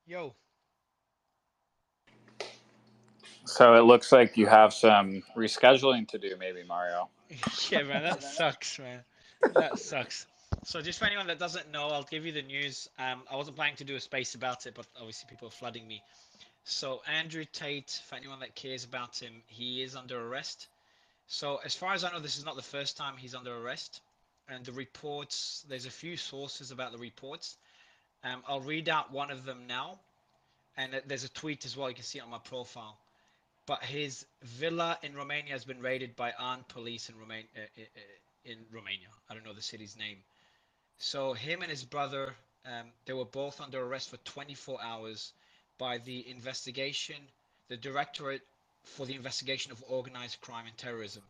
Yo. So it looks like you have some rescheduling to do, maybe, Mario. Yeah, man, that sucks, man. That sucks. So just for anyone that doesn't know, I'll give you the news. I wasn't planning to do a space about it, but obviously people are flooding me. So Andrew Tate, for anyone that cares about him, he is under arrest. So as far as I know, this is not the first time he's under arrest. And the reports, there's a few sources about the reports. I'll read out one of them now. And there's a tweet as well. You can see it on my profile. But his villa in Romania has been raided by armed police in Romania. I don't know the city's name. So him and his brother, they were both under arrest for 24 hours by the Directorate for the Investigation of Organized Crime and Terrorism,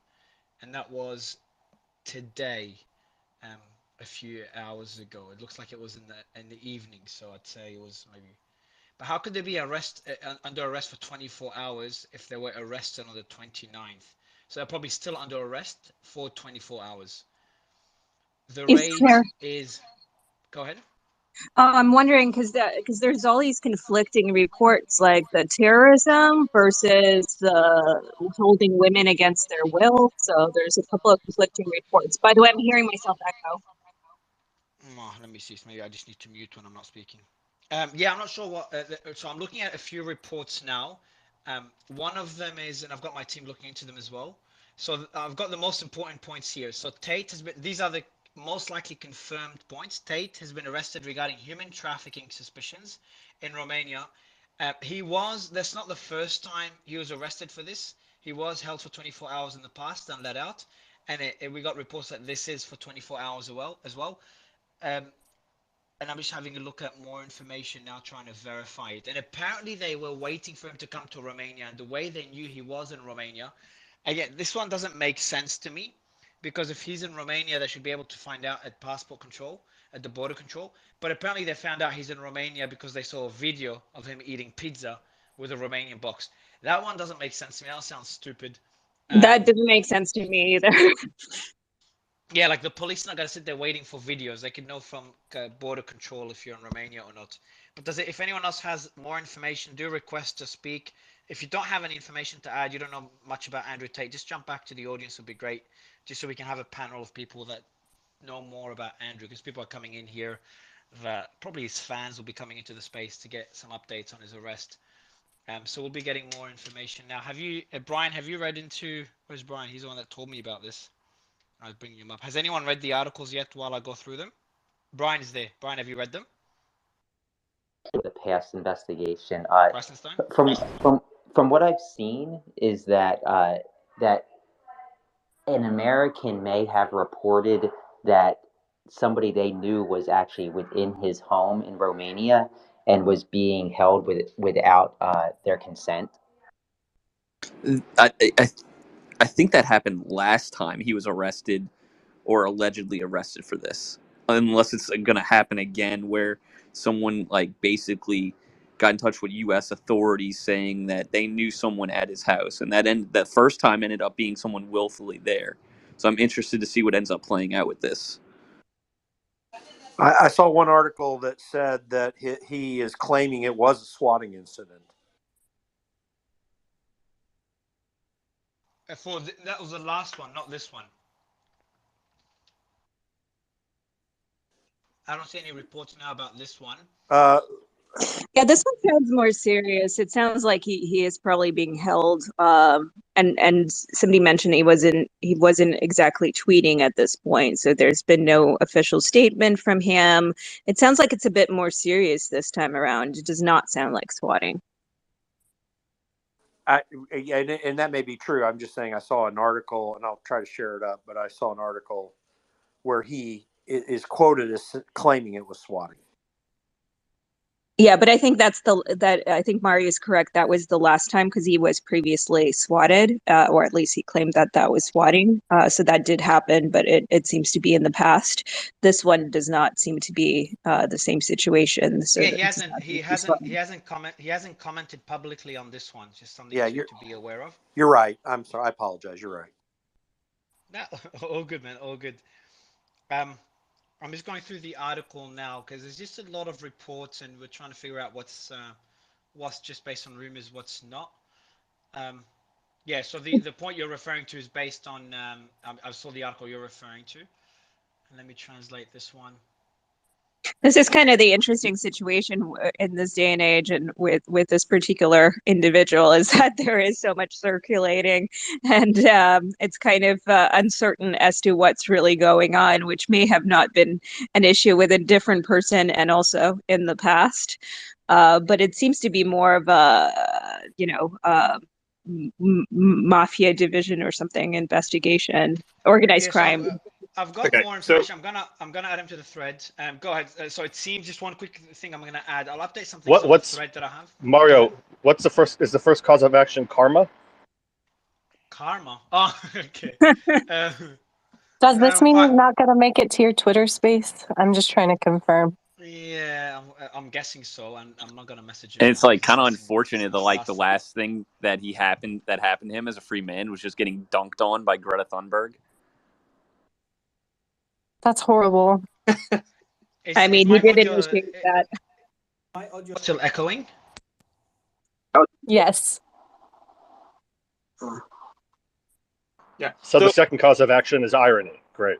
and that was today, um, a few hours ago. It looks like it was in the evening, so I'd say it was maybe. But how could they be under arrest for 24 hours if they were arrested on the 29th? So they're probably still under arrest for 24 hours. The Is raid there? is. Go ahead. I'm wondering because there's all these conflicting reports, like the terrorism versus the holding women against their will. So there's a couple of conflicting reports. By the way, I'm hearing myself echo. Oh, let me see. Maybe I just need to mute when I'm not speaking. Yeah, I'm not sure what. So I'm looking at a few reports now. One of them is, and I've got my team looking into them as well. So I've got the most important points here. So Tate has been. These are the most likely confirmed points. Tate has been arrested regarding human trafficking suspicions in Romania. He was. That's not the first time he was arrested for this. He was held for 24 hours in the past and let out, and we got reports that this is for 24 hours as well. Um, and I'm just having a look at more information now, trying to verify it. And apparently, they were waiting for him to come to Romania, and the way they knew he was in Romania, again, this one doesn't make sense to me, because if he's in Romania, they should be able to find out at passport control, at the border control. But apparently, they found out he's in Romania because they saw a video of him eating pizza with a Romanian box. That one doesn't make sense to me. That sounds stupid. That didn't make sense to me either. Yeah, like the police are not gonna sit there waiting for videos. They could know from border control if you're in Romania or not. But if anyone else has more information, do request to speak. If you don't have any information to add, you don't know much about Andrew Tate, just jump back to the audience would be great, just so we can have a panel of people that know more about Andrew, because people are coming in here that probably his fans will be coming into the space to get some updates on his arrest. So we'll be getting more information now. Have you, Brian? Have you read into? Where's Brian? He's the one that told me about this. I was bringing him up. Has anyone read the articles yet while I go through them? Brian is there. Brian, have you read them? The past investigation. Reisenstein? From what I've seen is that that an American may have reported that somebody they knew was actually within his home in Romania and was being held without their consent. I, I I think that happened last time he was arrested or allegedly arrested for this. Unless it's going to happen again where someone like basically got in touch with U.S. authorities saying that they knew someone at his house, and that first time ended up being someone willfully there. So I'm interested to see what ends up playing out with this. I saw one article that said that he is claiming it was a swatting incident. That was the last one, not this one. I don't see any reports now about this one. Yeah, this one sounds more serious. It sounds like he is probably being held. And somebody mentioned he wasn't exactly tweeting at this point, so there's been no official statement from him. It sounds like it's a bit more serious this time around. It does not sound like swatting. And that may be true. I'm just saying I saw an article, and I'll try to share it up, but I saw an article where he is quoted as claiming it was swatting. Yeah, but I think I think Mari is correct. That was the last time, because he was previously swatted, or at least he claimed that was swatting. So that did happen, but it seems to be in the past. This one does not seem to be the same situation. So yeah, he hasn't commented publicly on this one. Just something to be aware of. You're right. I'm sorry. I apologize. You're right. No, all good, man. All good. I'm just going through the article now because there's just a lot of reports, and we're trying to figure out what's just based on rumors, what's not. Um, yeah. So the point you're referring to is based on I saw the article you're referring to. Let me translate this one. This is kind of the interesting situation in this day and age, and with this particular individual, is that there is so much circulating, and it's kind of uncertain as to what's really going on, which may have not been an issue with a different person, and also in the past. But it seems to be more of a, mafia division or something, investigation, organized Yeah, so crime. I've got Okay, more so information. I'm gonna add him to the thread. Go ahead. So it seems just one quick thing I'm gonna add. I'll update some things on the what's thread that I have. Go Mario? ahead. What's the first? Is the first cause of action karma? Karma. Oh, okay. Uh, Does this mean I, he's not going to make it to your Twitter space? I'm just trying to confirm. yeah, I'm guessing so, and I'm not gonna message him And it's now like because kind of this unfortunate that is like the last. last thing that happened to him as a free man was just getting dunked on by Greta Thunberg. That's horrible. I Is mean, he my did audio initiate that. still echoing? Yes. Yeah. So the second cause of action is irony. Great.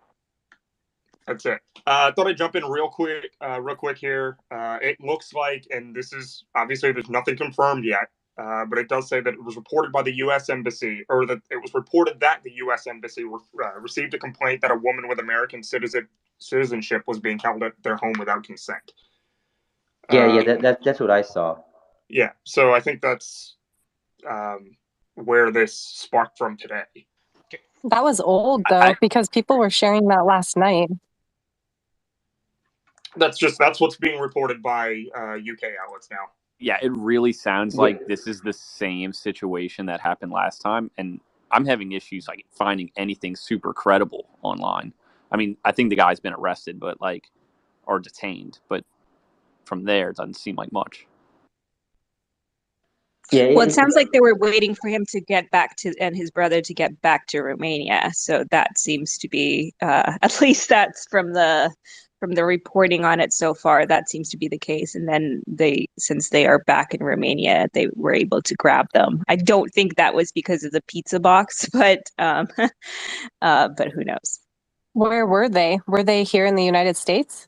That's it. I thought I'd jump in real quick here. It looks like, and this is obviously there's nothing confirmed yet, but it does say that it was reported by the U.S. Embassy, or that it was reported that the U.S. Embassy received a complaint that a woman with American citizenship was being held at their home without consent. Yeah, that's what I saw. Yeah, so I think that's where this sparked from today. That was old, though, because people were sharing that last night. That's what's being reported by UK outlets now. Yeah, it really sounds like this is the same situation that happened last time, and I'm having issues like finding anything super credible online. I mean, I think the guy's been arrested, but like, or detained, but from there, it doesn't seem like much. Yeah, Well, it sounds like they were waiting for him to get back to, and his brother to get back to Romania. So that seems to be, at least that's from the reporting on it so far, that seems to be the case. And then since they are back in Romania, they were able to grab them. I don't think that was because of the pizza box, but who knows? Where were they? Were they here in the United States?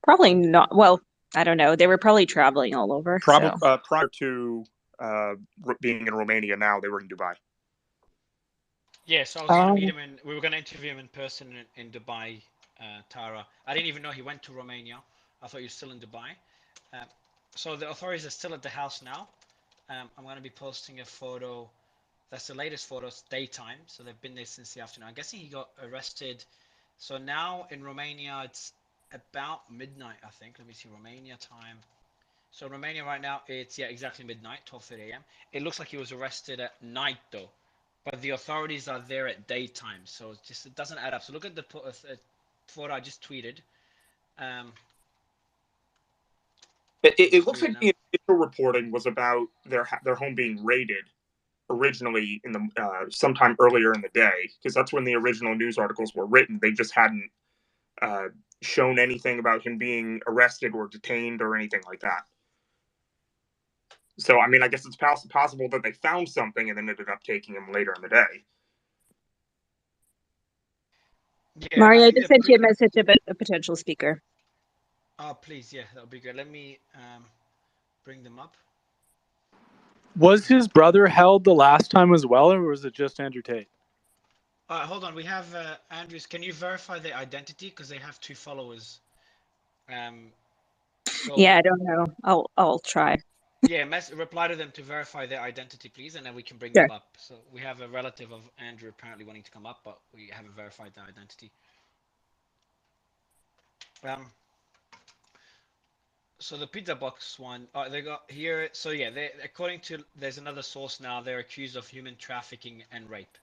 Probably not. Well, I don't know. They were probably traveling all over. Probably So. prior to being in Romania. Now they were in Dubai. Yeah, so I was going to meet him, we were going to interview him in person in Dubai, Tara. I didn't even know he went to Romania. I thought he was still in Dubai. So the authorities are still at the house now. I'm going to be posting a photo. That's the latest photo. It's daytime, so they've been there since the afternoon. I'm guessing he got arrested. So now in Romania, it's about midnight, I think. Let me see, Romania time. So in Romania right now, it's, yeah, exactly midnight, 12:30 a.m. It looks like he was arrested at night, though. But the authorities are there at daytime, so it doesn't add up. So look at the photo I just tweeted. It looks like the initial reporting was about their home being raided originally in the sometime earlier in the day, because that's when the original news articles were written. They just hadn't shown anything about him being arrested or detained or anything like that. So, I mean, I guess it's possible that they found something and then ended up taking him later in the day. Yeah, Mario, I just sent you a message about a potential speaker. Oh, please, yeah, that would be good. Let me bring them up. Was his brother held the last time as well, or was it just Andrew Tate? Hold on, we have Andrews. Can you verify their identity, because they have 2 followers? Yeah, I don't know. I'll try. Yeah, reply to them to verify their identity, please, and then we can bring them up. So we have a relative of Andrew apparently wanting to come up, but we haven't verified their identity. So the pizza box one, they got here. So yeah, according to, there's another source now, they're accused of human trafficking and rape.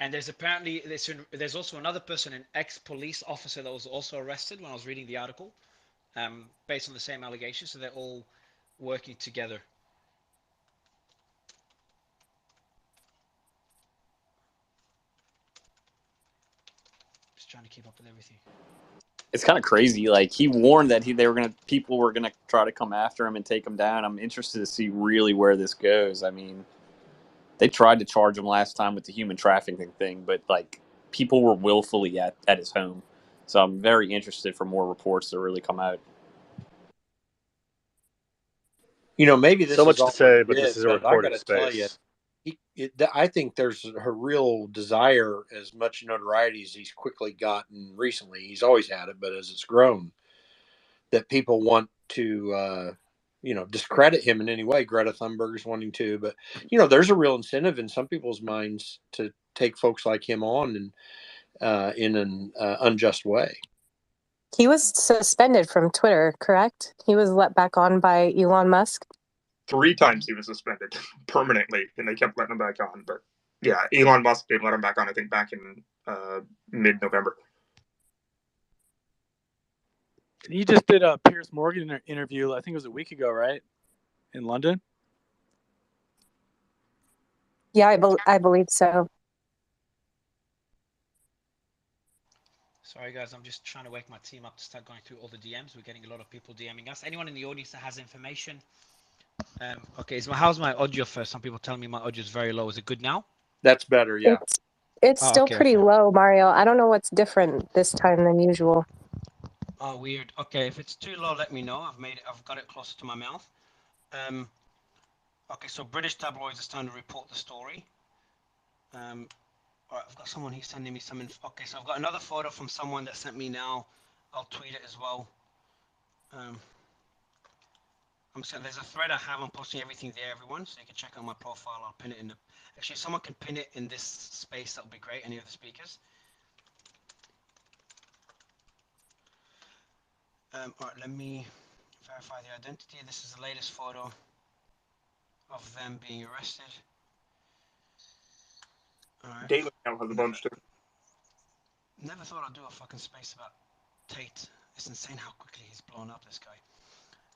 And there's apparently, there's also another person, an ex-police officer, that was also arrested when I was reading the article, based on the same allegations. So they're all working together. just trying to keep up with everything. It's kind of crazy. Like, he warned that people were gonna try to come after him and take him down. I'm interested to see really where this goes. I mean, they tried to charge him last time with the human trafficking thing, but like, people were willfully at his home. So I'm very interested for more reports to really come out. Maybe this So is much to all say, it but this is, is a but I got recorded to tell you, space. I think there's a real desire, as much notoriety as he's quickly gotten recently. He's always had it, but as it's grown, that people want to, discredit him in any way. Greta Thunberg's wanting to, but there's a real incentive in some people's minds to take folks like him on and in an unjust way. He was suspended from Twitter, correct? He was let back on by Elon Musk. 3 times he was suspended permanently, and they kept letting him back on. But yeah, Elon Musk did let him back on, I think, back in mid-November. He just did a Piers Morgan interview, I think it was a week ago, right? In London? Yeah, I believe so. Sorry, guys, I'm just trying to wake my team up to start going through all the DMs. We're getting a lot of people DMing us. Anyone in the audience that has information? Okay, so how's my audio first? Some people telling me my audio is very low. Is it good now? That's better, yeah. It's still okay, pretty okay. low, Mario. I don't know what's different this time than usual. Oh, weird. Okay, if it's too low, let me know. I've got it closer to my mouth. Okay, so British tabloids are starting to report the story. All right, I've got someone, he's sending me some info. Okay, so I've got another photo from someone that sent me now. I'll tweet it as well. I'm saying there's a thread I have. I'm posting everything there, everyone, so you can check out my profile. I'll pin it in the. Actually, if someone can pin it in this space, that would be great. Any of the speakers? All right, let me verify the identity. This is the latest photo of them being arrested. All right. Daily Mail has a bunch too. Never thought I'd do a fucking space about Tate. It's insane how quickly he's blown up, this guy.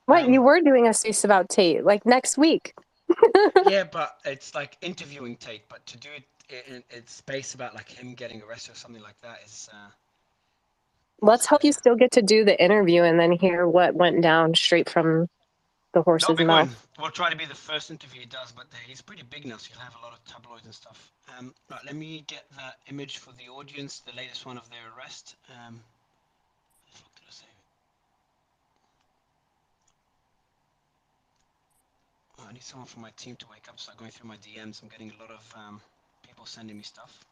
What, you were doing a space about Tate, like next week? Yeah, but it's like interviewing Tate, but to do it in space about like him getting arrested or something like that is... Let's hope you still get to do the interview and then hear what went down straight from the horse's mouth. We'll try to be the first interview he does, but he's pretty big now, so he'll have a lot of tabloids and stuff. Right, let me get that image for the audience, the latest one of their arrest. Where the fuck did I save it? Oh, I need someone from my team to wake up, start going through my DMs. I'm getting a lot of people sending me stuff.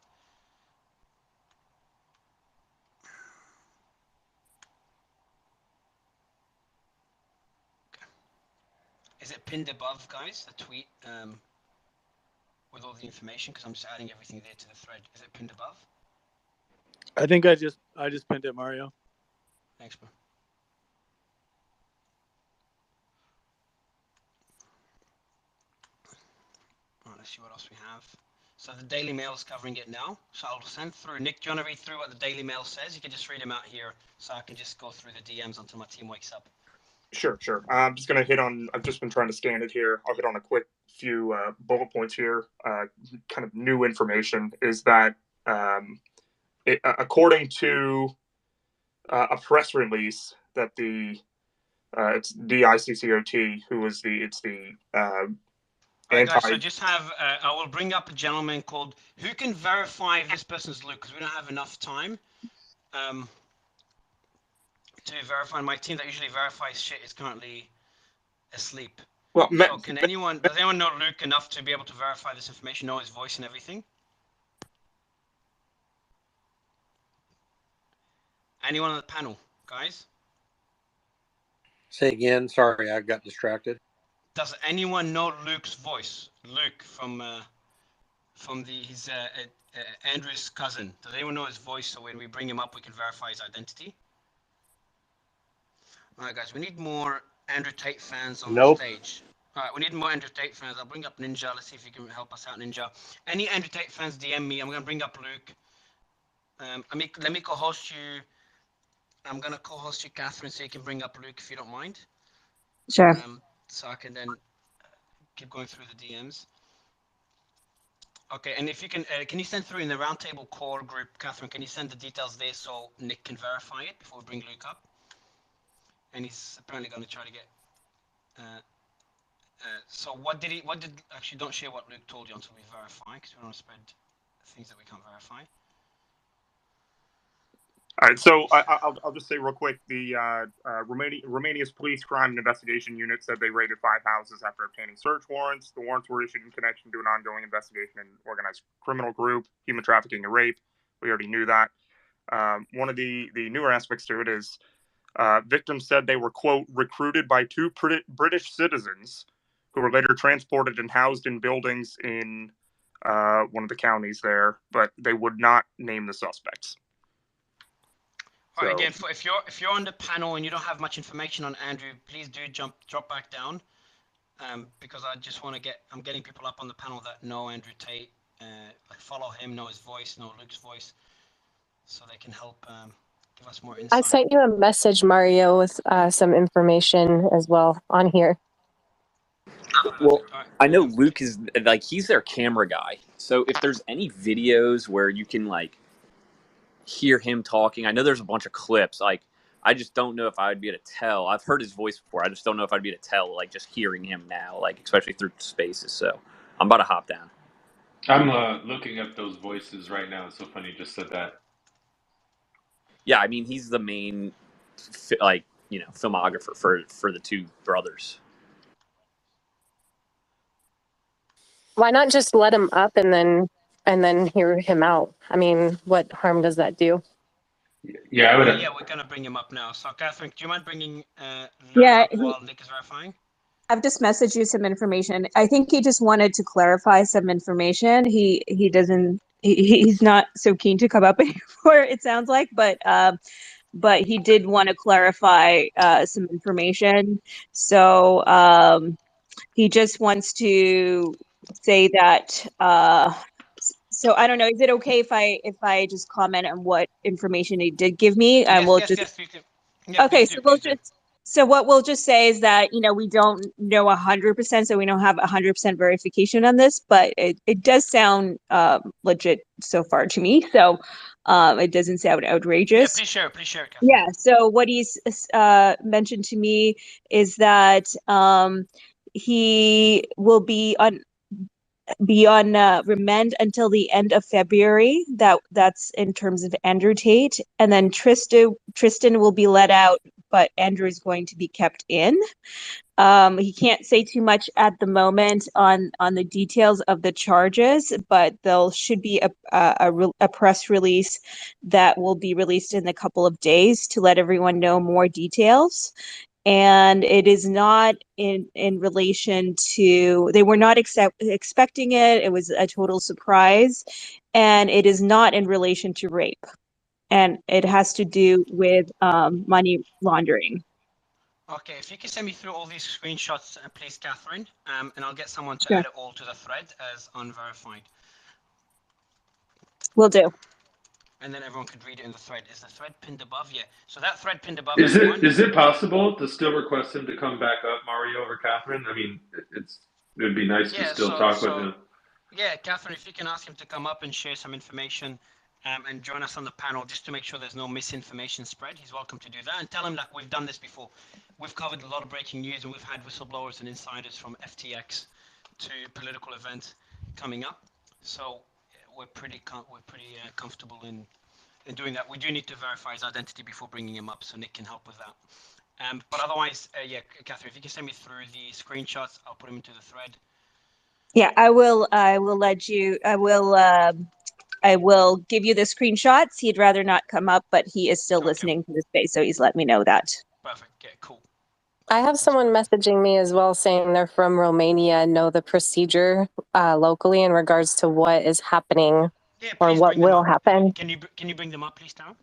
Is it pinned above, guys? The tweet with all the information, because I'm just adding everything there to the thread. Is it pinned above? I think I just pinned it, Mario. Thanks, bro. All right, let's see what else we have. So the Daily Mail is covering it now. So I'll send through. Nick, do you want to read through what the Daily Mail says? You can just read them out here, so I can just go through the DMs until my team wakes up. Sure. I'm just going to hit on, I've just been trying to scan it here. I'll hit on a quick few bullet points here. Kind of new information is that according to a press release that it's DICCOT, who is All right, guys, so just have, I will bring up a gentleman called, who can verify if this person's Luke, because we don't have enough time to verify. My team that usually verifies shit is currently asleep. Well, so does anyone know Luke enough to be able to verify this information, know his voice and everything? Anyone on the panel, guys? Say again. Sorry, I got distracted. Does anyone know Luke's voice? Luke from his Andrew's cousin. Does anyone know his voice? So when we bring him up, we can verify his identity. All right, guys, we need more Andrew Tate fans on the stage. All right, we need more Andrew Tate fans. I'll bring up Ninja. Let's see if you can help us out, Ninja. Any Andrew Tate fans, DM me. I'm gonna bring up Luke. Let me co-host you. I'm gonna co-host you, Catherine, so you can bring up Luke if you don't mind. Sure. So I can then keep going through the DMs. Okay, and if you can you send through in the roundtable core group, Catherine? Can you send the details there so Nick can verify it before we bring Luke up? And he's apparently going to try to get. So what did he? What did actually? Don't share what Luke told you until we verify, because we don't want to spread things that we can't verify. All right, so I'll just say real quick, the Romania's Police Crime and Investigation Unit said they raided 5 houses after obtaining search warrants. The warrants were issued in connection to an ongoing investigation in organized criminal group, human trafficking and rape. We already knew that. One of the newer aspects to it is victims said they were, quote, recruited by 2 British citizens who were later transported and housed in buildings in one of the counties there, but they would not name the suspects. All right, again, if you're on the panel and you don't have much information on Andrew, please do drop back down, because I just want to I'm getting people up on the panel that know Andrew Tate, like follow him, know his voice, know Luke's voice, so they can help give us more insight. I sent you a message, Mario, with some information as well on here. Well, I know Luke is like, he's their camera guy. So if there's any videos where you can like hear him talking, I know there's a bunch of clips. Like, I just don't know if I would be able to tell. I've heard his voice before. I just don't know if I'd be able to tell, like, just hearing him now, like, especially through spaces. So I'm about to hop down. I'm looking up those voices right now. It's so funny you just said that. Yeah, I mean, he's the main, like, you know, filmographer for the 2 brothers. Why not just let him up and then hear him out? I mean, what harm does that do? Yeah, I would. Yeah, we're gonna bring him up now. So, Catherine, do you mind bringing Luke up while Nick is verifying? I've just messaged you some information. I think he just wanted to clarify some information. He's not so keen to come up anymore, it sounds like, but he did want to clarify some information. So he just wants to say that. So I don't know. Is it okay if I just comment on what information he did give me? And we'll just. Yes, you can. Yeah, okay, so we'll just. So what we'll just say is that, you know, we don't know 100%, so we don't have 100% verification on this, but it does sound legit so far to me. So it doesn't sound outrageous. Yeah, please share it, Catherine. Yeah, so what he's mentioned to me is that he will be on remand until the end of February. That's in terms of Andrew Tate, and then Tristan will be let out, but Andrew is going to be kept in. He can't say too much at the moment on the details of the charges, but there should be a press release that will be released in a couple of days to let everyone know more details. And it is not in relation to, they were not expecting it. It was a total surprise. And it is not in relation to rape. And it has to do with money laundering. Okay, if you can send me through all these screenshots, please, Catherine, and I'll get someone to add it all to the thread as unverified. Will do. And then everyone could read it in the thread. Is the thread pinned above? Yeah. So that thread pinned above. Is it possible to still request him to come back up, Mario or Catherine? I mean, it would be nice to still talk with him. Yeah, Catherine, if you can ask him to come up and share some information, and join us on the panel just to make sure there's no misinformation spread. He's welcome to do that, and tell him that we've done this before. We've covered a lot of breaking news, and we've had whistleblowers and insiders from FTX to political events coming up. So we're pretty comfortable in doing that. We do need to verify his identity before bringing him up, so Nick can help with that. But otherwise, yeah, Catherine, if you can send me through the screenshots, I'll put them into the thread. Yeah, I will let you. I will give you the screenshots. He'd rather not come up, but he is still listening to the space, so he's let me know that. Perfect. Yeah, cool. I have someone messaging me as well saying they're from Romania and know the procedure locally in regards to what is happening or what will happen. Can you bring them up, please, Tara?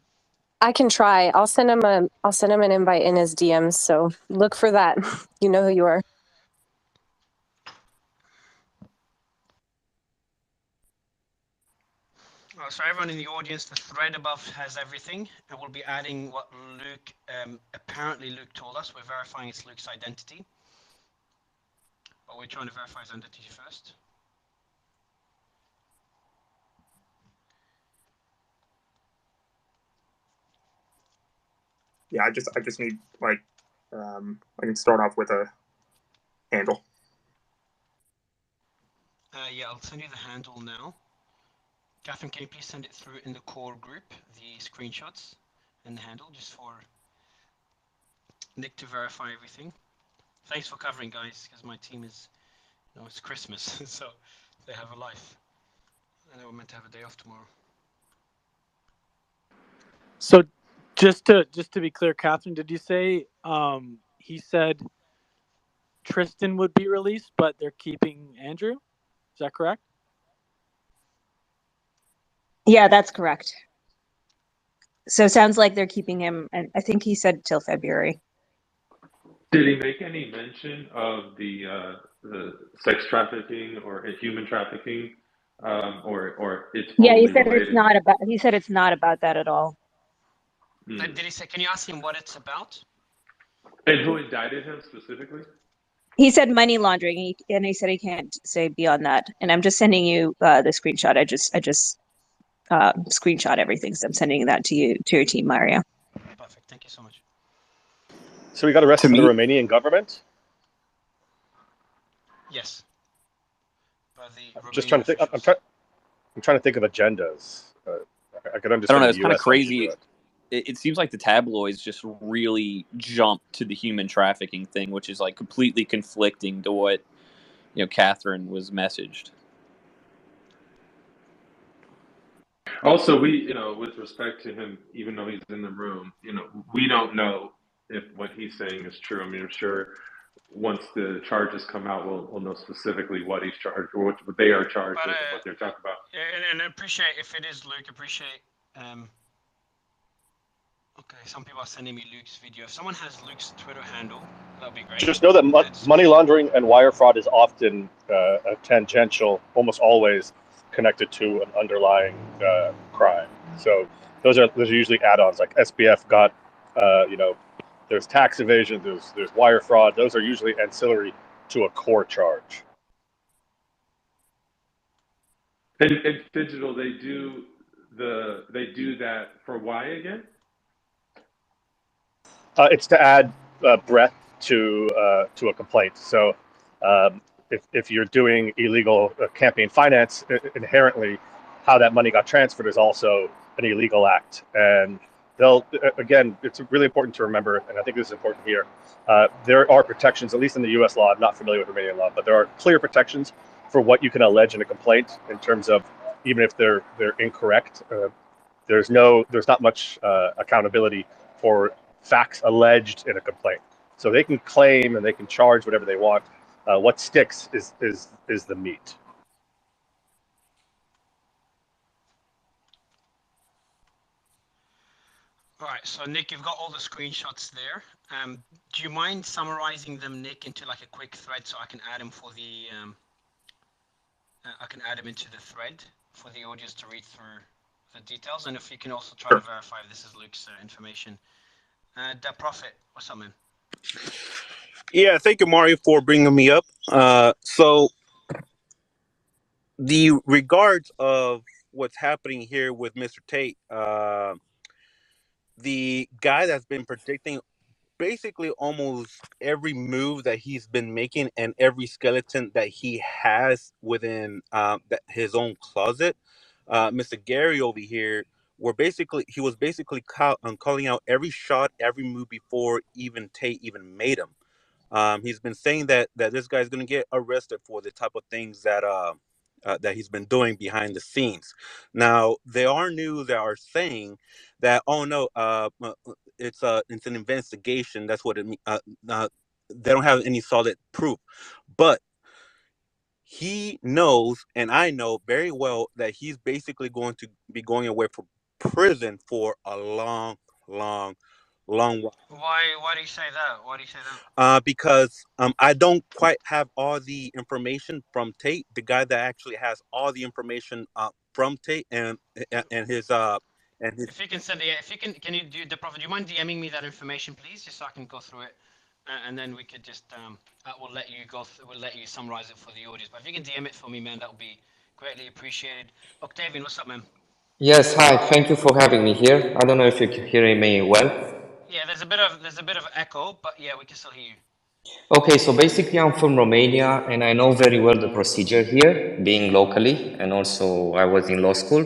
I can try. I'll send him an invite in his DMs. So look for that. You know who you are. So everyone in the audience, the thread above has everything, and we'll be adding what Luke, apparently Luke told us. We're verifying it's Luke's identity, but we're trying to verify his identity first. yeah, I just need like I can start off with a handle. Yeah, I'll send you the handle now. Catherine, can you please send it through in the core group, the screenshots and the handle, just for Nick to verify everything. Thanks for covering, guys, because my team is, it's Christmas, so they have a life. And they were meant to have a day off tomorrow. So, just to be clear, Catherine, did you say he said Tristan would be released, but they're keeping Andrew? Is that correct? Yeah, that's correct. So it sounds like they're keeping him, and I think he said till February. Did he make any mention of the sex trafficking or human trafficking, or it's Yeah, only he said related? it's not about. He said it's not about that at all. Did he say? Can you ask him what it's about? And who indicted him specifically? He said money laundering, and he said he can't say beyond that. And I'm just sending you the screenshot. I just screenshot everything, so I'm sending that to you, to your team, Mario. Perfect. Thank you so much. So he got arrested by the Romanian government? Yes. By the I'm just trying to think. I'm trying to think of agendas. I could understand. I don't know. It's the kind of US wanting to crazy. do it. It seems like the tabloids just really jumped to the human trafficking thing, which is like completely conflicting to what Catherine was messaged. Also, we, with respect to him, even though he's in the room, we don't know if what he's saying is true. I mean, I'm sure once the charges come out, we'll know specifically what he's charged or what they are charged with and what they're talking about. And I appreciate, if it is Luke, appreciate. Okay, some people are sending me Luke's video. If someone has Luke's Twitter handle, that'd be great. Just know that money laundering and wire fraud is often a tangential, almost always connected to an underlying crime. So those are usually add-ons. Like SBF got, there's tax evasion, there's wire fraud. Those are usually ancillary to a core charge. And digital, they do that for why again? It's to add breadth to a complaint. So if you're doing illegal campaign finance, inherently, how that money got transferred is also an illegal act. And again, it's really important to remember, and I think this is important here. There are protections, at least in the U.S. law. I'm not familiar with Romanian law, but there are clear protections for what you can allege in a complaint in terms of even if they're incorrect. There's not much accountability for facts alleged in a complaint. So they can claim and they can charge whatever they want. What sticks is the meat. All right, so Nick, you've got all the screenshots there. Do you mind summarizing them, Nick, into like a quick thread so I can add them for the I can add them into the thread for the audience to read through the details, and if you can also try to verify if this is Luke's information. Da Prophet, what's up, man? Yeah, thank you, Mario, for bringing me up. So the regards of what's happening here with Mr. Tate, the guy that's been predicting basically almost every move that he's been making and every skeleton that he has within his own closet, Mr. Gary over here, he was basically calling out every shot, every move before even Tate even made him. He's been saying that this guy's going to get arrested for the type of things that he's been doing behind the scenes. Now, there are news that are saying that, oh no, it's an investigation. That's what it means. They don't have any solid proof, but he knows, and I know very well, that he's basically going to be going away from prison for a long while. Why do you say that? Because I don't quite have all the information from Tate, the guy that actually has all the information from Tate and his If you can send it, can you do the Prophet? Do you mind DMing me that information, please, just so I can go through it, and then we could just we'll let you summarize it for the audience. But if you can DM it for me, man, that would be greatly appreciated. Octavian, what's up, man? Yes, hi. Thank you for having me here. I don't know if you can hear me well. Yeah, there's a bit of echo, but yeah, we can still hear you. Okay, so basically I'm from Romania and I know very well the procedure here, being locally, and also I was in law school.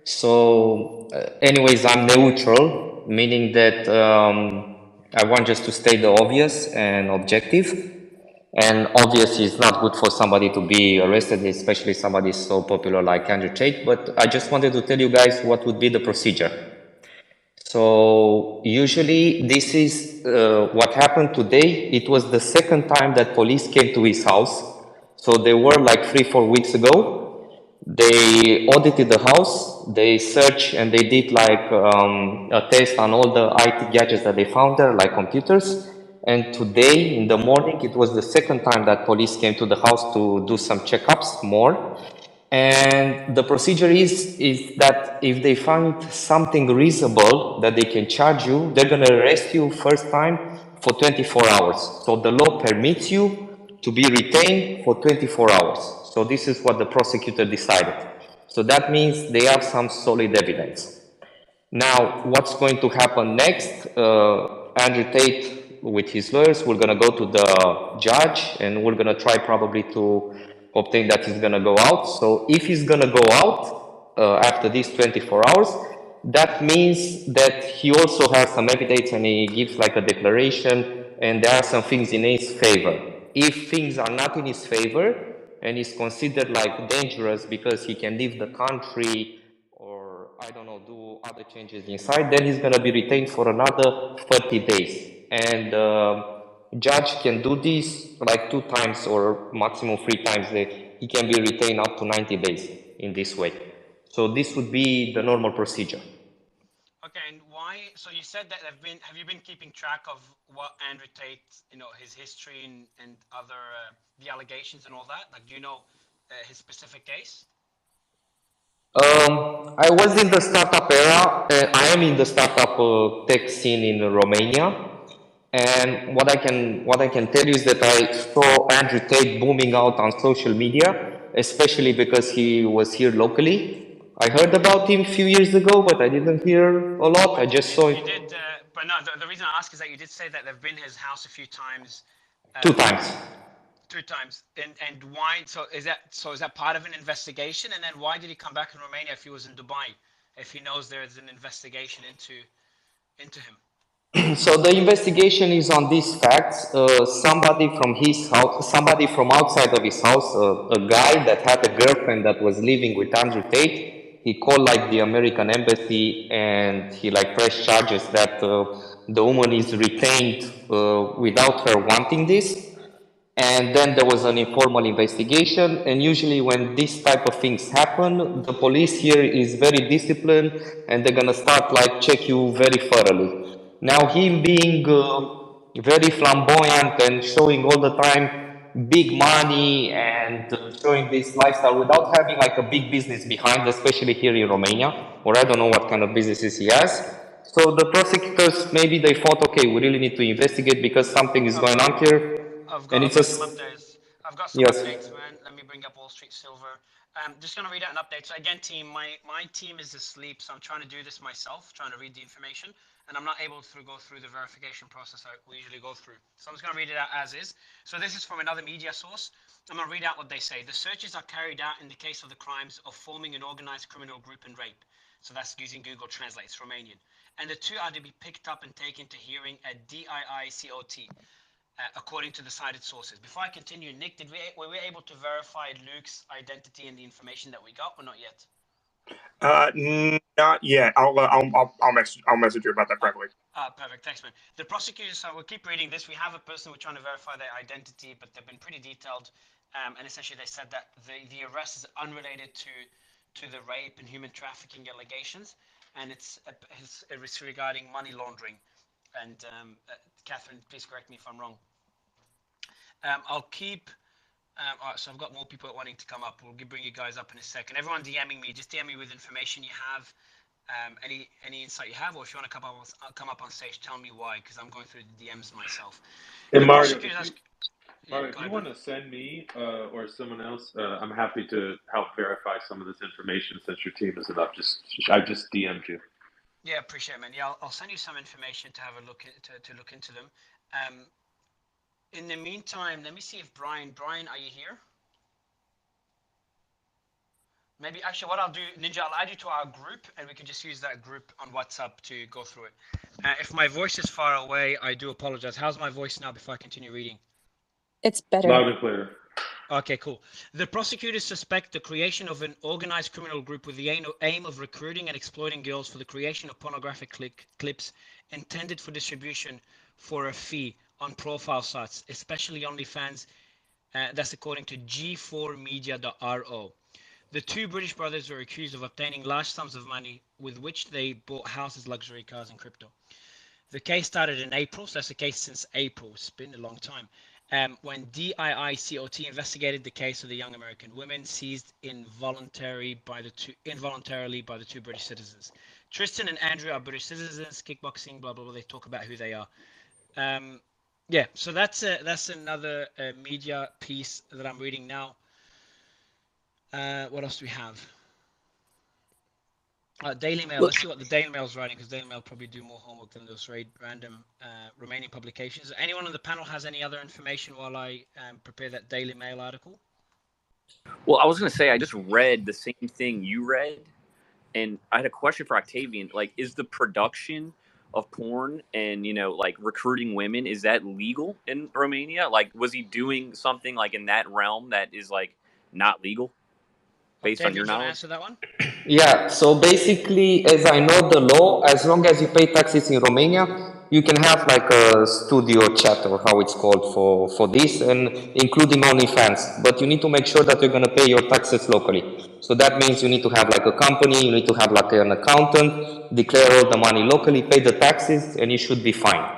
So, anyways, I'm neutral, meaning that I want just to state the obvious and objective. And obviously, it's not good for somebody to be arrested, especially somebody so popular like Andrew Tate. But I just wanted to tell you guys what would be the procedure. So usually this is what happened today. It was the second time that police came to his house. So they were like 3-4 weeks ago. They audited the house, they searched and they did like a test on all the IT gadgets that they found there, like computers. And today in the morning, it was the second time that police came to the house to do some checkups more. And the procedure is that if they find something reasonable that they can charge you, they're going to arrest you first time for 24 hours. So the law permits you to be retained for 24 hours. So this is what the prosecutor decided. So that means they have some solid evidence. Now, what's going to happen next? Andrew Tate, with his lawyers, we're going to go to the judge and we're going to try probably to obtain that he's going to go out. So if he's going to go out after these 24 hours, that means that he also has some evidence and he gives like a declaration and there are some things in his favor. If things are not in his favor and is considered like dangerous because he can leave the country or I don't know, do other changes inside, then he's going to be retained for another 30 days. And judge can do this like 2 times or maximum 3 times. He can be retained up to 90 days in this way. So this would be the normal procedure. Okay, and why? So you said that have you been keeping track of what Andrew Tate, his history and other the allegations and all that? Like, do you know his specific case? I was in the startup era. I am in the startup tech scene in Romania, and what I can tell you is that I saw Andrew Tate booming out on social media, especially because he was here locally. I heard about him a few years ago, but I didn't hear a lot. I just saw You it did, but no. The reason I ask is that you did say that they've been his house a few times. 2 times. 2 times, and why? So is that part of an investigation? And then why did he come back in Romania if he was in Dubai? If he knows there is an investigation into him? So the investigation is on these facts. Somebody from his house, somebody from outside of his house, a guy that had a girlfriend that was living with Andrew Tate, he called like the American embassy and he like pressed charges that the woman is retained without her wanting this. And then there was an informal investigation. And usually when these type of things happen, the police here is very disciplined and they're going to start like check you very thoroughly. Now him being very flamboyant and showing all the time big money and showing this lifestyle without having like a big business behind, especially here in Romania, or I don't know what kind of businesses he has. So the prosecutors, maybe they thought, okay, we really need to investigate because something is going on here. I've And got it's a, some updates. I've got some yes. updates, man. Let me bring up Wall Street Silver. Just gonna read out an update. So again, team, my team is asleep, so I'm trying to do this myself, trying to read the information, and I'm not able to go through the verification process we usually go through. So I'm just gonna read it out as is. So this is from another media source. I'm gonna read out what they say. The searches are carried out in the case of the crimes of forming an organized criminal group and rape. So that's using Google Translate, it's Romanian. And the two are to be picked up and taken to hearing at DIICOT. According to the cited sources. Before I continue, Nick, were we able to verify Luke's identity and the information that we got, or not yet? Not yet. I'll message you about that privately. Perfect. Thanks, man. The prosecutors, so we'll keep reading this. We have a person we're trying to verify their identity, but they've been pretty detailed. And essentially, they said that the arrest is unrelated to the rape and human trafficking allegations, and it's regarding money laundering. And Catherine, please correct me if I'm wrong. I'll keep. All right, so I've got more people wanting to come up. We'll bring you guys up in a second. Everyone DMing me. Just DM me with information you have, any insight you have, or if you want to come up on stage, tell me why, because I'm going through the DMs myself. And Mario, if you want to send me or someone else, I'm happy to help verify some of this information since your team isn't up. I just DM'd you. Yeah, appreciate it, man. Yeah, I'll send you some information to have a look to look into them. Um, in the meantime, let me see if Brian, are you here? Maybe actually, what I'll do, Ninja, I'll add you to our group, and we can just use that group on WhatsApp to go through it. If my voice is far away, I do apologize. How's my voice now? Before I continue reading. It's better. Loud and clear. Okay, cool. The prosecutors suspect the creation of an organized criminal group with the aim of recruiting and exploiting girls for the creation of pornographic clips intended for distribution for a fee on profile sites, especially OnlyFans. That's according to G4Media.ro. The two British brothers were accused of obtaining large sums of money with which they bought houses, luxury cars, and crypto. The case started in April, so that's the case since April. It's been a long time. When DIICOT investigated the case of the young American women seized involuntarily by the two British citizens. Tristan and Andrew are British citizens, kickboxing, blah, blah, blah. They talk about who they are. Yeah, so that's another media piece that I'm reading now. What else do we have? Daily Mail. Let's see what the Daily Mail's writing, because Daily Mail probably do more homework than those random Romanian publications. Anyone on the panel has any other information while I prepare that Daily Mail article? Well, I was going to say, I just read the same thing you read, and I had a question for Octavian. Like, is the production of porn and, like recruiting women, is that legal in Romania? Like, was he doing something like in that realm that is like not legal? Based on your knowledge? Answer that one? Yeah, so basically, as I know the law, as long as you pay taxes in Romania, you can have like a studio chat or how it's called for this, and including OnlyFans. But you need to make sure that you're going to pay your taxes locally. So that means you need to have like a company, you need to have like an accountant, declare all the money locally, pay the taxes, and you should be fine.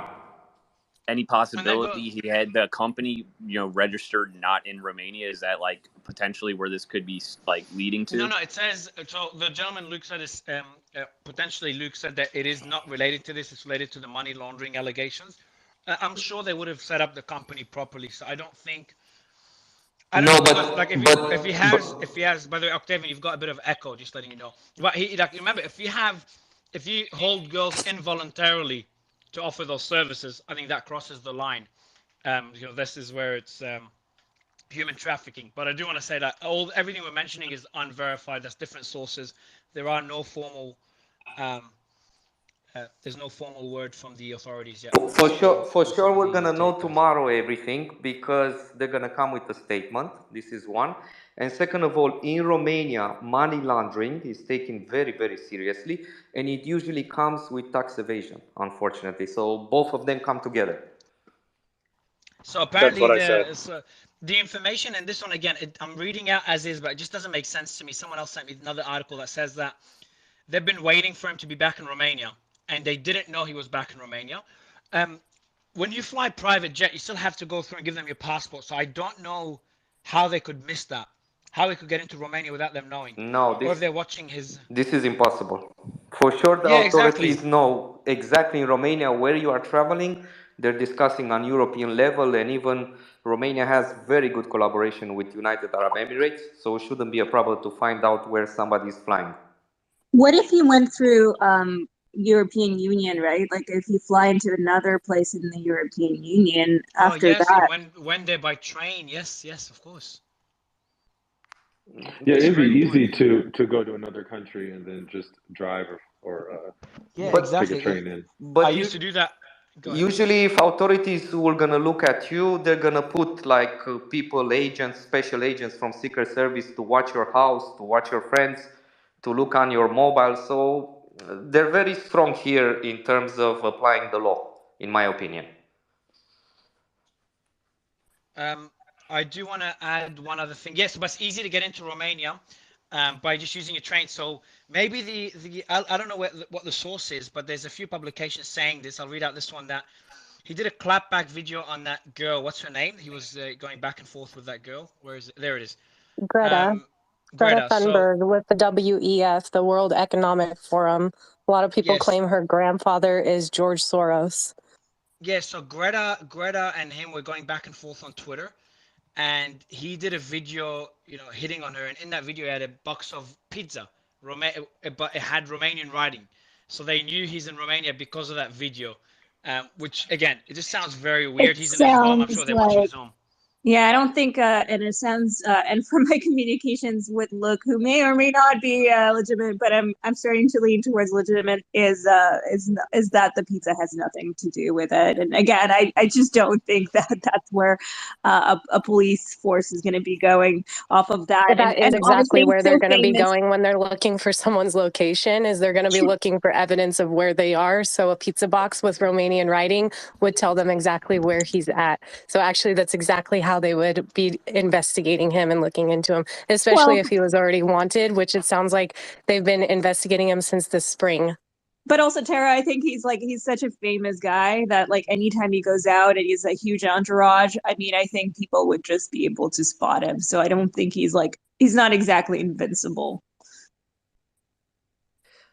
Any possibility he had the company, registered not in Romania? Is that like potentially where this could be like leading to? No, it says, so the gentleman Luke said is potentially Luke said that it is not related to this. It's related to the money laundering allegations. I'm sure they would have set up the company properly. So I don't think. I don't know, because like if he has, by the way, Octavian, you've got a bit of echo, just letting you know. But remember, if you hold girls involuntarily to offer those services, I think that crosses the line. This is where it's human trafficking. But I do want to say that everything we're mentioning is unverified. That's different sources. There are no formal. There's no formal word from the authorities yet. For sure, we're gonna know tomorrow everything, because they're gonna come with a statement. This is one. And second of all, in Romania, money laundering is taken very, very seriously, and it usually comes with tax evasion, unfortunately. So both of them come together. So apparently the information, and this one again, I'm reading out as is, but it just doesn't make sense to me. Someone else sent me another article that says that they've been waiting for him to be back in Romania, and they didn't know he was back in Romania. When you fly private jet, you still have to go through and give them your passport. So I don't know how they could miss that, how he could get into Romania without them knowing. No, or if they're watching his. This is impossible. For sure, the authorities know exactly in Romania where you are traveling. They're discussing on European level, and even Romania has very good collaboration with United Arab Emirates, so it shouldn't be a problem to find out where somebody is flying. What if he went through European Union, right? Like if you fly into another place in the European Union after that. When they're by train, yes, of course. Yeah, it'd be easy to go to another country and then just drive or take a train in. But I used to do that. Usually, if authorities were gonna look at you, they're gonna put like agents, special agents from Secret Service to watch your house, to watch your friends, to look on your mobile. So they're very strong here in terms of applying the law, in my opinion. I do want to add one other thing. Yes, but it's easy to get into Romania by just using a train. So maybe I don't know what the source is, but there's a few publications saying this. I'll read out this one, that he did a clapback video on that girl. What's her name? He was going back and forth with that girl. Where is it? There it is. Greta Thunberg with the WEF, the World Economic Forum. A lot of people claim her grandfather is George Soros. Yeah, so Greta and him were going back and forth on Twitter, and he did a video, hitting on her, and in that video he had a box of pizza, but it had Romanian writing. So they knew he's in Romania because of that video, which again, it just sounds very It weird. He's in his home. I'm sure sounds they're watching like, his home. yeah, I don't think, and it sounds, and from my communications with Luke, who may or may not be legitimate, but I'm starting to lean towards legitimate, is that the pizza has nothing to do with it. And again, I just don't think that that's where a police force is going to be going off of that. But that is And exactly honestly, where he's they're so going to be famous. going when they're looking for someone's location, is they're going to be looking for evidence of where they are. So a pizza box with Romanian writing would tell them exactly where he's at. So actually, that's exactly how they would be investigating him and looking into him, especially Well, if he was already wanted, which it sounds like they've been investigating him since this spring. but also Tara, I think he's such a famous guy that like anytime he goes out and he's a huge entourage, I mean, I think people would just be able to spot him. So I don't think he's not exactly invincible.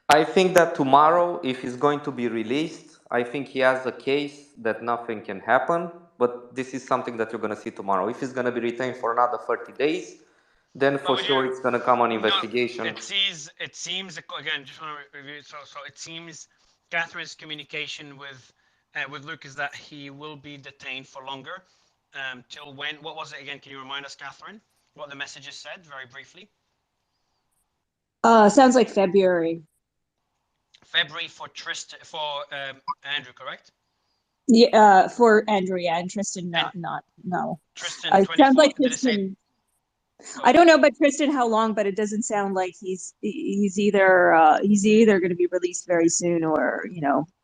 I think that tomorrow, if he's going to be released, I think he has a case that nothing can happen. But this is something that you're going to see tomorrow. If he's going to be retained for another 30 days, then But for would you? sure it's going to come on No, investigation. it seems again. Just want to review. So it seems Catherine's communication with Luke is that he will be detained for longer. Till when? What was it again? Can you remind us, Catherine, what the messages said very briefly? Sounds like February. February for Andrew, correct? Yeah, for Andrew, yeah, and Tristan, no. Tristan, It sounds 24. like Did it say? Tristan. I don't know, but Tristan, how long? But it doesn't sound like he's either going to be released very soon or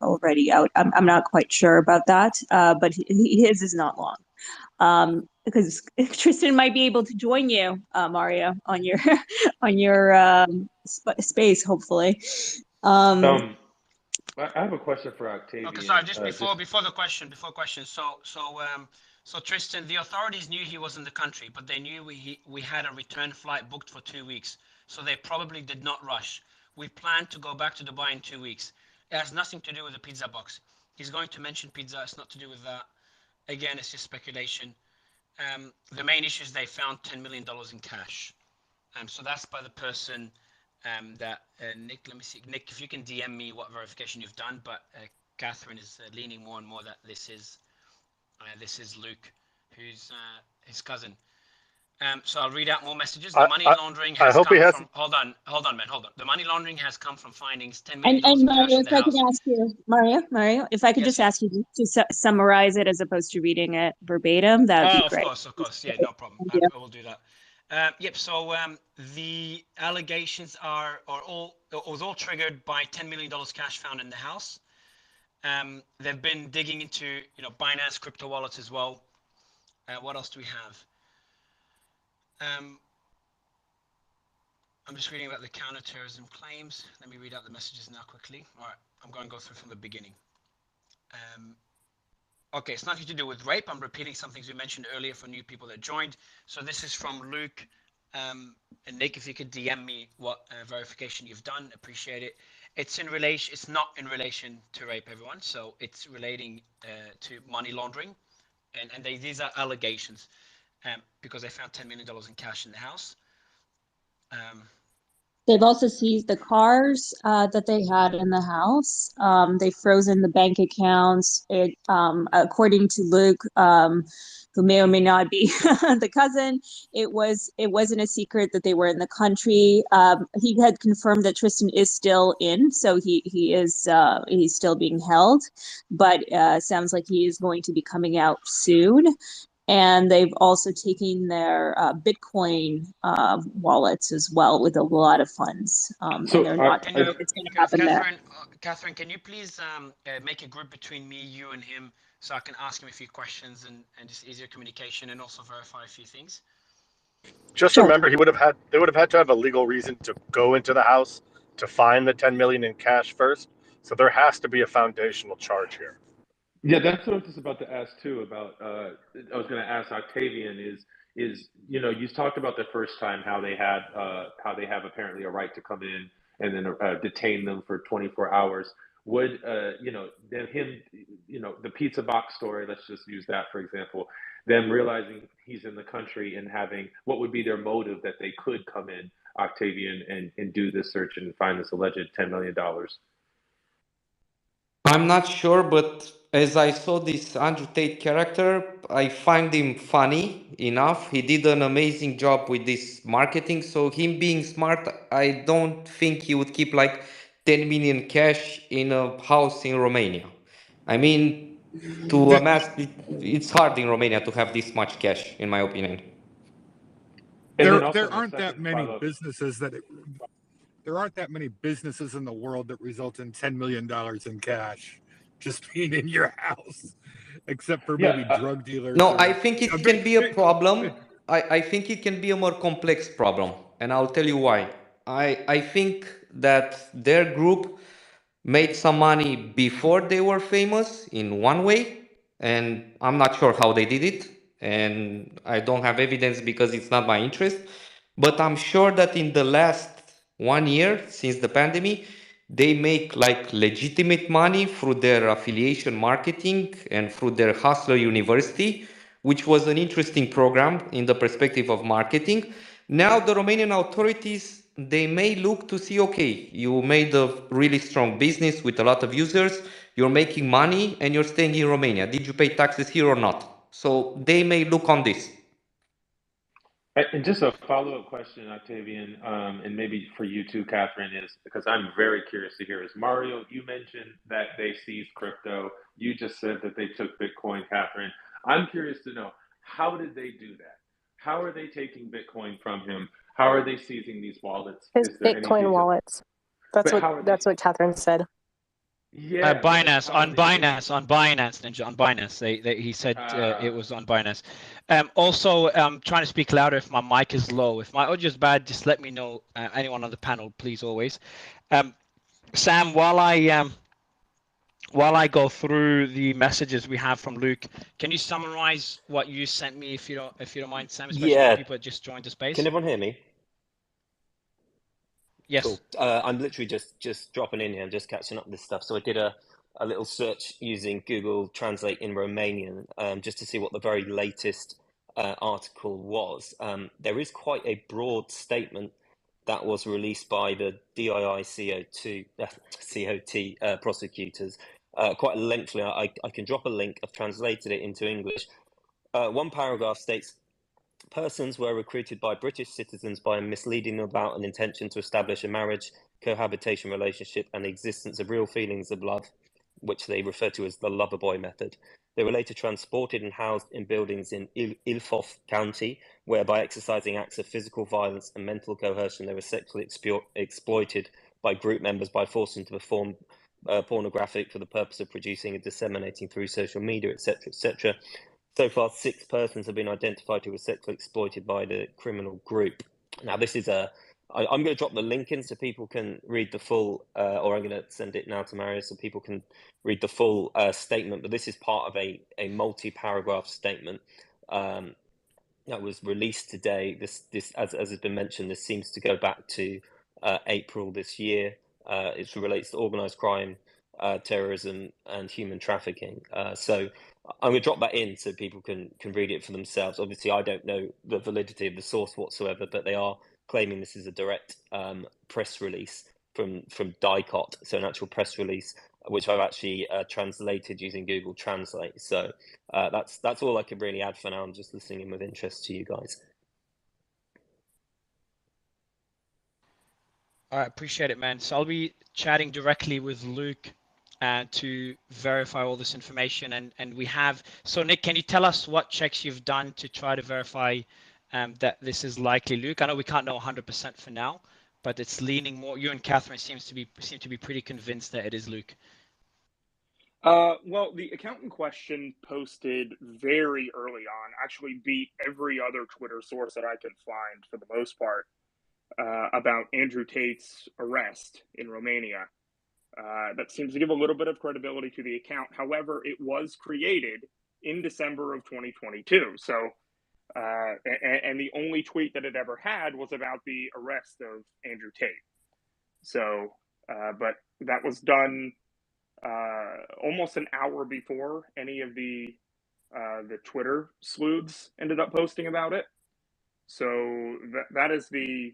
already out. I'm not quite sure about that. But his is not long. Because Tristan might be able to join you, Mario, on your on your space, hopefully. Um, I have a question for Okay, sorry. Octavian. Just before the question. So Tristan, the authorities knew he was in the country, but they knew we had a return flight booked for 2 weeks, so they probably did not rush. We planned to go back to Dubai in 2 weeks. It has nothing to do with the pizza box. He's going to mention pizza. It's not to do with that. Again, it's just speculation. The main issue is they found $10 million in cash. So that's by the person that Nick. Let me see, Nick, if you can DM me what verification you've done. But Catherine is leaning more and more that this is Luke, who's his cousin. So I'll read out more messages. The money laundering has come from. Hold on, man, hold on. The money laundering has come from findings $10 million And in cash Mario, in if the I could house. ask you, Mario, if I could just ask you to summarize it as opposed to reading it verbatim, that would be great. Of course, yeah, no problem. Thank you. I will do that. Yep. So the allegations was all triggered by $10 million cash found in the house. They've been digging into Binance crypto wallets as well. What else do we have? I'm just reading about the counterterrorism claims. Let me read out the messages now quickly. All right, I'm going to go through from the beginning. Okay, it's nothing to do with rape. I'm repeating some things we mentioned earlier for new people that joined. So this is from Luke. And Nick, if you could DM me what verification you've done, appreciate it. It's not in relation to rape, everyone. So it's relating to money laundering, and these are allegations because they found $10 million in cash in the house. They've also seized the cars that they had in the house. They've frozen the bank accounts. According to Luke, who may or may not be the cousin, it wasn't a secret that they were in the country. He had confirmed that Tristan is still in, so he's still being held, but sounds like he is going to be coming out soon. And they've also taken their Bitcoin wallets as well with a lot of funds. And they're not sure if it's going to happen there. Catherine, can you please make a group between me, you, and him so I can ask him a few questions and just easier communication and also verify a few things? Just remember, they would have had to have a legal reason to go into the house to find the 10 million in cash first. So there has to be a foundational charge here. Yeah, that's what I was just about to ask too. I was going to ask Octavian you talked about the first time how they have apparently a right to come in and then detain them for 24 hours. Would then him the pizza box story? Let's just use that for example. Them realizing he's in the country and having what would be their motive that they could come in, Octavian, and do this search and find this alleged $10 million. I'm not sure, but as I saw this Andrew Tate character, I find him funny enough. He did an amazing job with this marketing. So him being smart, I don't think he would keep like 10 million cash in a house in Romania. I mean, to amass, it's hard in Romania to have this much cash, in my opinion. And then There also there my aren't that second many follow-up. businesses that there aren't that many businesses in the world that result in $10 million in cash just being in your house, except for maybe Yeah, drug dealers No, I or think it big, can be a big, problem. big. I think it can be a more complex problem, and I'll tell you why. I think that their group made some money before they were famous in one way, and I'm not sure how they did it, and I don't have evidence because it's not my interest. But I'm sure that in the last 1 year since the pandemic, they make like legitimate money through their affiliation marketing and through their Hustler University, which was an interesting program in the perspective of marketing. Now the Romanian authorities, they may look to see, okay, you made a really strong business with a lot of users, you're making money and you're staying in Romania. Did you pay taxes here or not? So they may look on this. and just a follow-up question, Octavian, and maybe for you too, Catherine, is because I'm very curious to hear is Mario, you mentioned that they seized crypto. You just said that they took Bitcoin, Catherine. I'm curious to know, how did they do that? How are they taking Bitcoin from him? How are they seizing these wallets? His Is there any Bitcoin detail? wallets. That's But what how are they? that's what Catherine said. Yeah, but like, Binance, how are on they taking? Binance, on Binance, Ninja, on Binance. He said Uh, it was on Binance. Also, I'm trying to speak louder if my mic is low. If my audio is bad, just let me know. Anyone on the panel, please, always. Sam, while I go through the messages we have from Luke, can you summarize what you sent me, if you don't mind, Sam, especially for Yeah. people that just joined the Can space? everyone hear me? Yes. Cool. I'm literally just dropping in here. I'm just catching up with this stuff. So I did a little search using Google Translate in Romanian, just to see what the very latest article was. There is quite a broad statement that was released by the COT prosecutors. Quite lengthily. I can drop a link. I've translated it into English. One paragraph states, persons were recruited by British citizens by misleading them about an intention to establish a marriage, cohabitation relationship, and the existence of real feelings of love, which they refer to as the lover boy method. They were later transported and housed in buildings in Ilfov County, where by exercising acts of physical violence and mental coercion, they were sexually exploited by group members by forcing them to perform pornographic for the purpose of producing and disseminating through social media, etc., etc. So far, 6 persons have been identified who were sexually exploited by the criminal group. Now, this is I'm going to drop the link in so people can read the full, or I'm going to send it now to Mario so people can read the full statement. But this is part of a multi-paragraph statement that was released today. This as has been mentioned, this seems to go back to April this year. It relates to organised crime, terrorism, and human trafficking. So I'm going to drop that in so people can read it for themselves. Obviously, I don't know the validity of the source whatsoever, but they are claiming this is a direct press release from DICOT, so an actual press release, which I've actually translated using Google Translate. So that's all I can really add for now. I'm just listening in with interest to you guys. All right, appreciate it, man. So I'll be chatting directly with Luke to verify all this information. And we have, so Nick, can you tell us what checks you've done to try to verify that this is likely Luke? I know we can't know 100% for now, but it's leaning more. You and Catherine seem to be pretty convinced that it is Luke. Well, the account in question posted very early on, actually beat every other Twitter source that I could find for the most part, about Andrew Tate's arrest in Romania. That seems to give a little bit of credibility to the account. However, it was created in December of 2022. So, and the only tweet that it ever had was about the arrest of Andrew Tate. So, but that was done almost an hour before any of the Twitter sleuths ended up posting about it. So that's the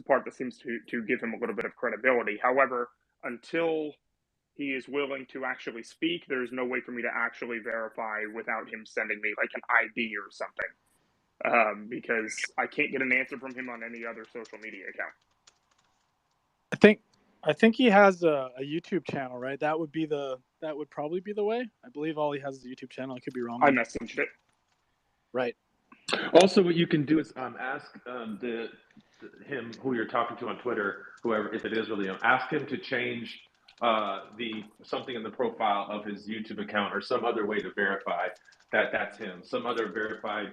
part that seems to give him a little bit of credibility. However, until he is willing to actually speak. There's no way for me to actually verify without him sending me like an ID or something, because I can't get an answer from him on any other social media account. I think he has a YouTube channel, right? That would probably be the way. I believe all he has is a YouTube channel. I could be wrong. I messaged it. Right. Also, what you can do is ask him who you're talking to on Twitter, whoever, if it is really him, ask him to change something in the profile of his YouTube account or some other way to verify that that's him. Some other verified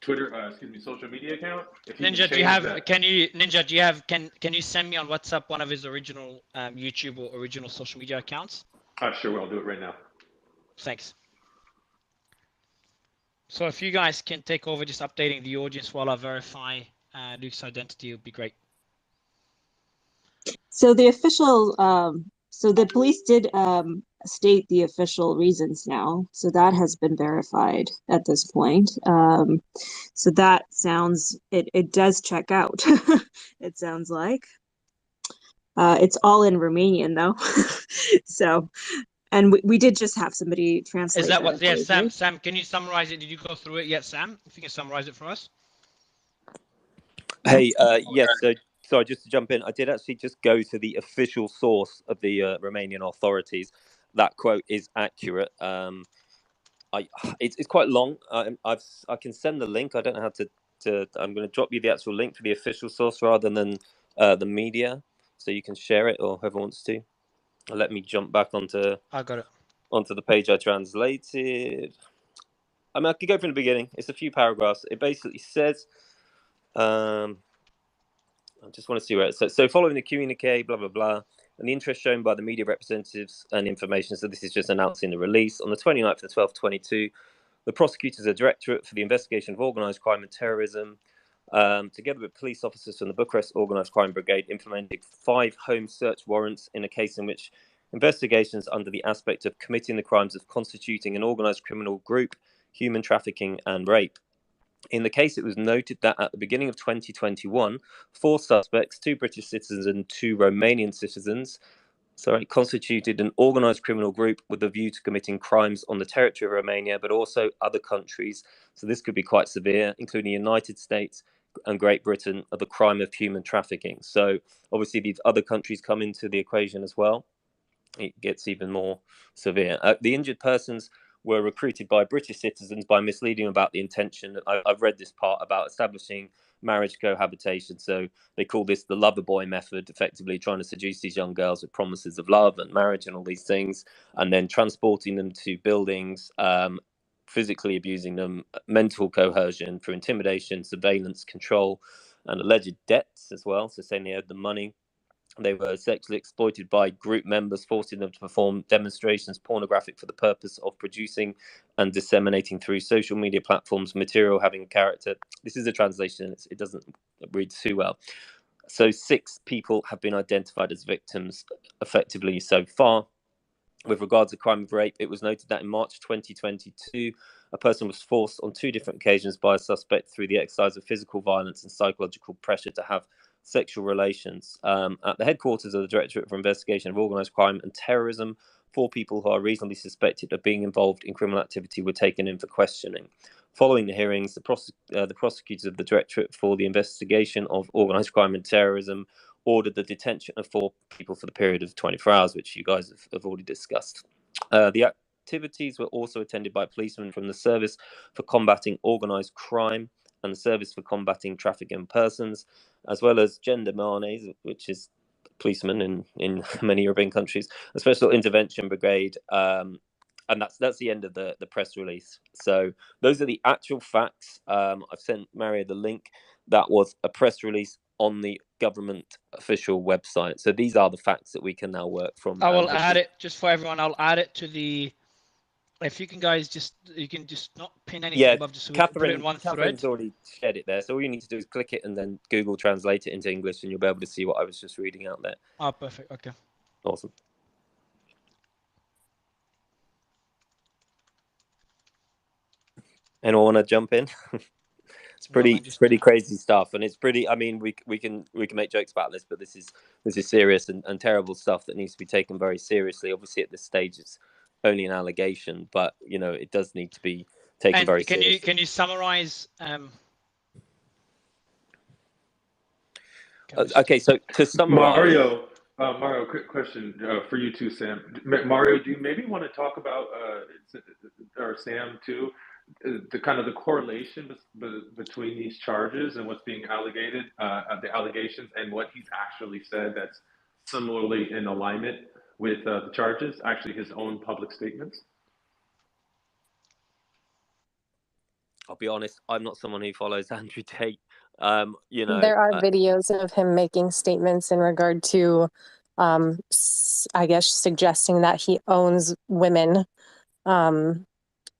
Twitter, social media account. If he Ninja, can change that. Can you send me on WhatsApp one of his original YouTube or original social media accounts? Sure, well, I'll do it right now. Thanks. So if you guys can take over just updating the audience while I verify Luke's identity, it would be great. So the official, so the police did state the official reasons now. So that has been verified at this point. So that sounds, it does check out. It sounds like. It's all in Romanian though. So, and we did just have somebody translate. Is that what? Yeah, Sam. Right? Sam, can you summarize it? Did you go through it yet, Sam? If you can summarize it for us. Hey, yes. So, sorry, just to jump in, I did actually just go to the official source of the Romanian authorities. That quote is accurate. It's quite long. I can send the link. I don't know how to. I'm going to drop you the actual link for the official source rather than the media, so you can share it or whoever wants to. Let me jump back onto. I got it. Onto the page I translated. I mean, I could go from the beginning. It's a few paragraphs. It basically says, I just want to see where it says. So following the communique, blah, blah, blah, and the interest shown by the media representatives and information, so this is just announcing the release, on the 29th of the 12th, 22, the prosecutors, the Directorate for the Investigation of Organised Crime and Terrorism, together with police officers from the Bucharest Organised Crime Brigade, implemented 5 home search warrants in a case in which investigations under the aspect of committing the crimes of constituting an organised criminal group, human trafficking and rape. In the case, it was noted that at the beginning of 2021, 4 suspects, 2 British citizens and 2 Romanian citizens, constituted an organised criminal group with a view to committing crimes on the territory of Romania, but also other countries. So this could be quite severe, including the United States and Great Britain, of the crime of human trafficking. So obviously these other countries come into the equation as well. It gets even more severe. The injured persons were recruited by British citizens by misleading about the intention. I've read this part about establishing marriage cohabitation. So they call this the lover boy method, effectively trying to seduce these young girls with promises of love and marriage and all these things, and then transporting them to buildings, physically abusing them, mental coercion through intimidation, surveillance, control, and alleged debts as well. So saying they owed them money. They were sexually exploited by group members, forcing them to perform demonstrations pornographic for the purpose of producing and disseminating through social media platforms material having a character. This is a translation. It doesn't read too well. So 6 people have been identified as victims effectively so far. With regards to crime of rape, it was noted that in March 2022, a person was forced on 2 different occasions by a suspect through the exercise of physical violence and psychological pressure to have sexual relations. At the headquarters of the Directorate for Investigation of Organised Crime and Terrorism, 4 people who are reasonably suspected of being involved in criminal activity were taken in for questioning. Following the hearings, the prosecutors of the Directorate for the Investigation of Organised Crime and Terrorism ordered the detention of 4 people for the period of 24 hours, which you guys have already discussed. The activities were also attended by policemen from the Service for Combating Organised Crime and the Service for Combating Trafficking in Persons, as well as gendarmes, which is policemen in many European countries, a special intervention brigade, and that's the end of the press release. So those are the actual facts. I've sent Mario the link. That was a press release on the government official website. So these are the facts that we can now work from. I will add it just for everyone. I'll add it to the. If you can, guys, you can just not pin anything above, just so we put it in one Catherine's thread. already shared it there. So all you need to do is click it and then Google translate it into English, and you'll be able to see what I was just reading out there. Oh, perfect. Okay. Awesome. Anyone want to jump in? It's pretty crazy stuff, and it's pretty. I mean, we can make jokes about this, but this is serious and terrible stuff that needs to be taken very seriously. Obviously, at this stage, it's only an allegation, but it does need to be taken very seriously. Can you summarize? Okay, so to summarize, Mario, quick question for you too, Sam. Mario, do you maybe want to talk about or Sam too, the kind of the correlation between these charges and what's being the allegations, and what he's actually said that's similarly in alignment with the charges, actually his own public statements? I'll be honest, I'm not someone who follows Andrew Tate. There are videos of him making statements in regard to, I guess, suggesting that he owns women.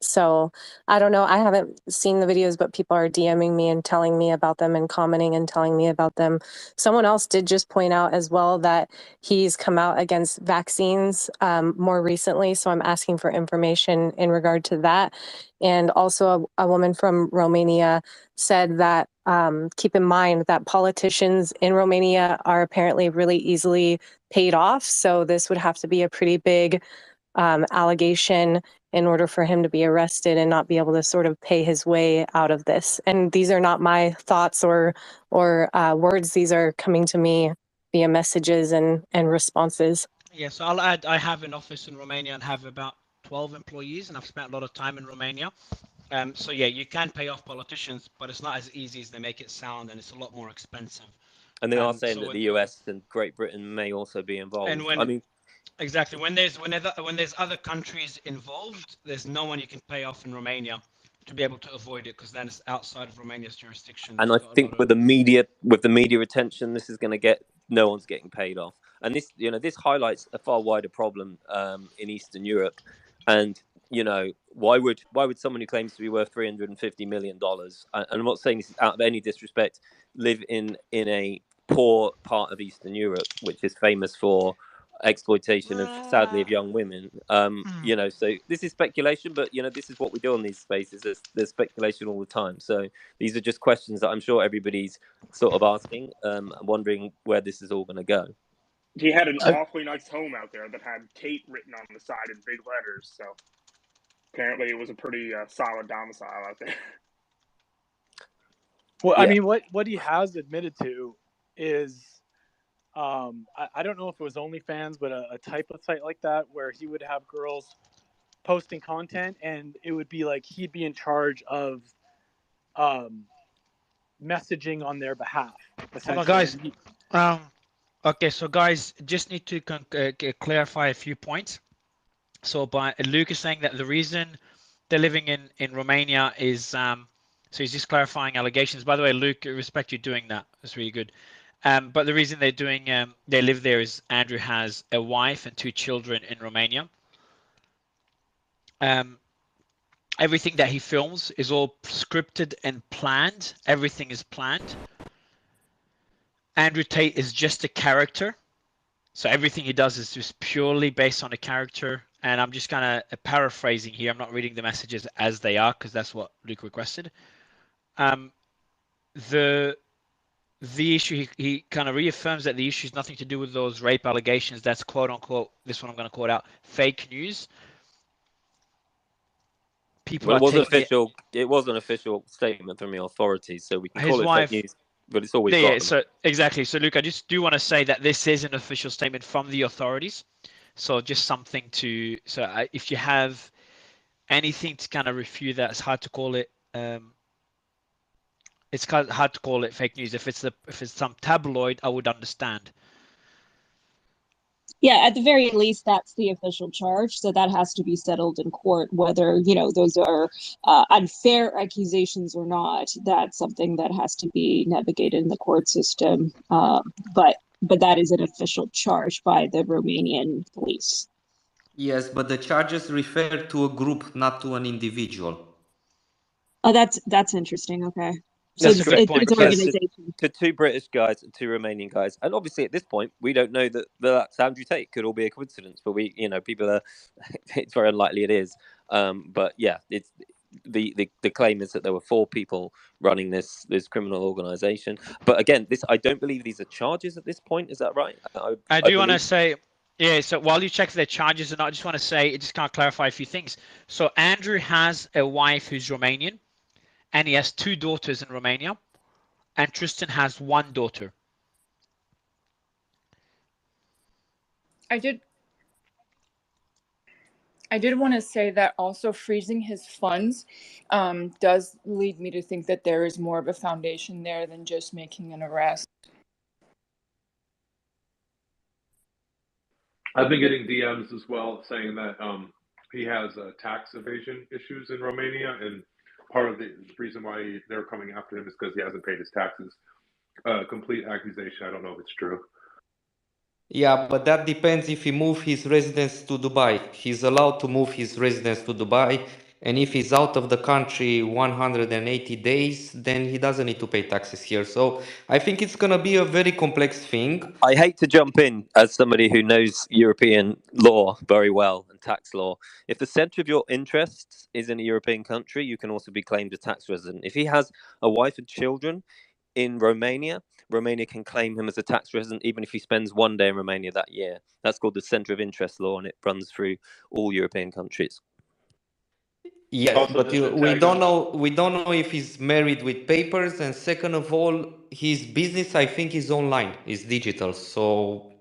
So I don't know. I haven't seen the videos, but people are DMing me and telling me about them and commenting and telling me about them. Someone else did just point out as well that he's come out against vaccines more recently. So I'm asking for information in regard to that. And also a woman from Romania said that keep in mind that politicians in Romania are apparently really easily paid off. So this would have to be a pretty big allegation in order for him to be arrested and not be able to sort of pay his way out of this. And these are not my thoughts or words. These are coming to me via messages and responses. Yeah, so I'll add, I have an office in Romania and have about 12 employees, and I've spent a lot of time in Romania. So yeah, you can pay off politicians, but it's not as easy as they make it sound, and it's a lot more expensive. And they are saying that the US and Great Britain may also be involved. And exactly, when there's other countries involved, there's no one you can pay off in Romania to be able to avoid it, because then it's outside of Romania's jurisdiction. And I think with the media attention, this is going to no one's getting paid off. And this highlights a far wider problem in Eastern Europe. And why would someone who claims to be worth $350 million, and I'm not saying this out of any disrespect, live in a poor part of Eastern Europe, which is famous for exploitation sadly of young women. So this is speculation, but this is what we do on these spaces. There's speculation all the time. So these are just questions that I'm sure everybody's sort of asking, wondering where this is all going to go. He had an awfully nice home out there that had Tate written on the side in big letters. So apparently it was a pretty solid domicile out there. Well, I mean, what he has admitted to is, I don't know if it was OnlyFans, but a type of site like that where he would have girls posting content, and it would be like he'd be in charge of messaging on their behalf. Hold on, guys. Okay, so guys, just need to clarify a few points. So Luke is saying that the reason they're living in Romania is, so he's just clarifying allegations. By the way, Luke, I respect you doing that. That's really good. But the reason they live there is Andrew has a wife and 2 children in Romania. Everything that he films is all scripted and planned. Everything is planned. Andrew Tate is just a character. So everything he does is just purely based on a character. And I'm just kind of paraphrasing here. I'm not reading the messages as they are, because that's what Luke requested. The issue, he kind of reaffirms that the issue is nothing to do with those rape allegations. That's quote unquote, this one I'm going to quote out, fake news. It was an official statement from the authorities, so we can call it fake news, but it's always so exactly. So Luke, I just do want to say that this is an official statement from the authorities. So just something to, if you have anything to kind of refute that, it's hard to call it. It's hard to call it fake news. If it's some tabloid, I would understand. Yeah, at the very least, that's the official charge. So that has to be settled in court, whether, those are unfair accusations or not. That's something that has to be navigated in the court system. But that is an official charge by the Romanian police. Yes, but the charges refer to a group, not to an individual. Oh, that's interesting. Okay. So it's an organization. To 2 British guys and 2 Romanian guys, and obviously at this point we don't know that that's Andrew Tate. Could all be a coincidence, but people are. It's very unlikely it is. But yeah, the claim is that there were 4 people running this criminal organization. But again, I don't believe these are charges at this point. Is that right? I do want to say, yeah, so while you check if they're charges or not, I just want to say, just can't clarify a few things. So Andrew has a wife who's Romanian, and he has 2 daughters in Romania, and Tristan has 1 daughter. I did want to say that also freezing his funds does lead me to think that there is more of a foundation there than just making an arrest. I've been getting DMs as well saying that he has tax evasion issues in Romania, and part of the reason why they're coming after him is because he hasn't paid his taxes. Complete accusation. I don't know if it's true. Yeah, but that depends if he moves his residence to Dubai. He's allowed to move his residence to Dubai, and if he's out of the country 180 days, then he doesn't need to pay taxes here. So I think it's going to be a very complex thing. I hate to jump in as somebody who knows European law very well and tax law. If the center of your interests is in a European country, you can also be claimed a tax resident. If he has a wife and children in Romania, Romania can claim him as a tax resident even if he spends 1 day in Romania that year. That's called the center of interest law, and it runs through all European countries. Yes, Also, but just to we tag don't on- know. We don't know if he's married with papers, and second of all, his business, I think, is online, is digital. So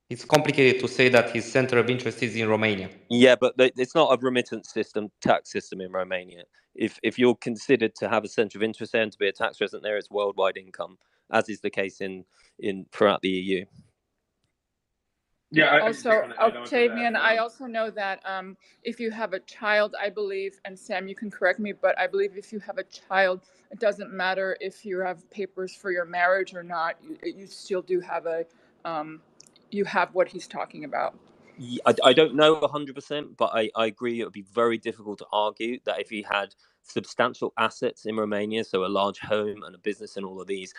it's complicated to say that his center of interest is in Romania. Yeah, but it's not a remittance system, tax system in Romania. If you're considered to have a center of interest there and to be a tax resident there, it's worldwide income, as is the case in throughout the EU. Yeah. Also, Octavian, I also know that if you have a child, I believe, and Sam, you can correct me, but I believe if you have a child, it doesn't matter if you have papers for your marriage or not. You still do have you have what he's talking about. I don't know 100%, but I agree it would be very difficult to argue that if he had substantial assets in Romania, so a large home and a business and all of these,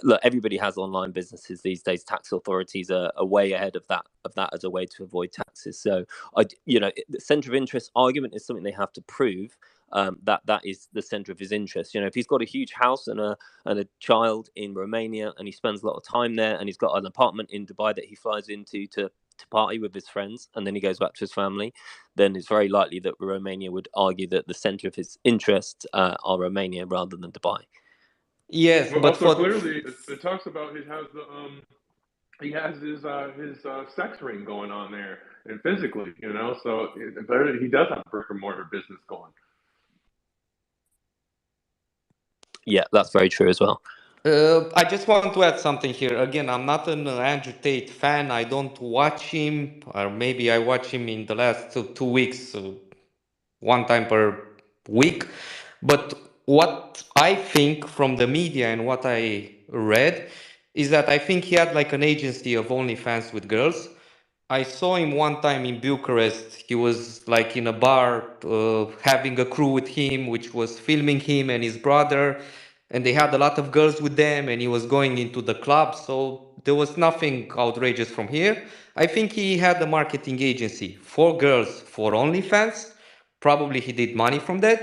look, everybody has online businesses these days. Tax authorities are way ahead of that as a way to avoid taxes. So, the center of interest argument is something they have to prove. That is the center of his interest. If he's got a huge house and a child in Romania and he spends a lot of time there, and he's got an apartment in Dubai that he flies into to party with his friends, and then he goes back to his family, then it's very likely that Romania would argue that the center of his interests are Romania rather than Dubai. Yes, Well, but also clearly it talks about he has his sex ring going on there, and physically, so he does have a brick and mortar business going. Yeah, that's very true as well. I just want to add something here. Again, I'm not an Andrew Tate fan. I don't watch him, or maybe I watch him in the last 2 weeks, 1 time per week. But what I think from the media and what I read is that I think he had like an agency of OnlyFans with girls. I saw him 1 time in Bucharest. He was like in a bar having a crew with him, which was filming him and his brother. And they had a lot of girls with them, and he was going into the club. So there was nothing outrageous from here. I think he had a marketing agency for girls for OnlyFans. Probably he did money from that.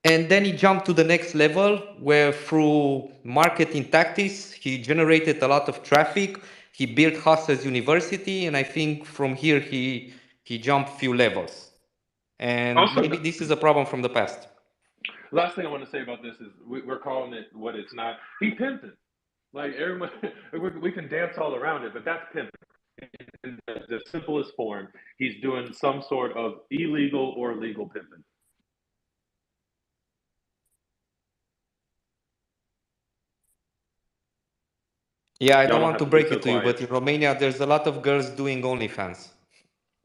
And then he jumped to the next level where through marketing tactics, he generated a lot of traffic. He built Hustlers University. And I think from here, he jumped few levels. And Also, maybe this is a problem from the past. Last thing I want to say about this is we're calling it what it's not. He pimping. Like everyone, we can dance all around it, but that's pimping. In the simplest form, he's doing some sort of illegal or legal pimping. Yeah, I don't want to break it to you, but in Romania, there's a lot of girls doing OnlyFans.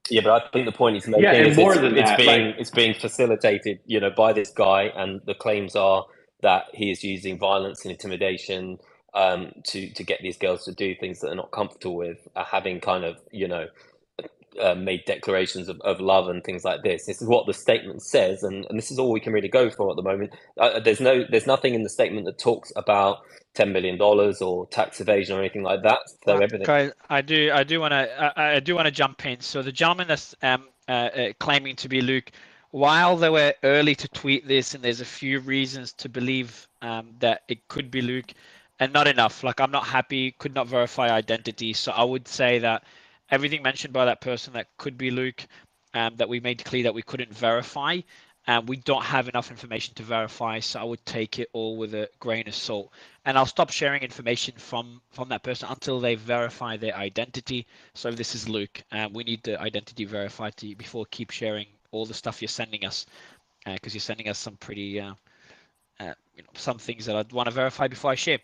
Yeah, but I think the point he's making is it's being facilitated, by this guy, and the claims are that he is using violence and intimidation to get these girls to do things that they're not comfortable with, having kind of, made declarations of love and things like this. This is what the statement says, and this is all we can really go for at the moment. There's nothing in the statement that talks about $10 million or tax evasion or anything like that. So everything. Guys, I do want to jump in. So the gentleman that's claiming to be Luke, while they were early to tweet this, and there's a few reasons to believe that it could be Luke, and not enough. Like, I'm not happy, could not verify identity. So I would say that everything mentioned by that person that could be Luke, that we made clear that we couldn't verify, and we don't have enough information to verify. So I would take it all with a grain of salt, and I'll stop sharing information from that person until they verify their identity. So if this is Luke, we need the identity verified before keep sharing all the stuff you're sending us, because you're sending us some pretty, some things that I'd want to verify before I share.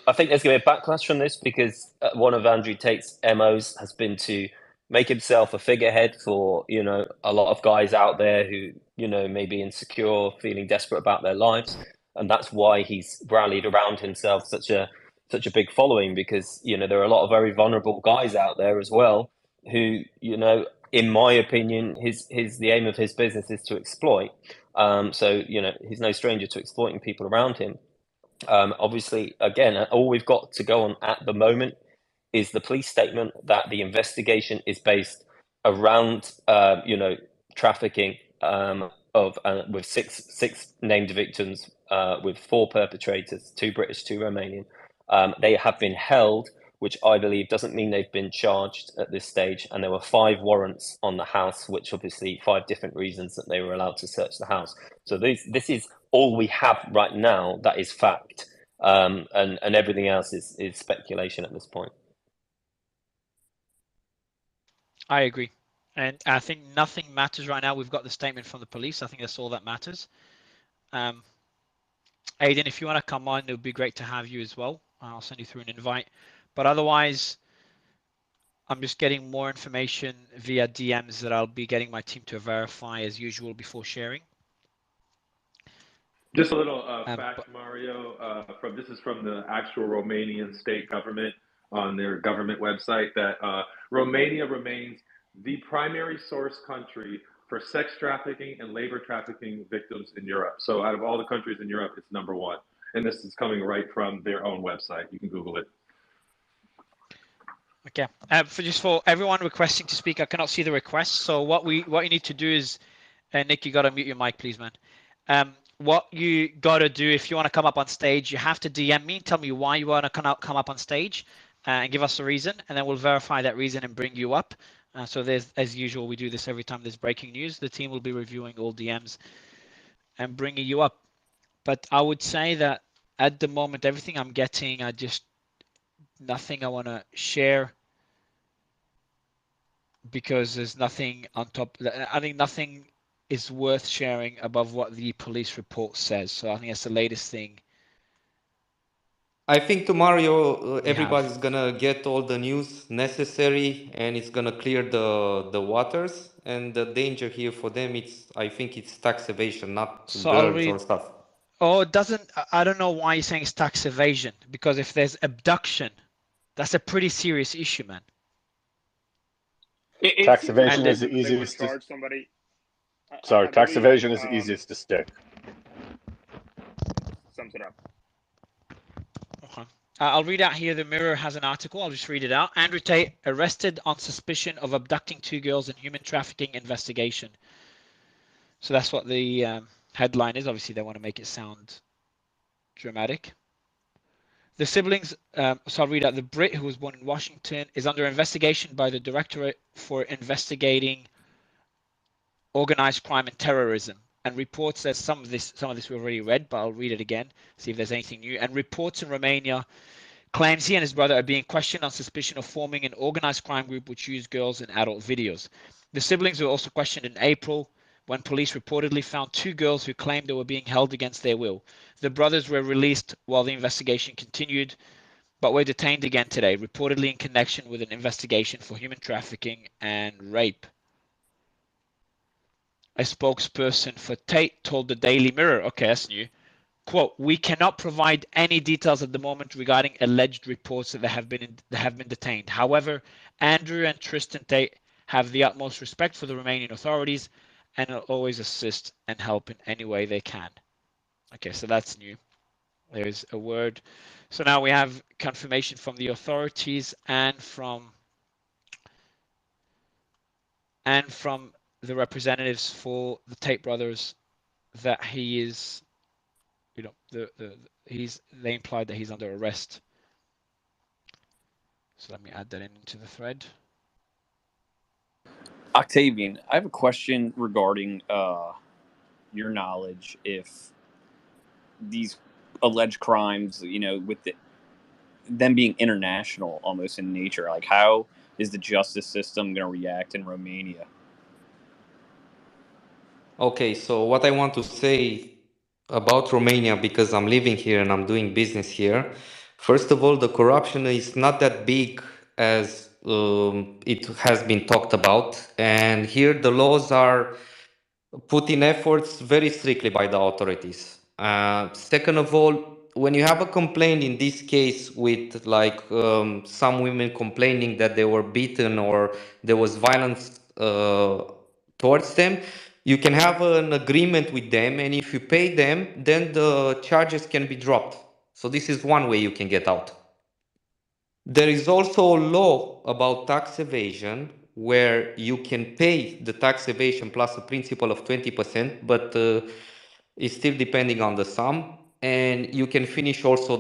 I think there's going to be a backlash from this because one of Andrew Tate's MOs has been to make himself a figurehead for, a lot of guys out there who, may be insecure, feeling desperate about their lives. And that's why he's rallied around himself such a big following, because, there are a lot of very vulnerable guys out there as well who, in my opinion, the aim of his business is to exploit. So, he's no stranger to exploiting people around him. Obviously, again, all we've got to go on at the moment is the police statement that the investigation is based around, trafficking with six named victims, with 4 perpetrators, 2 British, 2 Romanian. They have been held, which I believe doesn't mean they've been charged at this stage. And there were 5 warrants on the house, which obviously 5 different reasons that they were allowed to search the house. So this is all we have right now. That is fact. And everything else is speculation at this point. I agree. And I think nothing matters right now. We've got the statement from the police. I think that's all that matters. Aiden, if you want to come on, it would be great to have you as well. I'll send you through an invite. But otherwise, I'm just getting more information via DMs that I'll be getting my team to verify as usual before sharing. Just a little fact, Mario. This is from the actual Romanian state government on their government website, that Romania remains the primary source country for sex trafficking and labor trafficking victims in Europe. So out of all the countries in Europe, it's #1. And this is coming right from their own website. You can Google it. Okay. For everyone requesting to speak, I cannot see the request. So what you need to do is, Nick, you got to mute your mic, please, man. What you got to do, if you want to come up on stage, you have to DM me, tell me why you want to come up on stage, and give us a reason, and then we'll verify that reason and bring you up. So as usual, we do this every time there's breaking news. The team will be reviewing all DMs and bringing you up. But I would say that at the moment, everything I'm getting, nothing I want to share, because there's nothing on top. I think nothing is worth sharing above what the police report says. So I think that's the latest thing. I think tomorrow everybody's gonna get all the news necessary, and it's gonna clear the waters. And the danger here for them, I think it's tax evasion, not girls or stuff. Oh, it doesn't. I don't know why you're saying it's tax evasion, because if there's abduction, that's a pretty serious issue, man. Tax evasion is the easiest to charge somebody. Sorry, tax evasion is the easiest to stick. Sums it up. Okay. I'll read out here. The Mirror has an article. I'll just read it out. Andrew Tate arrested on suspicion of abducting 2 girls in human trafficking investigation. So that's what the headline is. Obviously, they want to make it sound dramatic. The siblings, so I'll read out. The Brit, who was born in Washington, is under investigation by the Directorate for Investigating Organized Crime and Terrorism. And reports that some of this we already read, but I'll read it again, see if there's anything new. And reports in Romania claims he and his brother are being questioned on suspicion of forming an organized crime group which used girls in adult videos. The siblings were also questioned in April, when police reportedly found 2 girls who claimed they were being held against their will. The brothers were released while the investigation continued, but were detained again today, reportedly in connection with an investigation for human trafficking and rape. A spokesperson for Tate told the Daily Mirror, okay, that's new, quote, "We cannot provide any details at the moment regarding alleged reports that they have been detained. However, Andrew and Tristan Tate have the utmost respect for the Romanian authorities and will always assist and help in any way they can." Okay, so that's new. There's a word. So now we have confirmation from the authorities and from the representatives for the Tate brothers that he is, you know, they implied that he's under arrest. So let me add that into the thread. Octavian, I have a question regarding your knowledge if these alleged crimes, you know, with them being international almost in nature, like how is the justice system going to react in Romania? Okay, so what I want to say about Romania, because I'm living here and I'm doing business here, first of all, the corruption is not that big as it has been talked about. And here the laws are put in efforts very strictly by the authorities. Second of all, when you have a complaint in this case with like some women complaining that they were beaten or there was violence towards them, you can have an agreement with them, and if you pay them, then the charges can be dropped. So this is one way you can get out. There is also a law about tax evasion where you can pay the tax evasion plus a principal of 20%, but it's still depending on the sum, and you can finish also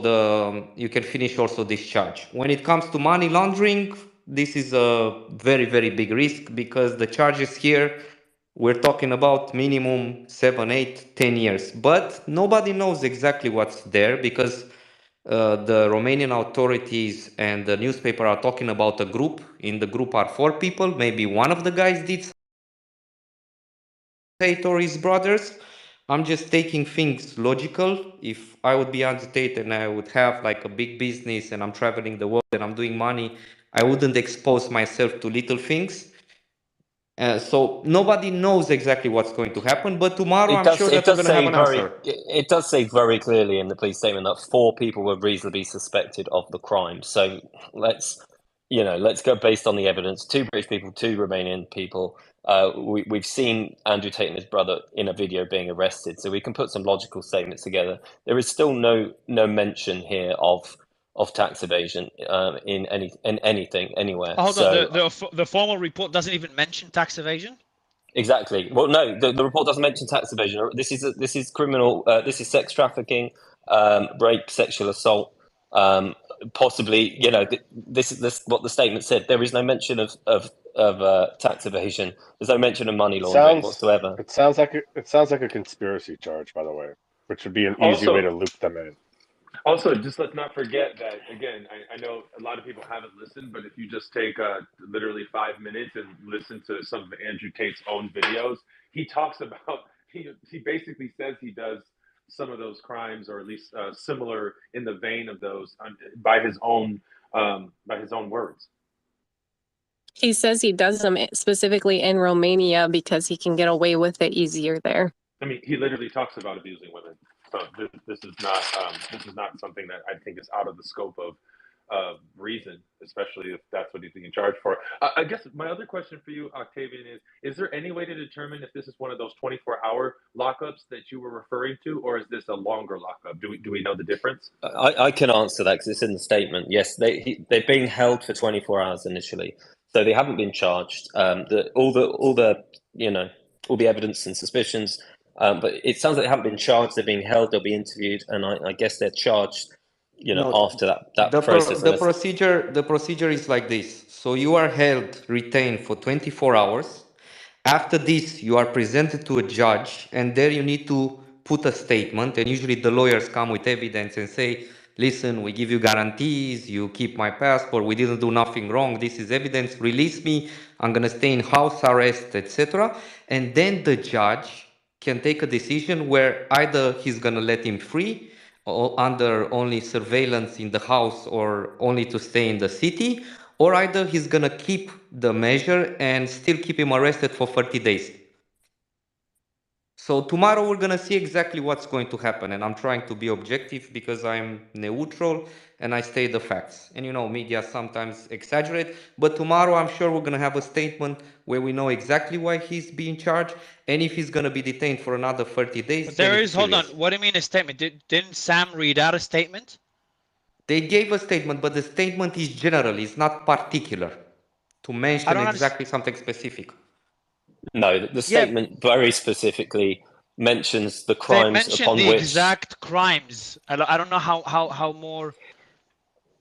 this charge. When it comes to money laundering, this is a very, very big risk because the charges here, we're talking about minimum 7, 8, 10 years, but nobody knows exactly what's there because the Romanian authorities and the newspaper are talking about a group. In the group are 4 people. Maybe one of the guys did Tate or his brothers. I'm just taking things logical. If I would be Andrew Tate and I would have like a big business and I'm traveling the world and I'm doing money, I wouldn't expose myself to little things. So nobody knows exactly what's going to happen, but tomorrow I'm sure that we're going to have an answer. It does say very clearly in the police statement that 4 people were reasonably suspected of the crime. So let's go based on the evidence. 2 British people, 2 Romanian people. We've seen Andrew Tate and his brother in a video being arrested, so we can put some logical statements together. There is still no mention here of tax evasion in anything anywhere. Hold on, the formal report doesn't even mention tax evasion. Exactly. Well, no, the report doesn't mention tax evasion. This is criminal. This is sex trafficking, rape, sexual assault. Possibly, this is what the statement said. There is no mention of tax evasion. There's no mention of money laundering whatsoever. It sounds like a conspiracy charge, by the way, which would be an easy way to loop them in. Also, just let's not forget that, again, I know a lot of people haven't listened, but if you just take literally 5 minutes and listen to some of Andrew Tate's own videos, he talks about, he basically says he does some of those crimes, or at least similar in the vein of those, by his own words. He says he does them specifically in Romania because he can get away with it easier there. I mean, he literally talks about abusing women. So this is not something that I think is out of the scope of reason, especially if that's what he's being charged for. I guess my other question for you, Octavian, is there any way to determine if this is one of those 24-hour lockups that you were referring to, or is this a longer lockup? Do we know the difference? I can answer that because it's in the statement. Yes, they're being held for 24 hours initially, so they haven't been charged. All the evidence and suspicions. But it sounds like they haven't been charged. They're being held. They'll be interviewed, and I guess they're charged. After that process. The procedure is like this. So you are held, retained for 24 hours. After this, you are presented to a judge, and there you need to put a statement. And usually the lawyers come with evidence and say, listen, we give you guarantees, you keep my passport, we didn't do nothing wrong, this is evidence, release me, I'm going to stay in house arrest, etc. And then the judge can take a decision where either he's going to let him free or under only surveillance in the house or only to stay in the city, or either he's going to keep the measure and still keep him arrested for 30 days. So tomorrow we're going to see exactly what's going to happen, and I'm trying to be objective because I'm neutral and I state the facts. And media sometimes exaggerate, but tomorrow I'm sure we're going to have a statement where we know exactly why he's being charged, and if he's going to be detained for another 30 days. But there is, hold on, what do you mean a statement? Didn't Sam read out a statement? They gave a statement, but the statement is general, it's not particular to mention exactly something specific. No, the Yeah, statement very specifically mentions the They crimes mentioned upon the which. exact crimes. I don't know how more.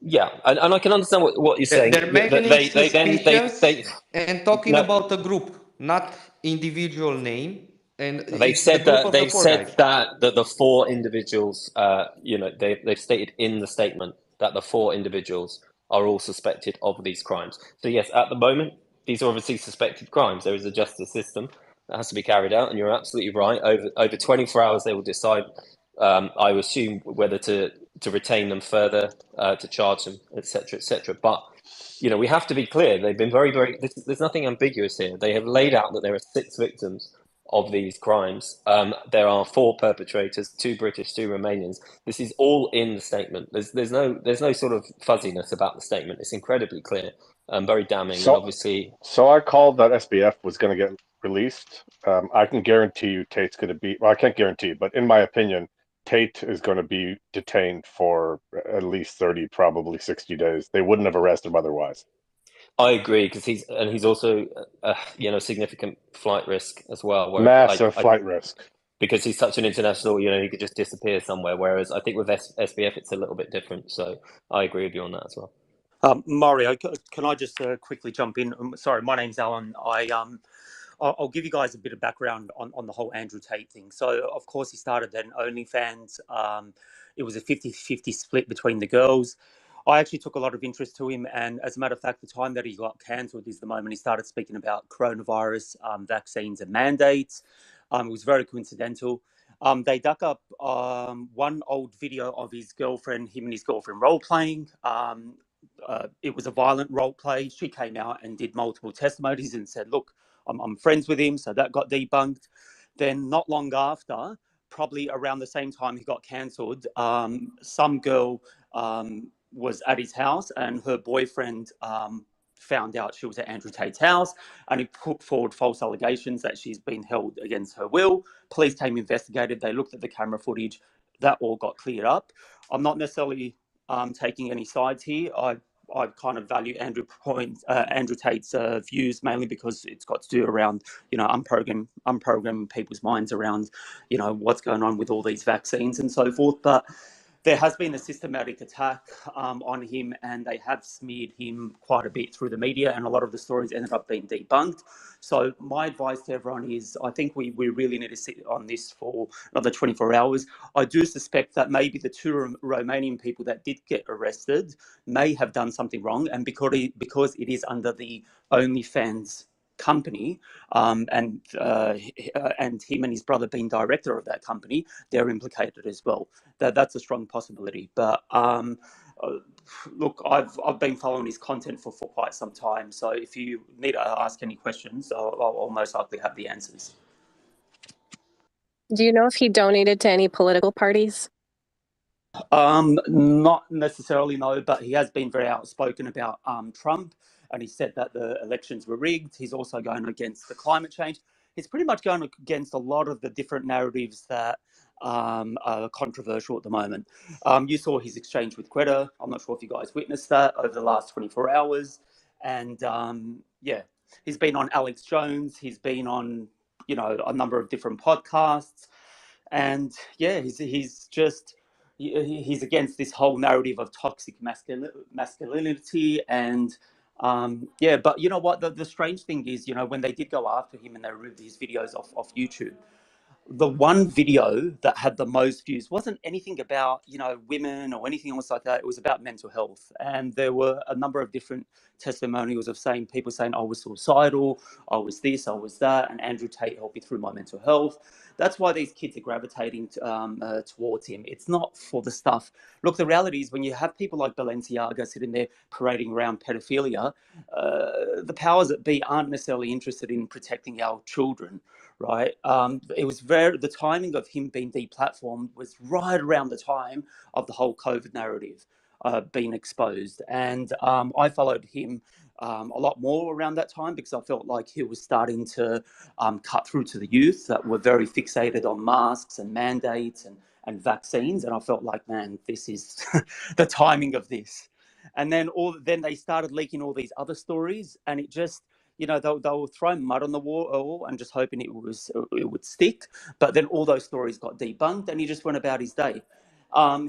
Yeah, and I can understand what you're saying. they're mentioning They suspicions and talking no, about a group, not individual name, and they it's the said group that of the four guys. the four individuals, they've stated in the statement that the four individuals are all suspected of these crimes. So yes, at the moment, these are obviously suspected crimes. There is a justice system that has to be carried out, and you're absolutely right. Over 24 hours, they will decide. I assume whether to retain them further, to charge them, etc., etc. But we have to be clear. They've been very. There's nothing ambiguous here. They have laid out that there are 6 victims of these crimes. There are 4 perpetrators, 2 British, 2 Romanians. This is all in the statement. There's no sort of fuzziness about the statement. It's incredibly clear, very damning, and obviously. So I called that SBF was going to get released. I can guarantee you Tate's going to be. Well, I can't guarantee, but in my opinion, Tate is going to be detained for at least 30, probably 60 days. They wouldn't have arrested him otherwise. I agree, because he's also significant flight risk as well. Where Massive flight risk. Because he's such an international, he could just disappear somewhere. Whereas I think with SBF, it's a little bit different. So I agree with you on that as well. Mario, can I just quickly jump in? Sorry, my name's Alan. I'll give you guys a bit of background on the whole Andrew Tate thing. So, of course, he started an OnlyFans. It was a 50-50 split between the girls. I actually took a lot of interest to him. And as a matter of fact, the time that he got cancelled is the moment he started speaking about coronavirus, vaccines and mandates. It was very coincidental. They dug up one old video of his girlfriend, him and his girlfriend role-playing. It was a violent role play. She came out and did multiple testimonies and said, look, I'm friends with him. So that got debunked. Then not long after, probably around the same time he got cancelled, some girl was at his house and her boyfriend found out she was at Andrew Tate's house, and he put forward false allegations that she's been held against her will. Police came, investigated. They looked at the camera footage. That all got cleared up. I'm not necessarily taking any sides here. I kind of value Andrew Tate's views, mainly because it's got to do around, unprogramming people's minds around, what's going on with all these vaccines and so forth. But there has been a systematic attack on him, and they have smeared him quite a bit through the media, and a lot of the stories ended up being debunked. So my advice to everyone is, I think we really need to sit on this for another 24 hours. I do suspect that maybe the 2 Romanian people that did get arrested may have done something wrong, and because it is under the OnlyFans company, and him and his brother being director of that company, they're implicated as well. That's a strong possibility. But look, I've been following his content for quite some time. So if you need to ask any questions, I'll most likely have the answers. Do you know if he donated to any political parties? Not necessarily, no, but he has been very outspoken about Trump, and he said that the elections were rigged. He's also going against the climate change. He's pretty much going against a lot of the different narratives that are controversial at the moment. You saw his exchange with Greta. I'm not sure if you guys witnessed that over the last 24 hours. And he's been on Alex Jones. He's been on, a number of different podcasts. And he's against this whole narrative of toxic masculinity. And but you know what, the strange thing is, when they did go after him and they removed his videos off YouTube, the one video that had the most views wasn't anything about, women or anything else like that. It was about mental health. And there were a number of different testimonials of people saying, I was suicidal, I was this, I was that, and Andrew Tate helped me through my mental health. That's why these kids are gravitating towards him. It's not for the stuff. Look, the reality is when you have people like Balenciaga sitting there parading around pedophilia, the powers that be aren't necessarily interested in protecting our children. Right. It was the timing of him being deplatformed was right around the time of the whole COVID narrative being exposed. And I followed him a lot more around that time because I felt like he was starting to cut through to the youth that were very fixated on masks and mandates and vaccines. And I felt like, man, this is the timing of this. And then they started leaking all these other stories, and it just, you know, they'll throw mud on the wall and just hoping it would stick. But then all those stories got debunked, and he just went about his day.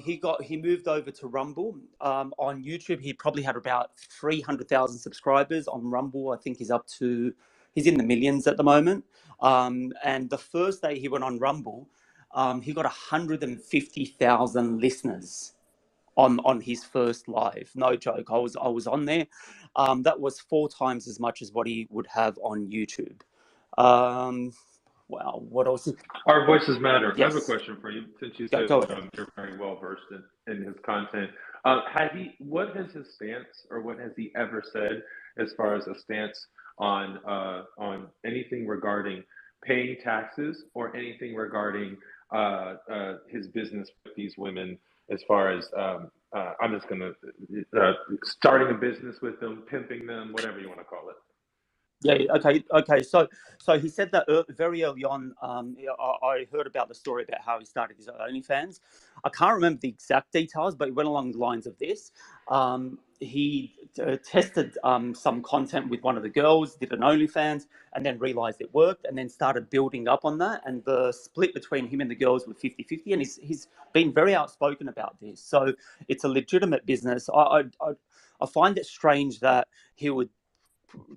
He moved over to Rumble. On YouTube, he probably had about 300,000 subscribers. On Rumble, I think he's in the millions at the moment. And the first day he went on Rumble, he got 150,000 listeners on his first live. No joke. I was on there. That was 4 times as much as what he would have on YouTube. Wow, what else? Our voices matter. Yes. I have a question for you, since you Go said ahead. you're very well versed in his content. What has his stance, or what has he ever said as far as a stance on anything regarding paying taxes, or anything regarding his business with these women, as far as I'm just gonna starting a business with them, pimping them, whatever you want to call it? Yeah. Okay. So he said that very early on. I heard about the story about how he started his OnlyFans. I can't remember the exact details, but it went along the lines of this. He tested some content with one of the girls, did an OnlyFans, and then realized it worked, and then started building up on that. And the split between him and the girls was 50-50, and he's been very outspoken about this. So it's a legitimate business. I find it strange that he would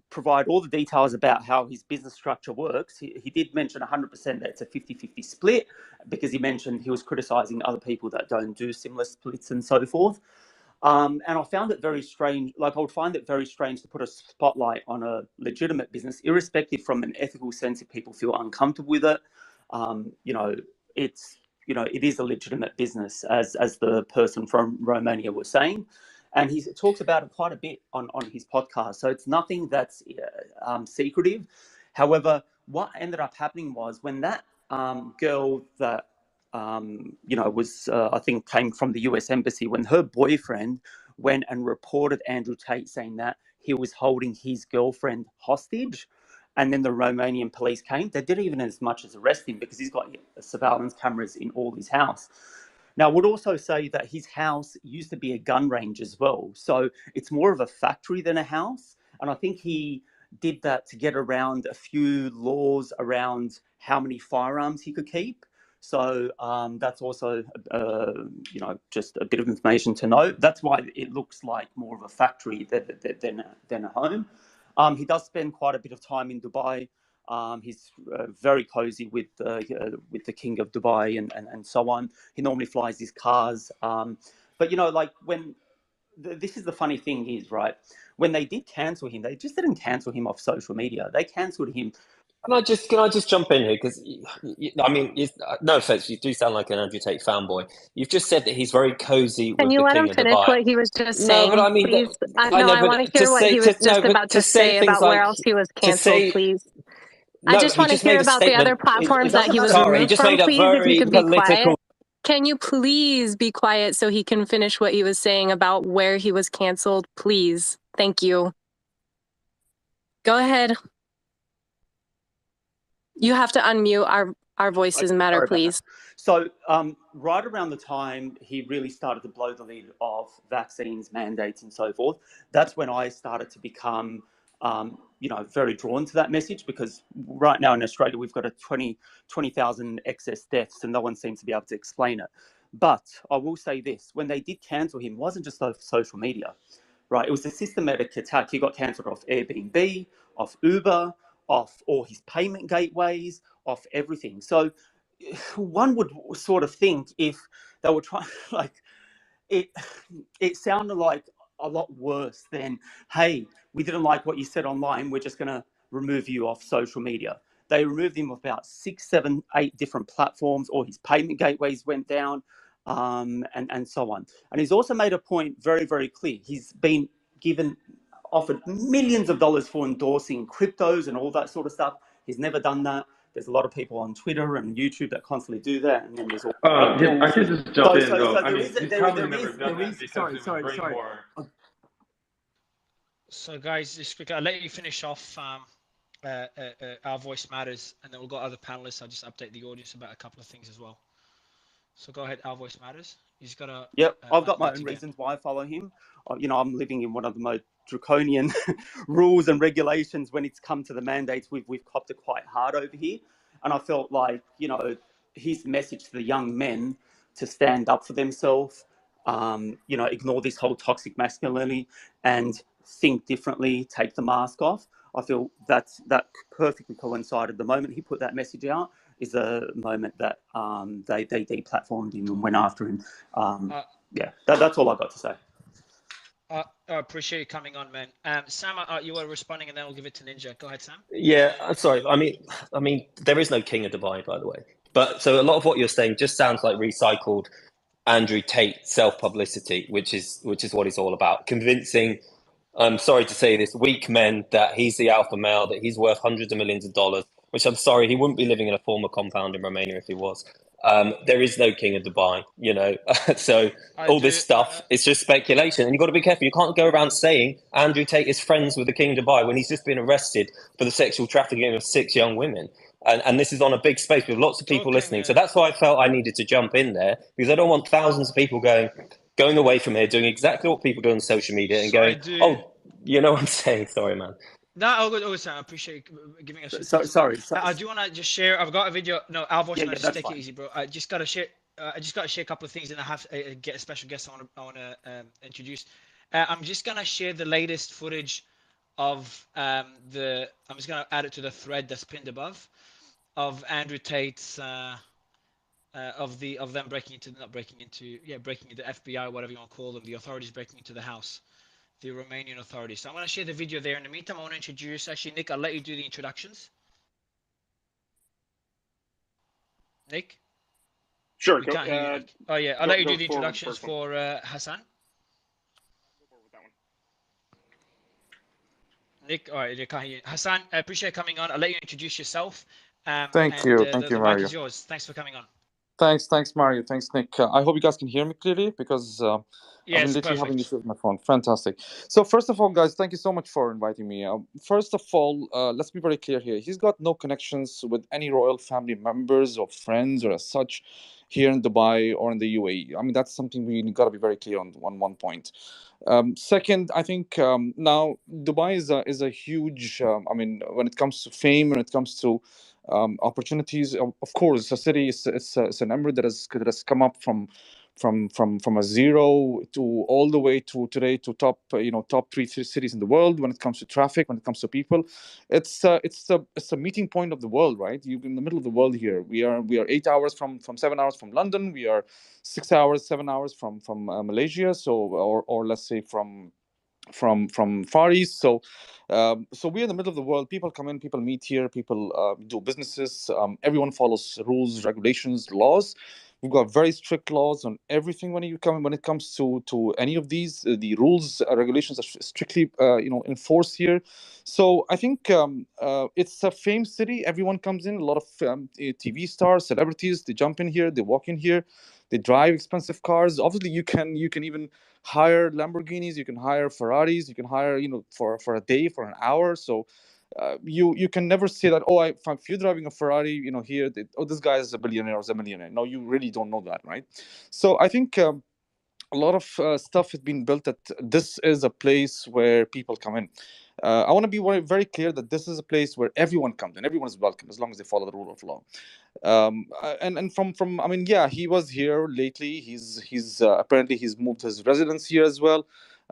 provide all the details about how his business structure works. He did mention 100% that it's a 50-50 split, because he mentioned he was criticizing other people that don't do similar splits and so forth. And I found it very strange. Like, I would find it very strange to put a spotlight on a legitimate business, irrespective from an ethical sense if people feel uncomfortable with it. It is a legitimate business, as the person from Romania was saying. And he talks about it quite a bit on his podcast. So it's nothing that's secretive. However, what ended up happening was, when that girl that, was, I think, came from the US Embassy, when her boyfriend went and reported Andrew Tate saying that he was holding his girlfriend hostage, and then the Romanian police came, they didn't even as much as arrest him, because he's got surveillance cameras in all his house. Now, I would also say that his house used to be a gun range as well. So it's more of a factory than a house. And I think he did that to get around a few laws around how many firearms he could keep. So that's also, just a bit of information to know. That's why it looks like more of a factory than a home. He does spend quite a bit of time in Dubai. He's very cozy with the King of Dubai and so on. He normally flies his cars. But when this is the funny thing is, right, when they did cancel him, they just didn't cancel him off social media. They cancelled him. Can I just jump in here? Because, no offense, you do sound like an Andrew Tate fanboy. You've just said that he's very cozy Can with you the let him King of finish Dubai. what he was just No, saying, but I mean, please? I No, know, I want to but hear what he was just about to say things about where like else he was to canceled, say. please. No, I just he want to just hear made a about the other statement. platforms that he was Tara, he removed just from, made a please, if you very could be political. quiet. Can you please be quiet so he can finish what he was saying about where he was canceled, please? Thank you. Go ahead. You have to unmute. Our voices matter, Sorry about please. that. So right around the time he really started to blow the lid of vaccines, mandates, and so forth, that's when I started to become, very drawn to that message, because right now in Australia, we've got a 20,000 excess deaths, and no one seems to be able to explain it. But I will say this, when they did cancel him, it wasn't just off social media, right? It was a systematic attack. He got cancelled off Airbnb, off Uber, off all his payment gateways, off everything. So one would sort of think, if they were trying, it sounded like a lot worse than, hey, we didn't like what you said online, we're just going to remove you off social media. They removed him off about 6, 7, 8 different platforms. All his payment gateways went down, and so on. And he's also made a point very, very clear. He's been offered millions of dollars for endorsing cryptos and all that sort of stuff. He's never done that. There's a lot of people on Twitter and YouTube that constantly do that, and then there's all I could just jump in though. I mean, he's probably never done that because it would bring more. So, guys, just quickly, I'll let you finish off Our Voice Matters, and then we'll go other panelists. I'll just update the audience about a couple of things as well. So go ahead, Our Voice Matters. He's got a... Yep, I've got my own reasons why I follow him. I'm living in one of the most draconian rules and regulations when it's come to the mandates. We've copped it quite hard over here, and I felt like, you know, his message to the young men to stand up for themselves, you know, ignore this whole toxic masculinity and think differently, take the mask off. I feel that perfectly coincided. The moment he put that message out is the moment that they deplatformed him and went after him. Yeah, that's all I got to say. I appreciate you coming on, man. Sam, you were responding, and then we'll give it to Ninja. Go ahead, Sam. Yeah, I'm sorry. I mean, there is no king of Dubai, by the way. But so a lot of what you're saying just sounds like recycled Andrew Tate self-publicity, which is what it's all about. Convincing, I'm sorry to say this, weak men that he's the alpha male, that he's worth hundreds of millions of dollars, which I'm sorry, he wouldn't be living in a former compound in Romania if he was. There is no king of Dubai, you know. So all this stuff, it's just speculation. And you've got to be careful. You can't go around saying Andrew Tate is friends with the king of Dubai when he's just been arrested for the sexual trafficking of 6 young women. And this is on a big space with lots of people listening. So that's why I felt I needed to jump in there, because I don't want thousands of people going away from here, doing exactly what people do on social media and going, oh, you know what I'm saying? Sorry, man. No, all good, Sam. I appreciate you giving us. Sorry. I do want to just share. I've got a video. No, I'll watch. Yeah, Just that's take fine. it easy, bro. I just gotta share. I just gotta share a couple of things, and I have to get a special guest I want to introduce. I'm just gonna share the latest footage of I'm just gonna add it to the thread that's pinned above, of Andrew Tate's of them breaking into the FBI, whatever you want to call them, the authorities breaking into the house. The Romanian authorities. So I'm going to share the video there. In the meantime, I want to introduce, actually, Nick, I'll let you do the introductions. Nick? Sure. You can't hear you, Nick. Oh, yeah. I'll let you do the introductions for Hassan. Nick, all right, you can't hear you. Hassan, I appreciate coming on. I'll let you introduce yourself. Thank you, the Mario. mic is yours. Thanks for coming on. Thanks, Mario. Thanks, Nick. I hope you guys can hear me clearly, because I've been literally having issues with my phone. Fantastic. So first of all, guys, thank you so much for inviting me. First of all, let's be very clear here. He's got no connections with any royal family members or friends or as such here in Dubai or in the UAE. I mean, that's something we got to be very clear on one point. Second, I think now Dubai is a huge, I mean, when it comes to fame, when it comes to opportunities, of course, a city it's an emirate that has come up from a zero to all the way to today to top 3 cities in the world when it comes to traffic, when it comes to people. It's a meeting point of the world, right? You're in the middle of the world here. We are 8 hours from 7 hours from London. We are 6 hours, 7 hours from Malaysia. So or let's say from Far East. So we're in the middle of the world. People come in, people meet here, people do businesses. Everyone follows rules, regulations, laws. We've got very strict laws on everything when it comes to any of these. The rules, regulations are strictly enforced here. So I think it's a famed city. Everyone comes in. A lot of TV stars, celebrities. They jump in here. They walk in here. They drive expensive cars. Obviously, you can even hire Lamborghinis. You can hire Ferraris. You can hire for a day, for an hour. So you can never say that, if you're driving a Ferrari, here, this guy is a billionaire or is a millionaire. No, you really don't know that, right? So I think a lot of stuff has been built that this is a place where people come in. I want to be very, very clear that this is a place where everyone comes in. Everyone is welcome as long as they follow the rule of law. And from I mean, yeah, he was here lately. He's apparently he's moved his residence here as well.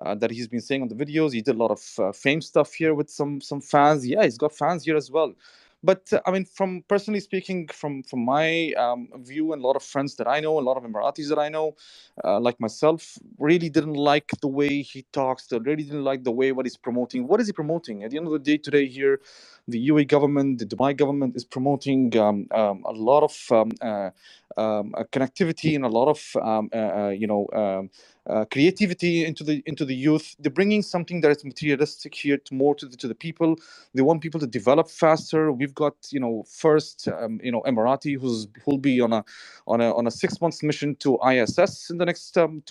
That he's been saying on the videos. He did a lot of fame stuff here with some fans. Yeah, he's got fans here as well. But I mean, from personally speaking, from my view, and a lot of friends that I know, a lot of Emiratis that I know, like myself, really didn't like the way he talks. They really didn't like the way what he's promoting. What is he promoting? At the end of the day, today here, the UAE government, the Dubai government is promoting a lot of connectivity and a lot of creativity into the youth. They're bringing something that is materialistic here more to the people. They want people to develop faster. We've got first Emirati who'll be on a 6 months mission to ISS in the next 2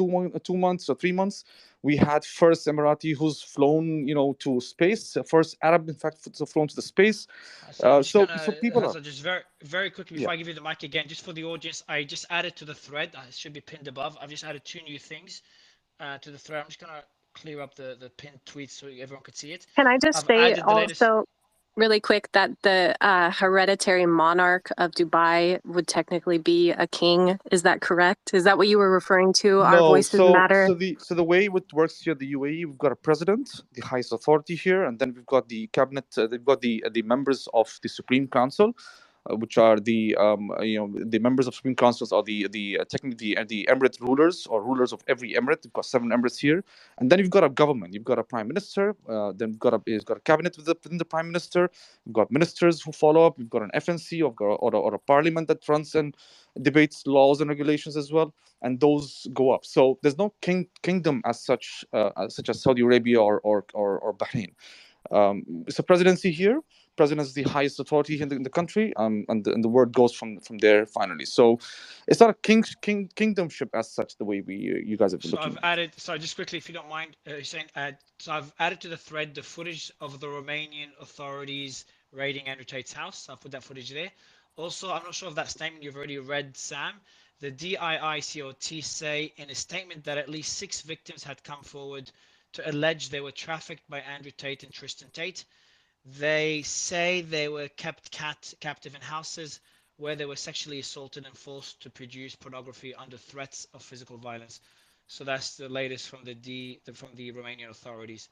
months or 3 months. We had first Emirati who's flown to space. First Arab, in fact, flown to the space. So people are just very quickly before I give you the mic again, just for the audience, I just added to the thread. It should be pinned above. I've just added 2 new things to the thread. I'm just gonna clear up the pinned tweets so everyone could see it. Can I just I've say added the latest. also, really quick, that the hereditary monarch of Dubai would technically be a king? Is that correct? Is that what you were referring to? Our No, voices matter? so the way it works here in the UAE, we've got a president, the highest authority here, and then we've got the cabinet. They've got the members of the Supreme Council, which are the the members of Supreme Councils are technically the emirate rulers or rulers of every emirate. We've got 7 emirates here, and then you've got a government. You've got a prime minister. Then you've got a cabinet within the prime minister. You've got ministers who follow up. You've got an FNC or a parliament that runs and debates laws and regulations as well, and those go up. So there's no kingdom as such as Saudi Arabia or Bahrain. It's a presidency here. President is the highest authority in the country, and the word goes from there finally. So it's not a kingdomship as such the way you guys have been looking. I've added. So just quickly, if you don't mind, Hussein, so I've added to the thread the footage of the Romanian authorities raiding Andrew Tate's house. I'll put that footage there. Also, I'm not sure if that statement you've already read, Sam. The DIICOT say in a statement that at least 6 victims had come forward to allege they were trafficked by Andrew Tate and Tristan Tate. They say they were kept captive in houses where they were sexually assaulted and forced to produce pornography under threats of physical violence. So that's the latest from the Romanian authorities.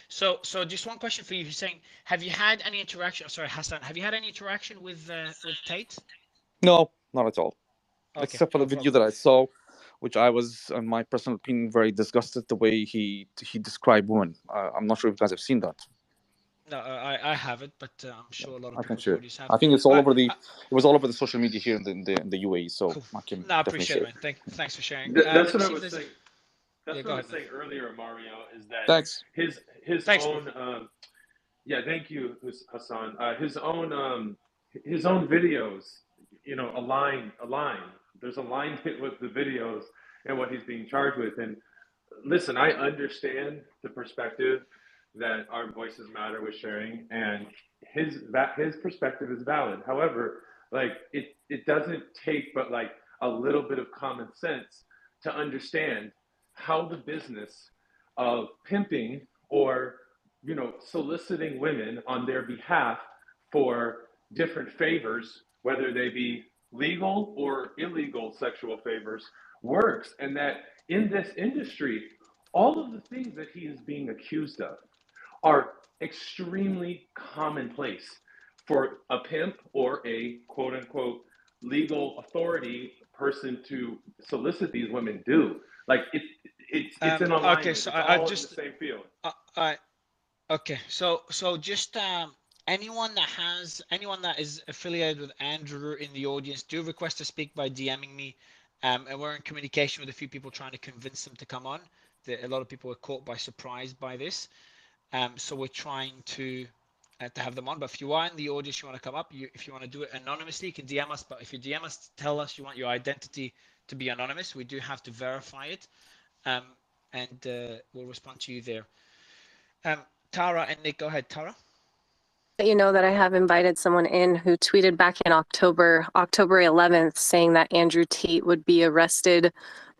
So just one question for you, Hussein. Have you had any interaction? Sorry, Hassan. Have you had any interaction with Tate? No, not at all. Okay, except for the video that I saw, which I was, in my personal opinion, very disgusted the way he described women. I'm not sure if you guys have seen that. No, I haven't, but I'm sure a lot of people have. I think it's all over it was all over the social media here in the UAE. So cool. I can I appreciate it, man. Thanks for sharing. That's what I was saying. That's what I was saying earlier, Mario. Is that his own? Thank you, Hassan. His own videos, align. There's alignment with the videos and what he's being charged with. And listen, I understand the perspective that our voices matter with sharing, and his perspective is valid. However, it doesn't take but a little bit of common sense to understand how the business of pimping or soliciting women on their behalf for different favors, whether they be legal or illegal sexual favors, works, and that in this industry, all of the things that he is being accused of are extremely commonplace for a pimp or a quote-unquote legal authority person to solicit these women do. It's in alignment. Okay, so it's all just in the same field. Okay, so just anyone that is affiliated with Andrew in the audience, do request to speak by DMing me, and we're in communication with a few people trying to convince them to come on. A lot of people were caught by surprise by this, so we're trying to have them on. But if you are in the audience, you want to come up, if you want to do it anonymously, you can DM us. But if you DM us, tell us you want your identity to be anonymous. We do have to verify it, and we'll respond to you there. Tara and Nick, go ahead, Tara. You know that I have invited someone in who tweeted back in October 11th, saying that Andrew Tate would be arrested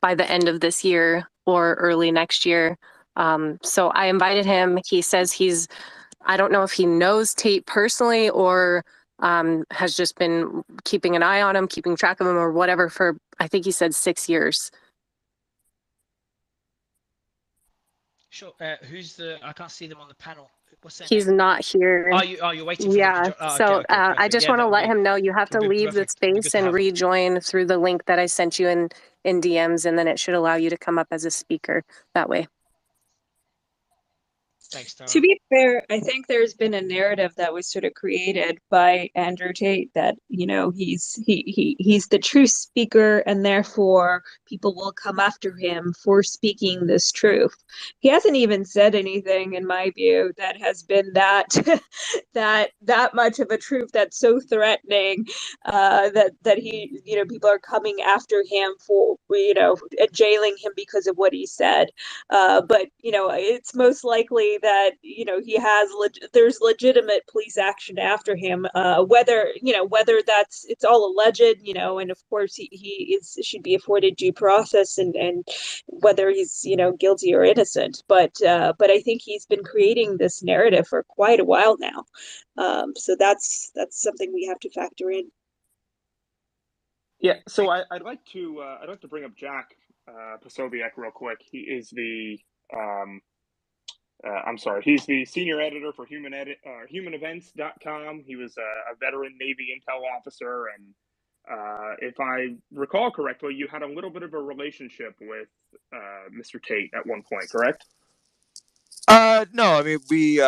by the end of this year or early next year. So I invited him. He says I don't know if he knows Tate personally or has just been keeping an eye on him, keeping track of him or whatever for, I think he said 6 years. Sure. I can't see them on the panel. He's not here. You're waiting for them to okay, I just want to let him know you have to leave the space and rejoin through the link that I sent you in DMs, and then it should allow you to come up as a speaker that way. Thanks, Tara. To be fair, I think there's been a narrative that was sort of created by Andrew Tate that, he's the truth speaker and therefore people will come after him for speaking this truth. He hasn't even said anything, in my view, that has been that that much of a truth that's so threatening that he, people are coming after him for, jailing him because of what he said. But, it's most likely that he has there's legitimate police action after him. Whether it's all alleged, and of course he should be afforded due process, and whether he's guilty or innocent. But I think he's been creating this narrative for quite a while now. So that's something we have to factor in. Yeah, so I'd like to bring up Jack Posobiec real quick. He is the he's the senior editor for humanevents.com. He was a veteran Navy intel officer, and if I recall correctly, you had a little bit of a relationship with Mr. Tate at one point, correct? No, I mean, we,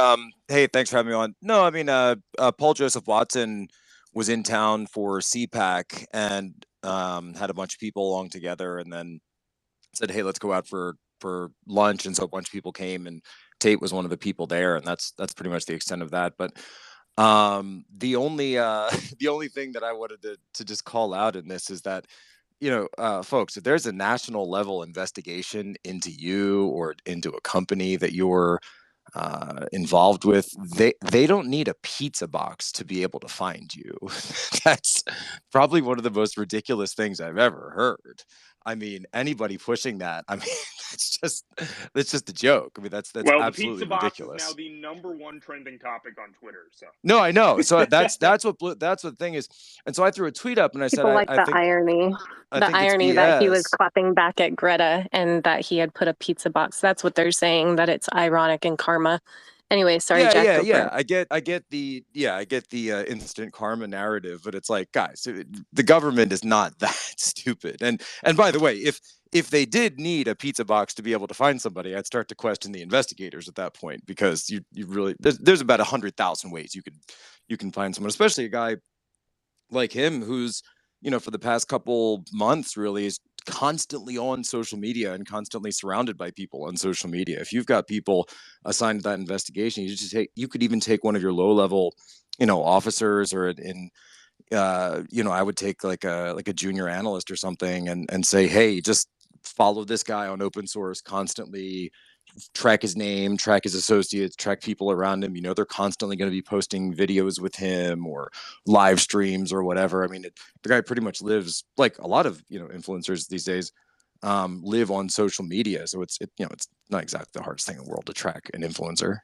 hey, thanks for having me on. No, I mean, Paul Joseph Watson was in town for CPAC and had a bunch of people along together, and then said, hey, let's go out for lunch. And so a bunch of people came, and Tate was one of the people there, and that's pretty much the extent of that. But the only thing that I wanted to just call out in this is that, folks, if there's a national level investigation into you or into a company that you're involved with, they don't need a pizza box to be able to find you. That's probably one of the most ridiculous things I've ever heard. I mean, anybody pushing that, I mean, it's just a joke. I mean, that's well, absolutely the pizza box ridiculous. is now the #1 trending topic on Twitter. So no, I know. So that's what the thing is. And so I threw a tweet up and I People said, like the irony. The irony that he was clapping back at Greta and that he had put a pizza box. That's what they're saying, that it's ironic and karma. Anyway, sorry, Jack. Yeah. I get the instant karma narrative, but it's like, guys, the government is not that stupid. And by the way, if they did need a pizza box to be able to find somebody, I'd start to question the investigators at that point, because you really there's about 100,000 ways you can find someone, especially a guy like him who's, for the past couple months really is constantly on social media and constantly surrounded by people on social media. If you've got people assigned to that investigation, you could even take one of your low level, officers, or I would take like a junior analyst or something and say, hey, just follow this guy on open source constantly, track his name, track his associates, track people around him. They're constantly going to be posting videos with him or live streams or whatever. I mean, the guy pretty much lives, like a lot of influencers these days, live on social media. So it's not exactly the hardest thing in the world to track an influencer.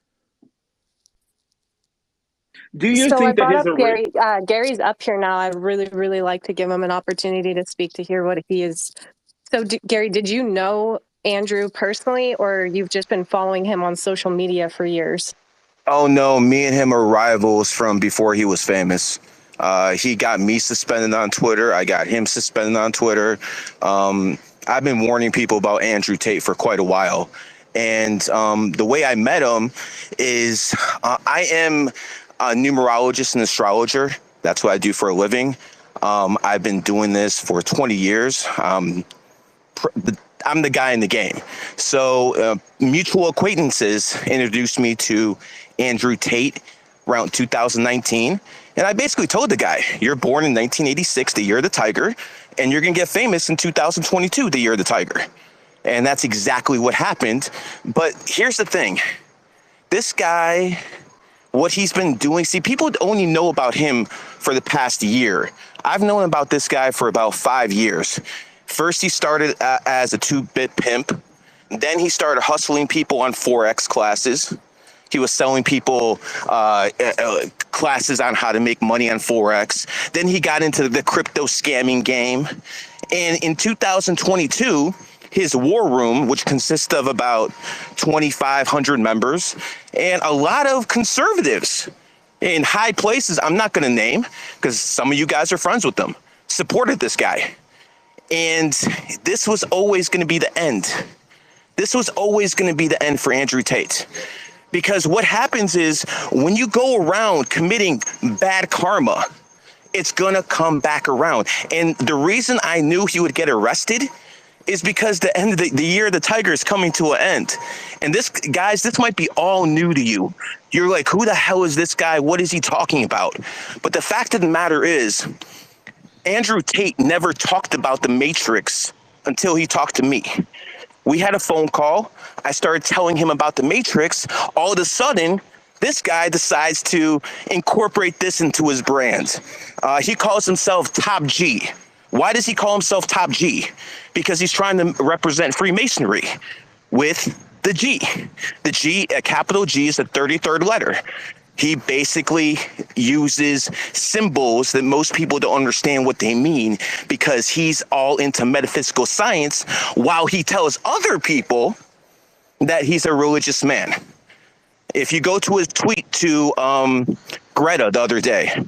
Do you think that his Gary? Gary's up here now. I'd really, really like to give him an opportunity to speak, to hear what he is. So, Gary, did you know Andrew personally, or you've just been following him on social media for years? Oh, no, me and him are rivals from before he was famous. He got me suspended on Twitter. I got him suspended on Twitter. I've been warning people about Andrew Tate for quite a while. And the way I met him is I am a numerologist and astrologer. That's what I do for a living. I've been doing this for 20 years. I'm the guy in the game. So mutual acquaintances introduced me to Andrew Tate around 2019. And I basically told the guy, you're born in 1986, the year of the tiger, and you're going to get famous in 2022, the year of the tiger. And that's exactly what happened. But here's the thing. This guy, what he's been doing, see, people only know about him for the past year. I've known about this guy for about 5 years. First, he started as a 2-bit pimp. Then he started hustling people on Forex classes. He was selling people classes on how to make money on Forex. Then he got into the crypto scamming game. And in 2022, his war room, which consists of about 2,500 members, and a lot of conservatives in high places, I'm not going to name because some of you guys are friends with them, supported this guy. And this was always going to be the end. This was always going to be the end for Andrew Tate. Because what happens is when you go around committing bad karma, it's going to come back around. And the reason I knew he would get arrested is because the end of the year of the tiger is coming to an end. And this, guys, this might be all new to you. You're like, who the hell is this guy? What is he talking about? But the fact of the matter is, Andrew Tate never talked about the Matrix until he talked to me. We had a phone call. I started telling him about the Matrix. All of a sudden, this guy decides to incorporate this into his brand. He calls himself Top G. Why does he call himself Top G? Because he's trying to represent Freemasonry with the G. The G, a capital G, is the 33rd letter. He basically uses symbols that most people don't understand what they mean because he's all into metaphysical science while he tells other people that he's a religious man. If you go to his tweet to Greta the other day,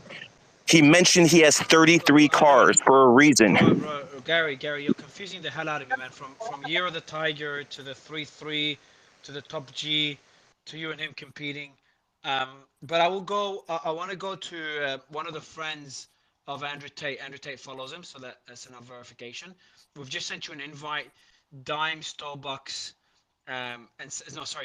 he mentioned he has 33 cars for a reason. Gary, you're confusing the hell out of me, man. From Year of the Tiger to the 3-3 to the Top G to you and him competing. But I will go. I want to go to one of the friends of Andrew Tate. Andrew Tate follows him, so that's enough verification. We've just sent you an invite. Dime, Starbucks,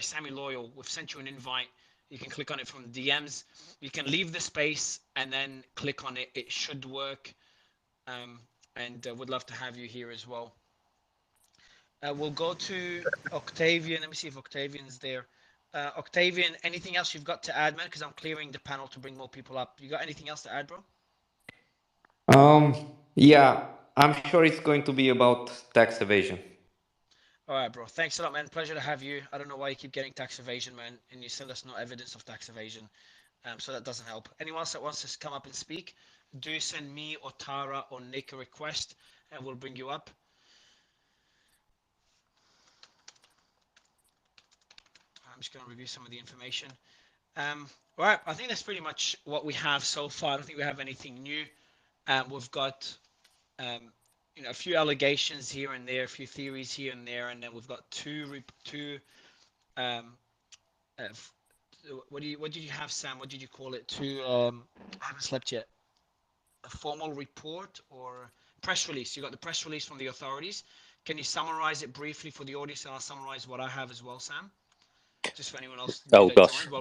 Sammy Loyal. We've sent you an invite. You can click on it from the DMs. You can leave the space and then click on it. It should work. And would love to have you here as well. We'll go to Octavian. Let me see if Octavian's there. Octavian, anything else you've got to add, man? Because I'm clearing the panel to bring more people up. You got anything else to add, bro? Yeah, I'm sure it's going to be about tax evasion. All right, bro. Thanks a lot, man. Pleasure to have you. I don't know why you keep getting tax evasion, man, and you send us no evidence of tax evasion. So that doesn't help. Anyone else that wants to come up and speak, do send me or Tara or Nick a request, and we'll bring you up. I'm just going to review some of the information. All right, I think that's pretty much what we have so far. I don't think we have anything new. We've got a few allegations here and there, a few theories here and there, and then we've got what did you have, Sam? What did you call it? I haven't slept yet. A formal report or press release. You got the press release from the authorities. Can you summarize it briefly for the audience, and I'll summarize what I have as well, Sam? Just for anyone else Oh that gosh. joined,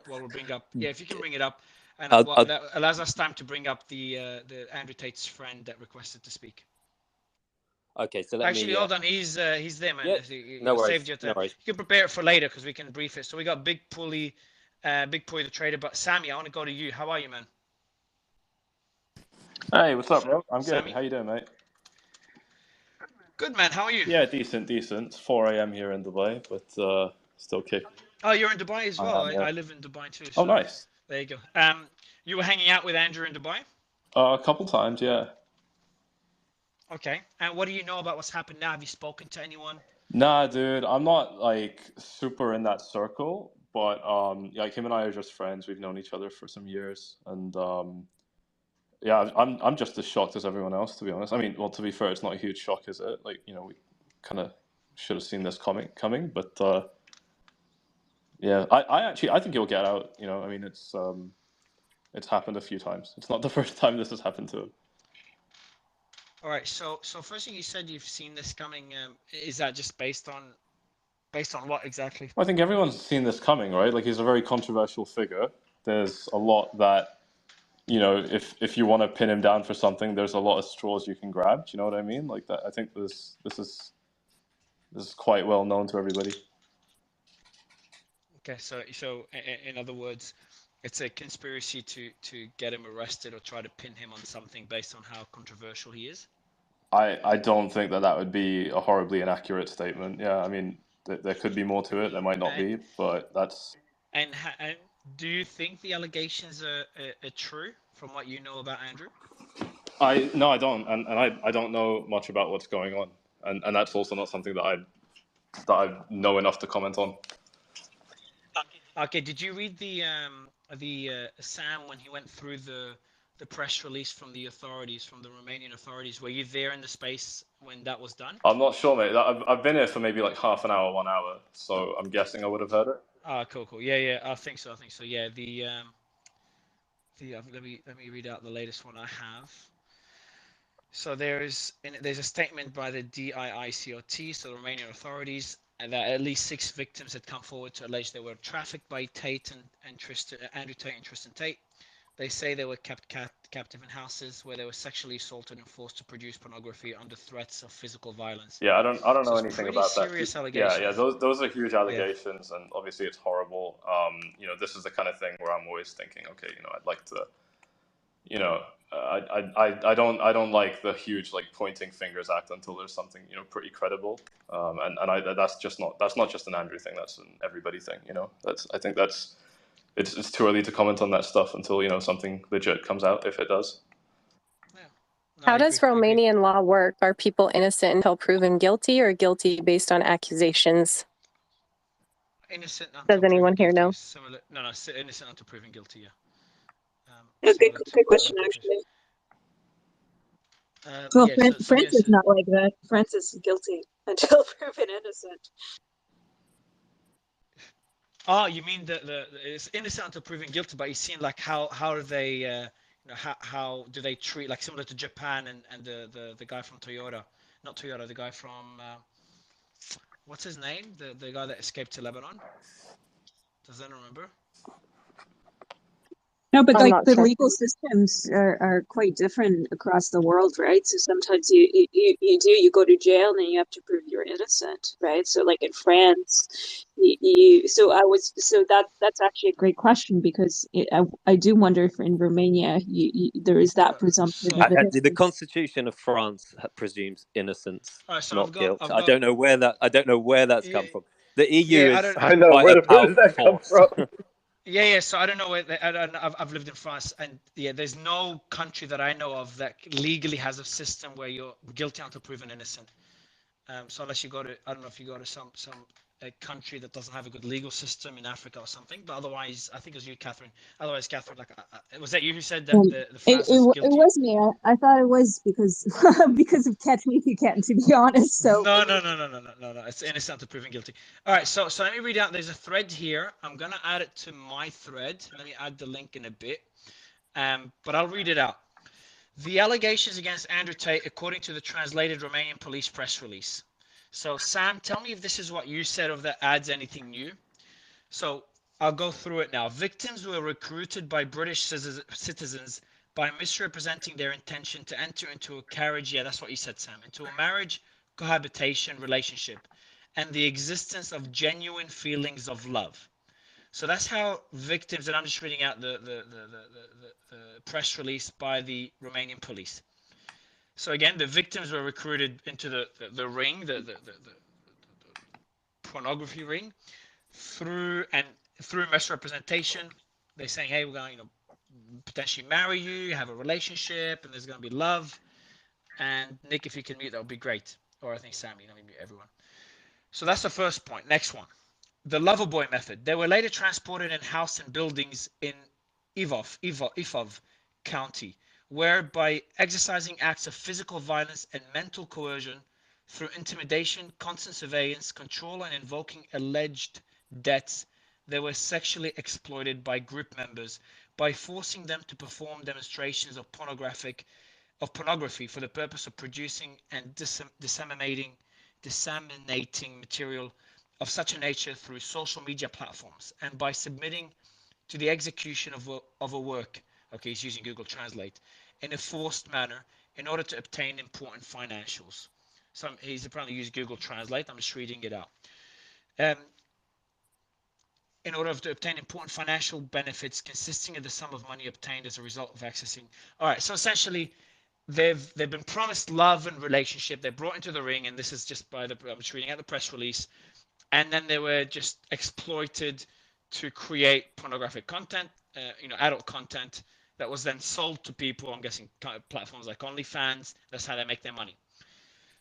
while we bring up. Yeah, if you can bring it up, and that allows us time to bring up the Andrew Tate's friend that requested to speak. Okay, so let me. Hold on. He's there, man. Yeah, no worries. Saved your time. No worries. You can prepare it for later because we can brief it. So we got Big Pulley the trader. But Sammy, I want to go to you. How are you, man? Hey, what's up, bro? I'm good. Sammy? How you doing, mate? Good, man. How are you? Yeah, decent. It's 4 a.m. here in Dubai, but still kicking. Oh, you're in Dubai as well. Yeah. I live in Dubai too. So oh, nice. There you go. You were hanging out with Andrew in Dubai? A couple times, yeah. Okay. And what do you know about what's happened now? Have you spoken to anyone? Nah, dude, I'm not like super in that circle, but like him and I are just friends. We've known each other for some years, and yeah, I'm just as shocked as everyone else, to be honest. I mean, well, to be fair, it's not a huge shock, is it? Like, we kind of should have seen this coming, but yeah, I think he'll get out. I mean, it's happened a few times. It's not the first time this has happened to him. All right. So first thing you said you've seen this coming. Is that just based on what exactly? I think everyone's seen this coming, right? Like, he's a very controversial figure. There's a lot that, if you want to pin him down for something, there's a lot of straws you can grab. Do you know what I mean? Like that. I think this is quite well known to everybody. Okay. So in other words, it's a conspiracy to get him arrested or try to pin him on something based on how controversial he is? I don't think that would be a horribly inaccurate statement. Yeah, I mean, there could be more to it. There might not be, but that's... And do you think the allegations are true from what you know about Andrew? No, I don't. And I don't know much about what's going on. And that's also not something that I know enough to comment on. Okay, did you read the Sam when he went through the press release from the authorities, from the Romanian authorities? Were you there in the space when that was done? I'm not sure, mate. I've been here for maybe like half an hour, 1 hour, so I'm guessing I would have heard it. Cool. Yeah, I think so. Yeah, let me read out the latest one I have. So there's a statement by the DIICOT, so the Romanian authorities, and that at least 6 victims had come forward to allege they were trafficked by Tate and Andrew Tate and Tristan Tate. They say they were kept captive in houses where they were sexually assaulted and forced to produce pornography under threats of physical violence. Yeah, I don't So know it's anything pretty about that. serious Yeah, allegations. yeah, those are huge Yeah. allegations, and obviously it's horrible. You know, this is the kind of thing where I'm always thinking, okay, you know, I'd like to, you know, I don't like the huge like pointing fingers act until there's something, you know, pretty credible. That's not just an Andrew thing. That's an everybody thing. You know, I think it's too early to comment on that stuff until, you know, something legit comes out, if it does. Yeah. No, How does Romanian law work? Are people innocent until proven guilty, or guilty based on accusations? Innocent until Does anyone proven here guilty know? is similar. No, innocent until proven guilty. Yeah. Good question, actually. Well, Yeah. France is not like that. France is guilty until proven innocent. Oh, you mean it's innocent until proven guilty, but you seen like how are they, you know, how do they treat, like similar to Japan and the guy from Toyota, not Toyota, the guy from what's his name, the guy that escaped to Lebanon. Does anyone remember? No, but I'm like not the sure. legal systems are quite different across the world, right? So sometimes you go to jail and then you have to prove you're innocent, right? So like in France, that's actually a great question, because I do wonder if in Romania there is that presumption of The innocence. Constitution of France presumes innocence, So not guilt. I've I got don't know where that's come from. The EU yeah, is I know quite a where does powerful that come force. from? Yeah. So I don't know where I've lived in France, and yeah, there's no country that I know of that legally has a system where you're guilty until proven innocent. So unless you go to, I don't know if you go to some a country that doesn't have a good legal system in Africa or something, but otherwise, I think it was you, Catherine. Otherwise, Catherine, like, was that you who said that the France is It guilty? was me. I thought it was because because of Catch Me If You Can, to be honest. So No. It's innocent until proven guilty. All right, so let me read out. There's a thread here. I'm gonna add it to my thread. Let me add the link in a bit. But I'll read it out. The allegations against Andrew Tate, according to the translated Romanian police press release. So, Sam, tell me if this is what you said or if that adds anything new. So, I'll go through it now. Victims were recruited by British citizens by misrepresenting their intention to enter into a carriage. Yeah, that's what you said, Sam. Into a marriage cohabitation relationship and the existence of genuine feelings of love. So that's how victims, and I'm just reading out the press release by the Romanian police. So again, the victims were recruited into the ring, the pornography ring, through misrepresentation. They're saying, hey, we're going to potentially marry you, have a relationship, and there's going to be love. And Nick, if you can mute, that would be great. Or I think Sammy, let me mute everyone. So that's the first point. Next one. The Loverboy method. They were later transported in house and buildings in Ifov County, where by exercising acts of physical violence and mental coercion through intimidation, constant surveillance, control, and invoking alleged debts, they were sexually exploited by group members by forcing them to perform demonstrations of pornography for the purpose of producing and disseminating material of such a nature through social media platforms, and by submitting to the execution of a work, okay, he's using Google Translate, in a forced manner in order to obtain important financials. So he's apparently used Google Translate. I'm just reading it out. In order to obtain important financial benefits consisting of the sum of money obtained as a result of accessing. All right, so essentially, they've been promised love and relationship. They're brought into the ring, and this is just I'm just reading out the press release. And then they were just exploited to create pornographic content, adult content that was then sold to people. I'm guessing platforms like OnlyFans. That's how they make their money.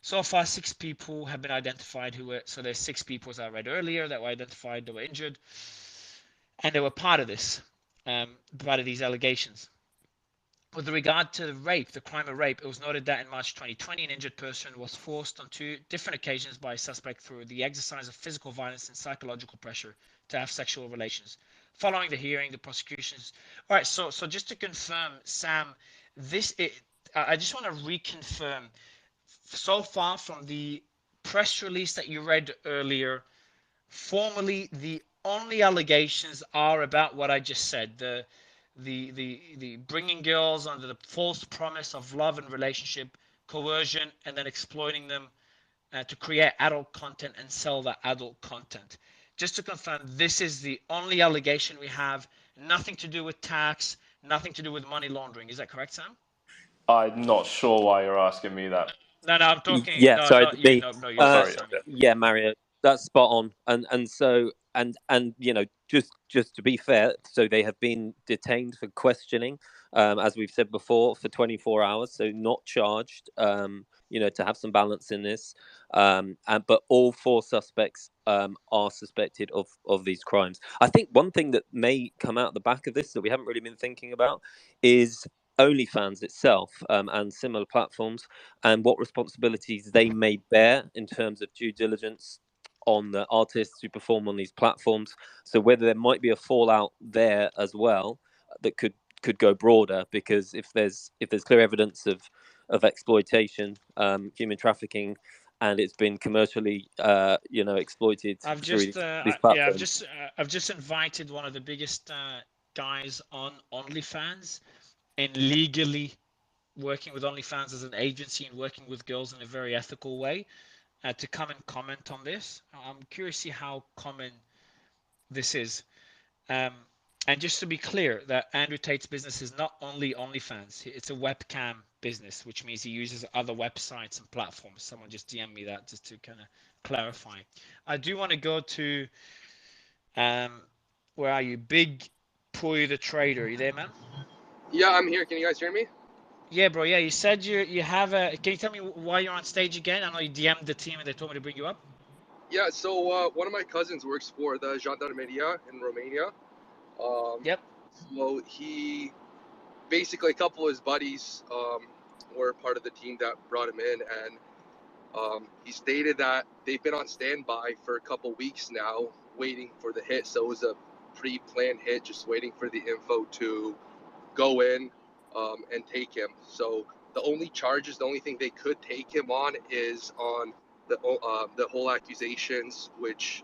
So far, 6 people have been identified so there's 6 people, as I read earlier, that were identified, that were injured, and they were part of this, part of these allegations. With regard to the crime of rape, it was noted that in March 2020, an injured person was forced on 2 different occasions by a suspect through the exercise of physical violence and psychological pressure to have sexual relations. Following the hearing, the prosecutions. All right, so just to confirm, Sam, I just want to reconfirm. So far from the press release that you read earlier, formally, the only allegations are about what I just said. the bringing girls under the false promise of love and relationship, coercion, and then exploiting them to create adult content and sell that adult content. Just to confirm, this is the only allegation we have, nothing to do with tax, nothing to do with money laundering. Is that correct, Sam? I'm not sure why you're asking me that. No, I'm talking. Yeah, No, sorry, not you. me. No, Oh, you're sorry. Sammy. Yeah, Mario, that's spot on. And so you know, just to be fair, so they have been detained for questioning, as we've said before, for 24 hours, so not charged. You know, to have some balance in this. But all 4 suspects are suspected of these crimes. I think one thing that may come out the back of this that we haven't really been thinking about is OnlyFans itself, and similar platforms, and what responsibilities they may bear in terms of due diligence on the artists who perform on these platforms. So whether there might be a fallout there as well that could go broader, because if there's clear evidence of exploitation, human trafficking, and it's been commercially you know, exploited I've through just these yeah, platforms. I've just invited one of the biggest guys on OnlyFans and legally working with OnlyFans as an agency and working with girls in a very ethical way to come and comment on this. I'm curious to see how common this is. And just to be clear, that Andrew Tate's business is not only OnlyFans. It's a webcam business, which means he uses other websites and platforms. Someone just DM me that just to kind of clarify. I do want to go to, where are you? Big Puy the Trader. You there, man? Yeah, I'm here. Can you guys hear me? Yeah, bro. Yeah, you said you have a. Can you tell me why you're on stage again? I know you DM'd the team and they told me to bring you up. Yeah, so one of my cousins works for the Gendarmeria in Romania. Yep. So he basically, a couple of his buddies were part of the team that brought him in, and he stated that they've been on standby for a couple weeks now, waiting for the hit. So it was a pre-planned hit, just waiting for the info to go in and take him. So the only thing they could take him on is on the whole accusations, which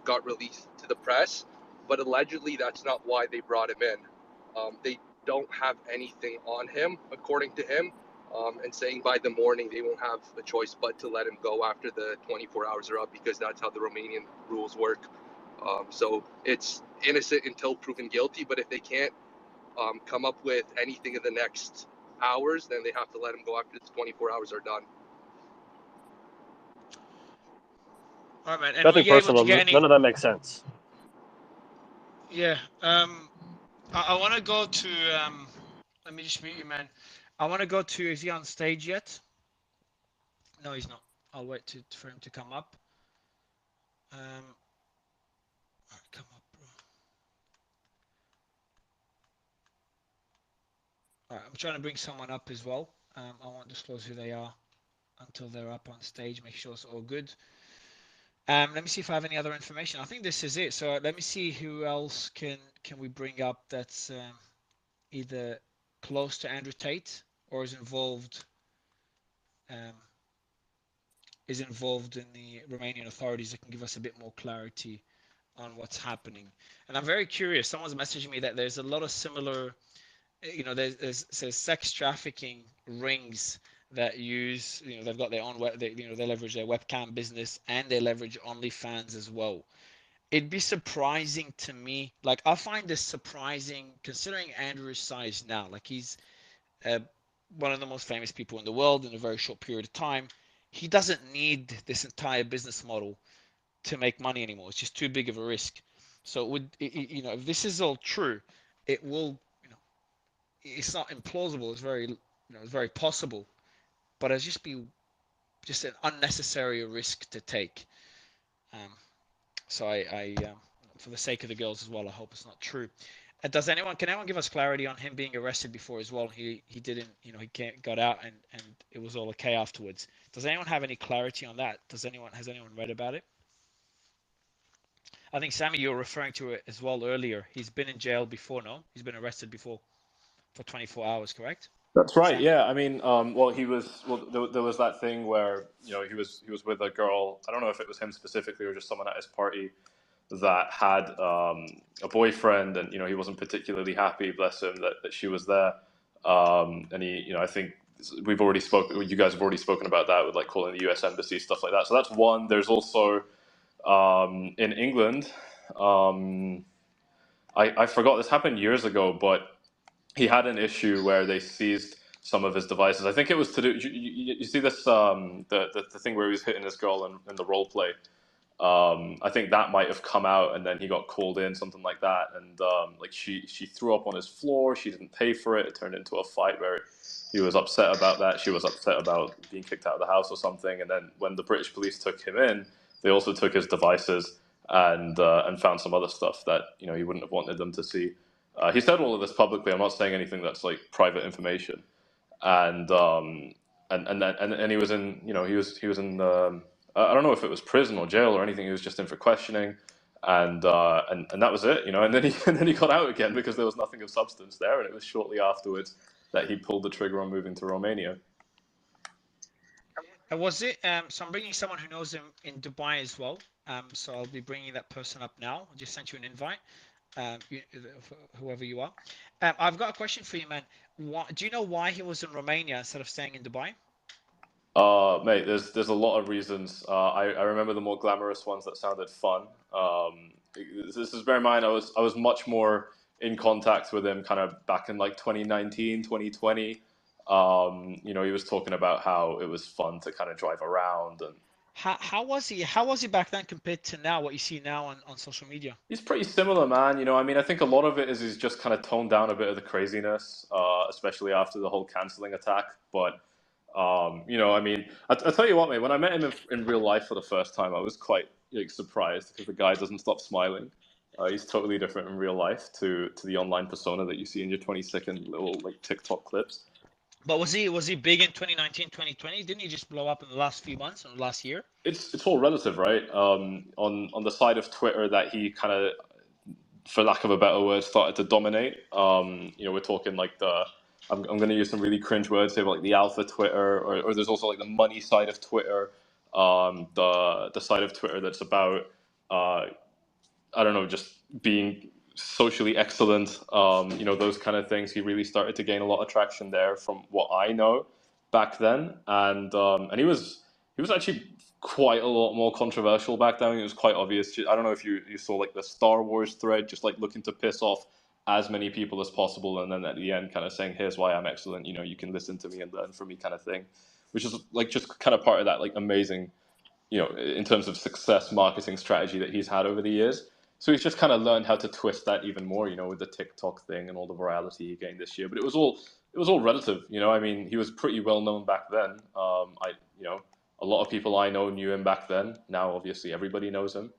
got released to the press. But allegedly, that's not why they brought him in. They don't have anything on him, according to him, and saying by the morning they won't have a choice but to let him go after the 24 hours are up, because that's how the Romanian rules work. So it's innocent until proven guilty, but if they can't come up with anything in the next hours, then they have to let him go after the 24 hours are done. All right, man. And Nothing were you able personal. to get any? None of that makes sense. Yeah. I want to go to. Let me just mute you, man. I want to go to. Is he on stage yet? No, he's not. I'll wait for him to come up. All right, come up, bro. All right, I'm trying to bring someone up as well. I won't disclose who they are until they're up on stage. Make sure it's all good. Let me see if I have any other information. I think this is it. So let me see who else can we bring up that's either close to Andrew Tate or is involved in the Romanian authorities that can give us a bit more clarity on what's happening. And I'm very curious. Someone's messaging me that there's a lot of similar, you know, there's sex trafficking rings that use, you know, they've got their own they leverage their webcam business and they leverage OnlyFans as well. It'd be surprising to me, like I find this surprising considering Andrew's size now. Like he's one of the most famous people in the world in a very short period of time. He doesn't need this entire business model to make money anymore. It's just too big of a risk. So you know, if this is all true, it will, you know, it's not implausible. It's very, you know, it's very possible, but it's just an unnecessary risk to take. So for the sake of the girls as well, I hope it's not true. Can anyone give us clarity on him being arrested before as well? He didn't, you know, got out and it was all okay afterwards. Does anyone have any clarity on that? Has anyone read about it? I think Sammy, you were referring to it as well earlier. He's been in jail before, no? He's been arrested before for 24 hours, correct? That's right. Sammy? Yeah, I mean, there was that thing where, you know, he was with a girl. I don't know if it was him specifically or just someone at his party that had a boyfriend, and he wasn't particularly happy, bless him, that she was there. And he, I think we've already spoken. You guys have already spoken about that with like calling the U.S. embassy, stuff like that. So that's one. There's also in England. I forgot this happened years ago, but he had an issue where they seized some of his devices. I think it was to do. You see this the thing where he was hitting this girl in the role play. I think that might have come out, and then he got called in, something like that. And like she threw up on his floor. She didn't pay for it. It turned into a fight where he was upset about that. She was upset about being kicked out of the house or something. And then when the British police took him in, they also took his devices and found some other stuff that he wouldn't have wanted them to see. He said all of this publicly. I'm not saying anything that's like private information. And and he was in he was in I don't know if it was prison or jail or anything. He was just in for questioning, and that was it, And then he got out again because there was nothing of substance there, and it was shortly afterwards that he pulled the trigger on moving to Romania. Was it? So I'm bringing someone who knows him in Dubai as well. So I'll be bringing that person up now. I just sent you an invite. Whoever you are. I've got a question for you, man. Do you know why he was in Romania instead of staying in Dubai? Mate, there's a lot of reasons. I remember the more glamorous ones that sounded fun. This is, bear in mind, I was much more in contact with him kind of back in like 2019, 2020. He was talking about how it was fun to kind of drive around. And how was he back then compared to now, what you see now on social media? He's pretty similar, man. I think a lot of it is he's just kind of toned down a bit of the craziness, especially after the whole cancelling attack. But I'll tell you what, mate, when I met him in real life for the first time, I was quite surprised because the guy doesn't stop smiling. He's totally different in real life to the online persona that you see in your 20-second little like TikTok clips. But was he big in 2019, 2020? Didn't he just blow up in the last few months or last year? It's all relative, right? On the side of Twitter that he kind of, for lack of a better word, started to dominate. We're talking like I'm going to use some really cringe words here, but like the alpha Twitter, or there's also like the money side of Twitter, the side of Twitter that's about I don't know, just being socially excellent, those kind of things. He really started to gain a lot of traction there, from what I know back then, and he was actually quite a lot more controversial back then. It was quite obvious. I don't know if you saw like the Star Wars thread, just like looking to piss off as many people as possible, and then at the end kind of saying, here's why I'm excellent, you can listen to me and learn from me, kind of thing, which is like just kind of part of that like amazing, in terms of success marketing strategy that he's had over the years. So he's just kind of learned how to twist that even more, with the TikTok thing and all the virality he gained this year. But it was all relative, he was pretty well known back then. A lot of people I know knew him back then. Now, obviously, everybody knows him.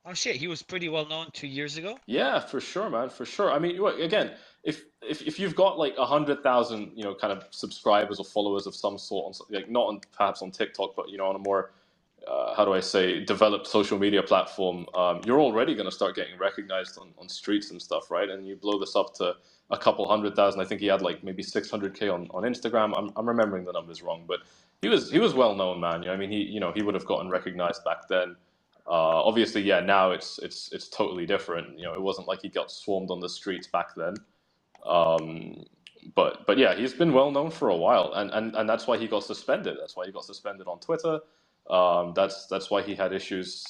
Oh shit, he was pretty well known 2 years ago. Yeah, for sure, man, for sure. Again, if you've got like 100,000, kind of subscribers or followers of some sort, like not on perhaps on TikTok, but on a more how do I say, developed social media platform, you're already going to start getting recognized on streets and stuff, right? And you blow this up to a couple 100,000. I think he had like maybe 600K on Instagram. I'm remembering the numbers wrong, but he was well known, man. He would have gotten recognized back then. Obviously, yeah, now it's totally different. It wasn't like he got swarmed on the streets back then. But yeah, he's been well known for a while, and that's why he got suspended. That's why he got suspended on Twitter. That's why he had issues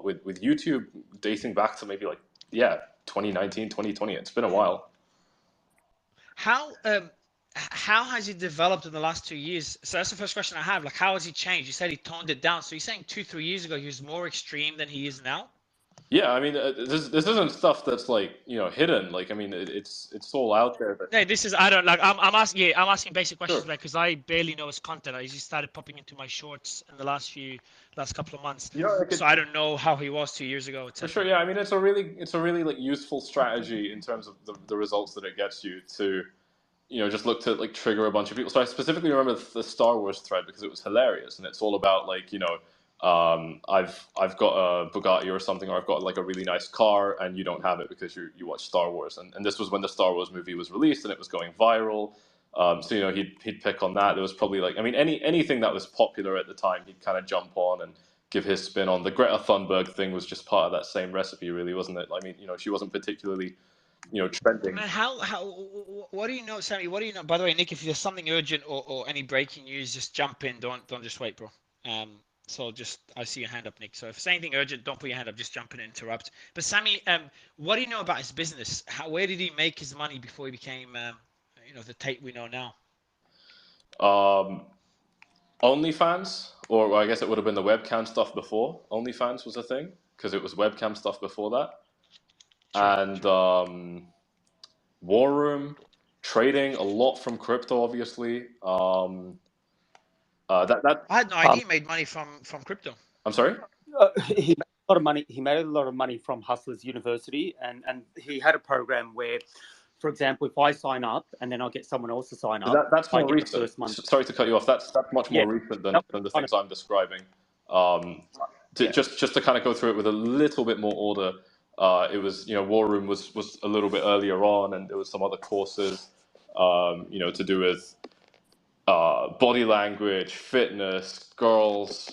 with YouTube dating back to maybe 2019, 2020. It's been a while. How has he developed in the last 2 years? So that's the first question I have. Like, how has he changed? You said he toned it down. So you're saying 2-3 years ago he was more extreme than he is now? Yeah, this isn't stuff that's hidden. It's all out there. But... Hey, this is I'm asking basic questions, sure, because I barely know his content. He just started popping into my shorts in the last couple of months. So I don't know how he was 2 years ago. For sure, yeah. It's a really useful strategy in terms of the results that it gets you to, just look to trigger a bunch of people. So I specifically remember the Star Wars thread because it was hilarious, and it's all about I've got a Bugatti or something, or I've got a really nice car, and you don't have it because you watch Star Wars. And this was when the Star Wars movie was released and it was going viral. So he'd pick on that. There was probably anything that was popular at the time, he'd kind of jump on and give his spin on. The Greta Thunberg thing was just part of that same recipe, really, wasn't it? I mean, she wasn't particularly, trending. Man, what do you know, Sammy? What do you know? By the way, Nick, if there's something urgent or any breaking news, just jump in. Don't just wait, bro. So I see your hand up, Nick. So if it's anything urgent, don't put your hand up. Just jump in and interrupt. But Sammy, what do you know about his business? Where did he make his money before he became, the Tate we know now? OnlyFans, or I guess it would have been the webcam stuff before. OnlyFans was a thing because it was webcam stuff before that. And War Room, trading a lot from crypto, obviously. I had no idea he made money from crypto. I'm sorry? He made a lot of money. He made a lot of money from Hustlers University, and he had a program where, for example, if I sign up and then I get someone else to sign up, That's more recent. Sorry to cut you off. That's much more recent than the things I'm describing. Just to kind of go through it with a little bit more order. It was, War Room was a little bit earlier on, and there was some other courses, to do with body language, fitness, girls,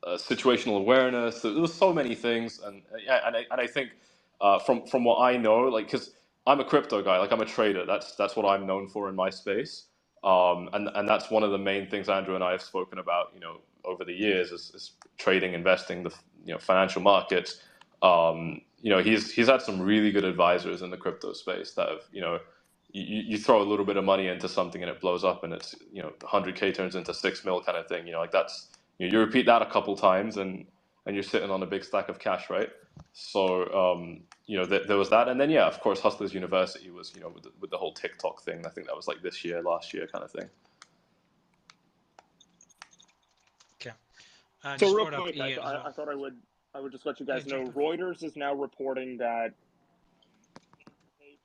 situational awareness. There was so many things, and I think from what I know, because I'm a crypto guy, I'm a trader. That's what I'm known for in my space, and that's one of the main things Andrew and I have spoken about, over the years is trading, investing, the financial markets. He's had some really good advisors in the crypto space that have, you throw a little bit of money into something and it blows up, and it's 100K turns into 6 mil kind of thing. That's you repeat that a couple times and you're sitting on a big stack of cash, right? So there was that, and then of course Hustlers University was with the whole TikTok thing. I think that was this year, last year kind of thing. Okay. So real quick, I thought I would just let you guys know. Reuters is now reporting that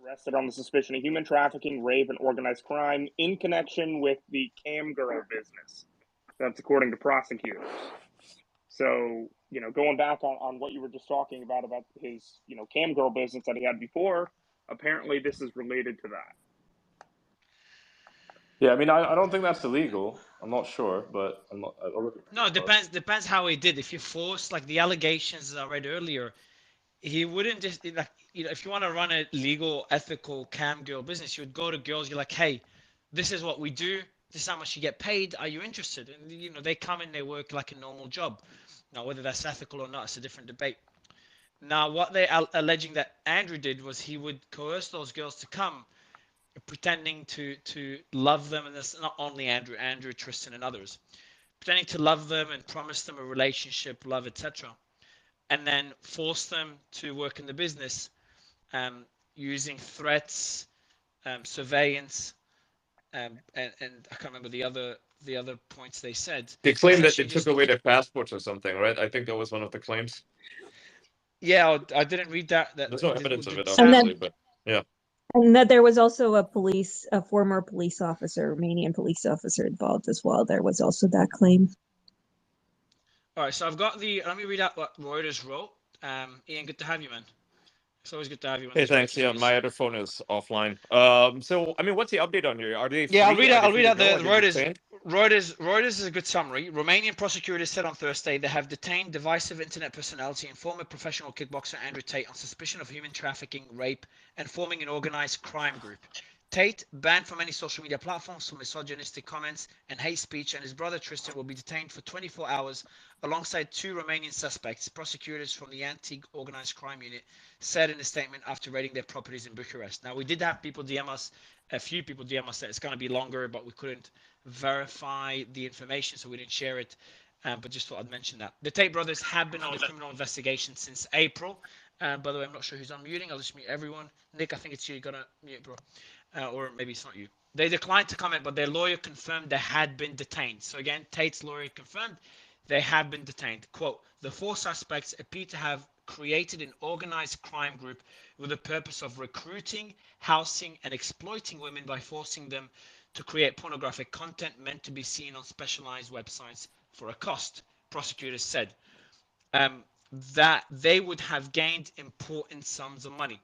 arrested on the suspicion of human trafficking, rape, and organized crime in connection with the cam girl business. That's according to prosecutors. So, going back on what you were just talking about his, cam girl business that he had before, apparently this is related to that. Yeah, I mean, I don't think that's illegal. I'm not sure, but I'm not. No, it depends how he did. If you force, the allegations that I read earlier, he wouldn't just if you want to run a legal, ethical cam girl business, you would go to girls. You're like, hey, this is what we do. This is how much you get paid. Are you interested? And they come in, they work like a normal job. Now, whether that's ethical or not, it's a different debate. Now, what they're alleging that Andrew did was he would coerce those girls to come, pretending to love them, and that's not only Andrew, Tristan, and others, pretending to love them and promise them a relationship, love, etc., and then force them to work in the business, using threats, surveillance, and I can't remember the other points they said. They claimed that they took away their passports or something, right? I think that was one of the claims. Yeah, I didn't read that. There's no evidence of it, obviously, but yeah. And that there was also a former police officer, Romanian police officer involved as well. There was also that claim. All right, so I've got let me read out what Reuters wrote. Ian, good to have you, man. It's always good to have you. Hey, thanks. Yeah, my other phone is offline. So, I mean, what's the update on here? Are they? Yeah, I'll read out the Reuters. Reuters is a good summary. Romanian prosecutors said on Thursday they have detained divisive internet personality and former professional kickboxer Andrew Tate on suspicion of human trafficking, rape, and forming an organized crime group. Tate, banned from any social media platforms for misogynistic comments and hate speech, and his brother Tristan will be detained for 24 hours alongside 2 Romanian suspects, prosecutors from the Anti-Organized Crime Unit said in a statement after raiding their properties in Bucharest. Now, we did have people DM us, a few people DM us that it's going to be longer, but we couldn't verify the information, so we didn't share it, but just thought I'd mention that. The Tate brothers have been under criminal investigation since April. By the way, I'm not sure who's unmuting. I'll just mute everyone. Nick, I think it's you. You're going to mute, bro. Or maybe it's not you. They declined to comment, but their lawyer confirmed they had been detained. So again, Tate's lawyer confirmed they have been detained. Quote, the 4 suspects appear to have created an organized crime group with the purpose of recruiting, housing, and exploiting women by forcing them to create pornographic content meant to be seen on specialized websites for a cost, prosecutors said. That they would have gained important sums of money.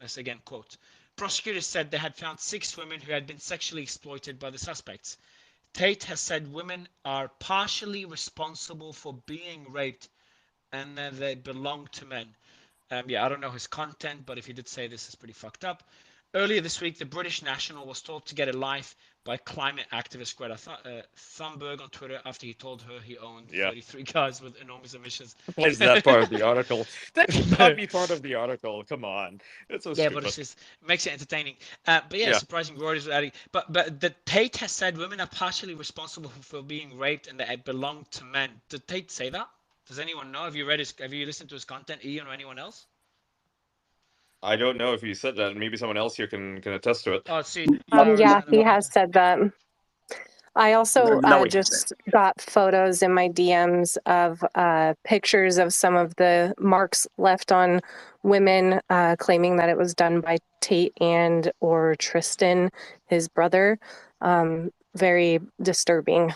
That's again, quote. Prosecutors said they had found 6 women who had been sexually exploited by the suspects. Tate has said women are partially responsible for being raped and that they belong to men. Yeah, I don't know his content, but if he did say this, it's pretty fucked up. Earlier this week, the British national was told to get a life by climate activist Greta Thunberg on Twitter after he told her he owned 33 cars with enormous emissions. Why is that part of the article? That should not be part of the article. Come on, it's so Yeah, stupid. but it's just it makes it entertaining. But yeah, surprising Reuters adding. But the Tate has said women are partially responsible for being raped and that it belong to men. Did Tate say that? Does anyone know? Have you read his? Have you listened to his content, Ian, or anyone else? I don't know if he said that. Maybe someone else here can attest to it. Oh, see, yeah, he has said that. I also just got photos in my DMs of pictures of some of the marks left on women, claiming that it was done by Tate and or Tristan, his brother. Very disturbing.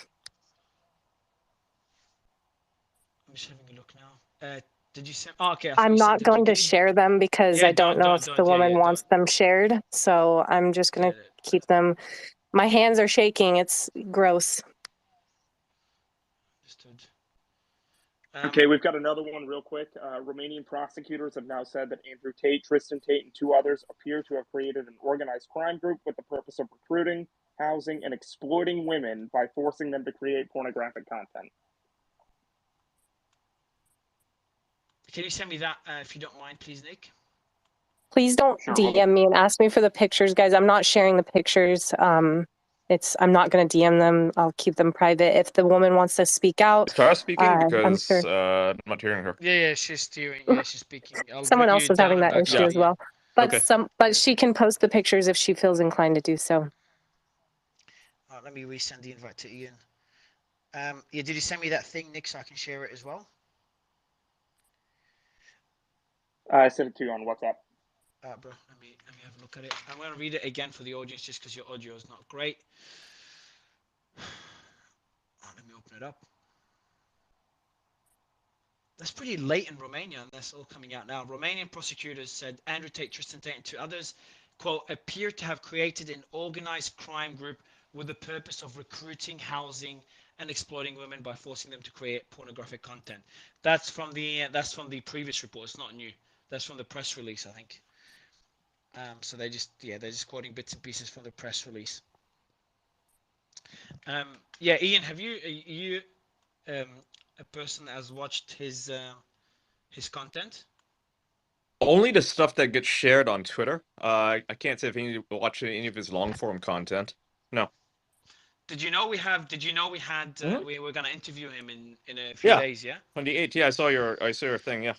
I'm just having a look now. Did you send? Oh, okay. I'm not going to share them because I don't know if the woman wants them shared. So I'm just going to keep them. My hands are shaking. It's gross. Okay, we've got another one real quick. Romanian prosecutors have now said that Andrew Tate, Tristan Tate, and 2 others appear to have created an organized crime group with the purpose of recruiting, housing, and exploiting women by forcing them to create pornographic content. Can you send me that if you don't mind, please, Nick? Please don't DM me and ask me for the pictures, guys. I'm not sharing the pictures. I'm not going to DM them. I'll keep them private. If the woman wants to speak out, Is Tara speaking? Because I'm sure. I'm not hearing her. Yeah, she's steering. Yeah, she's speaking. Someone else was having that issue as well. But okay. She can post the pictures if she feels inclined to do so. Let me resend the invite to Ian. Yeah, did you send me that thing, Nick, so I can share it as well? I sent it to you on WhatsApp. Bro, let me have a look at it. I'm going to read it again for the audience just because your audio is not great. Let me open it up. That's pretty late in Romania, and that's all coming out now. Romanian prosecutors said Andrew Tate, Tristan Tate, and 2 others, quote, appear to have created an organized crime group with the purpose of recruiting, housing, and exploiting women by forcing them to create pornographic content. That's from the previous report. It's not new. That's from the press release, I think. So they're just quoting bits and pieces from the press release. Yeah, Ian, are you a person that has watched his content? Only the stuff that gets shared on Twitter. I can't say if you watch any of his long form content. No. Did you know we had? We were gonna interview him in a few Yeah. days. Yeah. On the 8th. Yeah, I saw your thing. Yeah.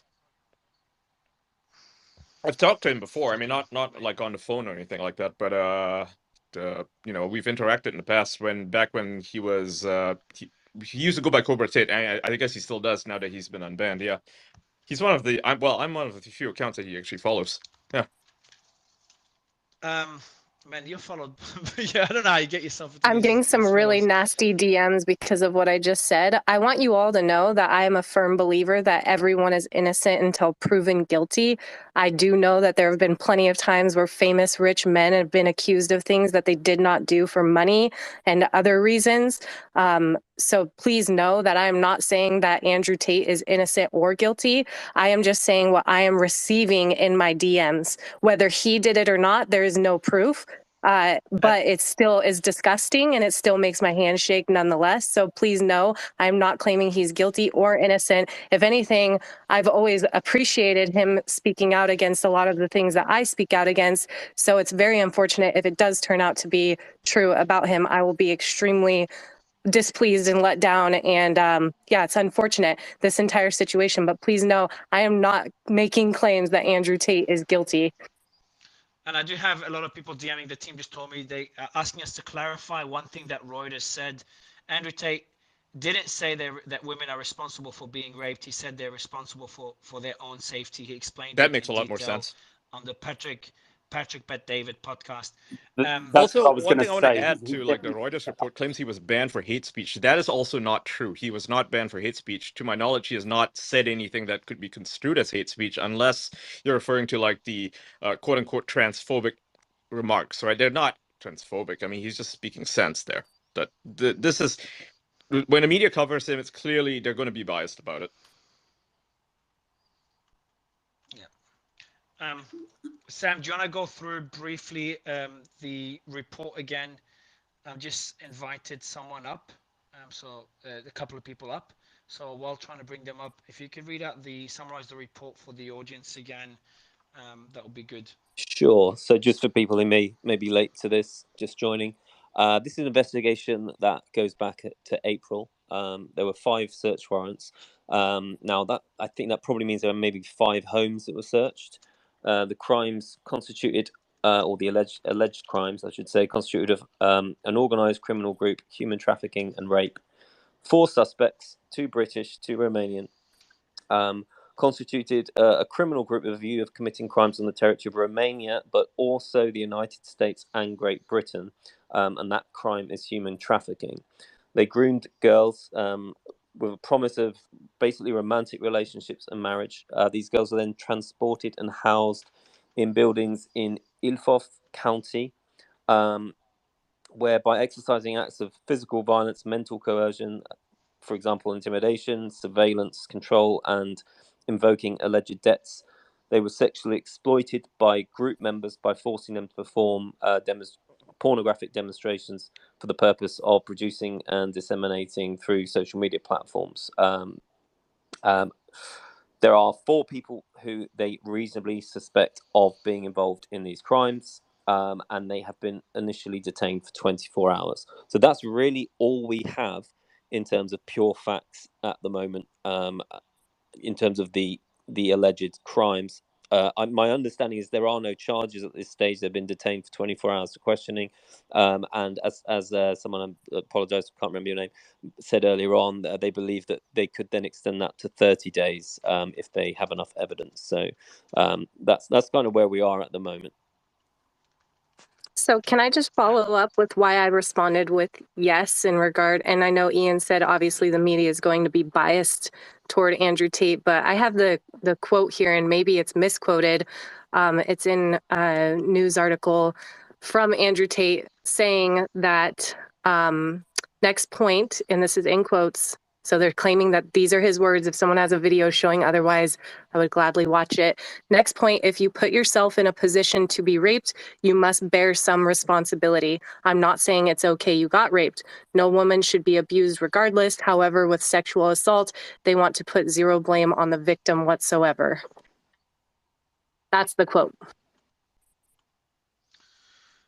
I've talked to him before. I mean, not like on the phone or anything like that, but we've interacted in the past back when he was he used to go by Cobra Tate. I guess he still does now that he's been unbanned. Yeah, he's one of the I'm one of the few accounts that he actually follows. Yeah. Man, you're followed. Yeah, I don't know how you get yourself into I'm getting some really nasty DMs because of what I just said. I want you all to know that I am a firm believer that everyone is innocent until proven guilty. I do know that there have been plenty of times where famous rich men have been accused of things that they did not do for money and other reasons. So please know that I am not saying that Andrew Tate is innocent or guilty. I am just saying what I am receiving in my DMs. Whether he did it or not, there is no proof. But it still is disgusting and it still makes my hands shake nonetheless. So please know I'm not claiming he's guilty or innocent. If anything, I've always appreciated him speaking out against a lot of the things that I speak out against. So it's very unfortunate if it does turn out to be true about him. I will be extremely displeased and let down. And yeah, it's unfortunate, this entire situation. But please know I am not making claims that Andrew Tate is guilty. And I do have a lot of people DMing. The team just told me they are asking us to clarify one thing that Reuters said. Andrew Tate didn't say that women are responsible for being raped. He said they're responsible for their own safety. He explained that it makes in a lot more detail sense on the Patrick Bet David podcast. Also, one thing I want to add to like the Reuters report claims he was banned for hate speech. That is also not true. He was not banned for hate speech. To my knowledge, he has not said anything that could be construed as hate speech, unless you're referring to like the quote unquote transphobic remarks, right? They're not transphobic. I mean, he's just speaking sense there. That this is when the media covers him, it's clearly they're going to be biased about it. Yeah. Sam, do you want to go through briefly the report again? I've just invited someone up, so a couple of people up. So while trying to bring them up, if you could summarize the report for the audience again, that would be good. Sure. So just for people who may be late to this, just joining, this is an investigation that goes back to April. There were 5 search warrants. Now that I think that probably means there were maybe 5 homes that were searched. The crimes constituted, or the alleged crimes, I should say, constituted of an organised criminal group, human trafficking and rape. 4 suspects, 2 British, 2 Romanian. Constituted a criminal group with a view of committing crimes on the territory of Romania, but also the United States and Great Britain, and that crime is human trafficking. They groomed girls with a promise of basically romantic relationships and marriage. These girls were then transported and housed in buildings in Ilfov County, where by exercising acts of physical violence, mental coercion, for example, intimidation, surveillance, control, and invoking alleged debts, they were sexually exploited by group members by forcing them to perform pornographic demonstrations for the purpose of producing and disseminating through social media platforms. There are 4 people who they reasonably suspect of being involved in these crimes, and they have been initially detained for 24 hours. So that's really all we have in terms of pure facts at the moment, in terms of the alleged crimes. My understanding is there are no charges at this stage. They've been detained for 24 hours for questioning, and as someone, I apologise, can't remember your name, said earlier on, they believe that they could then extend that to 30 days if they have enough evidence. So that's kind of where we are at the moment. So can I just follow up with why I responded with yes in regard? And I know Ian said obviously the media is going to be biased toward Andrew Tate, but I have the quote here, and maybe it's misquoted. It's in a news article from Andrew Tate saying that next point, and this is in quotes, so they're claiming that these are his words. If someone has a video showing otherwise, I would gladly watch it. Next point, if you put yourself in a position to be raped, you must bear some responsibility. I'm not saying it's okay you got raped. No woman should be abused regardless. However, with sexual assault, they want to put zero blame on the victim whatsoever. That's the quote.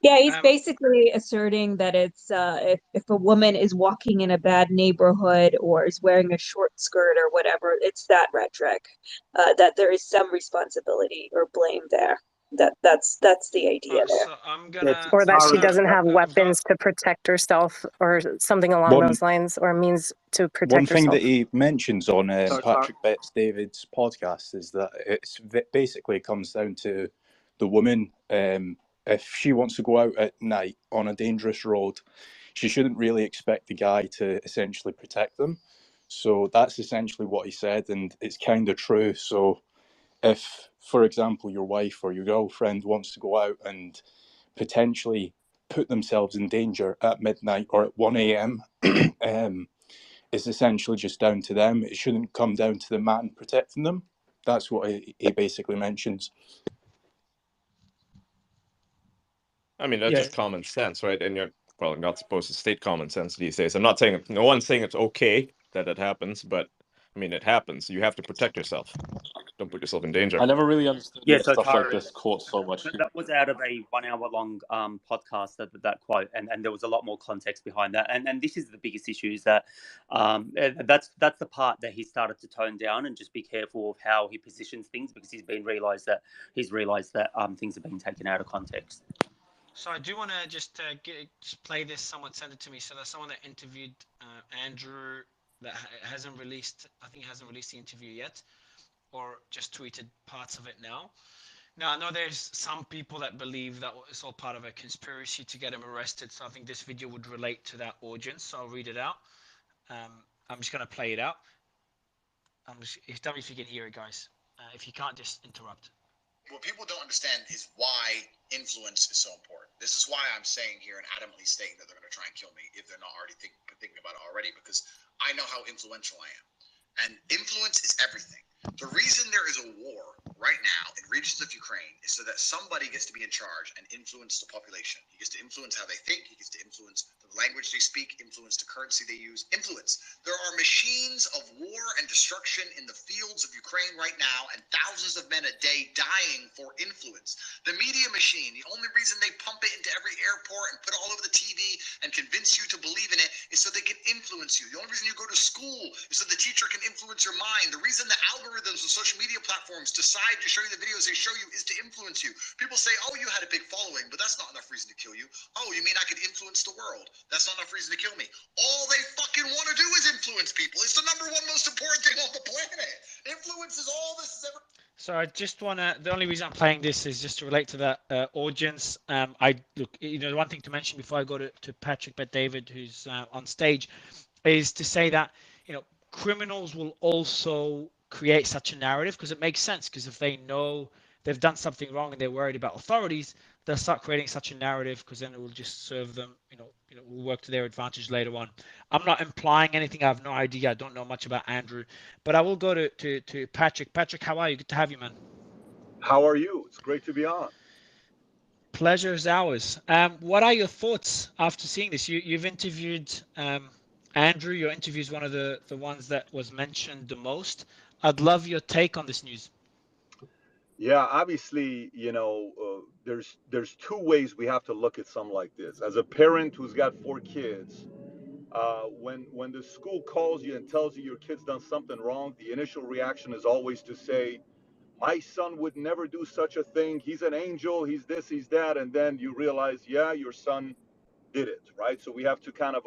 Yeah, he's basically asserting that it's if a woman is walking in a bad neighborhood or is wearing a short skirt or whatever, it's that rhetoric, that there is some responsibility or blame there. That's the idea there. So I'm gonna, or that she doesn't have weapons to protect herself or something along those lines, or means to protect One thing herself. that he mentions on Patrick Betts-David's podcast is that it's basically comes down to the woman. If she wants to go out at night on a dangerous road, she shouldn't really expect the guy to essentially protect them. So that's essentially what he said, and it's kind of true. So if, for example, your wife or your girlfriend wants to go out and potentially put themselves in danger at midnight or at 1 a.m., it's essentially just down to them. It shouldn't come down to the man protecting them. That's what he basically mentions. I mean, that's just common sense, right? And you're probably not supposed to state common sense these days. I'm not saying, no one's saying it's okay that it happens, but I mean, it happens. You have to protect yourself. Don't put yourself in danger. I never really understood so stuff Tara, like this caught so much. that was out of a 1 hour long podcast, that quote, and there was a lot more context behind that. And this is the biggest issue, is that that's the part that he started to tone down and just be careful of how he positions things, because he's realized that things are being taken out of context. So I do want to just play this. Someone sent it to me. So there's someone that interviewed Andrew that hasn't released. I think he hasn't released the interview yet, or just tweeted parts of it now. Now I know there's some people that believe that it's all part of a conspiracy to get him arrested. So I think this video would relate to that audience. So I'll read it out. I'm just gonna play it out. Tell me if you can hear it, guys. If you can't, just interrupt. what people don't understand is why influence is so important. This is why I'm saying here and adamantly stating that they're going to try and kill me if they're not already thinking about it already, because I know how influential I am. And influence is everything. The reason there is a war right now in regions of Ukraine is so that somebody gets to be in charge and influence the population. He gets to influence how they think. He gets to influence the language they speak, influence the currency they use. Influence. There are machines of war and destruction in the fields of Ukraine right now, and thousands of men a day dying for influence. The media machine, the only reason they pump it into every airport and put it all over the TV and convince you to believe in it is so they can influence you. The only reason you go to school is so the teacher can influence your mind. The reason the algorithms of social media platforms decide to show you the videos they show you is to influence you. People say, oh, you had a big following, but that's not enough reason to kill you. Oh, you mean I could influence the world? That's not enough reason to kill me. All they fucking want to do is influence people. It's the #1 most important thing on the planet. Influence is all this is ever. So I just want to, the only reason I'm playing this is just to relate to that audience. Look, the one thing to mention before I go to Patrick Bet-David, who's on stage, is to say that, criminals will also create such a narrative because it makes sense, because if they know they've done something wrong and they're worried about authorities, they'll start creating such a narrative because then it will just serve them, will work to their advantage later on. I'm not implying anything. I have no idea. I don't know much about Andrew, but I will go to Patrick. Patrick, how are you? Good to have you, man. How are you? It's great to be on. Pleasure is ours. What are your thoughts after seeing this? You've interviewed Andrew. Your interview is one of the ones that was mentioned the most. I'd love your take on this news. Yeah, obviously, there's two ways we have to look at something like this. As a parent who's got 4 kids, when the school calls you and tells you your kid's done something wrong, the initial reaction is always to say, my son would never do such a thing. He's an angel. He's this, he's that. And then you realize, yeah, your son did it, right? So we have to kind of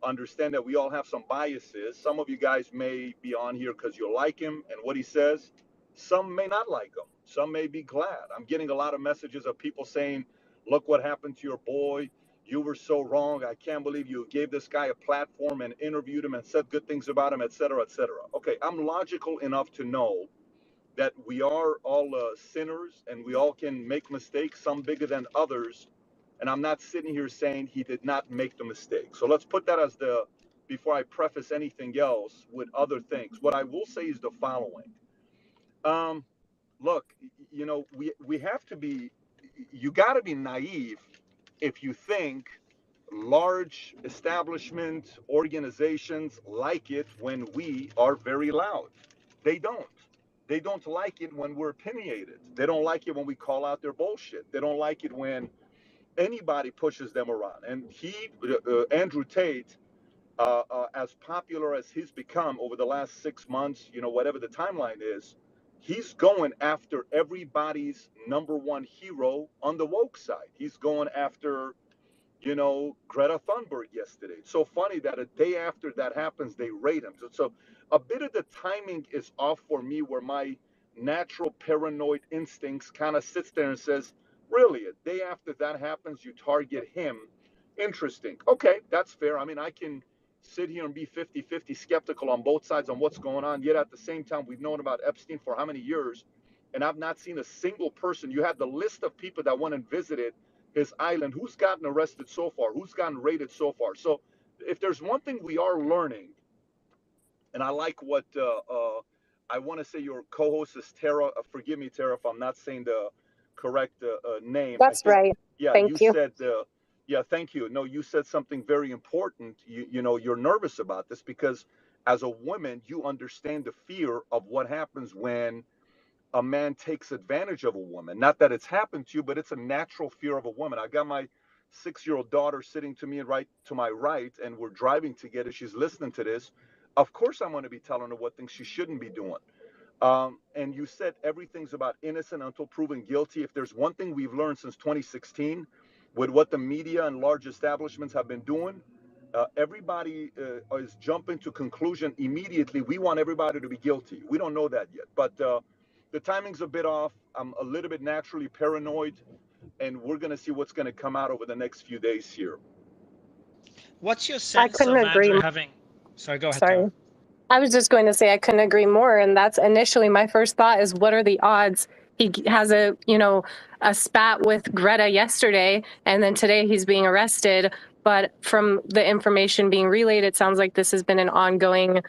understand that we all have some biases. Some of you guys may be on here because you like him and what he says. Some may not like him. Some may be glad. I'm getting a lot of messages of people saying, look what happened to your boy. You were so wrong. I can't believe you gave this guy a platform and interviewed him and said good things about him, et cetera, et cetera. Okay, I'm logical enough to know that we are all sinners and we all can make mistakes, some bigger than others. And I'm not sitting here saying he did not make the mistake. So let's put that as before I preface anything else with other things. What I will say is the following. Look, we have to be, you got to be naive if you think large establishment organizations like it when we are very loud. They don't. They don't like it when we're opinionated. They don't like it when we call out their bullshit. They don't like it when anybody pushes them around. And Andrew Tate, as popular as he's become over the last 6 months, whatever the timeline is, he's going after everybody's #1 hero on the woke side. He's going after, Greta Thunberg yesterday. It's so funny that a day after that happens, they rate him. So a bit of the timing is off for me, where my natural paranoid instincts kind of sits there and says, really, a day after that happens, you target him. Interesting. Okay, that's fair. I mean, I can sit here and be 50-50 skeptical on both sides on what's going on. Yet at the same time, we've known about Epstein for how many years? And I've not seen a single person. You had the list of people that went and visited his island. Who's gotten arrested so far? Who's gotten raided so far? So if there's one thing we are learning, and I like what I want to say your co-host is Tara. Forgive me, Tara, if I'm not saying the correct name. That's right. Yeah, Thank you. said, yeah, thank you. No, you said something very important. You're nervous about this because as a woman, you understand the fear of what happens when a man takes advantage of a woman. Not that it's happened to you, but it's a natural fear of a woman. I got my 6-year-old daughter sitting to me right to my right, and we're driving together. She's listening to this. Of course, I'm going to be telling her what things she shouldn't be doing. And you said everything's about innocent until proven guilty. If there's one thing we've learned since 2016, with what the media and large establishments have been doing, everybody is jumping to conclusion immediately. We want everybody to be guilty. We don't know that yet, but the timing's a bit off. I'm a little bit naturally paranoid, and we're going to see what's going to come out over the next few days here. What's your I sense couldn't of agree. Andrew having... Sorry, go ahead, Sorry. Tara. I was just going to say I couldn't agree more. And that's initially my first thought is, what are the odds He has a spat with Greta yesterday, and then today he's being arrested. But from the information being relayed, it sounds like this has been an ongoing,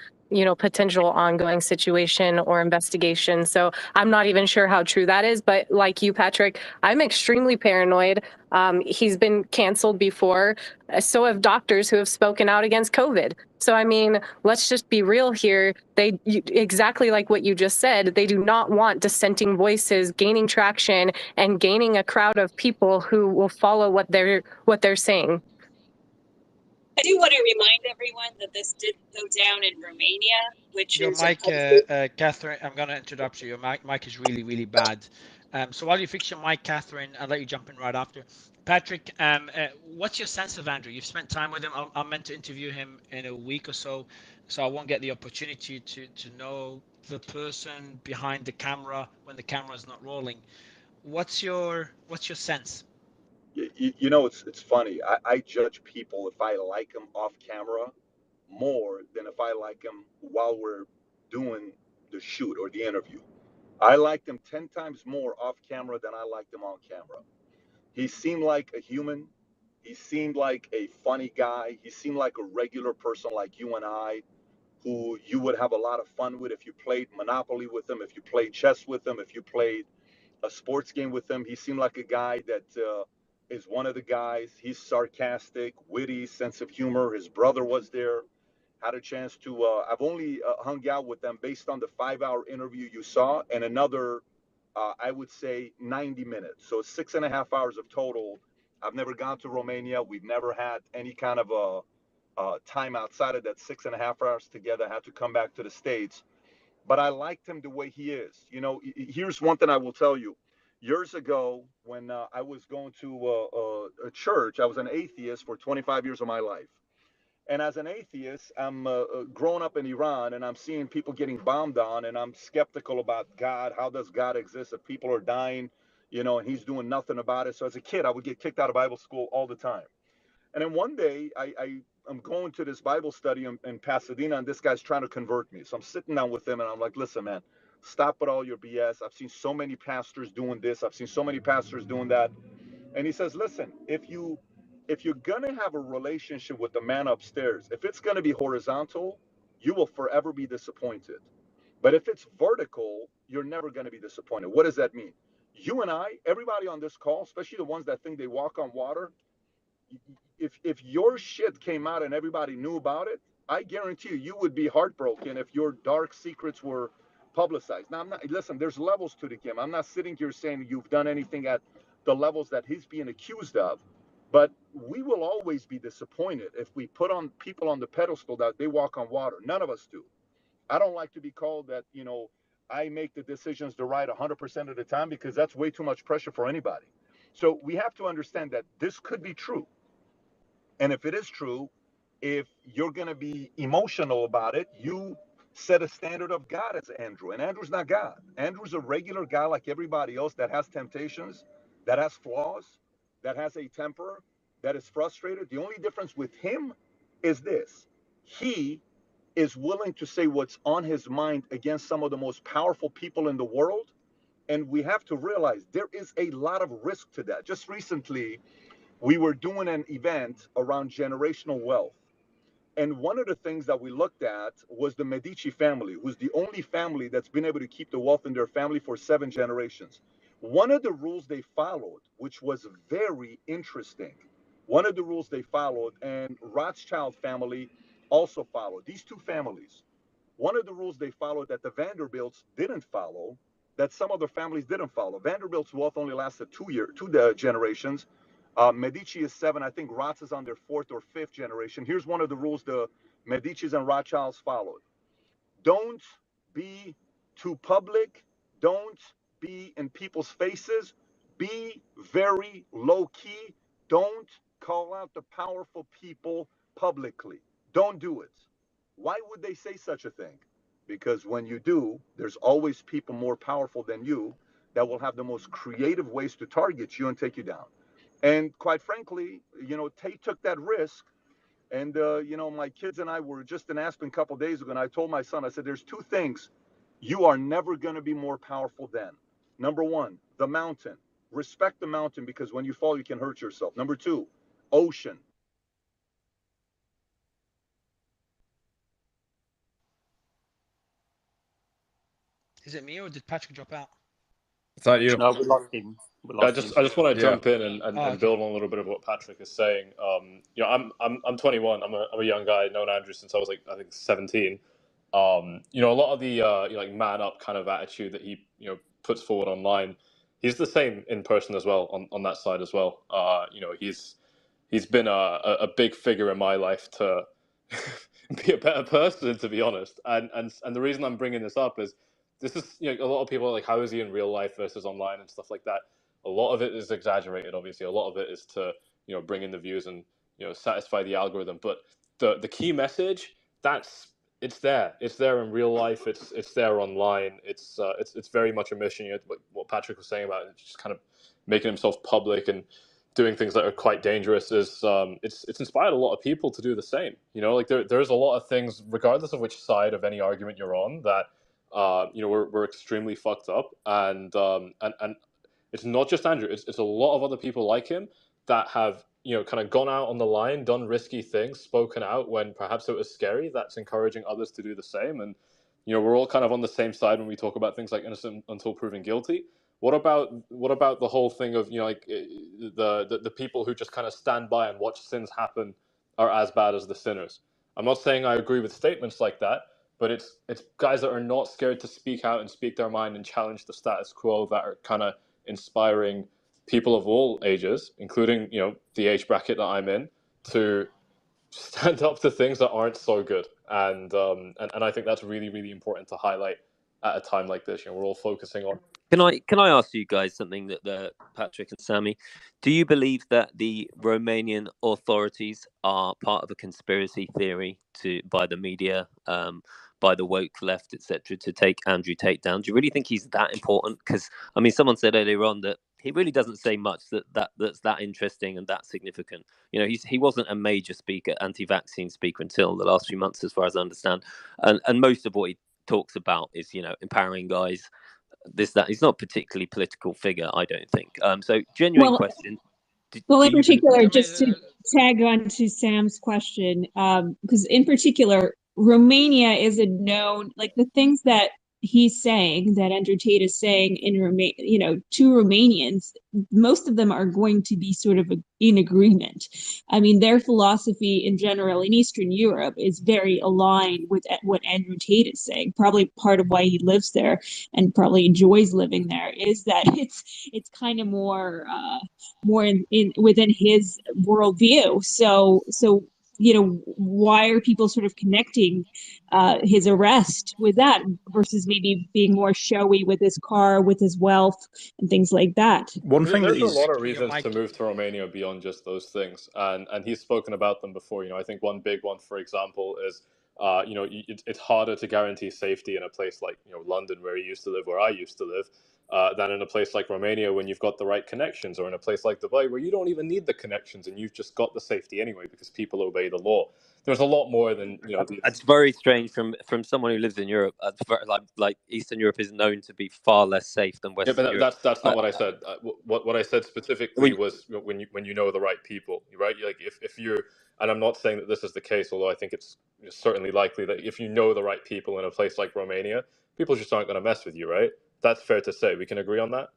potential ongoing situation or investigation. So I'm not even sure how true that is. But like you, Patrick, I'm extremely paranoid. He's been canceled before. So have doctors who have spoken out against COVID. So, I mean, let's just be real here. Exactly like what you just said, they do not want dissenting voices gaining traction and gaining a crowd of people who will follow what they're saying. I do want to remind everyone that this did go down in Romania, which Your is mic, Catherine, I'm going to interrupt you. Your mic is really, really bad. So while you fix your mic, Catherine, I'll let you jump in right after. Patrick, what's your sense of Andrew? You've spent time with him. I'm meant to interview him in a week or so I won't get the opportunity to know the person behind the camera when the camera is not rolling. What's your sense? It's funny. I judge people if I like them off camera more than if I like them while we're doing the shoot or the interview. I liked him 10 times more off camera than I liked him on camera. He seemed like a human. He seemed like a funny guy. He seemed like a regular person like you and I, who you would have a lot of fun with if you played Monopoly with him, if you played chess with him, if you played a sports game with him. He seemed like a guy that is one of the guys. He's sarcastic, witty, sense of humor. His brother was there. Had a chance to, I've only hung out with them based on the 5-hour interview you saw and another, I would say 90 minutes. So 6.5 hours of total. I've never gone to Romania. We've never had any kind of time outside of that 6.5 hours together. I had to come back to the States. But I liked him the way he is. Here's one thing I will tell you. Years ago, when I was going to a church, I was an atheist for 25 years of my life. And as an atheist, I'm growing up in Iran and I'm seeing people getting bombed on and I'm skeptical about God. How does God exist if people are dying, and he's doing nothing about it? So as a kid, I would get kicked out of Bible school all the time. And then one day I'm going to this Bible study in Pasadena and this guy's trying to convert me. So I'm sitting down with him and I'm like, listen, man, stop with all your BS. I've seen so many pastors doing this. I've seen so many pastors doing that. And he says, listen, if you're gonna have a relationship with the man upstairs, if it's gonna be horizontal, you will forever be disappointed. But if it's vertical, you're never gonna be disappointed. What does that mean? You and I, everybody on this call, especially the ones that think they walk on water, if your shit came out and everybody knew about it, I guarantee you would be heartbroken if your dark secrets were publicized. Now, listen, there's levels to the game. I'm not sitting here saying you've done anything at the levels that he's being accused of, but we will always be disappointed if we put on people on the pedestal that they walk on water. None of us do. I don't like to be called that, I make the decisions to right 100% of the time because that's way too much pressure for anybody. So we have to understand that this could be true. And if it is true, if you're going to be emotional about it, you set a standard of God as Andrew. And Andrew's not God. Andrew's a regular guy like everybody else that has temptations, that has flaws, that has a temper, that is frustrated. The only difference with him is this. He is willing to say what's on his mind against some of the most powerful people in the world. And we have to realize there is a lot of risk to that. Just recently, we were doing an event around generational wealth. And one of the things that we looked at was the Medici family, who's the only family that's been able to keep the wealth in their family for 7 generations. One of the rules they followed, which was very interesting, one of the rules they followed, and Rothschild family also followed, these two families, one of the rules they followed that the Vanderbilts didn't follow, that some other families didn't follow. Vanderbilt's wealth only lasted 2 generations. Medici is 7. I think Roths is on their 4th or 5th generation. Here's one of the rules the Medicis and Rothschilds followed. Don't be too public. Don't be in people's faces. Be very low key. Don't call out the powerful people publicly. Don't do it. Why would they say such a thing? Because when you do, there's always people more powerful than you that will have the most creative ways to target you and take you down. And quite frankly, Tate took that risk. And, my kids and I were just in Aspen a couple of days ago, and I told my son, I said, there's 2 things you are never going to be more powerful than. Number one, the mountain. Respect the mountain because when you fall, you can hurt yourself. Number two, ocean. Is it me or did Patrick drop out? It's not you. No, we lost him. We lost him. I just want to Yeah. jump in and Oh, okay. build on a little bit of what Patrick is saying. You know, I'm 21. I'm a young guy. I've known Andrew since I was like I think 17. You know, a lot of the you know, like man up kind of attitude that he puts forward online, he's the same in person as well on that side as well. You know, he's been a big figure in my life to be a better person, to be honest. And the reason I'm bringing this up is this is, you know, a lot of people are like, how is he in real life versus online and stuff like that. A lot of it is exaggerated, obviously. A lot of it is to, you know, bring in the views and, you know, satisfy the algorithm. But the key message, it's there in real life. It's there online. It's very much a mission. You know, what Patrick was saying about it, just kind of making himself public and doing things that are quite dangerous is it's inspired a lot of people to do the same. You know, like there's a lot of things, regardless of which side of any argument you're on, that you know, we're extremely fucked up, and it's not just Andrew. It's a lot of other people like him that have, you know, kind of gone out on the line, done risky things, spoken out when perhaps it was scary. That's encouraging others to do the same, and you know, we're all kind of on the same side when we talk about things like innocent until proven guilty. What about the whole thing of, you know, like the people who just kind of stand by and watch sins happen are as bad as the sinners? I'm not saying I agree with statements like that, but it's guys that are not scared to speak out and speak their mind and challenge the status quo that are kind of inspiring people of all ages, including, you know, the age bracket that I'm in, to stand up to things that aren't so good. And I think that's really, really important to highlight at a time like this. You know, we're all focusing on. Can I ask you guys something that Patrick and Sammy, do you believe that the Romanian authorities are part of a conspiracy theory by the media, by the woke left, etc., to take Andrew Tate down? Do you really think he's that important? Because I mean, someone said earlier on that he really doesn't say much that's that interesting and that significant. You know, he wasn't a major speaker, anti-vaccine speaker, until the last few months, as far as I understand, and most of what he talks about is, you know, empowering guys. This, that. He's not a particularly political figure, I don't think. So, genuine question. Well, in do you believe- particular, just to tag on to Sam's question, because in particular, Romania is a known, like the things that he's saying, that Andrew Tate is saying in you know, to Romanians, most of them are going to be sort of in agreement. I mean, their philosophy in general in Eastern Europe is very aligned with what Andrew Tate is saying. Probably part of why he lives there and probably enjoys living there is that it's kind of more in within his worldview. So you know, why are people sort of connecting his arrest with that versus maybe being more showy with his car, with his wealth, and things like that? One thing there's a lot of reasons to move to Romania beyond just those things, and he's spoken about them before. You know, I think one big one, for example, is you know, it's harder to guarantee safety in a place like, you know, London, where he used to live, where I used to live, than in a place like Romania when you've got the right connections, or in a place like Dubai where you don't even need the connections and you've just got the safety anyway because people obey the law. There's a lot more than, you know. It's very strange from someone who lives in Europe. Like Eastern Europe is known to be far less safe than Western Europe. That's not what I said. What I said specifically was when you know the right people, right? Like if you, and I'm not saying that this is the case, although I think it's certainly likely that if you know the right people in a place like Romania, people just aren't going to mess with you, right? That's fair to say. We can agree on that.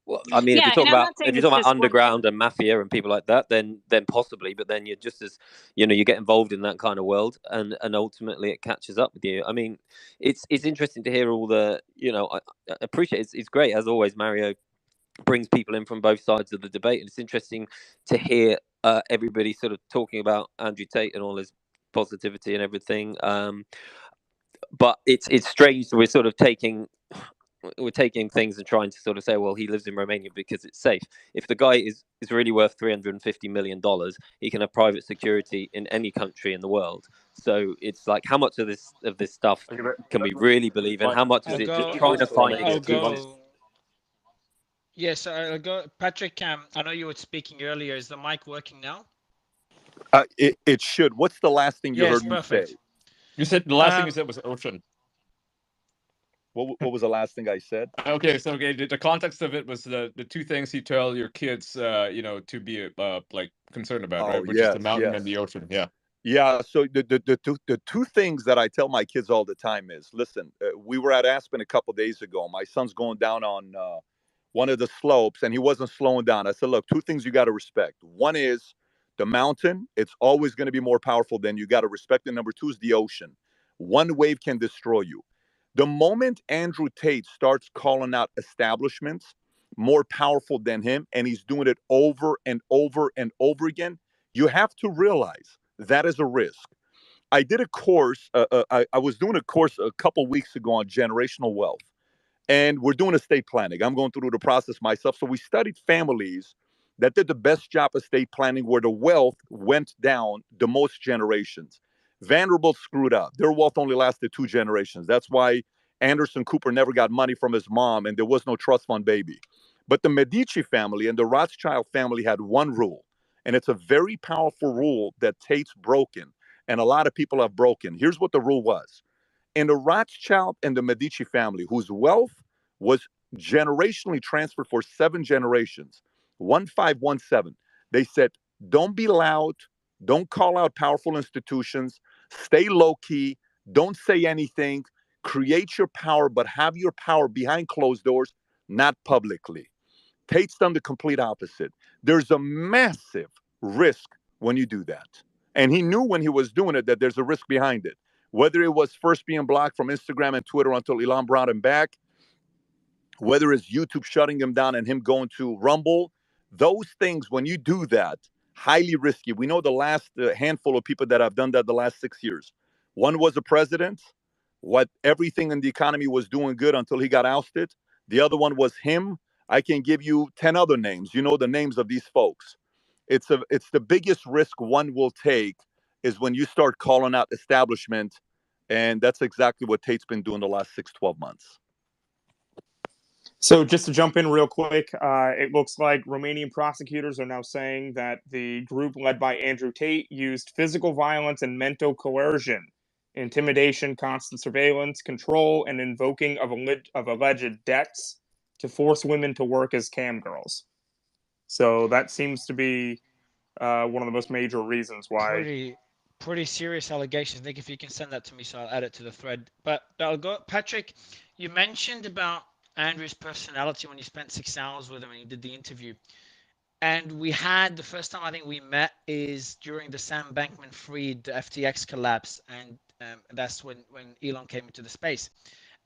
Well, I mean, if you're talking about underground and mafia and people like that, then possibly. But then you're just as, you know, you get involved in that kind of world, and ultimately it catches up with you. I mean, it's interesting to hear all the, you know, I appreciate it's great as always. Mario brings people in from both sides of the debate, and it's interesting to hear everybody sort of talking about Andrew Tate and all his positivity and everything. But it's strange that we're sort of taking things and trying to sort of say, well, he lives in Romania because it's safe. If the guy is really worth $350 million, he can have private security in any country in the world. So it's like, how much of this stuff can we really believe in? How much is it just trying to find excuses? Yes, I'll go. Patrick, I know you were speaking earlier. Is the mic working now? It should. What's the last thing you heard me say? You said the last thing you said was ocean. What was the last thing I said? Okay, so the context of it was the two things you tell your kids, to be like concerned about, right? Oh, Which is the yes, mountain and yes. the ocean. Yeah. Yeah, so the two things that I tell my kids all the time is, listen, we were at Aspen a couple days ago. My son's going down on one of the slopes, and he wasn't slowing down. I said, look, two things you got to respect. One is the mountain. It's always going to be more powerful than you got to respect. And number two is the ocean. One wave can destroy you. The moment Andrew Tate starts calling out establishments more powerful than him, and he's doing it over and over and over again, you have to realize that is a risk. I did a course. I was doing a course a couple weeks ago on generational wealth, and we're doing estate planning. I'm going through the process myself. So we studied families that did the best job estate planning, where the wealth went down the most generations. Vanderbilt screwed up. Their wealth only lasted 2 generations. That's why Anderson Cooper never got money from his mom, and there was no trust fund baby. But the Medici family and the Rothschild family had one rule, and it's a very powerful rule that Tate's broken, and a lot of people have broken. Here's what the rule was. In the Rothschild and the Medici family, whose wealth was generationally transferred for 7 generations, 1517, they said, don't be loud, don't call out powerful institutions, stay low key, don't say anything, create your power, but have your power behind closed doors, not publicly. Tate's done the complete opposite. There's a massive risk when you do that. And he knew when he was doing it that there's a risk behind it. Whether it was first being blocked from Instagram and Twitter until Elon brought him back, whether it's YouTube shutting him down and him going to Rumble, those things, when you do that, highly risky. We know the last handful of people that have done that the last 6 years. One was a president, what everything in the economy was doing good until he got ousted. The other one was him. I can give you 10 other names. You know the names of these folks. It's the biggest risk one will take is when you start calling out establishment, and that's exactly what Tate's been doing the last 6-12 months. So just to jump in real quick, it looks like Romanian prosecutors are now saying that the group led by Andrew Tate used physical violence and mental coercion, intimidation, constant surveillance, control, and invoking of alleged debts to force women to work as cam girls. So that seems to be one of the most major reasons why. Pretty serious allegations. Nick, if you can send that to me, so I'll add it to the thread. But I'll go, Patrick. You mentioned about Andrew's personality when you spent 6 hours with him and you did the interview. And we had the first time I think we met is during the Sam Bankman-Fried FTX collapse, and that's when Elon came into the space.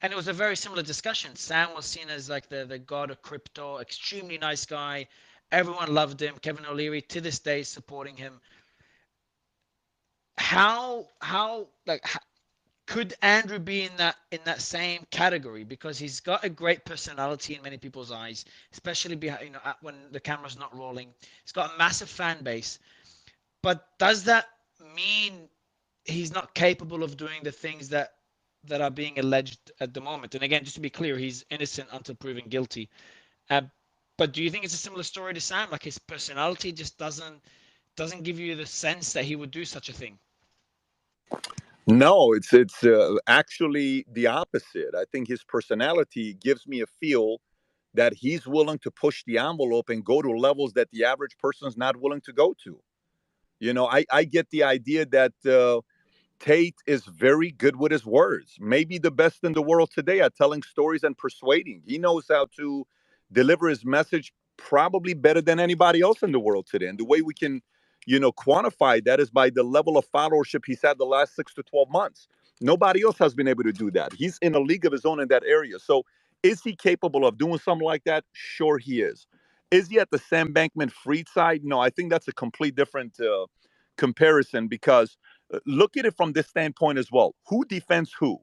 And it was a very similar discussion. Sam was seen as like the god of crypto, extremely nice guy. Everyone loved him. Kevin O'Leary to this day is supporting him. How could Andrew be in that same category? Because he's got a great personality in many people's eyes, especially behind, when the camera's not rolling. He's got a massive fan base. But does that mean he's not capable of doing the things that are being alleged at the moment? And again, just to be clear, he's innocent until proven guilty. But do you think it's a similar story to Sam? Like his personality just doesn't give you the sense that he would do such a thing? No, it's actually the opposite. I think his personality gives me a feel that he's willing to push the envelope and go to levels that the average person's not willing to go to. I get the idea that Tate is very good with his words, maybe the best in the world today at telling stories and persuading. He knows how to deliver his message probably better than anybody else in the world today. And the way we can, quantify that is by the level of followership he's had the last 6 to 12 months. Nobody else has been able to do that. He's in a league of his own in that area. So is he capable of doing something like that? Sure, he is. Is he at the Sam Bankman-Fried side? No, I think that's a complete different comparison, because look at it from this standpoint as well. Who defends who?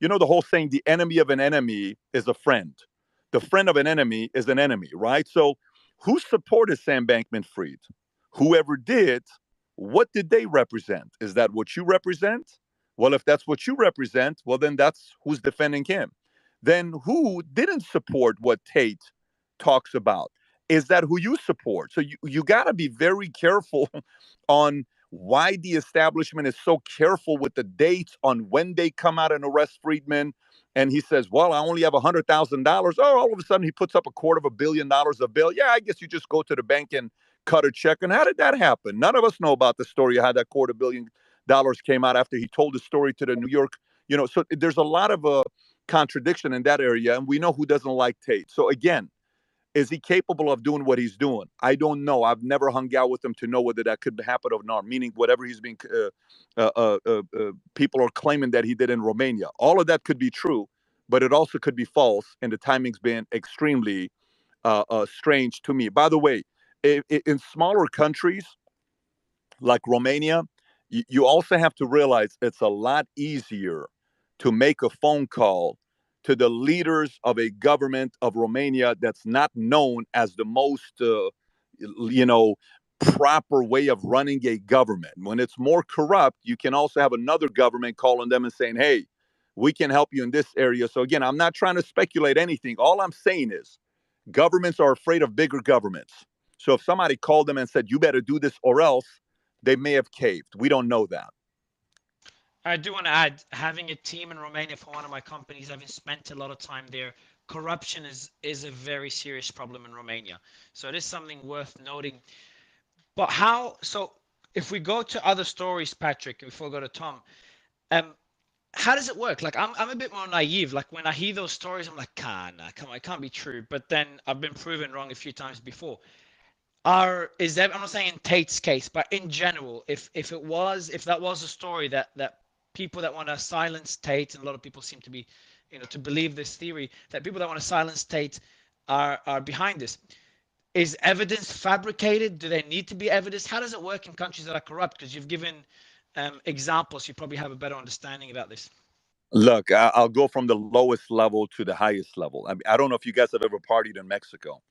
The whole saying, the enemy of an enemy is a friend. The friend of an enemy is an enemy, right? So who supported Sam Bankman-Fried? Whoever did, what did they represent? Is that what you represent? Well, if that's what you represent, well, then that's who's defending him. Then who didn't support what Tate talks about? Is that who you support? So you got to be very careful on why the establishment is so careful with the dates on when they come out and arrest Friedman. And he says, well, I only have $100,000. Oh, all of a sudden he puts up $250 million of bail. Yeah, I guess you just go to the bank and cut a check. And how did that happen? None of us know about the story of how that $250 million came out after he told the story to the New York, so there's a lot of contradiction in that area. And we know who doesn't like Tate. So again, is he capable of doing what he's doing? I don't know. I've never hung out with him to know whether that could happen or not, meaning whatever he's being, people are claiming that he did in Romania. All of that could be true, but it also could be false, and the timing's been extremely strange to me. By the way, in smaller countries like Romania, you also have to realize it's a lot easier to make a phone call to the leaders of a government of Romania that's not known as the most, proper way of running a government. When it's more corrupt, you can also have another government calling them and saying, hey, we can help you in this area. So again, I'm not trying to speculate anything. All I'm saying is governments are afraid of bigger governments. So if somebody called them and said, you better do this or else, they may have caved. We don't know that. I do want to add, having a team in Romania for one of my companies, having spent a lot of time there, corruption is a very serious problem in Romania. So it is something worth noting. But so if we go to other stories, Patrick, before we go to Tom, how does it work? Like, I'm a bit more naive. Like, when I hear those stories, I'm like, nah, come on, it can't be true. But then I've been proven wrong a few times before. I'm not saying in Tate's case, but in general, if that was a story that people that want to silence Tate, and a lot of people seem to be, to believe this theory, that people that want to silence Tate are behind this. Is evidence fabricated? Do they need to be evidence? How does it work in countries that are corrupt? Because you've given examples, you probably have a better understanding about this. Look, I'll go from the lowest level to the highest level. I don't know if you guys have ever partied in Mexico.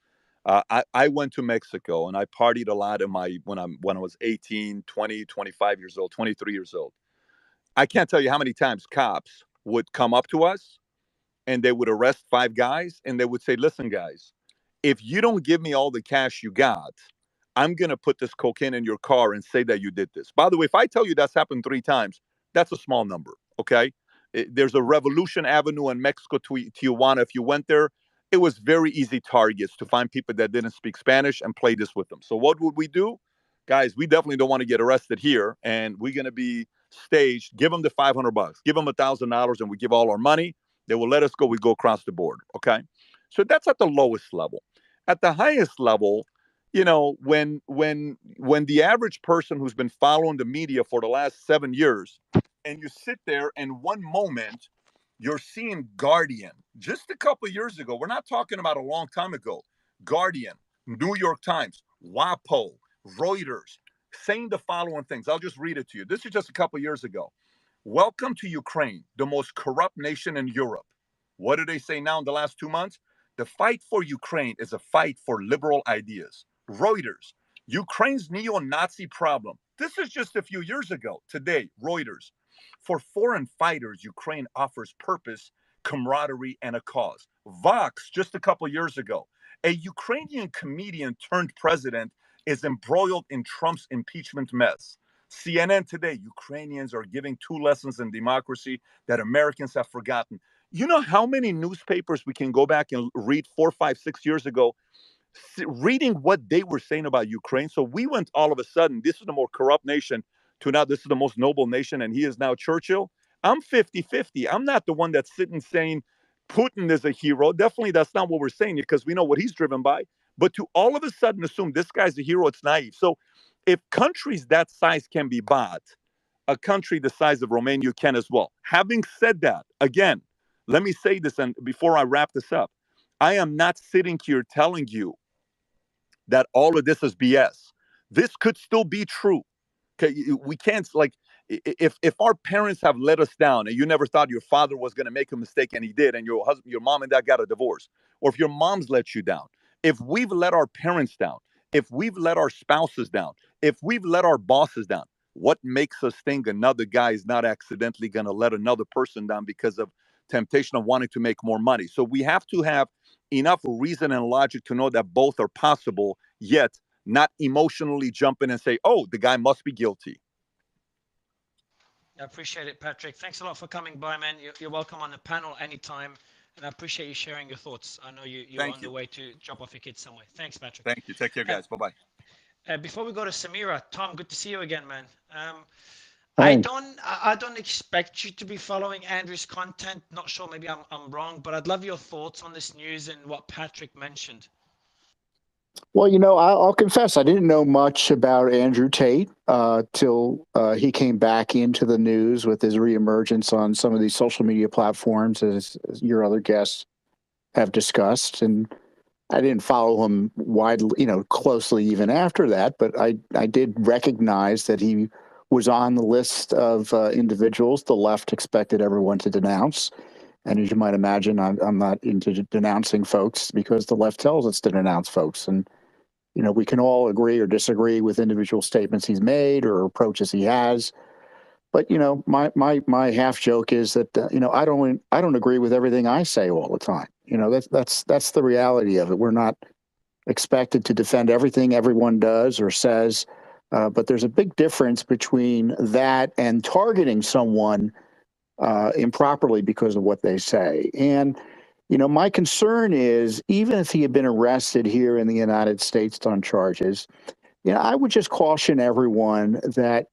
I went to Mexico and I partied a lot when I was 18, 20, 25 years old, 23 years old. I can't tell you how many times cops would come up to us and they would arrest 5 guys and they would say, listen, guys, if you don't give me all the cash you got, I'm going to put this cocaine in your car and say that you did this. By the way, if I tell you that's happened 3 times, that's a small number, okay? There's a Revolution Avenue in Mexico, Tijuana. If you went there, it was very easy targets to find people that didn't speak Spanish and play this with them. So what would we do? Guys, we definitely don't want to get arrested here, and we're going to be staged. Give them the $500, give them $1,000, and we give all our money. They will let us go. We go across the board, okay? So that's at the lowest level. At the highest level, when the average person who's been following the media for the last 7 years, and you sit there and one moment you're seeing Guardian, just a couple of years ago, we're not talking about a long time ago, Guardian, New York Times, WAPO, Reuters, saying the following things. I'll just read it to you. This is just a couple of years ago. Welcome to Ukraine, the most corrupt nation in Europe. What do they say now in the last 2 months? The fight for Ukraine is a fight for liberal ideas. Reuters, Ukraine's neo-Nazi problem. This is just a few years ago. Today, Reuters, for foreign fighters, Ukraine offers purpose, camaraderie, and a cause. Vox, just a couple years ago, a Ukrainian comedian turned president is embroiled in Trump's impeachment mess. CNN today, Ukrainians are giving 2 lessons in democracy that Americans have forgotten. You know how many newspapers we can go back and read 4, 5, 6 years ago, reading what they were saying about Ukraine? So we went all of a sudden, this is the more corrupt nation, to now this is the most noble nation, and he is now Churchill. I'm 50-50. I'm not the one that's sitting saying Putin is a hero. Definitely that's not what we're saying, because we know what he's driven by. But to all of a sudden assume this guy's a hero, it's naive. So if countries that size can be bought, a country the size of Romania can as well. Having said that, again, let me say this, and before I wrap this up, I am not sitting here telling you that all of this is BS. This could still be true. Okay, we can't, like, if our parents have let us down and you never thought your father was going to make a mistake and he did, and your husband, your mom and dad got a divorce, or if your mom's let you down, if we've let our parents down, if we've let our spouses down, if we've let our bosses down, what makes us think another guy is not accidentally going to let another person down because of temptation of wanting to make more money? So we have to have enough reason and logic to know that both are possible, yet not emotionally jump in and say, oh, the guy must be guilty. I appreciate it, Patrick. Thanks a lot for coming by, man. You're welcome on the panel anytime, and I appreciate you sharing your thoughts. I know you're Thank on the you. way to drop off your kids somewhere. Thanks, Patrick. Thank you. Take care, guys. Bye bye. Before we go to Samira, Tom, good to see you again, man. Hi. I don't expect you to be following Andrew's content. Not sure, maybe I'm wrong, but I'd love your thoughts on this news and what Patrick mentioned. Well, I'll confess, I didn't know much about Andrew Tate till he came back into the news with his reemergence on some of these social media platforms, as your other guests have discussed. And I didn't follow him widely, closely even after that, but I did recognize that he was on the list of individuals the left expected everyone to denounce. And as you might imagine, I'm not into denouncing folks because the left tells us to denounce folks. And we can all agree or disagree with individual statements he's made or approaches he has. But my half joke is that I don't agree with everything I say all the time. That's the reality of it. We're not expected to defend everything everyone does or says, but there's a big difference between that and targeting someone improperly because of what they say. And my concern is, even if he had been arrested here in the United States on charges, I would just caution everyone that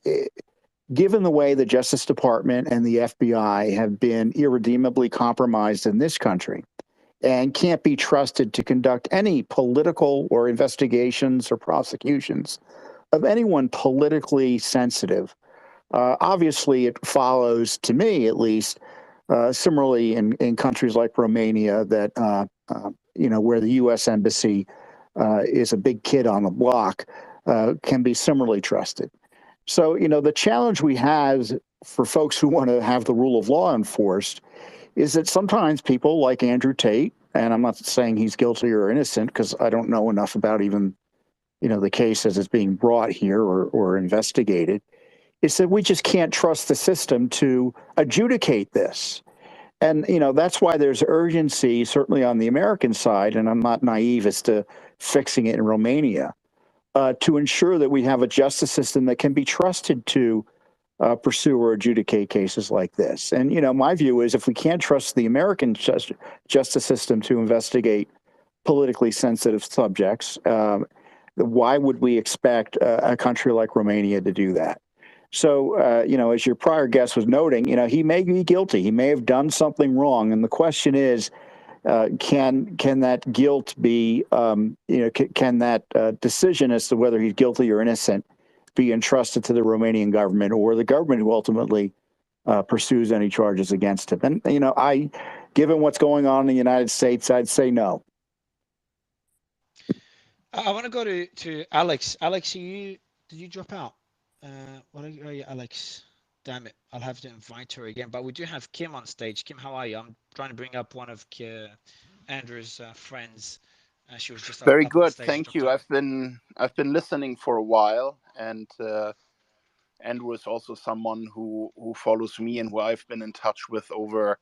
given the way the Justice Department and the FBI have been irredeemably compromised in this country and can't be trusted to conduct any political or investigations or prosecutions of anyone politically sensitive, obviously it follows, to me at least, similarly in countries like Romania, that where the U.S. Embassy is a big kid on the block, can be similarly trusted. So the challenge we have for folks who want to have the rule of law enforced is that sometimes people like Andrew Tate, and I'm not saying he's guilty or innocent because I don't know enough about even the case as it's being brought here or investigated, is that we just can't trust the system to adjudicate this. And, that's why there's urgency, certainly on the American side, and I'm not naive as to fixing it in Romania, to ensure that we have a justice system that can be trusted to pursue or adjudicate cases like this. And, my view is if we can't trust the American justice system to investigate politically sensitive subjects, why would we expect a country like Romania to do that? So, as your prior guest was noting, he may be guilty. He may have done something wrong. And the question is, can that guilt be, can that decision as to whether he's guilty or innocent be entrusted to the Romanian government or the government who ultimately pursues any charges against him? And, given what's going on in the United States, I'd say no. I want to go to Alex. Alex, did you drop out? What are you, Alex? Damn it, I'll have to invite her again. But we do have Kim on stage. Kim, how are you? I'm trying to bring up one of Andrew's friends. She was just Very up on good, stage. thank you. I've been listening for a while, and Andrew is also someone who follows me and who I've been in touch with over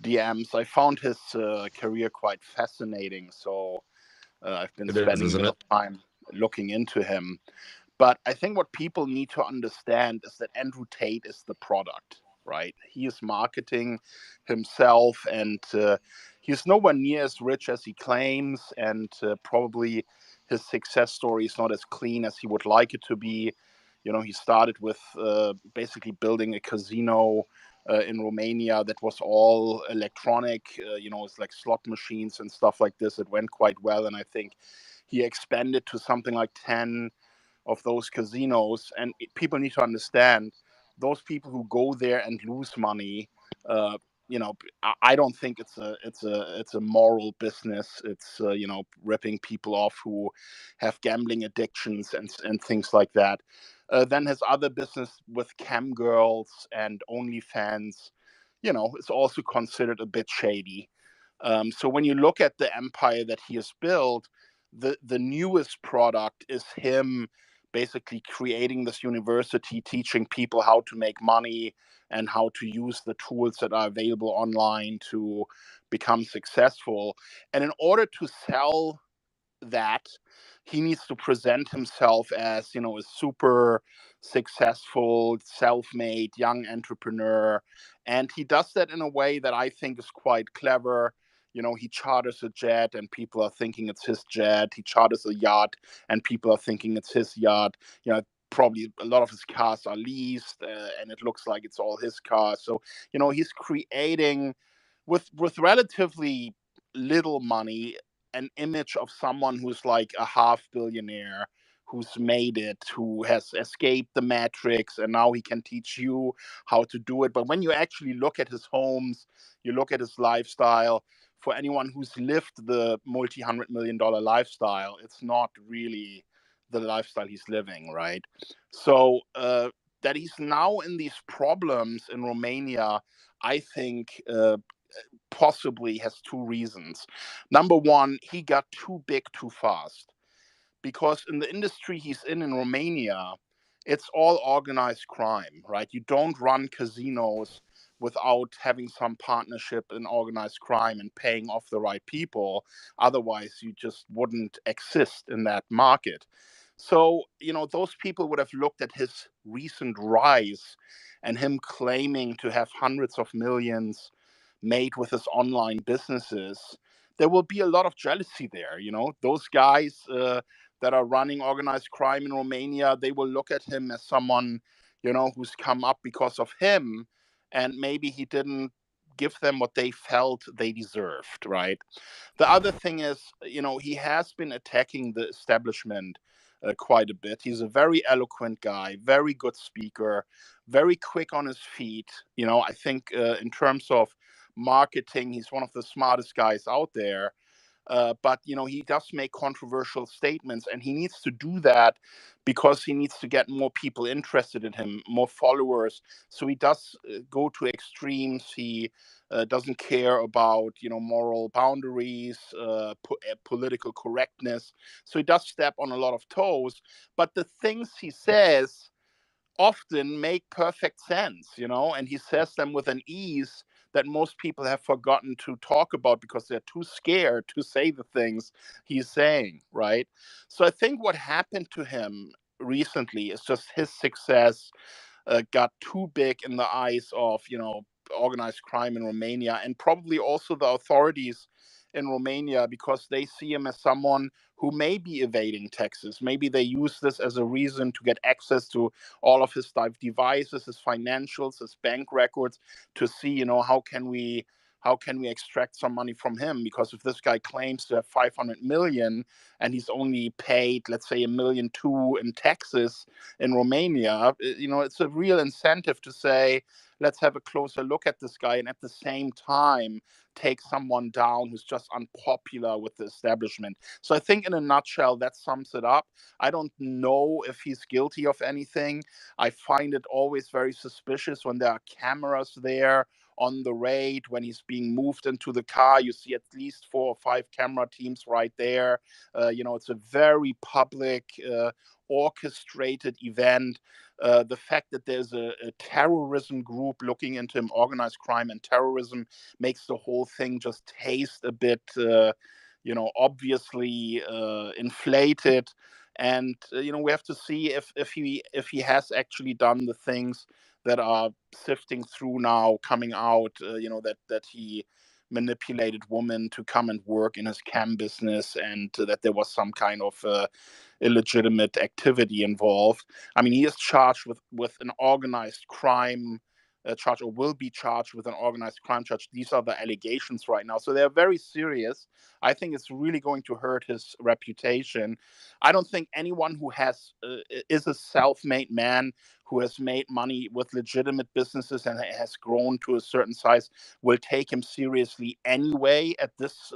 DMs. I found his career quite fascinating, so I've been spending a isn't bit it? of time looking into him. But I think what people need to understand is that Andrew Tate is the product, right? He is marketing himself, and he's nowhere near as rich as he claims, and probably his success story is not as clean as he would like it to be. He started with basically building a casino in Romania that was all electronic. It's like slot machines and stuff like this. It went quite well, and I think he expanded to something like 10 of those casinos. And people need to understand, those people who go there and lose money, I don't think it's a moral business. It's ripping people off who have gambling addictions and things like that. Then his other business with cam girls and OnlyFans, it's also considered a bit shady. So when you look at the empire that he has built, the newest product is him basically creating this university, teaching people how to make money and how to use the tools that are available online to become successful. And in order to sell that, he needs to present himself as, a super successful, self-made young entrepreneur. And he does that in a way that I think is quite clever. You know, he charters a jet and people are thinking it's his jet. He charters a yacht and people are thinking it's his yacht. You know, probably a lot of his cars are leased and it looks like it's all his cars. So, you know, he's creating with relatively little money an image of someone who's like a half billionaire, who's made it, who has escaped the matrix, and now he can teach you how to do it. But when you actually look at his homes, you look at his lifestyle, for anyone who's lived the multi-$100 million lifestyle, it's not really the lifestyle he's living, right? So that he's now in these problems in Romania, I think possibly has two reasons. Number one, he got too big too fast, because in the industry he's in Romania, it's all organized crime, right? You don't run casinos without having some partnership in organized crime and paying off the right people. Otherwise, you just wouldn't exist in that market. So, you know, those people would have looked at his recent rise and him claiming to have hundreds of millions made with his online businesses. There will be a lot of jealousy there. You know, those guys that are running organized crime in Romania, they will look at him as someone, you know, who's come up because of him, and maybe he didn't give them what they felt they deserved, right? The other thing is, you know, he has been attacking the establishment quite a bit. He's a very eloquent guy, very good speaker, very quick on his feet. You know, I think in terms of marketing, he's one of the smartest guys out there. But you know, he does make controversial statements, and he needs to do that because he needs to get more people interested in him, more followers. So he does go to extremes. He doesn't care about, you know, moral boundaries, political correctness. So he does step on a lot of toes. But the things he says often make perfect sense, you know, and he says them with an ease that most people have forgotten to talk about because they're too scared to say the things he's saying, right? So I think what happened to him recently is just his success got too big in the eyes of, you know, organized crime in Romania, and probably also the authorities in Romania, because they see him as someone who may be evading taxes. Maybe they use this as a reason to get access to all of his devices, his financials, his bank records, to see, you know, how can we extract some money from him? Because if this guy claims to have 500 million and he's only paid, let's say, $1.2 million in taxes in Romania, you know, it's a real incentive to say, let's have a closer look at this guy, and at the same time take someone down who's just unpopular with the establishment. So I think in a nutshell, that sums it up. I don't know if he's guilty of anything. I find it always very suspicious when there are cameras there on the raid. When he's being moved into the car, you see at least 4 or 5 camera teams right there. You know, it's a very public, orchestrated event. The fact that there's a terrorism group looking into him, organized crime and terrorism, makes the whole thing just taste a bit, you know, obviously inflated. And you know, we have to see if he has actually done the things that are sifting through now, coming out. You know, that he manipulated women to come and work in his cam business, and that there was some kind of illegitimate activity involved. I mean, he is charged with an organized crime charge, or will be charged with an organized crime charge. These are the allegations right now. So they're very serious. I think it's really going to hurt his reputation. I don't think anyone who is a self-made man who has made money with legitimate businesses and has grown to a certain size will take him seriously anyway at this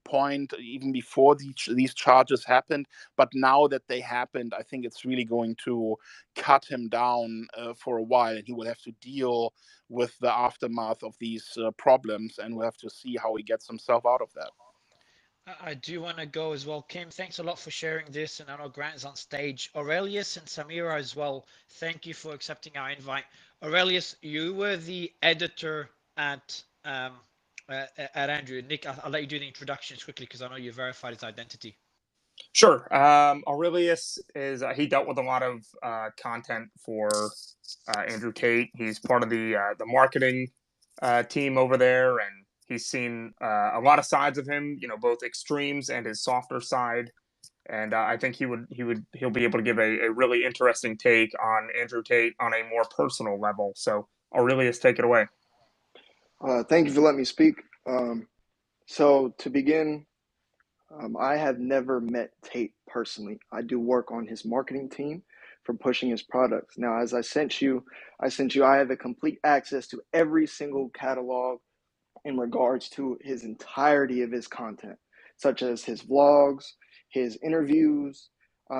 point, even before these charges happened. But now that they happened, I think it's really going to cut him down for a while, and he will have to deal with the aftermath of these problems, and we'll have to see how he gets himself out of that. I do want to go as well. Kim, thanks a lot for sharing this. And I know Grant is on stage. Aurelius and Samira as well, thank you for accepting our invite. Aurelius, you were the editor at Andrew. Nick, I'll let you do the introductions quickly because I know you verified his identity. Sure. Aurelius is he dealt with a lot of content for Andrew Tate. He's part of the marketing team over there, and he's seen a lot of sides of him. Both extremes and his softer side. And I think he'll be able to give a really interesting take on Andrew Tate on a more personal level. So Aurelius, take it away. Thank you for letting me speak. So to begin, I have never met Tate personally. I do work on his marketing team for pushing his products. Now, as I have a complete access to every single catalog in regards to his entirety of his content, such as his vlogs, his interviews,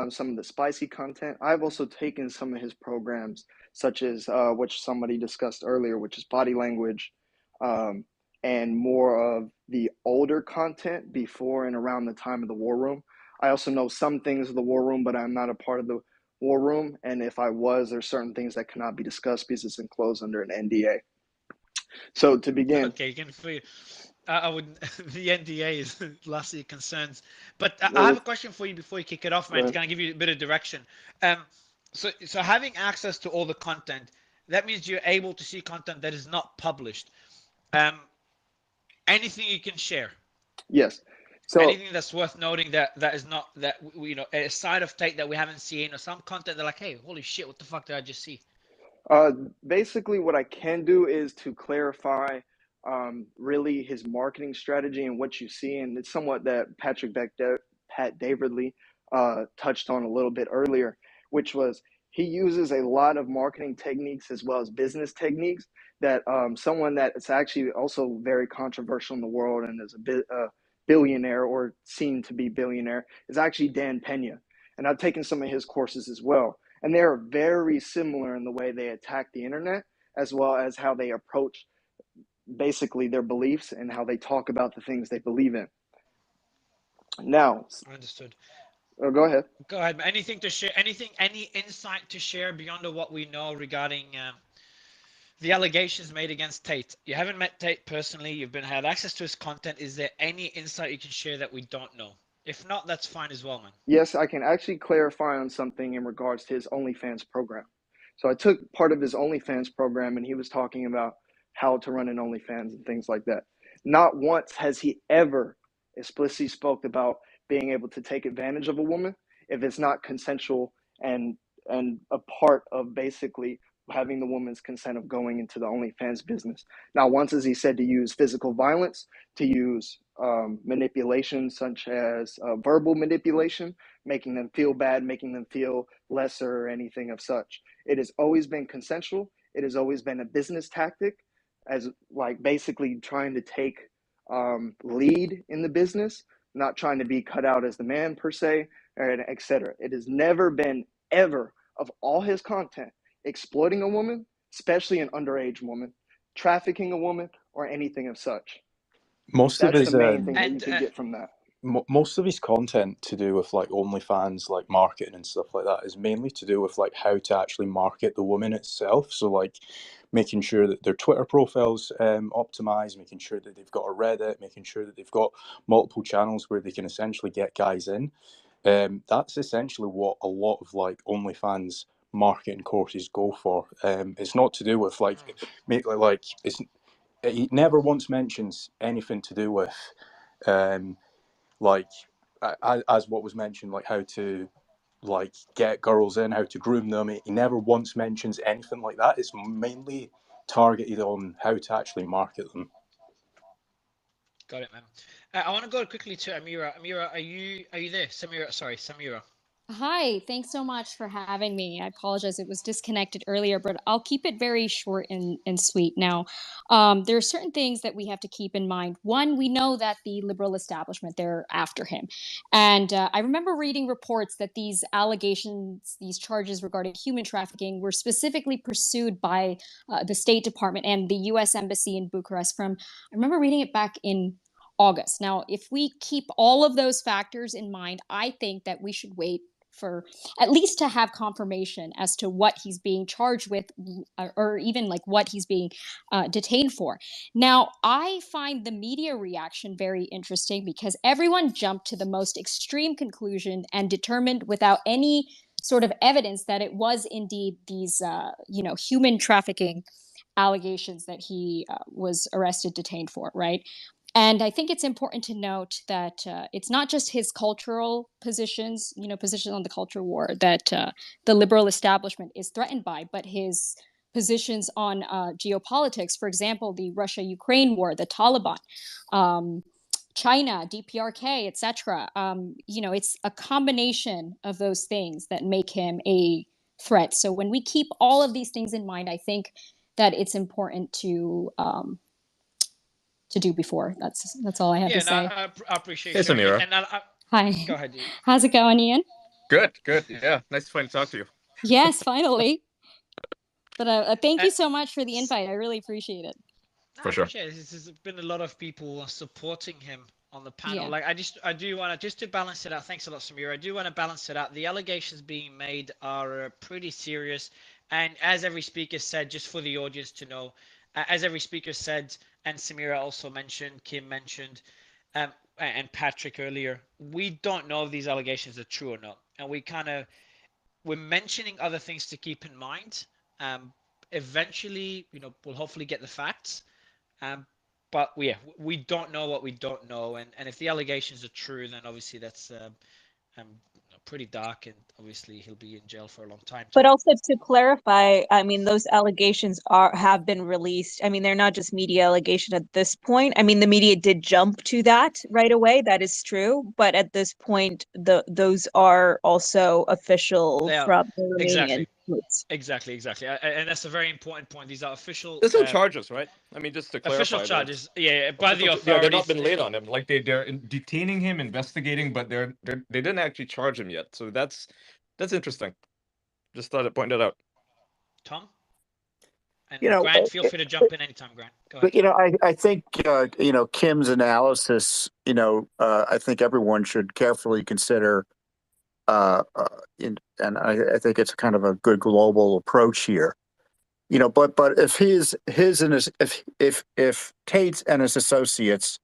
some of the spicy content. I've also taken some of his programs, such as which somebody discussed earlier, which is body language, and more of the older content before and around the time of the War Room. I also know some things of the War Room, but I'm not a part of the War Room. And if I was, there's certain things that cannot be discussed because it's enclosed under an NDA. So to begin. Okay, I would. The NDA is last of your concerns, but I have a question for you before you kick it off, man. It's gonna give you a bit of direction. So having access to all the content, that means you're able to see content that is not published. Anything you can share? Yes. So anything that's worth noting that is not a side of Tate that we haven't seen, or some content they're like, hey, holy shit, what the fuck did I just see? Basically, what I can do is to clarify really his marketing strategy and what you see, and it's somewhat that Pat Davidley touched on a little bit earlier, which was he uses a lot of marketing techniques as well as business techniques that someone that is actually also very controversial in the world and is a billionaire or seen to be billionaire is actually Dan Pena. And I've taken some of his courses as well. And they're very similar in the way they attack the internet, as well as how they approach basically their beliefs and how they talk about the things they believe in. Now, understood. Go ahead. Go ahead. Anything to share? Any insight to share beyond what we know regarding the allegations made against Tate? You haven't met Tate personally. You've had access to his content. Is there any insight you can share that we don't know? If not, that's fine as well, man. Yes, I can actually clarify on something in regards to his OnlyFans program. So I took part of his OnlyFans program, and he was talking about how to run an OnlyFans and things like that. Not once has he ever explicitly spoke about being able to take advantage of a woman if it's not consensual and a part of basically having the woman's consent of going into the OnlyFans business. Now, once as he said to use physical violence, to use manipulation such as verbal manipulation, making them feel bad, making them feel lesser or anything of such. It has always been consensual. It has always been a business tactic as like basically trying to take lead in the business, not trying to be cut out as the man per se, etc. It has never been ever of all his content exploiting a woman, especially an underage woman, trafficking a woman, or anything of such. Most of his the main thing that you can get from that. Most of his content to do with like OnlyFans, like marketing and stuff like that, is mainly to do with like how to actually market the woman itself. So like making sure that their Twitter profiles optimized, making sure that they've got a Reddit, making sure that they've got multiple channels where they can essentially get guys in. That's essentially what a lot of like OnlyFans marketing courses go for. It's not to do with like he never once mentions anything to do with like as what was mentioned, like how to like get girls in, how to groom them. He never once mentions anything like that. It's mainly targeted on how to actually market them. Got it, man. I want to go quickly to Amira. Amira, are you there? Samira. Hi, thanks so much for having me. I apologize, it was disconnected earlier, but I'll keep it very short and sweet. Now, there are certain things that we have to keep in mind. One, we know that the liberal establishment, they're after him. And I remember reading reports that these allegations, these charges regarding human trafficking were specifically pursued by the State Department and the U.S. Embassy in Bucharest I remember reading it back in August. Now, if we keep all of those factors in mind, I think that we should wait for at least to have confirmation as to what he's being charged with, or even like what he's being detained for. Now, I find the media reaction very interesting because everyone jumped to the most extreme conclusion and determined without any sort of evidence that it was indeed these, human trafficking allegations that he was arrested, detained for, right? And I think it's important to note that it's not just his cultural positions, positions on the culture war that the liberal establishment is threatened by, but his positions on geopolitics. For example, the Russia-Ukraine war, the Taliban, China, DPRK, etc. It's a combination of those things that make him a threat. So when we keep all of these things in mind, I think that it's important to do before. That's all I have to Yeah, no, say. I appreciate Hey, sharing it. Samira. And Hi. go ahead, Ian. How's it going, Ian? Good, good. Yeah, nice to finally talk to you. Yes, finally. But thank you so much for the invite. I really appreciate it. I appreciate it. There's been a lot of people supporting him on the panel. Yeah. Like I do want to, just to balance it out. Thanks a lot, Samira. I do want to balance it out. The allegations being made are pretty serious, and as every speaker said, just for the audience to know, as every speaker said, and Samira also mentioned, Kim mentioned, and Patrick earlier, we don't know if these allegations are true or not, and we're mentioning other things to keep in mind. Eventually, we'll hopefully get the facts. But we don't know what we don't know, and if the allegations are true, then obviously that's pretty dark, and obviously he'll be in jail for a long time. But also to clarify, I mean, those allegations have been released. I mean, they're not just media allegation at this point. I mean, the media did jump to that right away. That is true. But at this point, those are also official from the Romanian courts. Exactly. And that's a very important point. These are official. There's no charges, right? I mean, just to clarify. Official charges, by the authorities. Yeah, they're not been laid on him. Like they're detaining him, investigating, but they didn't actually charge him yet. So that's interesting. Just thought I'd point that out. Tom? And Grant, feel free to jump in anytime, Grant. Go ahead. But I think Kim's analysis. I think everyone should carefully consider, and I think it's kind of a good global approach here. But if if Tate and his associates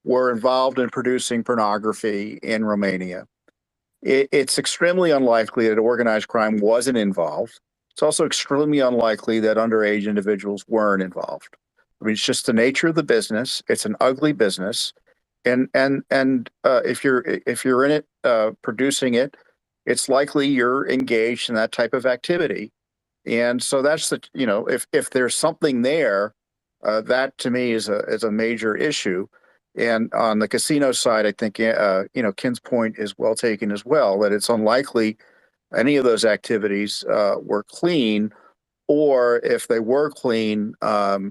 were involved in producing pornography in Romania, it's extremely unlikely that organized crime wasn't involved. It's also extremely unlikely that underage individuals weren't involved. I mean, it's just the nature of the business. It's an ugly business, and if you're in it producing it, it's likely you're engaged in that type of activity. And so that's if there's something there, that to me is a major issue. And on the casino side, I think Ken's point is well taken as well, that it's unlikely any of those activities were clean, or if they were clean,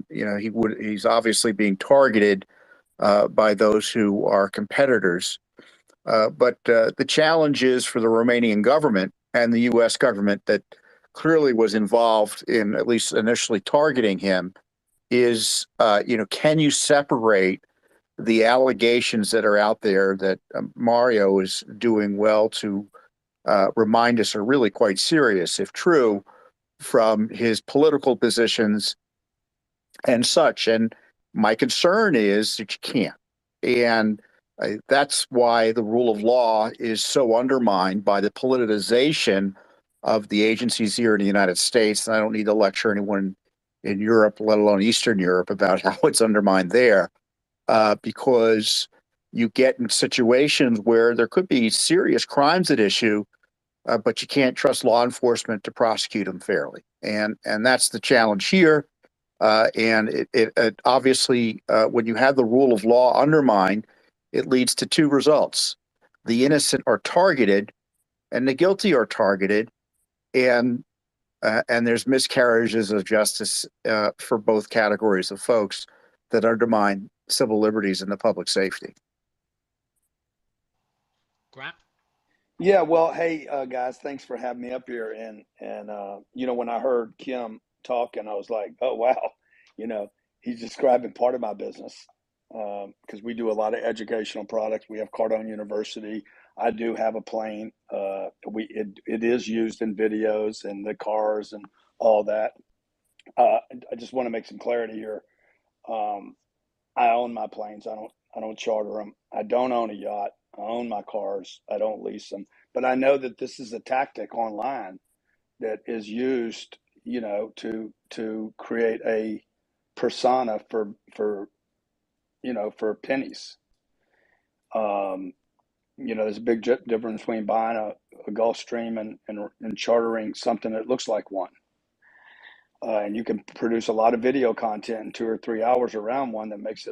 he's obviously being targeted by those who are competitors. But the challenge is for the Romanian government and the U.S. government that clearly was involved in at least initially targeting him is, can you separate the allegations that are out there that Mario is doing well to remind us are really quite serious, if true, from his political positions and such. And my concern is that you can't. And that's why the rule of law is so undermined by the politicization of the agencies here in the United States. And I don't need to lecture anyone in Europe, let alone Eastern Europe, about how it's undermined there, because you get in situations where there could be serious crimes at issue, but you can't trust law enforcement to prosecute them fairly. And that's the challenge here. And it obviously, when you have the rule of law undermined, it leads to two results. The innocent are targeted and the guilty are targeted. And there's miscarriages of justice for both categories of folks that undermine civil liberties and the public safety. Grant? Yeah, well, hey, guys, thanks for having me up here. And when I heard Kim talking, I was like, oh, wow, he's describing part of my business because we do a lot of educational products. We have Cardone University. I do have a plane. It is used in videos and the cars and all that. I just want to make some clarity here. I own my planes. I don't charter them. I don't own a yacht. I own my cars. I don't lease them. But I know that this is a tactic online that is used, to create a persona for pennies. There's a big difference between buying a Gulfstream and chartering something that looks like one. And you can produce a lot of video content in 2 or 3 hours around one that makes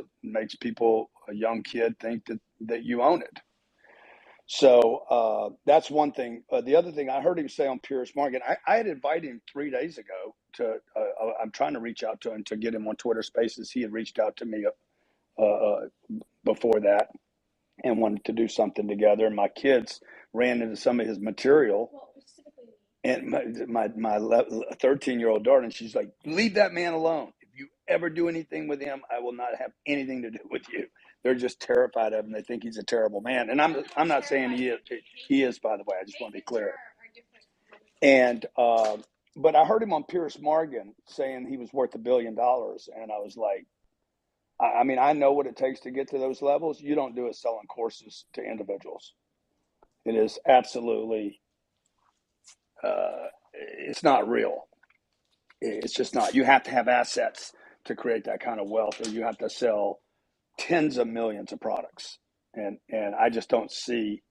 people, a young kid, think that you own it. So that's one thing. The other thing I heard him say on Piers Morgan, I had invited him 3 days ago to. I'm trying to reach out to him to get him on Twitter Spaces. He had reached out to me before that and wanted to do something together. And my kids ran into some of his material. And my 13-year-old daughter, and she's like, leave that man alone. If you ever do anything with him, I will not have anything to do with you. They're just terrified of him. They think he's a terrible man. And I'm not saying he is, by the way. I just want to be clear. And but I heard him on Piers Morgan saying he was worth $1 billion. And I was like, I mean, I know what it takes to get to those levels. You don't do it selling courses to individuals. It is absolutely... it's not real. It's just not. You have to have assets to create that kind of wealth, or you have to sell tens of millions of products. And I just don't see,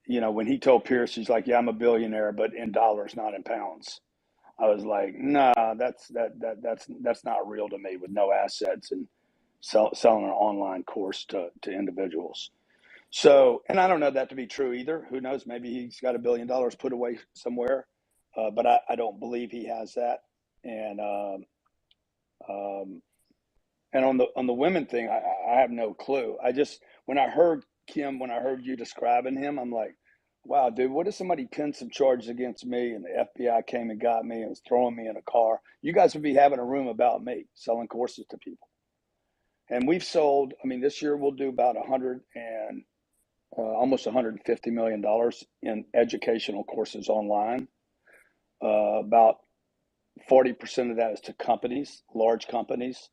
when he told Pierce, he's like, yeah, I'm a billionaire, but in dollars, not in pounds. I was like, nah, that's not real to me, with no assets and selling an online course to individuals. So, and I don't know that to be true either. Who knows? Maybe he's got $1 billion put away somewhere, but I don't believe he has that. And on the women thing, I have no clue. When I heard you describing him, I'm like, wow, dude, what if somebody pinned some charges against me and the FBI came and got me and was throwing me in a car? You guys would be having a room about me selling courses to people. And we've sold, this year we'll do about almost $150 million in educational courses online. About 40% of that is to companies, large companies,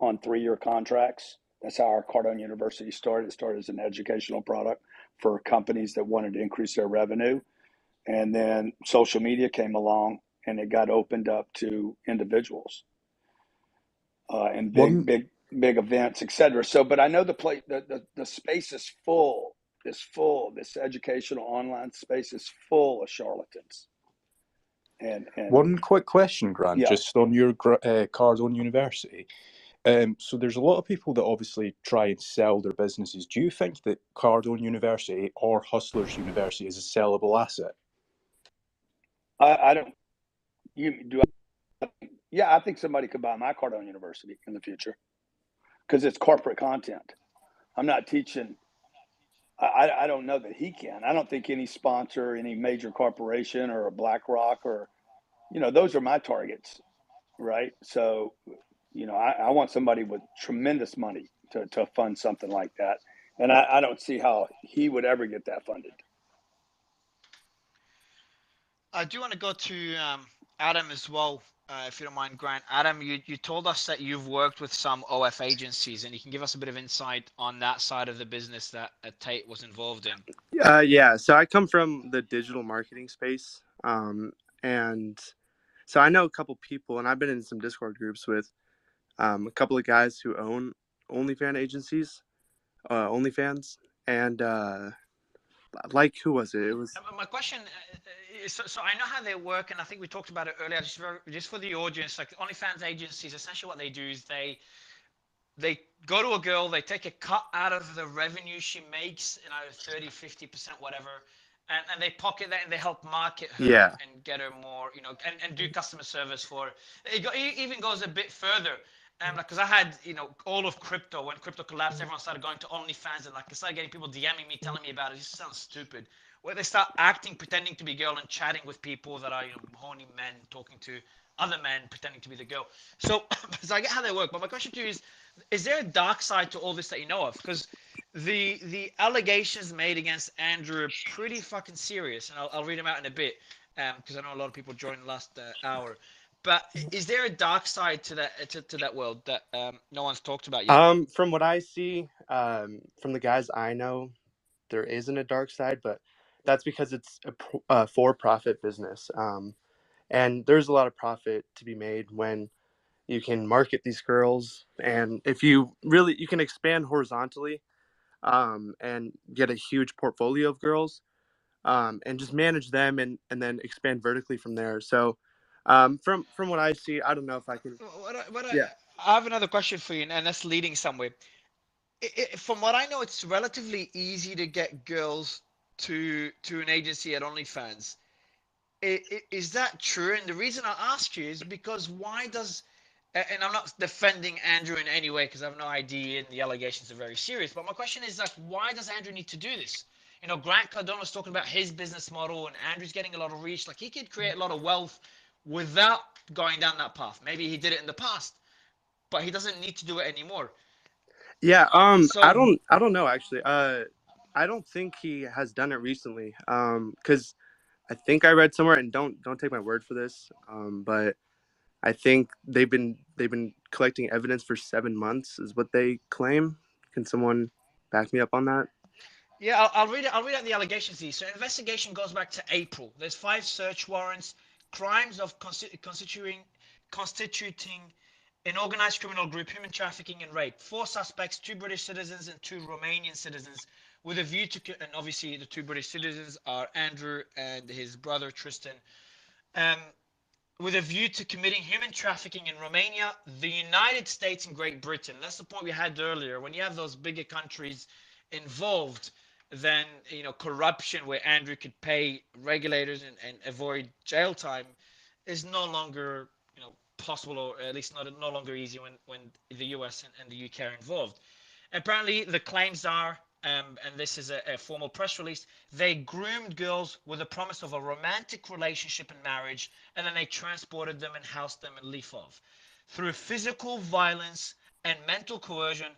on 3-year contracts. That's how our Cardone University started. It started as an educational product for companies that wanted to increase their revenue. And then social media came along and it got opened up to individuals and big events, etc. So, but I know the space is full. This educational online space is full of charlatans. And one quick question, Grant, just on your Cardone University. So there's a lot of people that obviously try and sell their businesses. Do you think that Cardone University or Hustlers University is a sellable asset? I don't. I think somebody could buy my Cardone University in the future because it's corporate content. I'm not teaching. I don't know that he can. I don't think any sponsor, any major corporation or a BlackRock or, those are my targets, right? So, I want somebody with tremendous money to fund something like that. And I don't see how he would ever get that funded. I do want to go to Adam as well, if you don't mind, Grant. Adam, you told us that you've worked with some OF agencies, and you can give us a bit of insight on that side of the business that Tate was involved in. Yeah, so I come from the digital marketing space, and so I know a couple people, and I've been in some Discord groups with a couple of guys who own OnlyFans agencies, OnlyFans, and who was it? It was. My question is, so I know how they work, and I think we talked about it earlier. Just for the audience, like OnlyFans agencies, essentially what they do is they go to a girl, they take a cut out of the revenue she makes, 30, 50%, whatever, and they pocket that and they help market her and get her more, and do customer service for her. It even goes a bit further. Because I had, all of crypto, when crypto collapsed, everyone started going to OnlyFans, and I started getting people DMing me, telling me about it. It just sounds stupid. Where they start pretending to be a girl and chatting with people that are, horny men talking to other men pretending to be the girl. So I get how they work. But my question to you is there a dark side to all this that you know of? Because the allegations made against Andrew are pretty fucking serious, and I'll read them out in a bit, because I know a lot of people joined last hour. But is there a dark side to that to that world that no one's talked about yet? From what I see, from the guys I know, there isn't a dark side, but that's because it's a for-profit business. And there's a lot of profit to be made when you can market these girls, and if you can expand horizontally, and get a huge portfolio of girls, and just manage them, and then expand vertically from there. So, from what I see, I don't know if I can. Yeah. I have another question for you, and that's leading somewhere. From what I know, it's relatively easy to get girls to an agency at OnlyFans. Is that true? And the reason I ask you is because why does, and I'm not defending Andrew in any way because I have no idea and the allegations are very serious, but my question is like, why does Andrew need to do this? You know, Grant Cardone was talking about his business model and Andrew's getting a lot of reach. Like he could create a lot of wealth without going down that path. Maybe he did it in the past, but he doesn't need to do it anymore. Yeah, So I don't know actually. I don't think he has done it recently. Because I think I read somewhere, and don't take my word for this. But I think they've been collecting evidence for 7 months, is what they claim. Can someone back me up on that? yeah, I'll read it. I'll read out the allegations here. So investigation goes back to April. There's 5 search warrants, crimes of constituting an organized criminal group, human trafficking and rape. 4 suspects, 2 British citizens and 2 Romanian citizens, with a view to, and obviously the 2 British citizens are Andrew and his brother Tristan. Um, with a view to committing human trafficking in Romania, the United States, and Great Britain. That's the point we had earlier. When you have those bigger countries involved, then corruption, where Andrew could pay regulators and avoid jail time, is no longer possible, or at least no longer easy when the US and the UK are involved. Apparently, the claims are, and this is a formal press release, they groomed girls with the promise of a romantic relationship and marriage, and then they transported them and housed them in Lvov. Through physical violence and mental coercion,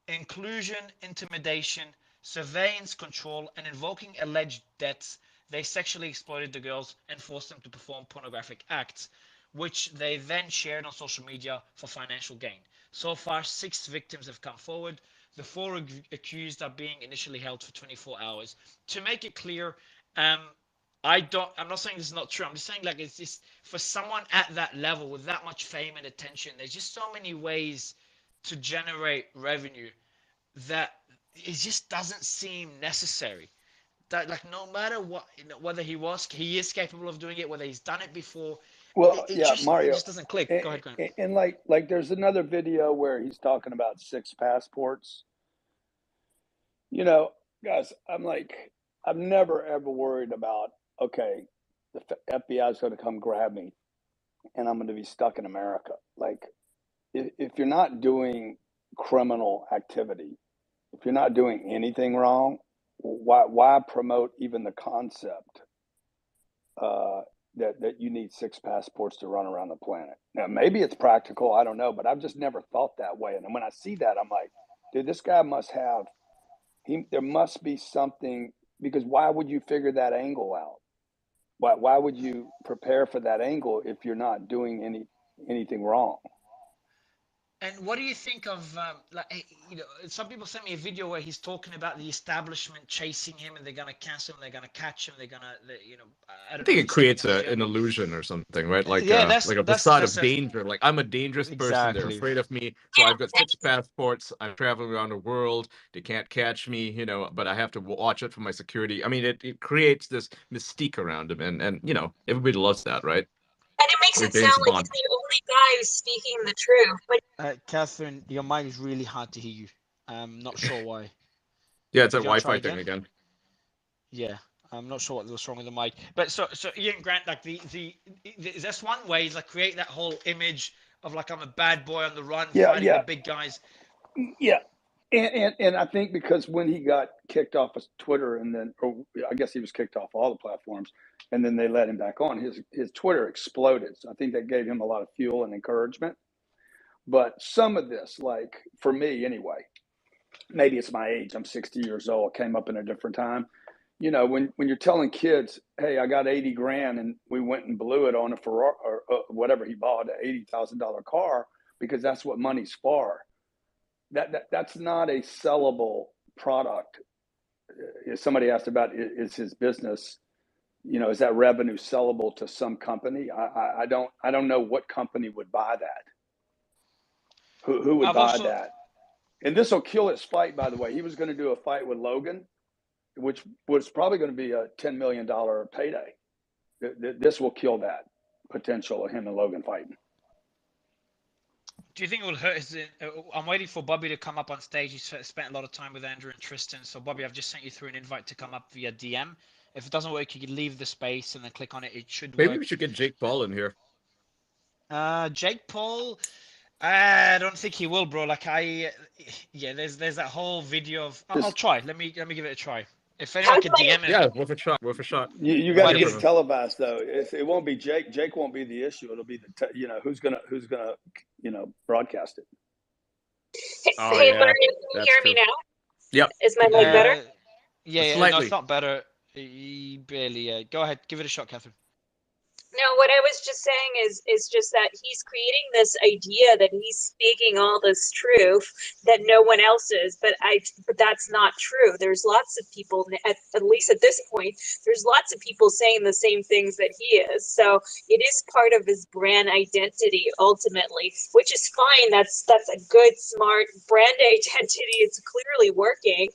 inclusion, intimidation, surveillance control, and invoking alleged debts, they sexually exploited the girls and forced them to perform pornographic acts, which they then shared on social media for financial gain. So far, 6 victims have come forward. The 4 accused are being initially held for 24 hours. To make it clear, I'm not saying this is not true. I'm just saying, like, it's just for someone at that level with that much fame and attention, there's just so many ways to generate revenue that it just doesn't seem necessary. That, like, no matter what, whether he is capable of doing it, whether he's done it before, Well, it yeah, just Mario, doesn't click. Go ahead, Grant. and like there's another video where he's talking about 6 passports. Guys, I'm never ever worried about, okay, the FBI is going to come grab me and I'm going to be stuck in America. Like, if you're not doing criminal activity, if you're not doing anything wrong, why promote even the concept that you need 6 passports to run around the planet? Now, maybe it's practical, I don't know, but I've just never thought that way. And when I see that, I'm like, dude, this guy must have, there must be something, because why would you figure that angle out? Why would you prepare for that angle if you're not doing anything wrong? And what do you think of some people sent me a video where he's talking about the establishment chasing him, and they're gonna cancel him, they're gonna catch him, I I don't know think if it he's taking creates that an seriously. illusion or something, right? Like Yeah, like a facade of danger. Like, I'm a dangerous person. They're exactly. afraid of me. So I've got 6 passports. I'm traveling around the world. They can't catch me, but I have to watch it for my security. I mean, it creates this mystique around him, and everybody loves that, right? And it makes Or it sound James like Bond. he's the only guy who's speaking the truth. But Catherine, your mic is really hard to hear you. I'm not sure why. Yeah, it's a You gonna try Wi-Fi thing again. Yeah, I'm not sure what's wrong with the mic. But so Ian Grant, like that's one way is like create that whole image of like I'm a bad boy on the run, fighting the big guys. Yeah. And I think because when he got kicked off of Twitter, and then, or I guess he was kicked off all the platforms, and then they let him back on, his Twitter exploded. So I think that gave him a lot of fuel and encouragement. But some of this, like for me anyway, maybe it's my age. I'm 60 years old. Came up in a different time. You know, when you're telling kids, hey, I got 80 grand and we went and blew it on a Ferrari or whatever he bought, an $80,000 car, because that's what money's for. That's not a sellable product. If somebody asked about is his business, you know, is that revenue sellable to some company? I don't know what company would buy that. Who would buy that? And this will kill his fight, by the way. He was going to do a fight with Logan, which was probably going to be a $10 million payday. This will kill that potential of him and Logan fighting. Do you think it will hurt his... I'm waiting for Bobby to come up on stage. He's spent a lot of time with Andrew and Tristan. So, Bobby, I've just sent you through an invite to come up via DM. If it doesn't work, you can leave the space and then click on it. It should Maybe work. we should get Jake Paul in here. Jake Paul... I don't think he will, bro. Like yeah, there's that whole video of. I'll try. Let me give it a try. If anyone can DM him, yeah, worth a shot. Worth a shot. You got to get it televised though. It won't be Jake. Jake won't be the issue. It'll be who's gonna broadcast it. Oh, hey, yeah. Mario, can you hear me now? Yep. Is my mic better? Yeah, no, it's not better. Barely. Go ahead, give it a shot, Catherine. No, what I was just saying is just that he's creating this idea that he's speaking all this truth that no one else is, but that's not true. There's lots of people, at least at this point, there's lots of people saying the same things that he is. So it is part of his brand identity ultimately, which is fine. That's a good, smart brand identity. It's clearly working,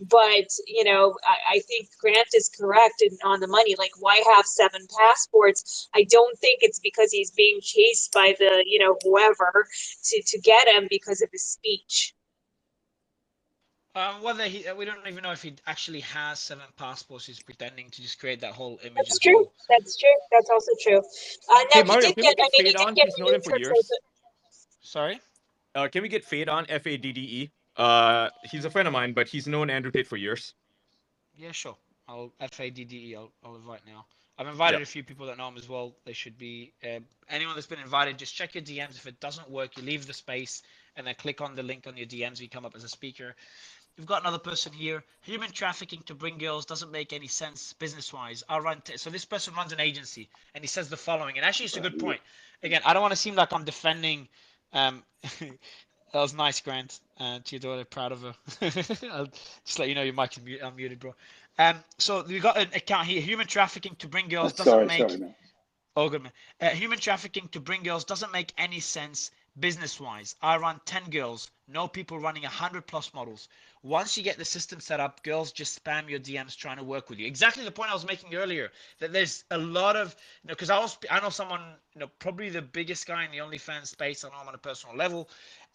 but I think Grant is correct on the money. Like, why have 7 passports? I don't think it's because he's being chased by the, whoever to get him because of his speech. Whether we don't even know if he actually has 7 passports. He's pretending to just create that whole image. That's true. Well. That's true. That's also true. Hey, Mario, can we get Fade on? He's known him for years. Sorry? Can we get Fade on? Fadde. He's a friend of mine, but he's known Andrew Tate for years. Yeah, sure. I'll Fadde. I'll invite now. I've invited a few people that know him as well. They should be anyone that's been invited. Just check your DMs. If it doesn't work, you leave the space and then click on the link on your DMs. You come up as a speaker. You've got another person here. Human trafficking to bring girls doesn't make any sense business-wise. So this person runs an agency, and he says the following. And actually, it's a good point. Again, I don't want to seem like I'm defending. That was nice, Grant. To your daughter, proud of her. I'll just let you know your mic is unmuted, bro. So we got an account here. Human trafficking to bring girls doesn't make. Sorry, man. Oh, good man. Human trafficking to bring girls doesn't make any sense business-wise. I run 10 girls. No people running 100+ models. Once you get the system set up, girls just spam your DMs trying to work with you. Exactly the point I was making earlier. That there's a lot of, because I know someone, probably the biggest guy in the OnlyFans space. I know him on a personal level,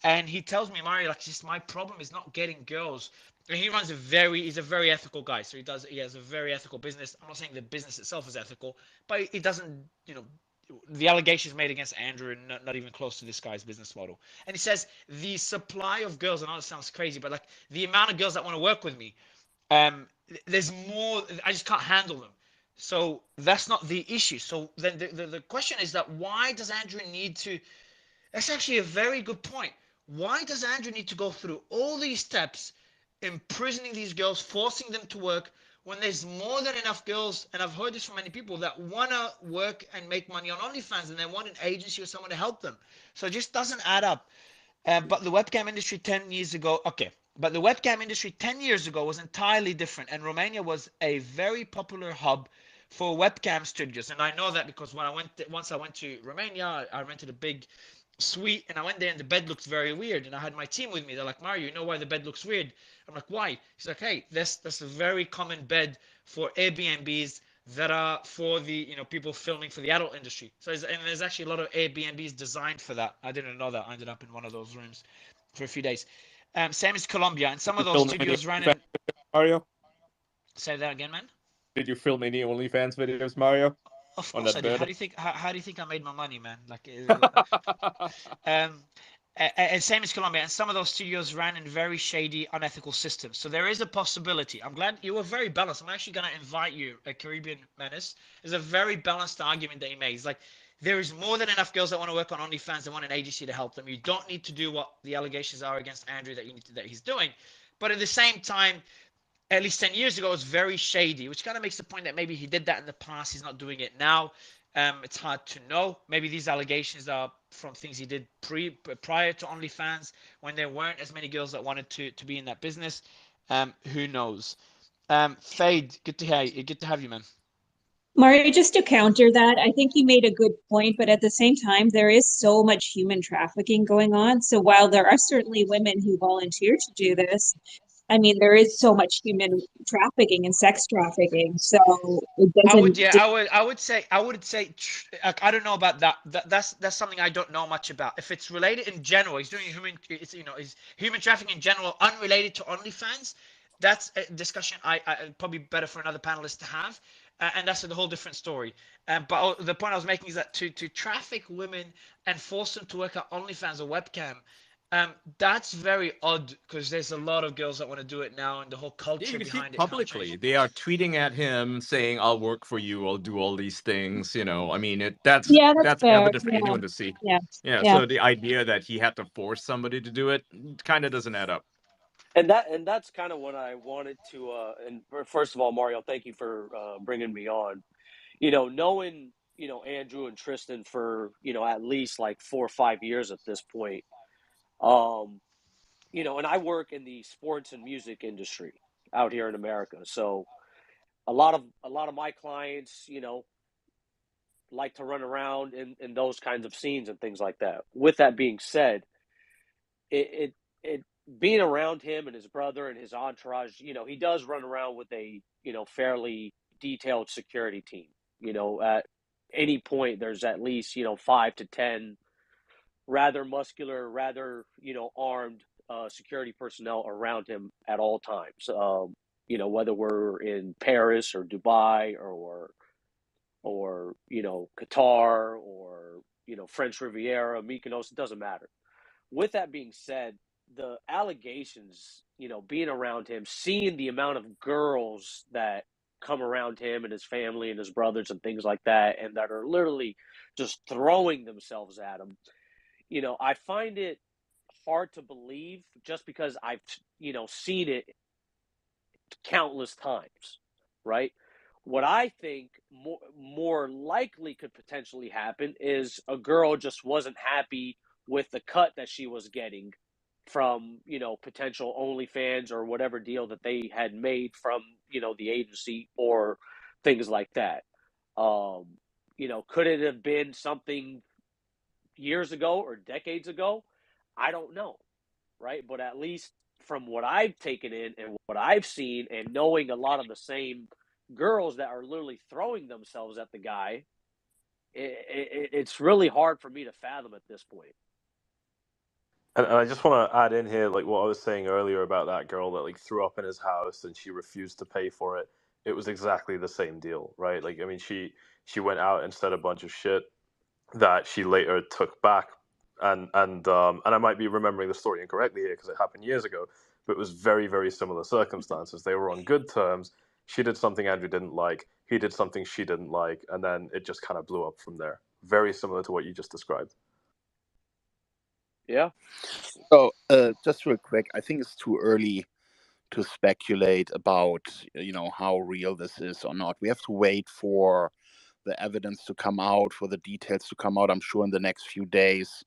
and he tells me, Mario, like, just my problem is not getting girls. And he runs he's a very ethical guy. So he has a very ethical business. I'm not saying the business itself is ethical, but it doesn't, the allegations made against Andrew are not even close to this guy's business model. And he says the supply of girls, and I know it sounds crazy, but like the amount of girls that want to work with me, there's more, I just can't handle them. So that's not the issue. So then the question is that why does Andrew need to, that's actually a very good point. Why does Andrew need to go through all these steps, imprisoning these girls, forcing them to work, when there's more than enough girls, and I've heard this from many people, that want to work and make money on OnlyFans, and they want an agency or someone to help them. So it just doesn't add up. But the webcam industry 10 years ago, but the webcam industry 10 years ago was entirely different, and Romania was a very popular hub for webcam studios. And I know that because once I went to Romania, I rented a big suite, and I went there and the bed looked very weird, and I had my team with me. They're like, Mario, you know why the bed looks weird? I'm like, why? He's like, hey, that's a very common bed for Airbnbs that are for the people filming for the adult industry. So there's actually a lot of Airbnbs designed for that. I didn't know that. I ended up in one of those rooms for a few days. Same as Colombia, and some of those studios ran in. Mario, say that again, man. Did you film any OnlyFans videos, Mario? Of course I did. How do you think I made my money, man? Like, and same as Colombia, and some of those studios ran in very shady, unethical systems. So there is a possibility. I'm glad you were very balanced. I'm actually going to invite you, a Caribbean Menace. There's a very balanced argument that he makes. Like, there is more than enough girls that want to work on OnlyFans and want an agency to help them. You don't need to do what the allegations are against Andrew that he's doing. But at the same time, at least 10 years ago, it was very shady, which kind of makes the point that maybe he did that in the past. He's not doing it now. It's hard to know. Maybe these allegations are from things he did prior to OnlyFans, when there weren't as many girls that wanted to be in that business. Who knows? Fade, good to hear you. Good to have you, man. Mario, just to counter that, I think you made a good point, but at the same time, there is so much human trafficking going on. So while there are certainly women who volunteer to do this, I mean, there is so much human trafficking and sex trafficking. So it doesn't. I would say, I don't know about that. That's something I don't know much about. If it's related in general, he's doing is human trafficking in general, unrelated to OnlyFans. That's a discussion I probably better for another panelist to have, and that's a whole different story. But the point I was making is that to traffic women and force them to work at OnlyFans or webcam, that's very odd, because there's a lot of girls that want to do it now, and the whole Yeah, culture you can see behind it. publicly. They are tweeting at him saying, "I'll work for you. I'll do all these things." You know, I mean, that's Yeah, that's fair. evident for Yeah. anyone to see. Yeah. Yeah. Yeah. So the idea that he had to force somebody to do it kind of doesn't add up. And that's kind of what I wanted to. And first of all, Mario, thank you for bringing me on. Knowing Andrew and Tristan for at least like 4 or 5 years at this point. And I work in the sports and music industry out here in America. So a lot of my clients, like to run around in those kinds of scenes and things like that. With that being said, it being around him and his brother and his entourage, he does run around with a fairly detailed security team. At any point there's at least 5 to 10 rather muscular, rather armed security personnel around him at all times. Whether we're in Paris or Dubai or Qatar or French Riviera, Mykonos, it doesn't matter. With that being said, the allegations, being around him, seeing the amount of girls that come around him and his family and his brothers and things like that, and that are literally just throwing themselves at him, I find it hard to believe, just because I've seen it countless times, right? What I think more likely could potentially happen is a girl just wasn't happy with the cut that she was getting from potential OnlyFans or whatever deal that they had made from the agency or things like that. Could it have been something years ago or decades ago? I don't know, right? But at least from what I've taken in and what I've seen, and knowing a lot of the same girls that are literally throwing themselves at the guy, it's really hard for me to fathom at this point. And I just want to add in here, like what I was saying earlier about that girl that like threw up in his house and she refused to pay for it. It was exactly the same deal, right? Like, I mean, she went out and said a bunch of shit that she later took back, and I might be remembering the story incorrectly here because it happened years ago, but it was very, very similar circumstances. They were on good terms. She did something Andrew didn't like. He did something she didn't like, and then it just kind of blew up from there. Very similar to what you just described. Yeah. So, just real quick, I think it's too early to speculate about, how real this is or not. We have to wait for the evidence to come out, for the details to come out. I'm sure in the next few days,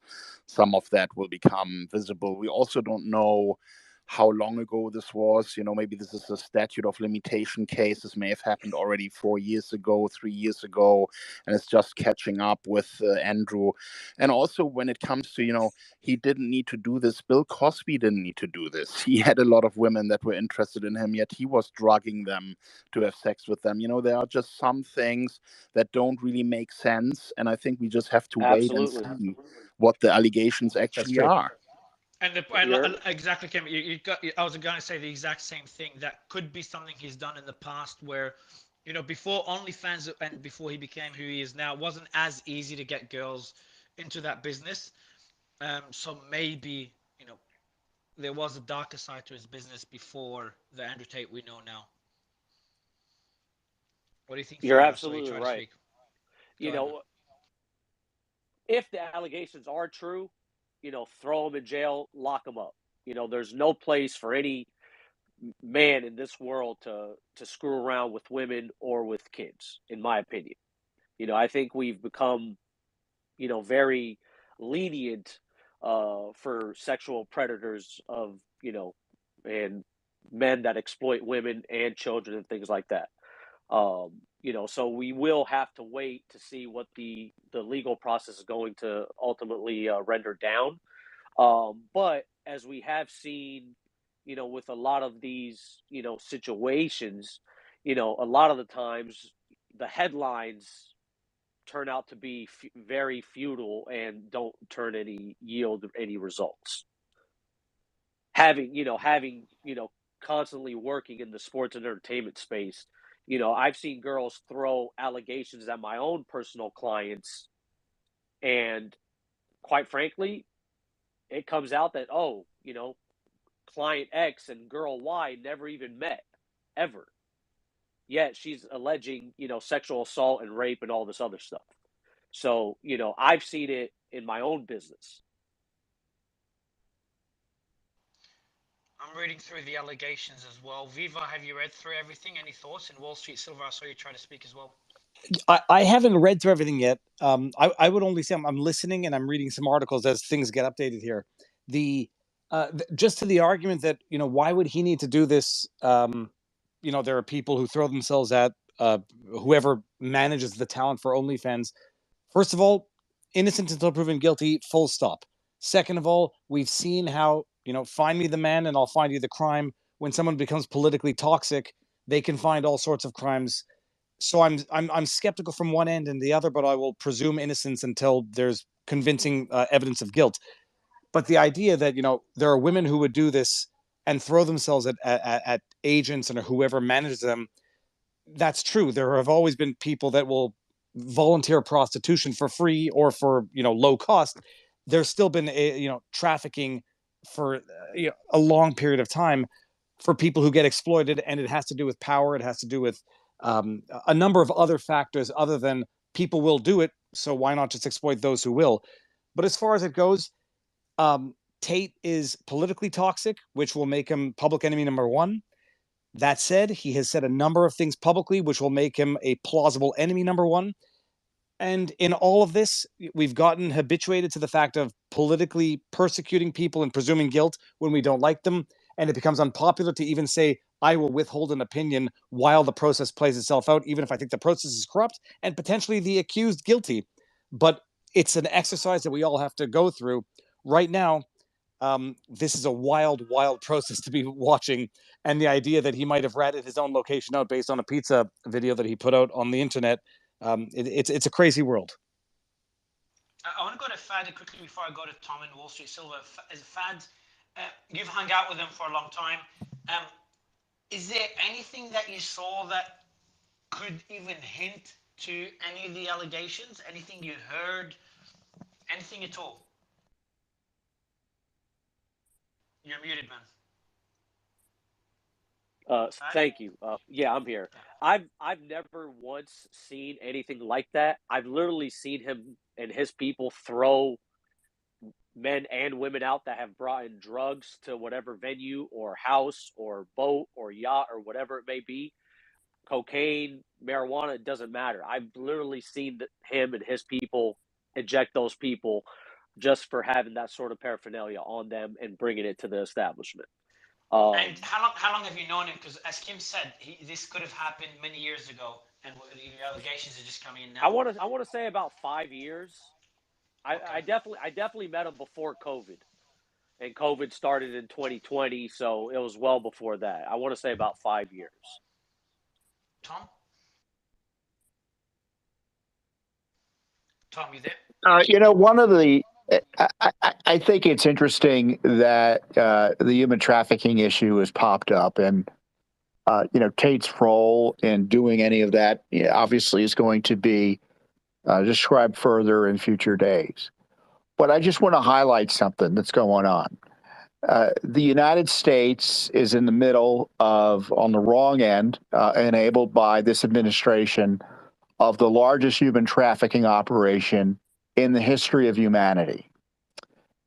some of that will become visible. We also don't know how long ago this was. Maybe this is a statute of limitation case. This may have happened already 4 years ago, 3 years ago, and it's just catching up with Andrew. And also when it comes to, he didn't need to do this. Bill Cosby didn't need to do this. He had a lot of women that were interested in him, yet he was drugging them to have sex with them. There are just some things that don't really make sense. And I think we just have to wait and see what the allegations actually are. And exactly, Kim. I was going to say the exact same thing. That could be something he's done in the past, where, before OnlyFans and before he became who he is now, it wasn't as easy to get girls into that business. So maybe there was a darker side to his business before the Andrew Tate we know now. What do you think? You're absolutely right. If the allegations are true, throw them in jail, lock them up. There's no place for any man in this world to screw around with women or with kids, in my opinion. I think we've become, very lenient for sexual predators of, and men that exploit women and children and things like that. So we will have to wait to see what the legal process is going to ultimately render down. But as we have seen, with a lot of these, situations, a lot of the times the headlines turn out to be very futile and don't yield any results. Having constantly working in the sports and entertainment space, I've seen girls throw allegations at my own personal clients, and quite frankly, it comes out that, client X and girl Y never even met, ever. Yet she's alleging, sexual assault and rape and all this other stuff. So, I've seen it in my own business. I'm reading through the allegations as well. Viva, have you read through everything? Any thoughts? And Wall Street Silver, I saw you try to speak as well. I haven't read through everything yet. I would only say I'm listening and I'm reading some articles as things get updated here. Just to the argument that, why would he need to do this? There are people who throw themselves at whoever manages the talent for OnlyFans. First of all, innocent until proven guilty, full stop. Second of all, we've seen how, find me the man and I'll find you the crime. When someone becomes politically toxic, they can find all sorts of crimes. So I'm skeptical from one end and the other, but I will presume innocence until there's convincing evidence of guilt. But the idea that, there are women who would do this and throw themselves at agents and whoever manages them, that's true. There have always been people that will volunteer prostitution for free or for, low cost. There's still been, trafficking for a long period of time for people who get exploited, and it has to do with power. It has to do with a number of other factors other than people will do it. So why not just exploit those who will? But as far as it goes, Tate is politically toxic, which will make him public enemy number one. That said, he has said a number of things publicly, which will make him a plausible enemy number one. And in all of this, we've gotten habituated to the fact of politically persecuting people and presuming guilt when we don't like them. And it becomes unpopular to even say, I will withhold an opinion while the process plays itself out, even if I think the process is corrupt and potentially the accused guilty. But it's an exercise that we all have to go through. Right now, this is a wild, wild process to be watching. And the idea that he might have ratted his own location out based on a pizza video that he put out on the internet, it's a crazy world. I want to go to Fad quickly before I go to Tom and Wall Street Silver. Fad, you've hung out with him for a long time. Is there anything that you saw that could even hint to any of the allegations? Anything you heard? Anything at all? You're muted, man. Thank you. Yeah, I'm here. I've never once seen anything like that. I've literally seen him and his people throw men and women out that have brought in drugs to whatever venue or house or boat or yacht or whatever it may be. Cocaine, marijuana, it doesn't matter. I've literally seen him and his people eject those people just for having that sort of paraphernalia on them and bringing it to the establishment. And how long have you known him? Because as Kim said, this could have happened many years ago, and the allegations are just coming in now. I want to say about 5 years. Okay. I definitely met him before COVID, and COVID started in 2020, so it was well before that. I want to say about 5 years. Tom, you there? One of the I think it's interesting that the human trafficking issue has popped up, and Tate's role in doing any of that obviously is going to be described further in future days. But I just want to highlight something that's going on. The United States is in the middle of, on the wrong end, enabled by this administration, of the largest human trafficking operation in the history of humanity.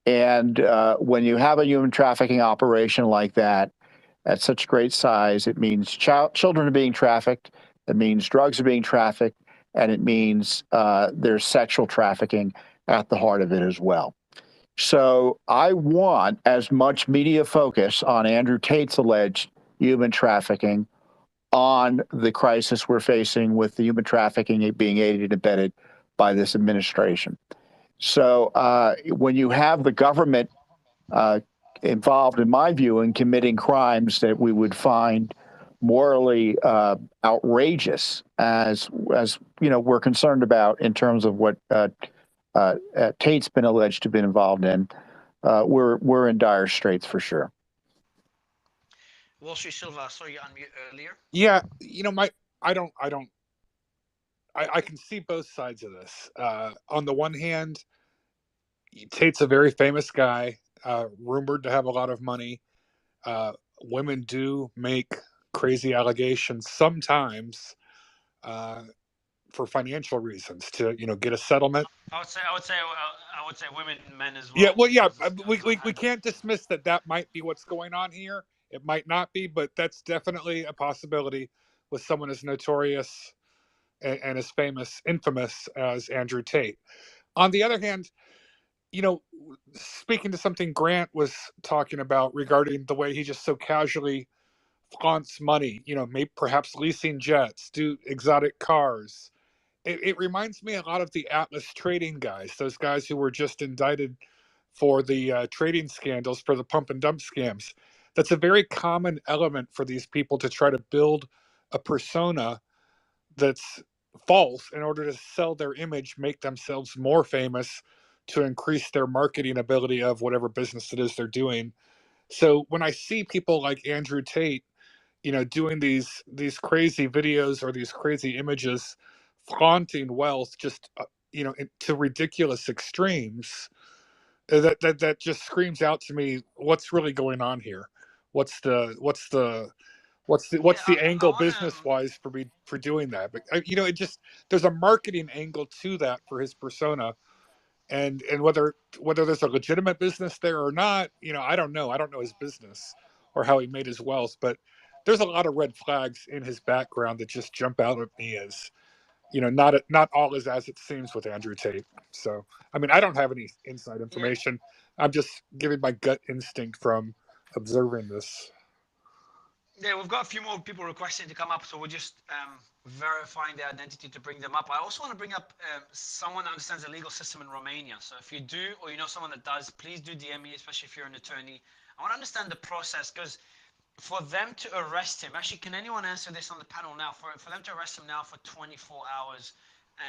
And when you have a human trafficking operation like that, at such great size. It means children are being trafficked. It means drugs are being trafficked, and it means there's sexual trafficking at the heart of it as well. So I want as much media focus on Andrew Tate's alleged human trafficking, on the crisis we're facing with the human trafficking being aided and abetted by this administration. So when you have the government involved, in my view, in committing crimes that we would find morally outrageous, as you know, we're concerned about in terms of what Tate's been alleged to have been involved in, we're in dire straits for sure. Wall Street Silver, I saw you unmute earlier. Yeah, you know, I can see both sides of this. On the one hand, Tate's a very famous guy, rumored to have a lot of money. Women do make crazy allegations sometimes for financial reasons, to, you know, get a settlement. I would say women and men as well. Yeah, well, yeah, we can't dismiss that might be what's going on here. It might not be, but that's definitely a possibility with someone as notorious and as infamous as Andrew Tate. On the other hand, you know, speaking to something Grant was talking about regarding the way he just so casually flaunts money, you know, maybe perhaps leasing jets, do exotic cars. It reminds me a lot of the Atlas trading guys, those guys who were just indicted for the trading scandals, for the pump and dump scams. That's a very common element for these people to try to build a persona that's false in order to sell their image, make themselves more famous, to increase their marketing ability of whatever business it is they're doing. So when I see people like Andrew Tate, you know, doing these crazy videos or these crazy images, flaunting wealth just you know, to ridiculous extremes, that just screams out to me, what's really going on here? What's the angle business wise for doing that? But you know, there's a marketing angle to that for his persona, and whether there's a legitimate business there or not, you know, I don't know his business or how he made his wealth, but there's a lot of red flags in his background that just jump out at me as, you know, not all is as it seems with Andrew Tate. So I mean, I don't have any inside information. I'm just giving my gut instinct from observing this. Yeah, we've got a few more people requesting to come up, so we're just verifying their identity to bring them up. I also want to bring up someone that understands the legal system in Romania. So if you do, or you know someone that does, please do DM me, especially if you're an attorney. I want to understand the process, because for them to arrest him, actually, can anyone answer this on the panel now? For them to arrest him now for 24 hours,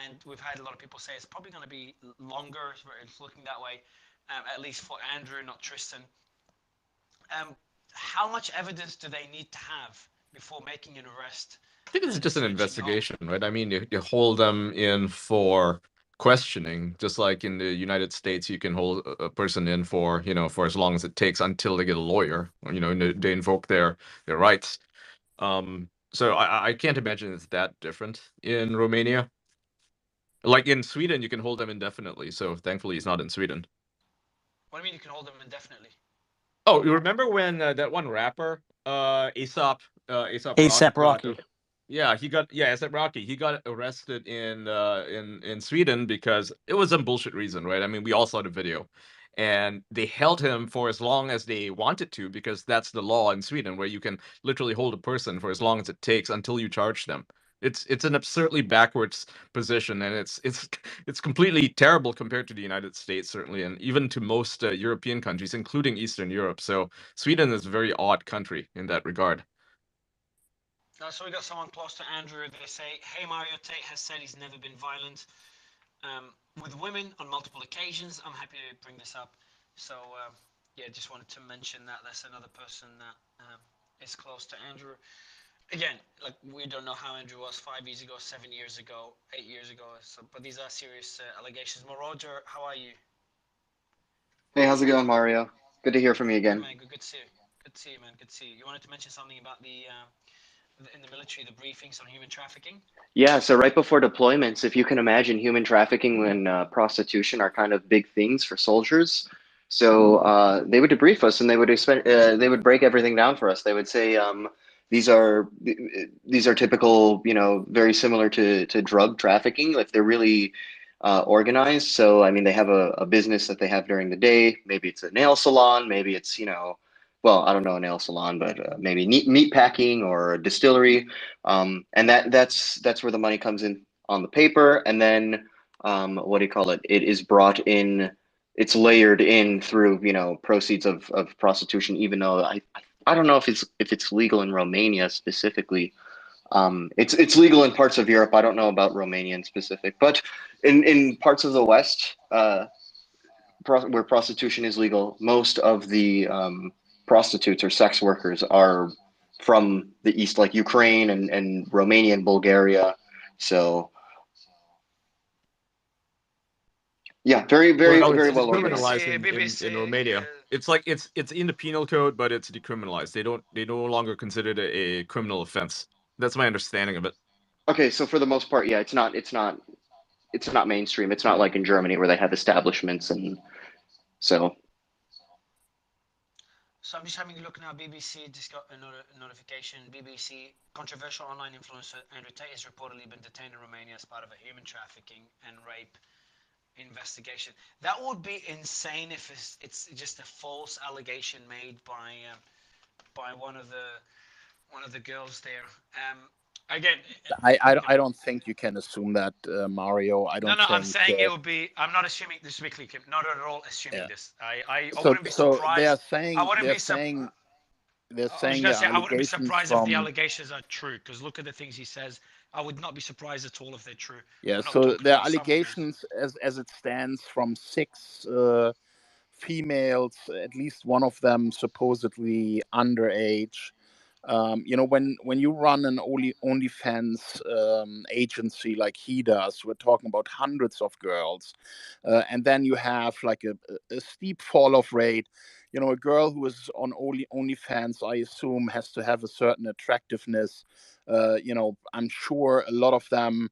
and we've had a lot of people say it's probably going to be longer, it's looking that way, at least for Andrew, not Tristan. How much evidence do they need to have before making an arrest? I think it's just an investigation, right? I mean, you hold them in for questioning, just like in the United States, you can hold a person in for, you know, for as long as it takes until they get a lawyer, or, you know, they invoke their rights. So I can't imagine it's that different in Romania. Like in Sweden, you can hold them indefinitely. So thankfully, he's not in Sweden. What do you mean you can hold them indefinitely? Oh, you remember when that one rapper, Aesop Rocky. Yeah, ASAP Rocky. He got arrested in Sweden because it was some bullshit reason, right? I mean, we all saw the video, and they held him for as long as they wanted to, because that's the law in Sweden, where you can literally hold a person for as long as it takes until you charge them. It's an absurdly backwards position, and it's completely terrible compared to the United States, certainly, and even to most European countries, including Eastern Europe. So Sweden is a very odd country in that regard. So we got someone close to Andrew. They say, hey, Mario Tate has said he's never been violent with women on multiple occasions. I'm happy to bring this up. So yeah, just wanted to mention that. That's another person that is close to Andrew. Again, like, we don't know how Andrew was 5 years ago, 7 years ago, 8 years ago. So, but these are serious allegations. Roger, how are you? Hey, how's it going, Mario? Good to hear from you again. Good, man. Good to see you. Good to see you, man. Good to see you. You wanted to mention something about in the military, the briefings on human trafficking? Yeah, so right before deployments, if you can imagine, human trafficking and prostitution are kind of big things for soldiers. So they would debrief us, and they would break everything down for us. They would say, these are typical, very similar to drug trafficking, if they're really organized. So I mean, they have a business that they have during the day. Maybe it's a nail salon. Maybe it's well, I don't know a nail salon, but maybe meat packing or a distillery. And that's where the money comes in on the paper, and then what do you call it? It is brought in. It's layered in through proceeds of prostitution. Even though I don't know if it's legal in Romania specifically. It's legal in parts of Europe. I don't know about Romania in specific, but in parts of the West, where prostitution is legal, most of the prostitutes or sex workers are from the East, like Ukraine and Romania and Bulgaria. So yeah, very, very, Well, very it's well organized. decriminalized in Romania. It's like it's in the penal code, but it's decriminalized. They no longer consider it a criminal offense. That's my understanding of it. Okay, so for the most part, yeah, it's not mainstream. It's not like in Germany where they have establishments, and so. So I'm just having a look now. BBC just got a notification. BBC controversial online influencer Andrew Tate has reportedly been detained in Romania as part of a human trafficking and rape investigation. That would be insane if it's just a false allegation made by one of the girls there. Again, I don't think you can assume that, Mario. I no, don't I'm think. saying it would be. I'm not assuming this weekly, not at all assuming Yeah. this. I So wouldn't be surprised. they're I saying wouldn't they're be saying they're I was saying gonna the say I wouldn't be allegations surprised if the from. allegations are true. Because look at the things he says. I would not be surprised at all if they're true. Yeah, We're not so talking there are about some of those. allegations as it stands from 6 females, at least one of them supposedly underage. When you run an OnlyFans agency like he does, we're talking about hundreds of girls, and then you have like a steep fall off rate. A girl who is on OnlyFans, I assume, has to have a certain attractiveness. I'm sure a lot of them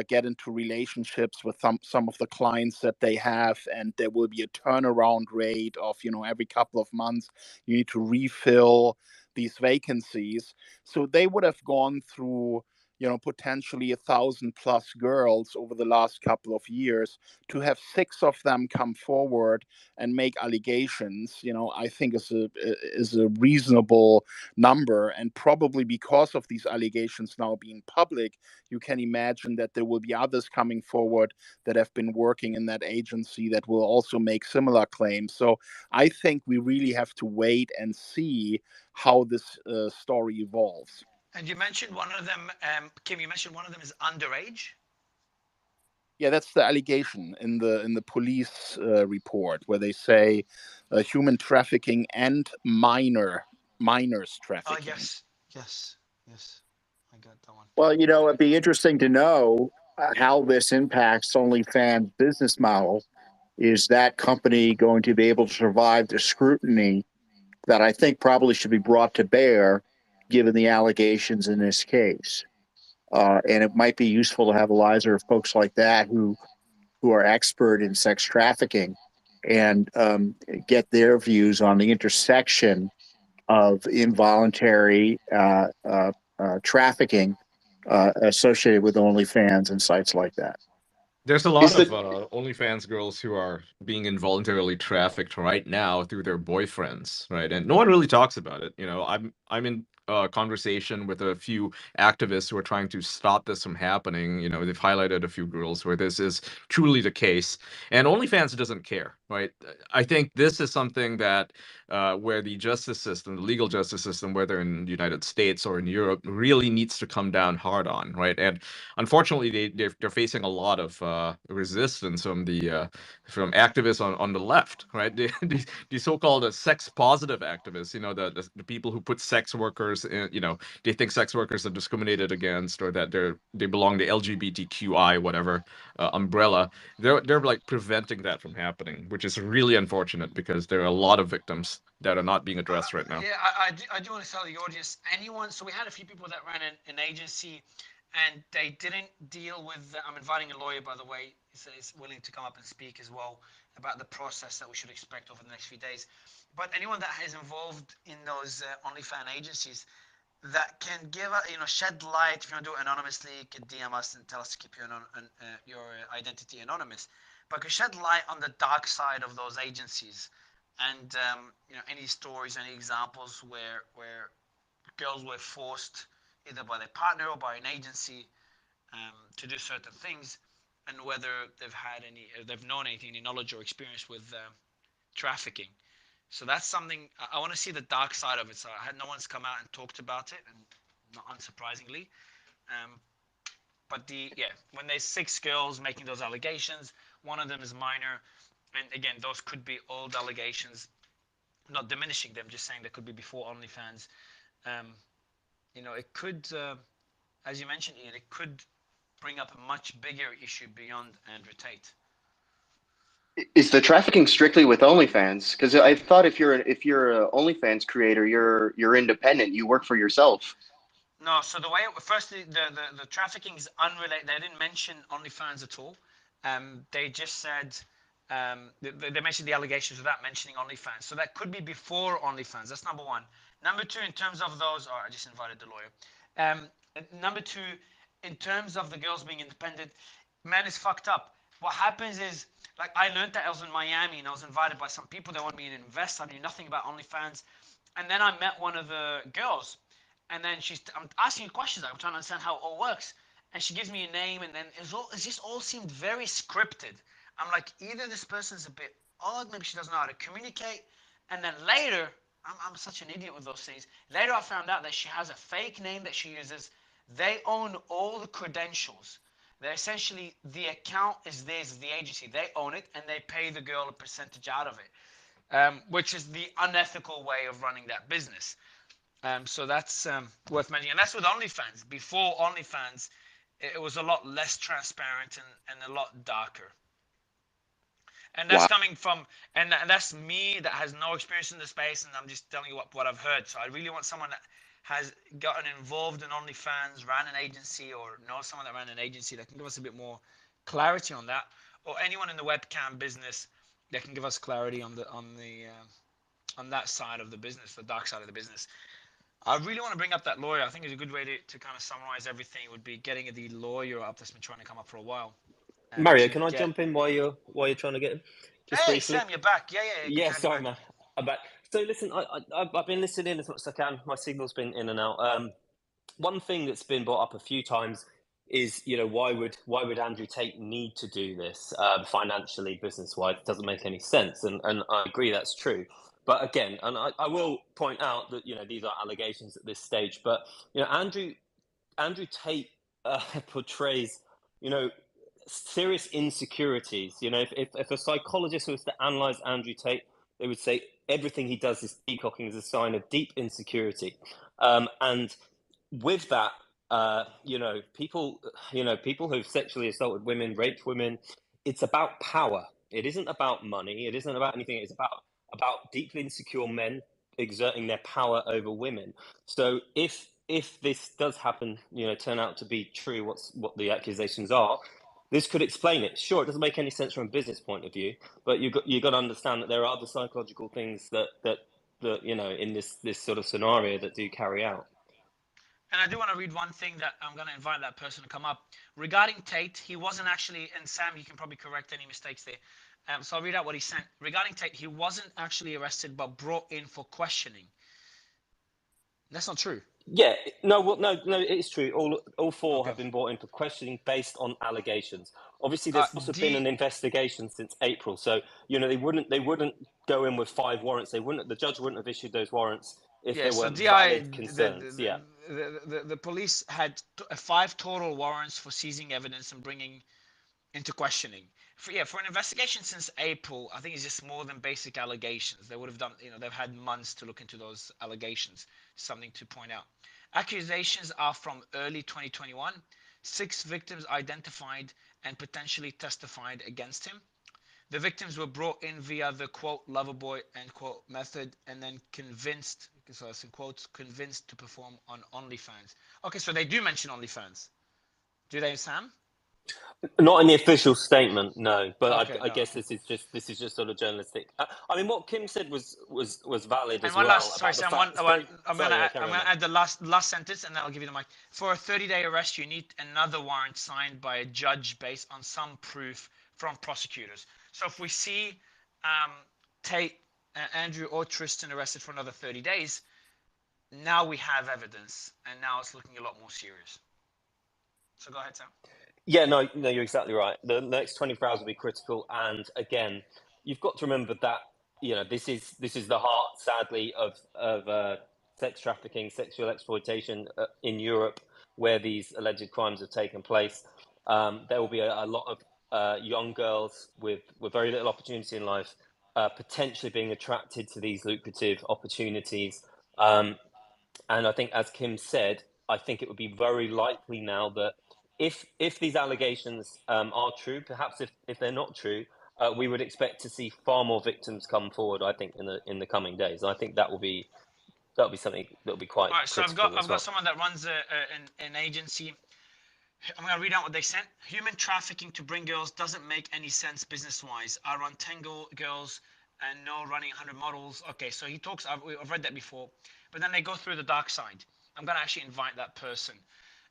get into relationships with some of the clients that they have, and there will be a turnaround rate of every couple of months you need to refill these vacancies. So they would have gone through potentially 1,000+ girls over the last couple of years. To have 6 of them come forward and make allegations, I think is a reasonable number. And probably because of these allegations now being public, you can imagine that there will be others coming forward that have been working in that agency that will also make similar claims. So I think we really have to wait and see how this story evolves. And you mentioned one of them, Kim. You mentioned one of them is underage. Yeah, that's the allegation in the police report, where they say human trafficking and minors trafficking. Oh yes, I got that one. Well, it'd be interesting to know how this impacts OnlyFans' business model. Is that company going to be able to survive the scrutiny that I think probably should be brought to bear, given the allegations in this case? And it might be useful to have Eliza or folks like that who are expert in sex trafficking and get their views on the intersection of involuntary trafficking associated with OnlyFans and sites like that. There's a lot of OnlyFans girls who are being involuntarily trafficked right now through their boyfriends, right? And no one really talks about it. I'm in conversation with a few activists who are trying to stop this from happening. They've highlighted a few girls where this is truly the case, and OnlyFans doesn't care, right? I think this is something that where the justice system, the legal justice system, whether in the United States or in Europe, really needs to come down hard on, right? And unfortunately, they're facing a lot of resistance from activists on the left, right? The so-called sex positive activists, the people who put sex workers in, they think sex workers are discriminated against, or that they belong to LGBTQI whatever umbrella. They're like preventing that from happening, which is really unfortunate because there are a lot of victims that are not being addressed right now. Yeah, I do want to tell the audience, so we had a few people that ran an agency, and they didn't deal with. I'm inviting a lawyer, by the way. is willing to come up and speak as well about the process that we should expect over the next few days. But anyone that is involved in those OnlyFans agencies that can give shed light. If you want to do it anonymously, you can DM us and tell us to keep your identity anonymous. But can shed light on the dark side of those agencies, and any stories, any examples where girls were forced either by their partner or by an agency to do certain things, and whether they've known anything, any knowledge or experience with trafficking. So that's something I want to see, the dark side of it. So I had no one's come out and talked about it, and not unsurprisingly. But when there's 6 girls making those allegations, one of them is minor, and again, those could be old allegations, not diminishing them, just saying they could be before OnlyFans. It could, as you mentioned, Ian, it could bring up a much bigger issue beyond Andrew Tate. Is the trafficking strictly with OnlyFans? Because I thought if you're an OnlyFans creator, you're independent. You work for yourself. No, so the way firstly the trafficking is unrelated. They didn't mention OnlyFans at all. They just said they mentioned the allegations without mentioning OnlyFans. So that could be before OnlyFans. That's number one. Number two, in terms of those, I just invited the lawyer. Number two, in terms of the girls being independent, man, is fucked up. What happens is, like, I learned that I was in Miami and I was invited by some people that wanted me to invest. I knew nothing about OnlyFans. And then I met one of the girls, and then I'm asking questions. I'm trying to understand how it all works. And she gives me a name, and then it just all seemed very scripted. I'm like, either this person's a bit odd, maybe she doesn't know how to communicate. And then later, I'm such an idiot with those things. Later, I found out that she has a fake name that she uses. They own all the credentials. They're essentially, the account is theirs, the agency. They own it, and they pay the girl a percentage out of it, which is the unethical way of running that business. So that's worth mentioning. And that's with OnlyFans. Before OnlyFans, it was a lot less transparent and a lot darker. And that's coming from, and that's me that has no experience in the space, and I'm just telling you what I've heard. So I really want someone that has gotten involved in OnlyFans, ran an agency, or knows someone that ran an agency that can give us a bit more clarity on that, or anyone in the webcam business that can give us clarity on that side of the business, the dark side of the business. I really want to bring up that lawyer. I think it's a good way to kind of summarize everything. Would be getting the lawyer up that's been trying to come up for a while. Mario, can I jump in while you're trying to get in? Just briefly. Sam, you're back. Yeah. Sorry, man. I'm back. So listen, I've been listening as much as I can. My signal's been in and out. One thing that's been brought up a few times is, why would Andrew Tate need to do this financially, business-wise? It doesn't make any sense, and I agree that's true. But again, and I will point out that these are allegations at this stage. But Andrew Tate portrays serious insecurities. If a psychologist was to analyze Andrew Tate, they would say everything he does is peacocking is a sign of deep insecurity. And with that, people who've sexually assaulted women, raped women, it's about power. It isn't about money. It isn't about anything. It's about deeply insecure men exerting their power over women. So if this does happen, turn out to be true, what the accusations are, this could explain it. Sure, it doesn't make any sense from a business point of view, but you got to understand that there are other psychological things that in this sort of scenario that do carry out. And I do want to read one thing that I'm going to invite that person to come up. Regarding Tate, he wasn't actually, and Sam, you can probably correct any mistakes there. So I'll read out what he sent. Regarding Tate, he wasn't actually arrested, but brought in for questioning. That's not true. Yeah, no, it is true. All four have been brought in for questioning based on allegations. Obviously, there's also been an investigation since April, so they wouldn't go in with 5 warrants. The judge wouldn't have issued those warrants if there weren't valid concerns. The police had 5 total warrants for seizing evidence and bringing into questioning. For an investigation since April, I think it's just more than basic allegations. They would have done, they've had months to look into those allegations. Something to point out. Accusations are from early 2021. 6 victims identified and potentially testified against him. The victims were brought in via the quote loverboy end quote method, and then convinced, so it's in quotes, to perform on OnlyFans. Okay, so they do mention OnlyFans. Do they, Sam? Not in the official statement, no. But Okay, I no. guess this is just sort of journalistic. I mean, what Kim said was valid And as one well last, sorry, about the Sam. fact. I'm Sorry, gonna add the last sentence, and then I'll give you the mic. For a 30-day arrest, you need another warrant signed by a judge based on some proof from prosecutors. So if we see Tate, Andrew, or Tristan arrested for another 30 days, now we have evidence, and now it's looking a lot more serious. So go ahead, Sam. Yeah, no, you're exactly right. The next 24 hours will be critical, and again, you've got to remember that this is the heart, sadly, of sex trafficking, sexual exploitation in Europe, where these alleged crimes have taken place. There will be a lot of young girls with very little opportunity in life, potentially being attracted to these lucrative opportunities. And I think, as Kim said, I think it would be very likely now that if these allegations are true, perhaps if they're not true, we would expect to see far more victims come forward. I think in the coming days. And I think that'll be something that'll be quite All right, so critical I've as well. got someone that runs an agency. I'm going to read out what they sent. Human trafficking to bring girls doesn't make any sense business-wise. I run 10 girls and no running 100 models. Okay, so he talks, I've read that before. But then they go through the dark side. I'm going to actually invite that person.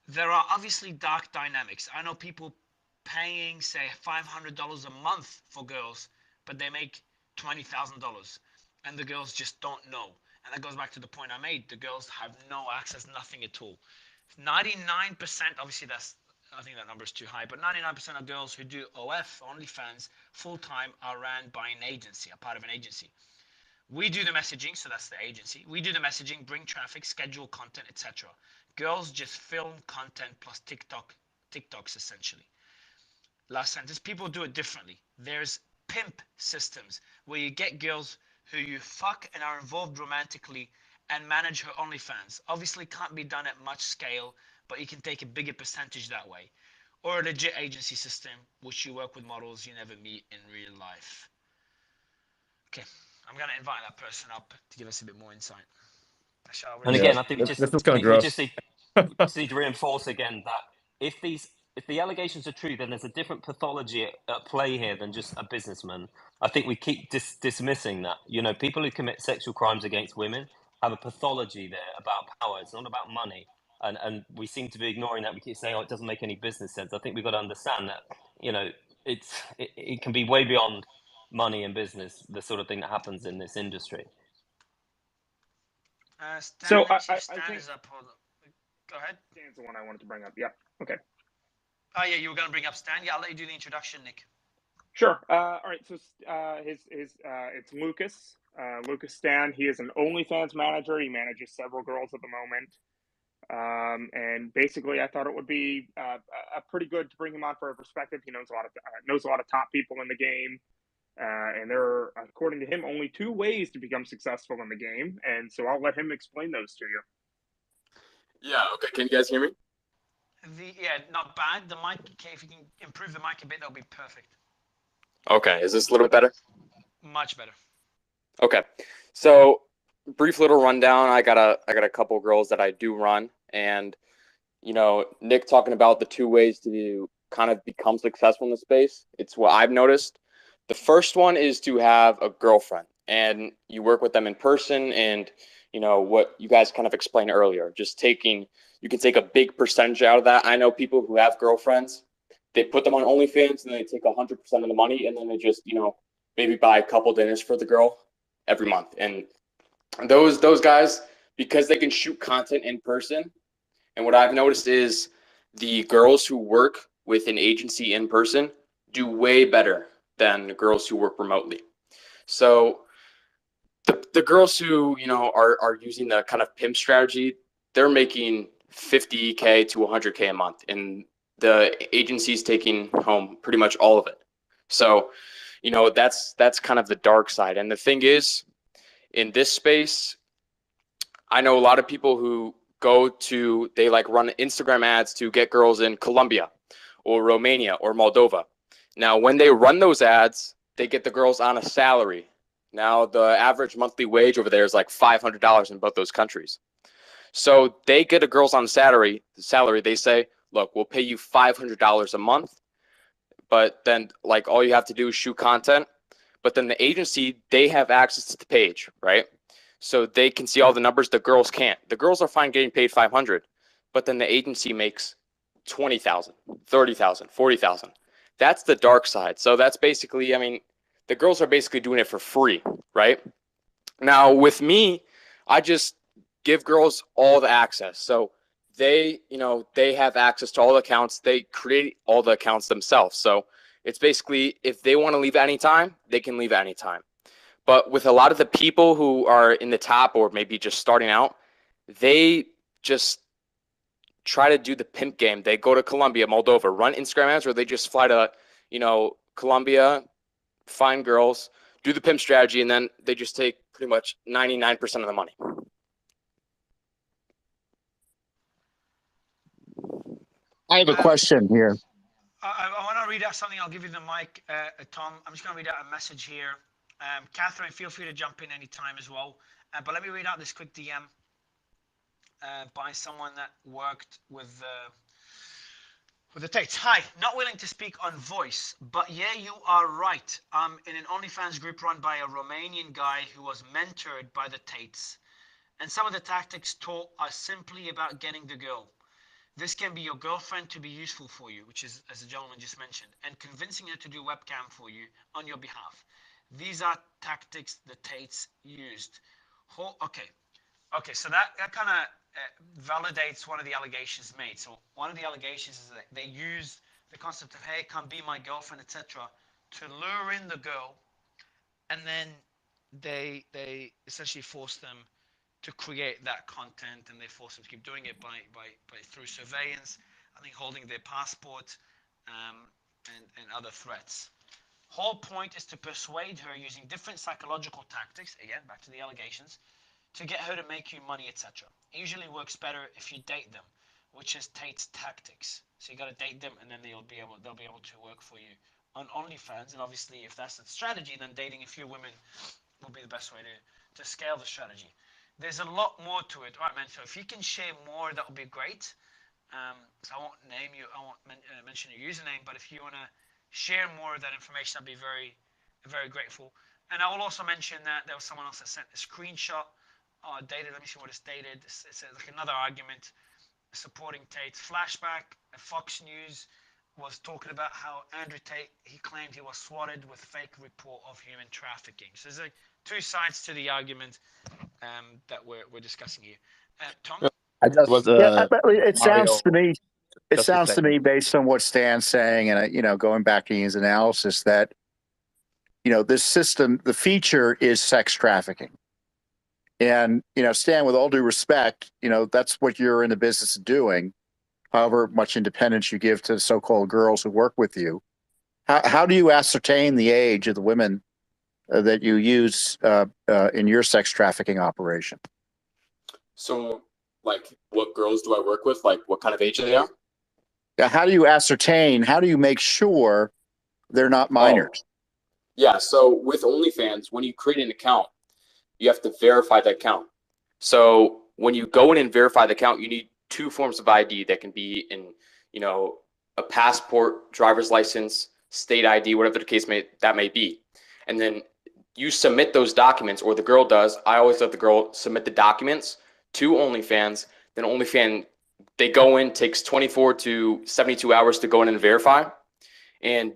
There are obviously dark dynamics. I know people paying, say, $500 a month for girls, but they make $20,000. And the girls just don't know. And that goes back to the point I made. The girls have no access, nothing at all. 99%, obviously I think that number is too high, but 99% of girls who do OF, OnlyFans, full-time are ran by an agency, a part of an agency. We do the messaging, so that's the agency. We do the messaging, bring traffic, schedule content, etc. Girls just film content plus TikToks essentially. Last sentence, people do it differently. There's pimp systems where you get girls who you fuck and are involved romantically and manage her OnlyFans. Obviously can't be done at much scale, but you can take a bigger percentage that way. Or a legit agency system, which you work with models you never meet in real life. Okay, I'm going to invite that person up to give us a bit more insight. And again, I think this is kind of gross. we just need to reinforce again that if the allegations are true, then there's a different pathology at play here than just a businessman. I think we keep dismissing that. People who commit sexual crimes against women have a pathology there about power. It's not about money. And we seem to be ignoring that. We keep saying, it doesn't make any business sense. I think we've got to understand that, it can be way beyond money and business, the sort of thing that happens in this industry. Stan, So I Stan think is up. Go ahead. Stan's the one I wanted to bring up. Yeah. Okay. Oh yeah, you were going to bring up Stan. Yeah, I'll let you do the introduction, Nick. Sure. All right. So it's Lucas. Lucas Stan. He is an OnlyFans manager. He manages several girls at the moment. And basically, I thought it would be pretty good to bring him on for a perspective. He knows a lot of top people in the game. And there are, according to him, only 2 ways to become successful in the game. And so I'll let him explain those to you. Yeah, okay. Can you guys hear me? Yeah, not bad. The mic, if you can improve the mic a bit, that'll be perfect. Okay, is this a little bit better? Much better. Okay, so brief little rundown. I got a couple girls that I do run, and Nick talking about the 2 ways to kind of become successful in the space. It's what I've noticed. The first one is to have a girlfriend, and you work with them in person, and what you guys kind of explained earlier, you can take a big percentage out of that. I know people who have girlfriends, they put them on OnlyFans and they take 100% of the money, and then they just maybe buy a couple dinners for the girl every month. And those guys, because they can shoot content in person, and what I've noticed is the girls who work with an agency in person do way better than the girls who work remotely. So the girls who are using the kind of pimp strategy, they're making $50K to $100K a month, and the agency's taking home pretty much all of it. So that's kind of the dark side. And the thing is, in this space, I know a lot of people who they run Instagram ads to get girls in Colombia or Romania or Moldova. Now, when they run those ads, they get the girls on a salary. Now, the average monthly wage over there is like $500 in both those countries. So they get the girls on salary. They say, look, we'll pay you $500 a month, but then like all you have to do is shoot content. But then the agency, they have access to the page, right? So they can see all the numbers. The girls can't. The girls are fine getting paid 500, but then the agency makes 20,000, 30,000, 40,000. That's the dark side. So that's basically, I mean, the girls are basically doing it for free, right? Now with me, I just give girls all the access. So they, you know, they have access to all the accounts. They create all the accounts themselves. So it's basically, if they want to leave at any time, they can leave at any time. But with a lot of the people who are in the top or maybe just starting out, they just try to do the pimp game. They go to Colombia, Moldova, run Instagram ads, or they just fly to, you know, Colombia, find girls, do the pimp strategy, and then they just take pretty much 99% of the money. I have a question here. I want to read out something. I'll give you the mic, Tom. I'm just going to read out a message here. Catherine, feel free to jump in anytime as well. But let me read out this quick DM by someone that worked with the Tates. Hi, not willing to speak on voice, but yeah, you are right. I'm in an OnlyFans group run by a Romanian guy who was mentored by the Tates. And some of the tactics taught are simply about getting the girl. This can be your girlfriend to be useful for you, which is, as the gentleman just mentioned, and convincing her to do webcam for you on your behalf. These are tactics the Tates used. Okay, so that kind of validates one of the allegations made. So one of the allegations is that they used the concept of, hey, come be my girlfriend, etc., to lure in the girl, and then they essentially force them to create that content, and they force them to keep doing it by through surveillance, I think holding their passport, and other threats. Whole point is to persuade her using different psychological tactics, again back to the allegations, to get her to make you money, etc. It usually works better if you date them, which is Tate's tactics. So you got to date them, and then they'll be able to work for you on OnlyFans. And obviously, if that's the strategy, then dating a few women will be the best way to scale the strategy. There's a lot more to it. All right, man. So if you can share more, that would be great. So I won't name you, I won't mention your username, but if you want to share more of that information, I'd be very, very grateful. And I will also mention that there was someone else that sent a screenshot dated. Let me see what it's dated. It's like another argument supporting Tate. Flashback, Fox News was talking about how Andrew Tate, he claimed he was swatted with fake report of human trafficking. So there's like two sides to the argument that we're discussing here. Tom? I just But it sounds Mario, to me. It just a sounds to second. me, based on what Stan's saying, and going back to his analysis, that this system, the feature is sex trafficking. And Stan, with all due respect, that's what you're in the business of doing. However much independence you give to so-called girls who work with you, how do you ascertain the age of the women that you use in your sex trafficking operation? So, like, what girls do I work with? Like, what kind of age they are? Yeah, how do you ascertain? How do you make sure they're not minors? Yeah, so with OnlyFans, when you create an account, you have to verify the account. So when you go in and verify the account, you need two forms of ID that can be in, a passport, driver's license, state ID, whatever the case that may be. And then you submit those documents, or the girl does. I always let the girl submit the documents to OnlyFans. Then OnlyFans, they go in, takes 24 to 72 hours to go in and verify. And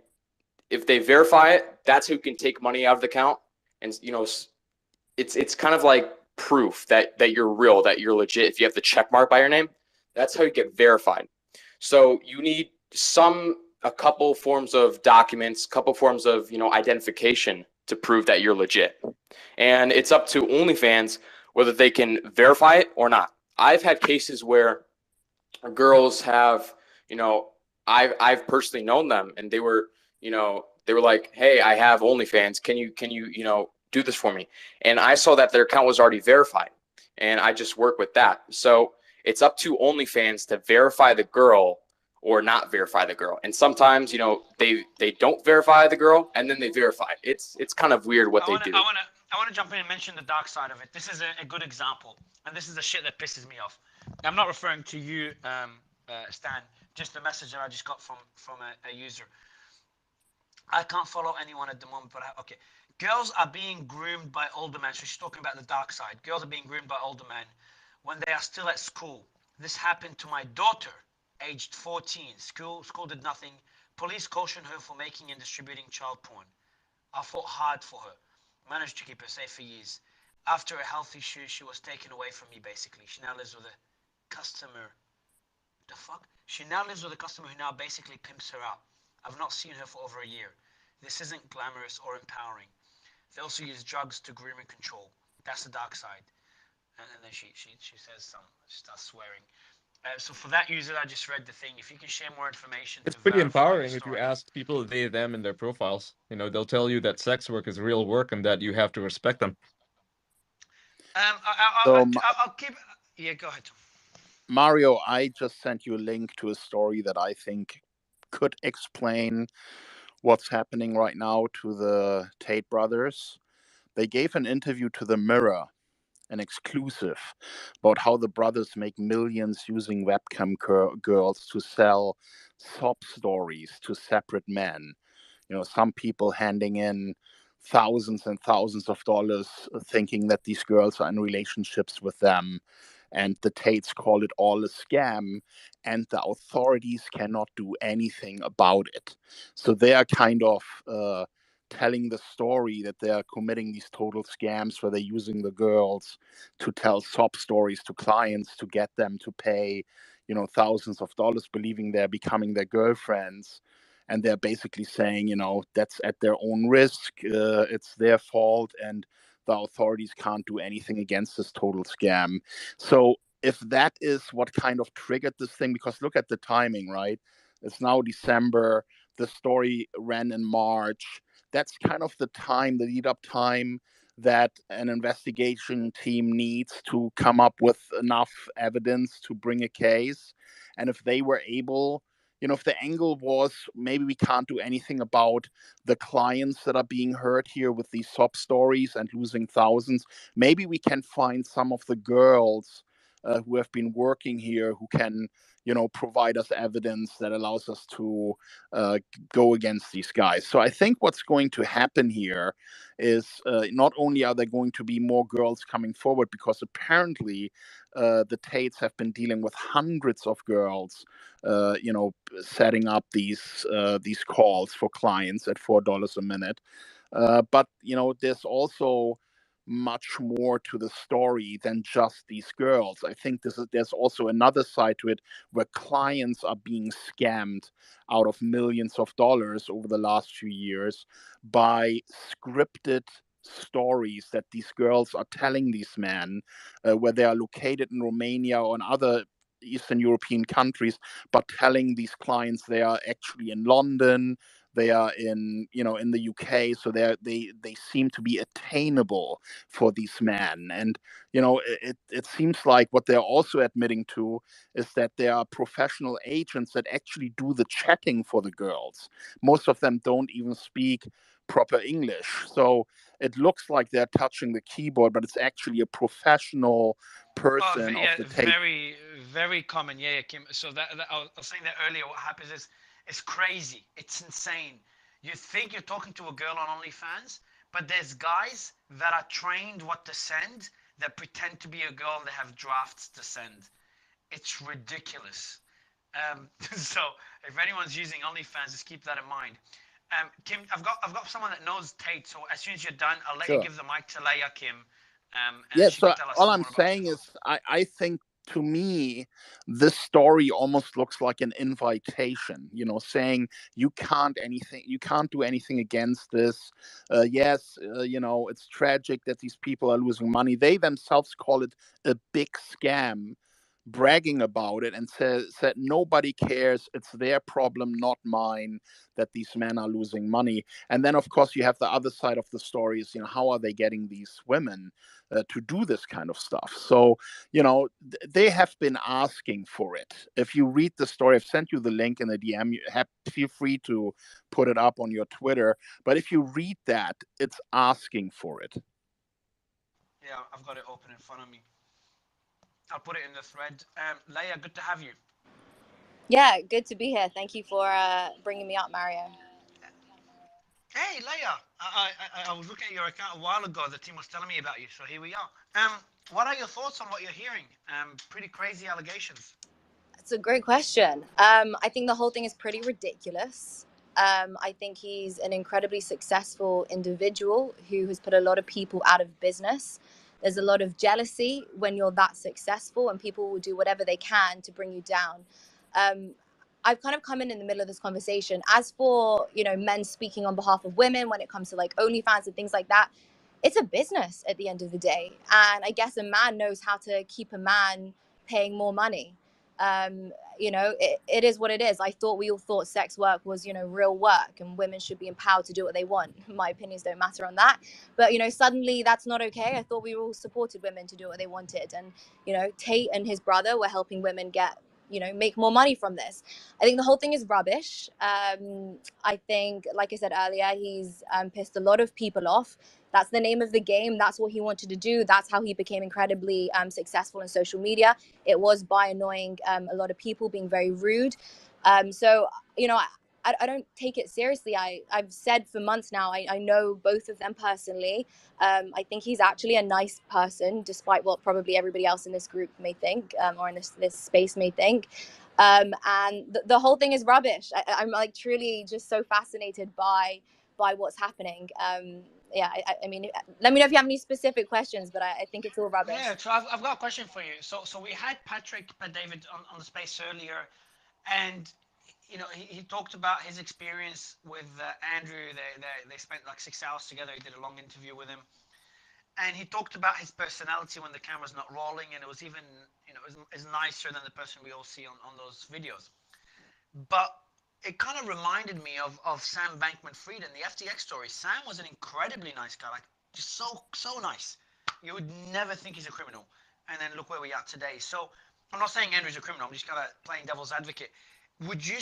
if they verify it, that's who can take money out of the account. And, it's kind of like proof that you're real, that you're legit. If you have the check mark by your name, that's how you get verified. So you need a couple forms of documents, couple forms of, identification to prove that you're legit. And it's up to OnlyFans whether they can verify it or not. I've had cases where girls have, I've personally known them, and they were like, hey, I have OnlyFans. Can you do this for me? And I saw that their account was already verified, and I just work with that. So it's up to OnlyFans to verify the girl or not verify the girl. And sometimes, they don't verify the girl, and then they verify. It's kind of weird what they do. I want to jump in and mention the dark side of it. This is a good example, and this is the shit that pisses me off. I'm not referring to you, Stan, just the message that I just got from a user. I can't follow anyone at the moment, but okay. Girls are being groomed by older men. So she's talking about the dark side. Girls are being groomed by older men when they are still at school. This happened to my daughter, aged 14. School did nothing. Police cautioned her for making and distributing child porn. I fought hard for her. Managed to keep her safe for years. After a health issue, she was taken away from me, basically. She now lives with a customer. The fuck? She now lives with a customer who now basically pimps her out. I've not seen her for over a year. This isn't glamorous or empowering. They also use drugs to groom and control. That's the dark side. And then she says she starts swearing. So for that user, I just read the thing. If you can share more information It's to pretty verify the empowering if you story. ask people they, them in their profiles. You know, they'll tell you that sex work is real work and that you have to respect them. I'll keep. Yeah, go ahead. Mario, I just sent you a link to a story that I think could explain what's happening right now to the Tate brothers. They gave an interview to The Mirror, an exclusive, about how the brothers make millions using webcam girls to sell sob stories to separate men. You know, some people handing in thousands and thousands of dollars thinking that these girls are in relationships with them. And the Tates call it all a scam, and the authorities cannot do anything about it. So they are kind of telling the story that they are committing these total scams where they're using the girls to tell sob stories to clients to get them to pay, you know, thousands of dollars, believing they're becoming their girlfriends. And they're basically saying, you know, that's at their own risk. It's their fault, and the authorities can't do anything against this total scam. So if that is what kind of triggered this thing, because look at the timing, right? It's now December. The story ran in March. That's kind of the time, the lead up time that an investigation team needs to come up with enough evidence to bring a case. And if they were able, you know, if the angle was maybe we can't do anything about the clients that are being hurt here with these sob stories and losing thousands, maybe we can find some of the girls who have been working here who can, you know, provide us evidence that allows us to go against these guys. So I think what's going to happen here is not only are there going to be more girls coming forward, because apparently the Tates have been dealing with hundreds of girls, you know, setting up these calls for clients at $4 a minute. But you know, there's also much more to the story than just these girls. I think there's also another side to it where clients are being scammed out of millions of dollars over the last few years by scripted stories that these girls are telling these men, where they are located in Romania or in other Eastern European countries, but telling these clients they are actually in London, they are in, you know, in the UK, so they seem to be attainable for these men. And you know, it seems like what they're also admitting to is that there are professional agents that actually do the chatting for the girls. Most of them don't even speak proper English, so it looks like they're touching the keyboard, but it's actually a professional person yeah, of the tape. very common. Yeah, Kim. So that I was saying that earlier. What happens is it's crazy. It's insane. You think you're talking to a girl on OnlyFans, but there's guys that are trained what to send that pretend to be a girl and they have drafts to send. It's ridiculous. So if anyone's using OnlyFans, just keep that in mind. Kim, I've got someone that knows Tate, so as soon as you're done, I'll let you Sure. give the mic to Leia, Kim, and Yeah, she so can tell us all more I'm about saying is I think, to me, this story almost looks like an invitation, you know, saying you can't do anything against this. Yes, you know, it's tragic that these people are losing money. They themselves call it a big scam, bragging about it, and said nobody cares, it's their problem, not mine, that these men are losing money. And then of course you have the other side of the story is, you know, how are they getting these women to do this kind of stuff? So, you know, they have been asking for it. If you read the story, I've sent you the link in the DM. Feel free to put it up on your Twitter. But if you read that, it's asking for it. Yeah, I've got it open in front of me. I'll put it in the thread. Leia, good to have you. Yeah, good to be here. Thank you for bringing me up, Mario. Hey, Leia. I was looking at your account a while ago. The team was telling me about you, so here we are. What are your thoughts on what you're hearing? Pretty crazy allegations. It's a great question. I think the whole thing is pretty ridiculous. I think he's an incredibly successful individual who has put a lot of people out of business. There's a lot of jealousy when you're that successful, and people will do whatever they can to bring you down. I've kind of come in the middle of this conversation. As for, men speaking on behalf of women when it comes to like OnlyFans and things like that, it's a business at the end of the day. And I guess a man knows how to keep a man paying more money. It is what it is. I thought we all thought sex work was, real work, and women should be empowered to do what they want. My opinions don't matter on that. But, suddenly that's not okay. I thought we all supported women to do what they wanted. And, Tate and his brother were helping women get, make more money from this. I think the whole thing is rubbish. I think, like I said earlier, he's pissed a lot of people off. That's the name of the game. That's what he wanted to do. That's how he became incredibly successful in social media. It was by annoying a lot of people, being very rude. So, I don't take it seriously. I've said for months now, I know both of them personally. I think he's actually a nice person, despite what probably everybody else in this group may think, or in this space may think. And the whole thing is rubbish. I'm like truly just so fascinated by what's happening. I mean, let me know if you have any specific questions, but I think it's all rubbish. Yeah, so I've got a question for you. So we had Pat David on the space earlier, and he talked about his experience with Andrew. They spent like 6 hours together. He did a long interview with him, and he talked about his personality when the camera's not rolling, and it was even is nicer than the person we all see on those videos. But it kind of reminded me of Sam Bankman-Fried in the FTX story. Sam was an incredibly nice guy, like just so nice. You would never think he's a criminal. And then look where we are today. So I'm not saying Andrew's a criminal. I'm just kind of playing devil's advocate. Would you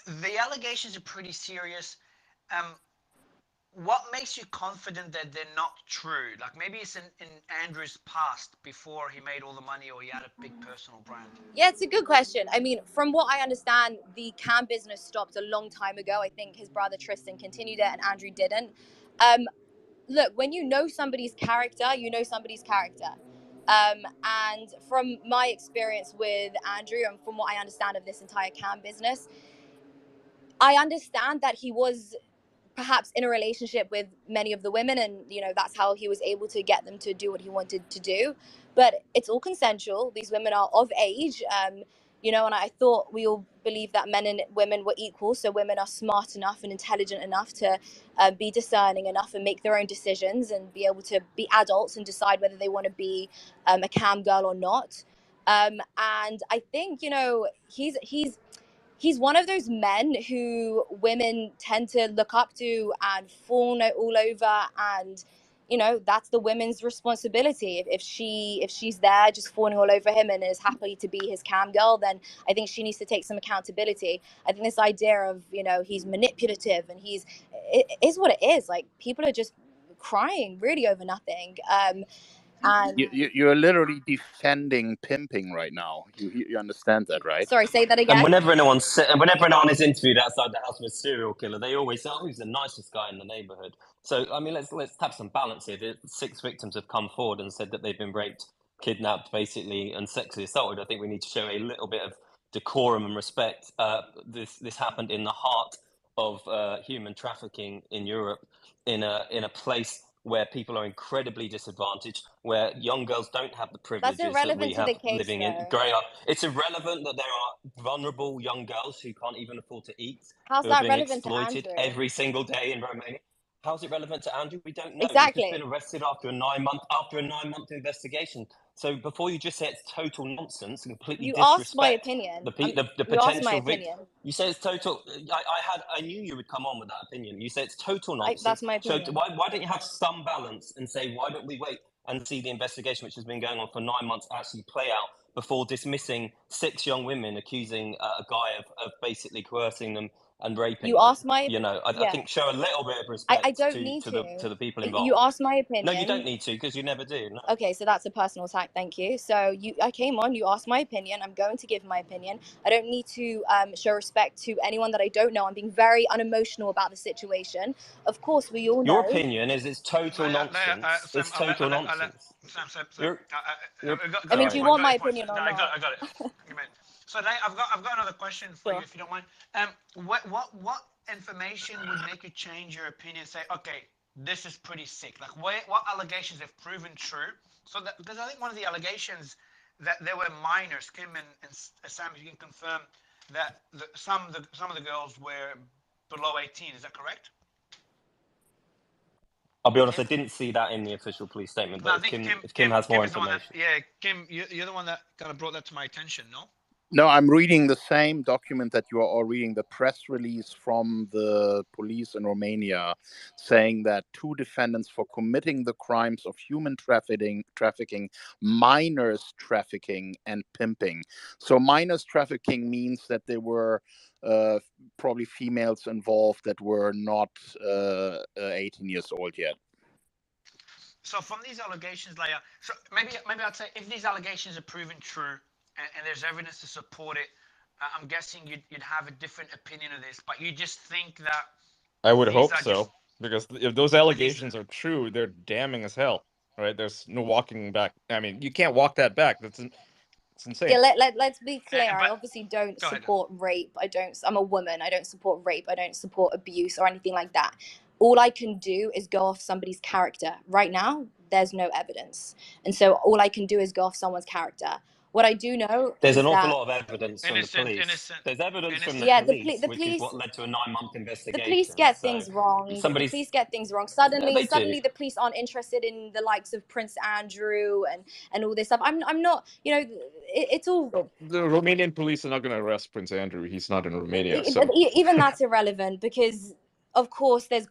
the allegations are pretty serious. What makes you confident that they're not true? Like maybe it's in Andrew's past before he made all the money, or he had a big personal brand. Yeah, it's a good question. I mean, from what I understand, the cam business stopped a long time ago. I think his brother Tristan continued it and Andrew didn't. Look, when you know somebody's character, you know somebody's character. And from my experience with Andrew and from what I understand of this entire cam business, I understand that he was perhaps in a relationship with many of the women, and that's how he was able to get them to do what he wanted to do. But it's all consensual. These women are of age, and I thought we all believed that men and women were equal. So women are smart enough and intelligent enough to be discerning enough and make their own decisions and be able to be adults and decide whether they want to be a cam girl or not. And I think he's one of those men who women tend to look up to and fawn all over, and that's the women's responsibility. If she's there just fawning all over him and is happy to be his cam girl, then I think she needs to take some accountability. I think this idea of he's manipulative and it is what it is. Like, people are just crying really over nothing. And You're literally defending pimping right now. You understand that, right? sorry, say that again. And whenever anyone is interviewed outside the house with a serial killer, they always say, "Oh, he's the nicest guy in the neighborhood." So, I mean, let's have some balance here. The 6 victims have come forward and said that they've been raped, kidnapped, basically, and sexually assaulted. I think we need to show a little bit of decorum and respect. This happened in the heart of human trafficking in Europe, in a place where people are incredibly disadvantaged, where young girls don't have the privileges that we have living in growing up. It's irrelevant that there are vulnerable young girls who can't even afford to eat, How's who are that being relevant to exploited Andrew? every single day in Romania. How's it relevant to Andrew? We don't know. Exactly. He's just been arrested after a 9-month investigation. So before you just say it's total nonsense and completely You disrespect asked my opinion. the You asked my potential opinion. you say it's total. I knew you would come on with that opinion. You say it's total nonsense. That's my So opinion. why don't you have some balance and say, why don't we wait and see the investigation, which has been going on for 9 months, actually play out before dismissing 6 young women, accusing a guy of basically coercing them and raping You them. asked my You know, I yeah. think show a little bit of I respect don't need to to. the people You involved. asked my No, you don't opinion. need to, because you never do. No. Okay, so that's a personal attack. Thank you. So I came on. You asked my opinion. I'm going to give my opinion. I don't need to show respect to anyone that I don't know. I'm being very unemotional about the situation. Of course, we all Your know. opinion is it's total nonsense. Sam, It's total nonsense. Sam. You're I mean, do you sorry. want my Point. opinion or No, I not? got it. You mean. So I've got another question for you, Sure. if you don't mind. What information would make you change your opinion? Say, okay, this is pretty sick. Like, what allegations have proven true? So that, because I think one of the allegations that there were minors, Kim and Sam, you can confirm that some of the girls were below 18. Is that correct? I'll be honest, I didn't see that in the official police statement, No, I but think if Kim has more is the one that, information. Kim, you're the one that kind of brought that to my attention, no? No, I'm reading the same document that you are all reading, the press release from the police in Romania, saying that 2 defendants for committing the crimes of human trafficking, minors trafficking, and pimping. So minors trafficking means that there were probably females involved that were not 18 years old yet. So from these allegations, Leia, so maybe I'd say if these allegations are proven true and there's evidence to support it, I'm guessing you'd have a different opinion of this, but you just think that I would these hope are so, just because if those allegations are true, they're damning as hell, right? There's no walking back. I mean, you can't walk that back. It's insane. Yeah, let's be clear. I but obviously don't go ahead. support rape. I'm a woman. I don't support rape. I don't support abuse or anything like that. All I can do is go off somebody's character. Right now, there's no evidence. And so all I can do is go off someone's character. What I do know There's is an awful that lot of evidence from the police. There's evidence from the yeah, police, the which is police what led to a 9-month the investigation. police get So things wrong. The police get things wrong. No, they Suddenly do. the police aren't interested in the likes of Prince Andrew and all this stuff. I'm not, you know, it's all The Romanian police are not going to arrest Prince Andrew. He's not in Romania, so even that's irrelevant because of course there's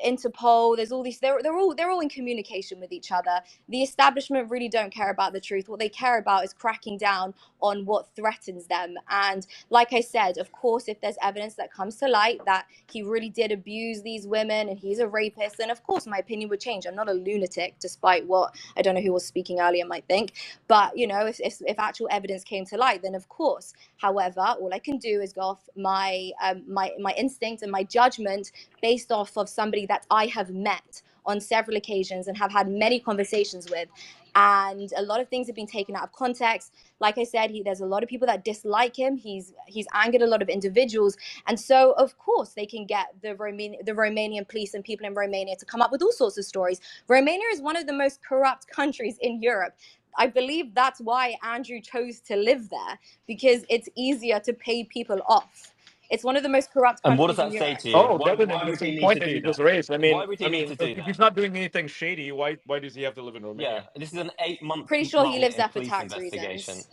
Interpol, there's all these, they're all in communication with each other. The establishment really don't care about the truth. What they care about is cracking down on what threatens them. And like I said, of course, if there's evidence that comes to light that he really did abuse these women and he's a rapist, then of course my opinion would change. I'm not a lunatic, despite what I don't know who was speaking earlier might think, but you know, if actual evidence came to light, then of course. However, all I can do is go off my my instinct and my judgment based off of somebody that I have met on several occasions and have had many conversations with. And a lot of things have been taken out of context. Like I said, there's a lot of people that dislike him. He's angered a lot of individuals. And so, of course, they can get the Romanian police and people in Romania to come up with all sorts of stories. Romania is one of the most corrupt countries in Europe. I believe that's why Andrew chose to live there, because it's easier to pay people off. It's one of the most corrupt countries. And what does that in say Europe. to you? Oh, Why that's an would he interesting need point to that do you just that? raised. I mean, Why would he need to do if that? he's not doing anything shady, why does he have to live in Romania? Yeah, this is an 8-month Pretty sure he lives there for police tax investigation. reasons.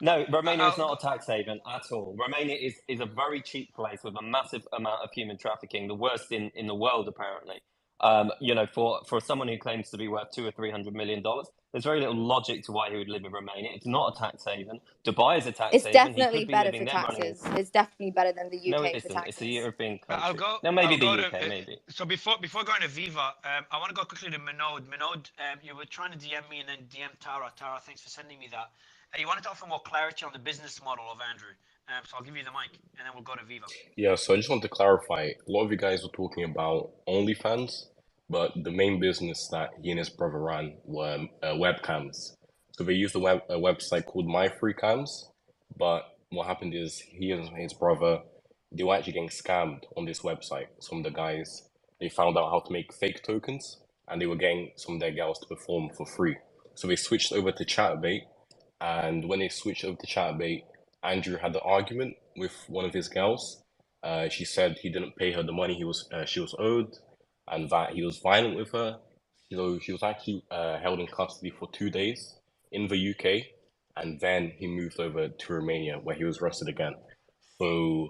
No, Romania is not a tax haven at all. Romania is a very cheap place with a massive amount of human trafficking, the worst in the world, apparently. You know, for someone who claims to be worth $200 or $300 million, there's very little logic to why he would live in Romania. It's not a tax haven. Dubai is a tax It's haven. definitely He could be better living for there running. taxes. It's definitely better than the No, UK it for isn't. It's a taxes. European I'll country. go. No, maybe I'll the go UK, to. maybe. So before going to Viva, I want to go quickly to Minod. Minod, you were trying to DM me and then DM Tara. Tara, thanks for sending me that. You wanted to offer more clarity on the business model of Andrew. So I'll give you the mic, and then we'll go to Viva. Yeah, so I just want to clarify. A lot of you guys were talking about OnlyFans, but the main business that he and his brother ran were webcams. So they used a website called My Free Cams, but what happened is he and his brother, they were actually getting scammed on this website. Some of the guys, they found out how to make fake tokens, and they were getting some of their girls to perform for free. So they switched over to Chatbait, and when they switched over to Chatbait, Andrew had an argument with one of his girls. She said he didn't pay her the money she was owed, and that he was violent with her. So she was actually held in custody for 2 days in the UK, and then he moved over to Romania, where he was arrested again. So,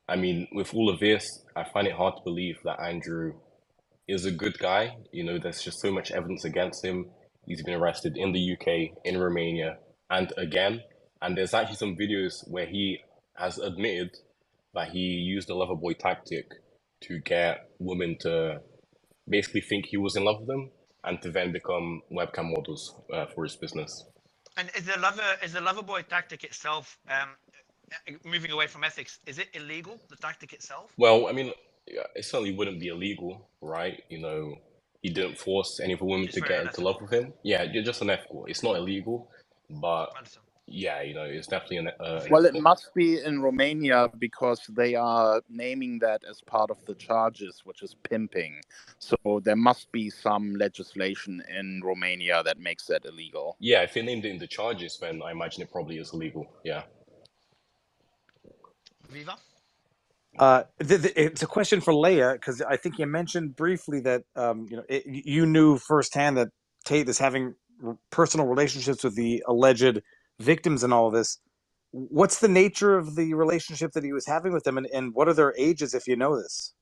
I mean, with all of this, I find it hard to believe that Andrew is a good guy. You know, there's just so much evidence against him. He's been arrested in the UK, in Romania, and again. And there's actually some videos where he has admitted that he used the lover boy tactic to get women to basically think he was in love with them and to then become webcam models for his business. And is the lover boy tactic itself, moving away from ethics, is it illegal, the tactic itself? Well, I mean, it certainly wouldn't be illegal, right? You know, he didn't force any of the women Just to very get into love unethical. with him. Yeah, just unethical. It's not illegal, but Understand. yeah, you know, it's definitely Well, it unethical. must be in Romania because they are naming that as part of the charges, which is pimping. So there must be some legislation in Romania that makes that illegal. Yeah, if they named it in the charges, then I imagine it probably is illegal. Yeah. Viva? It's a question for Leia, because I think you mentioned briefly that you knew firsthand that Tate is having personal relationships with the alleged victims and all of this. What's the nature of the relationship that he was having with them, and what are their ages, if you know this?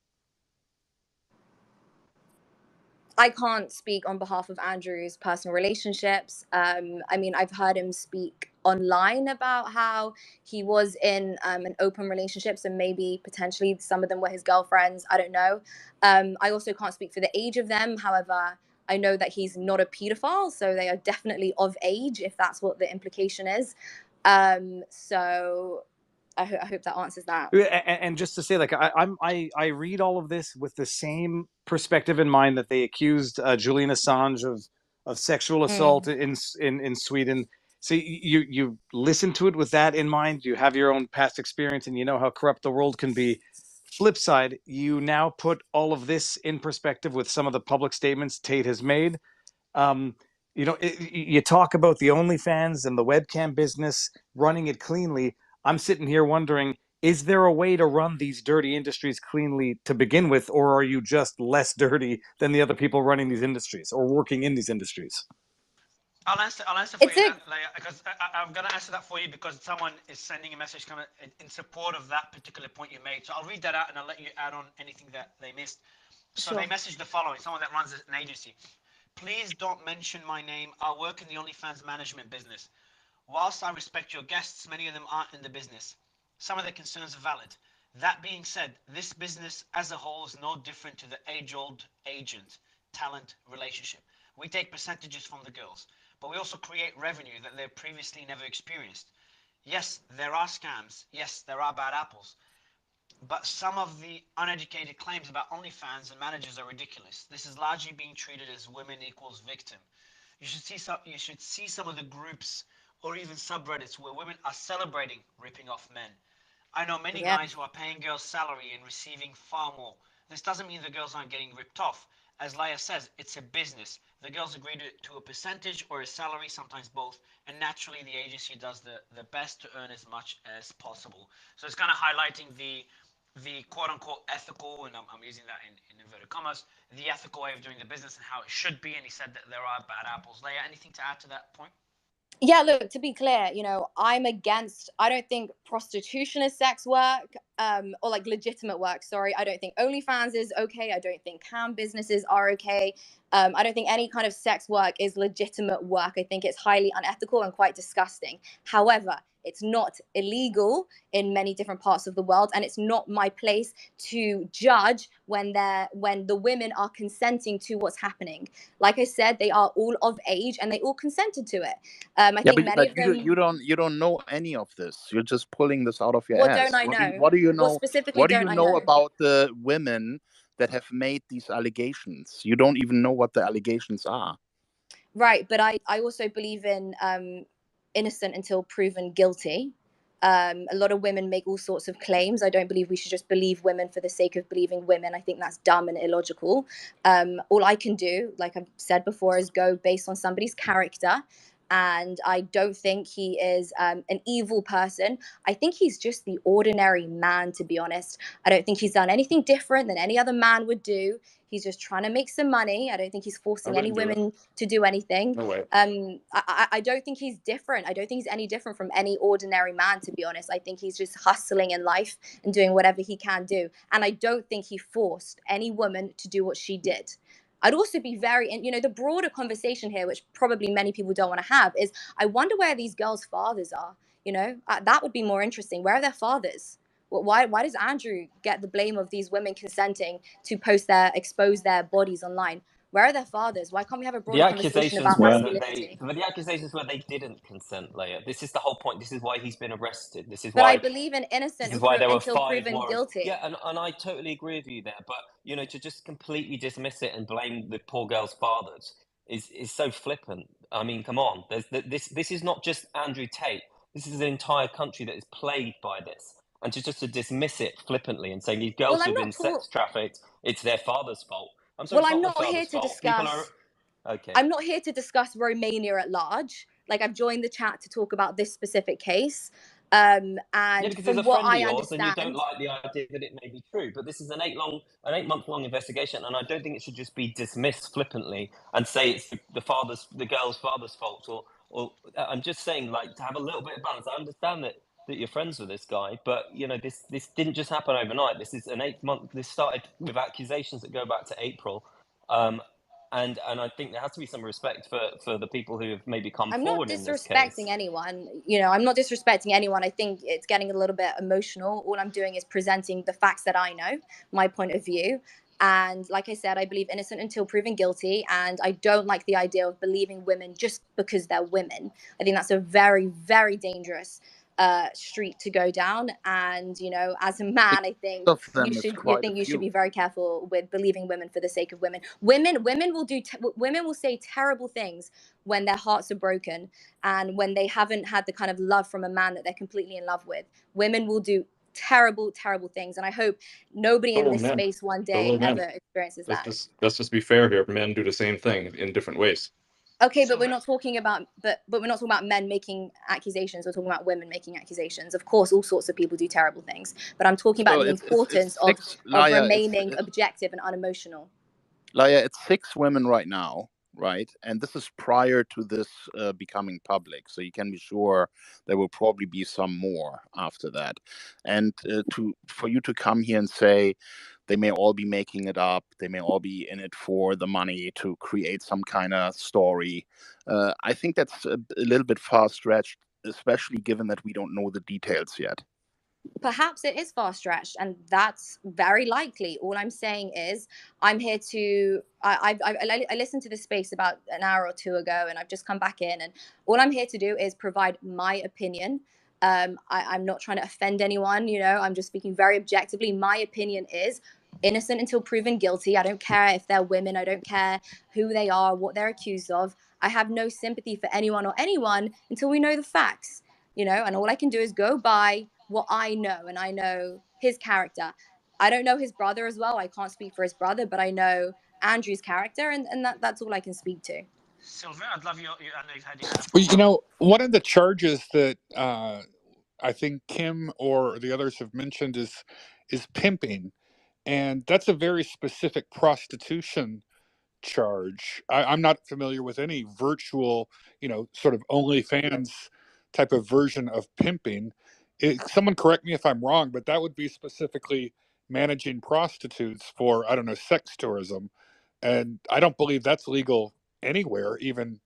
I can't speak on behalf of Andrew's personal relationships. I mean, I've heard him speak online about how he was in an open relationship, so maybe potentially some of them were his girlfriends. I don't know. I also can't speak for the age of them. However, I know that he's not a pedophile, so they are definitely of age, if that's what the implication is. So I hope that answers that. And just to say, like, I read all of this with the same perspective in mind that they accused Julian Assange of sexual assault in Sweden. So you listen to it with that in mind. You have your own past experience, and you know how corrupt the world can be. Flip side, you now put all of this in perspective with some of the public statements Tate has made. You talk about the OnlyFans and the webcam business, running it cleanly. I'm sitting here wondering, is there a way to run these dirty industries cleanly to begin with, or are you just less dirty than the other people running these industries or working in these industries? I'll answer for you that, Leia, because I'm going to answer that for you because someone is sending a message kind of in support of that particular point you made. So I'll read that out and I'll let you add on anything that they missed. So they messaged the following, someone that runs an agency. Please don't mention my name. I work in the OnlyFans management business. Whilst I respect your guests, many of them aren't in the business. Some of their concerns are valid. That being said, this business as a whole is no different to the age-old agent-talent relationship. We take percentages from the girls, but we also create revenue that they've previously never experienced. Yes, there are scams. Yes, there are bad apples. But some of the uneducated claims about OnlyFans and managers are ridiculous. This is largely being treated as women equals victim. You should see some of the groups or even subreddits where women are celebrating ripping off men. I know many guys who are paying girls salary and receiving far more. This doesn't mean the girls aren't getting ripped off. As Leia says, it's a business. The girls agree to a percentage or a salary, sometimes both, and naturally the agency does the best to earn as much as possible. So it's kind of highlighting the quote-unquote ethical, and I'm using that in inverted commas, the ethical way of doing the business and how it should be, and he said that there are bad apples. Leia, anything to add to that point? Yeah, look, to be clear, I don't think prostitution is sex work, or like legitimate work. Sorry, I don't think OnlyFans is okay. I don't think cam businesses are okay. I don't think any kind of sex work is legitimate work. I think it's highly unethical and quite disgusting. However, it's not illegal in many different parts of the world, and it's not my place to judge when the women are consenting to what's happening. Like I said, they are all of age and they all consented to it. I think many of them. You don't know any of this. You're just pulling this out of your What ass. don't I know? What do you know? What specifically What do don't you I know know? about the women that have made these allegations? You don't even know what the allegations are. Right, but I also believe in innocent until proven guilty. A lot of women make all sorts of claims. I don't believe we should just believe women for the sake of believing women. I think that's dumb and illogical. All I can do, like I've said before, is go based on somebody's character. And I don't think he is an evil person. I think he's just the ordinary man, to be honest. I don't think he's done anything different than any other man would do. He's just trying to make some money. I don't think he's forcing any women to do anything. No way. I don't think he's different. I don't think he's any different from any ordinary man, to be honest. I think he's just hustling in life and doing whatever he can do. And I don't think he forced any woman to do what she did. I'd also be the broader conversation here, which probably many people don't want to have, is I wonder where these girls' fathers are. That would be more interesting. Where are their fathers? Why does Andrew get the blame of these women consenting to expose their bodies online? Where are their fathers? Why can't we have a broader conversation about masculinity? The accusations where they didn't consent, Leia. This is the whole point. This is why he's been arrested. This is But why. I believe in innocent This is why there were until 5 proven warrants. guilty. Yeah, and I totally agree with you there. But you know, to just completely dismiss it and blame the poor girl's fathers is so flippant. I mean, come on. This is not just Andrew Tate. This is an entire country that is plagued by this. And just to dismiss it flippantly and saying these girls have been sex trafficked, it's their father's fault. I'm sorry, Well, it's I'm not not the here father's to fault. People are discuss. okay. I'm not here to discuss Romania at large. Like, I've joined the chat to talk about this specific case. And because from he's a what friend of I yours, and you understand, don't like the idea that it may be true. But this is an 8-month-long investigation, and I don't think it should just be dismissed flippantly and say it's the girl's father's fault. Or I'm just saying, like, to have a little bit of balance. I understand that you're friends with this guy, but you know this didn't just happen overnight. This is an 8-month. This started with accusations that go back to April. And I think there has to be some respect for the people who have maybe come I'm not forward in this case. disrespecting anyone. You know, I'm not disrespecting anyone. I think it's getting a little bit emotional. All I'm doing is presenting the facts that I know, my point of view. And like I said, I believe innocent until proven guilty. And I don't like the idea of believing women just because they're women. I think that's a very, very dangerous street to go down. And you know, as a man, I think Of them is quite a you should few. be very careful with believing women for the sake of women. Women will say terrible things when their hearts are broken and when they haven't had the kind of love from a man that they're completely in love with. Women will do terrible things, and I hope nobody in this space one day ever experiences that. Let's just be fair here. Men do the same thing in different ways. Okay, but we're not talking about men making accusations. We're talking about women making accusations. Of course, all sorts of people do terrible things, but I'm talking about the importance of remaining objective and unemotional. Laia, it's 6 women right now, right? And this is prior to this becoming public, so you can be sure there will probably be some more after that. And for you to come here and say they may all be making it up, they may all be in it for the money to create some kind of story, I think that's a little bit far-stretched, especially given that we don't know the details yet. Perhaps it is far-stretched, and that's very likely. All I'm saying is I'm here to I listened to this space about an hour or two ago, and I've just come back in, and all I'm here to do is provide my opinion. I'm not trying to offend anyone, you know, I'm just speaking very objectively. My opinion is innocent until proven guilty. I don't care if they're women, I don't care who they are, what they're accused of. I have no sympathy for anyone until we know the facts, you know, and all I can do is go by what I know, and I know his character. I don't know his brother as well. I can't speak for his brother, but I know Andrew's character, and that's all I can speak to. Sylvain, I'd love you. I know you've had your hand up. Well, you know, one of the charges that I think Kim or the others have mentioned is pimping, and that's a very specific prostitution charge. I'm not familiar with any virtual, you know, sort of OnlyFans type of version of pimping. Someone correct me if I'm wrong, but that would be specifically managing prostitutes for, I don't know, sex tourism. And I don't believe that's legal anywhere, even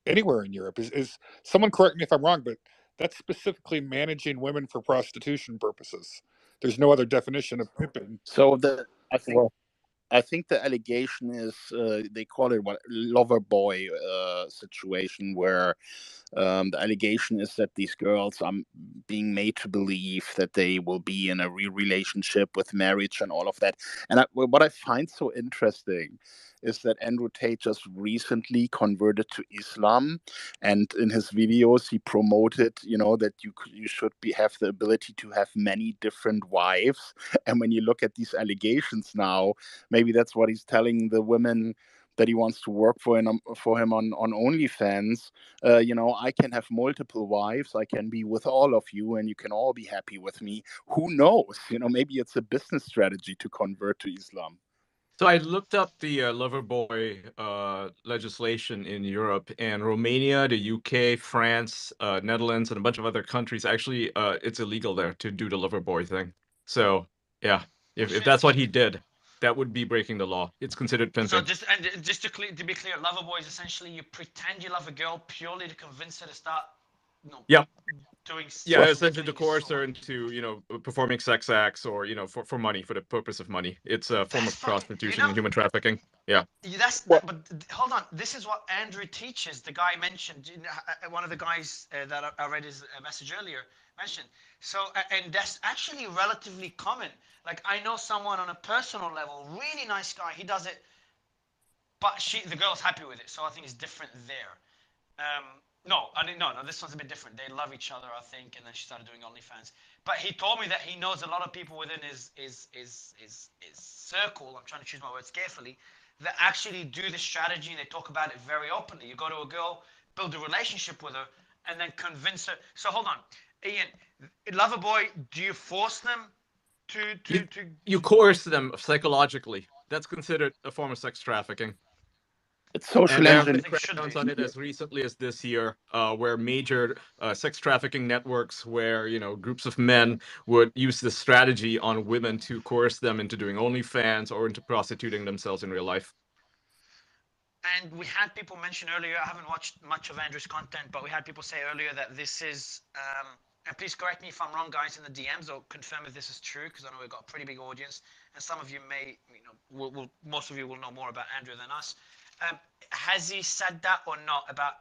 anywhere in Europe. Is someone correct me if I'm wrong, but that's specifically managing women for prostitution purposes. There's no other definition of pimping. So I think the allegation is they call it lover boy situation, where the allegation is that these girls are being made to believe that they will be in a real relationship with marriage and all of that. And what I find so interesting is that Andrew Tate just recently converted to Islam, and in his videos he promoted, you know, that you should have the ability to have many different wives. And when you look at these allegations now, maybe that's what he's telling the women that he wants to work for him on OnlyFans. You know, I can have multiple wives. I can be with all of you, and you can all be happy with me. Who knows? You know, maybe it's a business strategy to convert to Islam. So I looked up the Loverboy legislation in Europe, and Romania, the UK, France, Netherlands, and a bunch of other countries. Actually, it's illegal there to do the Loverboy thing. So yeah, if that's what he did, that would be breaking the law. It's considered pimping. So just to be clear, Loverboy is essentially you pretend you love a girl purely to convince her to start. No. Yep. doing. Yeah, doing essentially to coerce so her into, performing sex acts or, for money, for the purpose of money. It's a form of prostitution and human trafficking. Yeah. But hold on. This is what Andrew teaches. The guy mentioned, one of the guys that I read his message earlier mentioned. So, and that's actually relatively common. Like I know someone on a personal level, really nice guy. He does it, but the girl's happy with it. So I think it's different there. No, this one's a bit different. They love each other, I think, and then she started doing OnlyFans. But he told me that he knows a lot of people within his circle. I'm trying to choose my words carefully. That actually do this strategy, and they talk about it very openly. You go to a girl, build a relationship with her, and then convince her. So hold on, Ian, Loverboy, do you force them You coerce them psychologically. That's considered a form of sex trafficking. It's social And there have been engineering. crackdowns on it as recently as this year, where major sex trafficking networks, where groups of men would use this strategy on women to coerce them into doing OnlyFans or into prostituting themselves in real life. And we had people mention earlier, I haven't watched much of Andrew's content, but we had people say earlier that this is, and please correct me if I'm wrong, guys, in the DMs, or confirm if this is true, because I know we've got a pretty big audience, and some of you may, most of you will know more about Andrew than us. Has he said that or not about,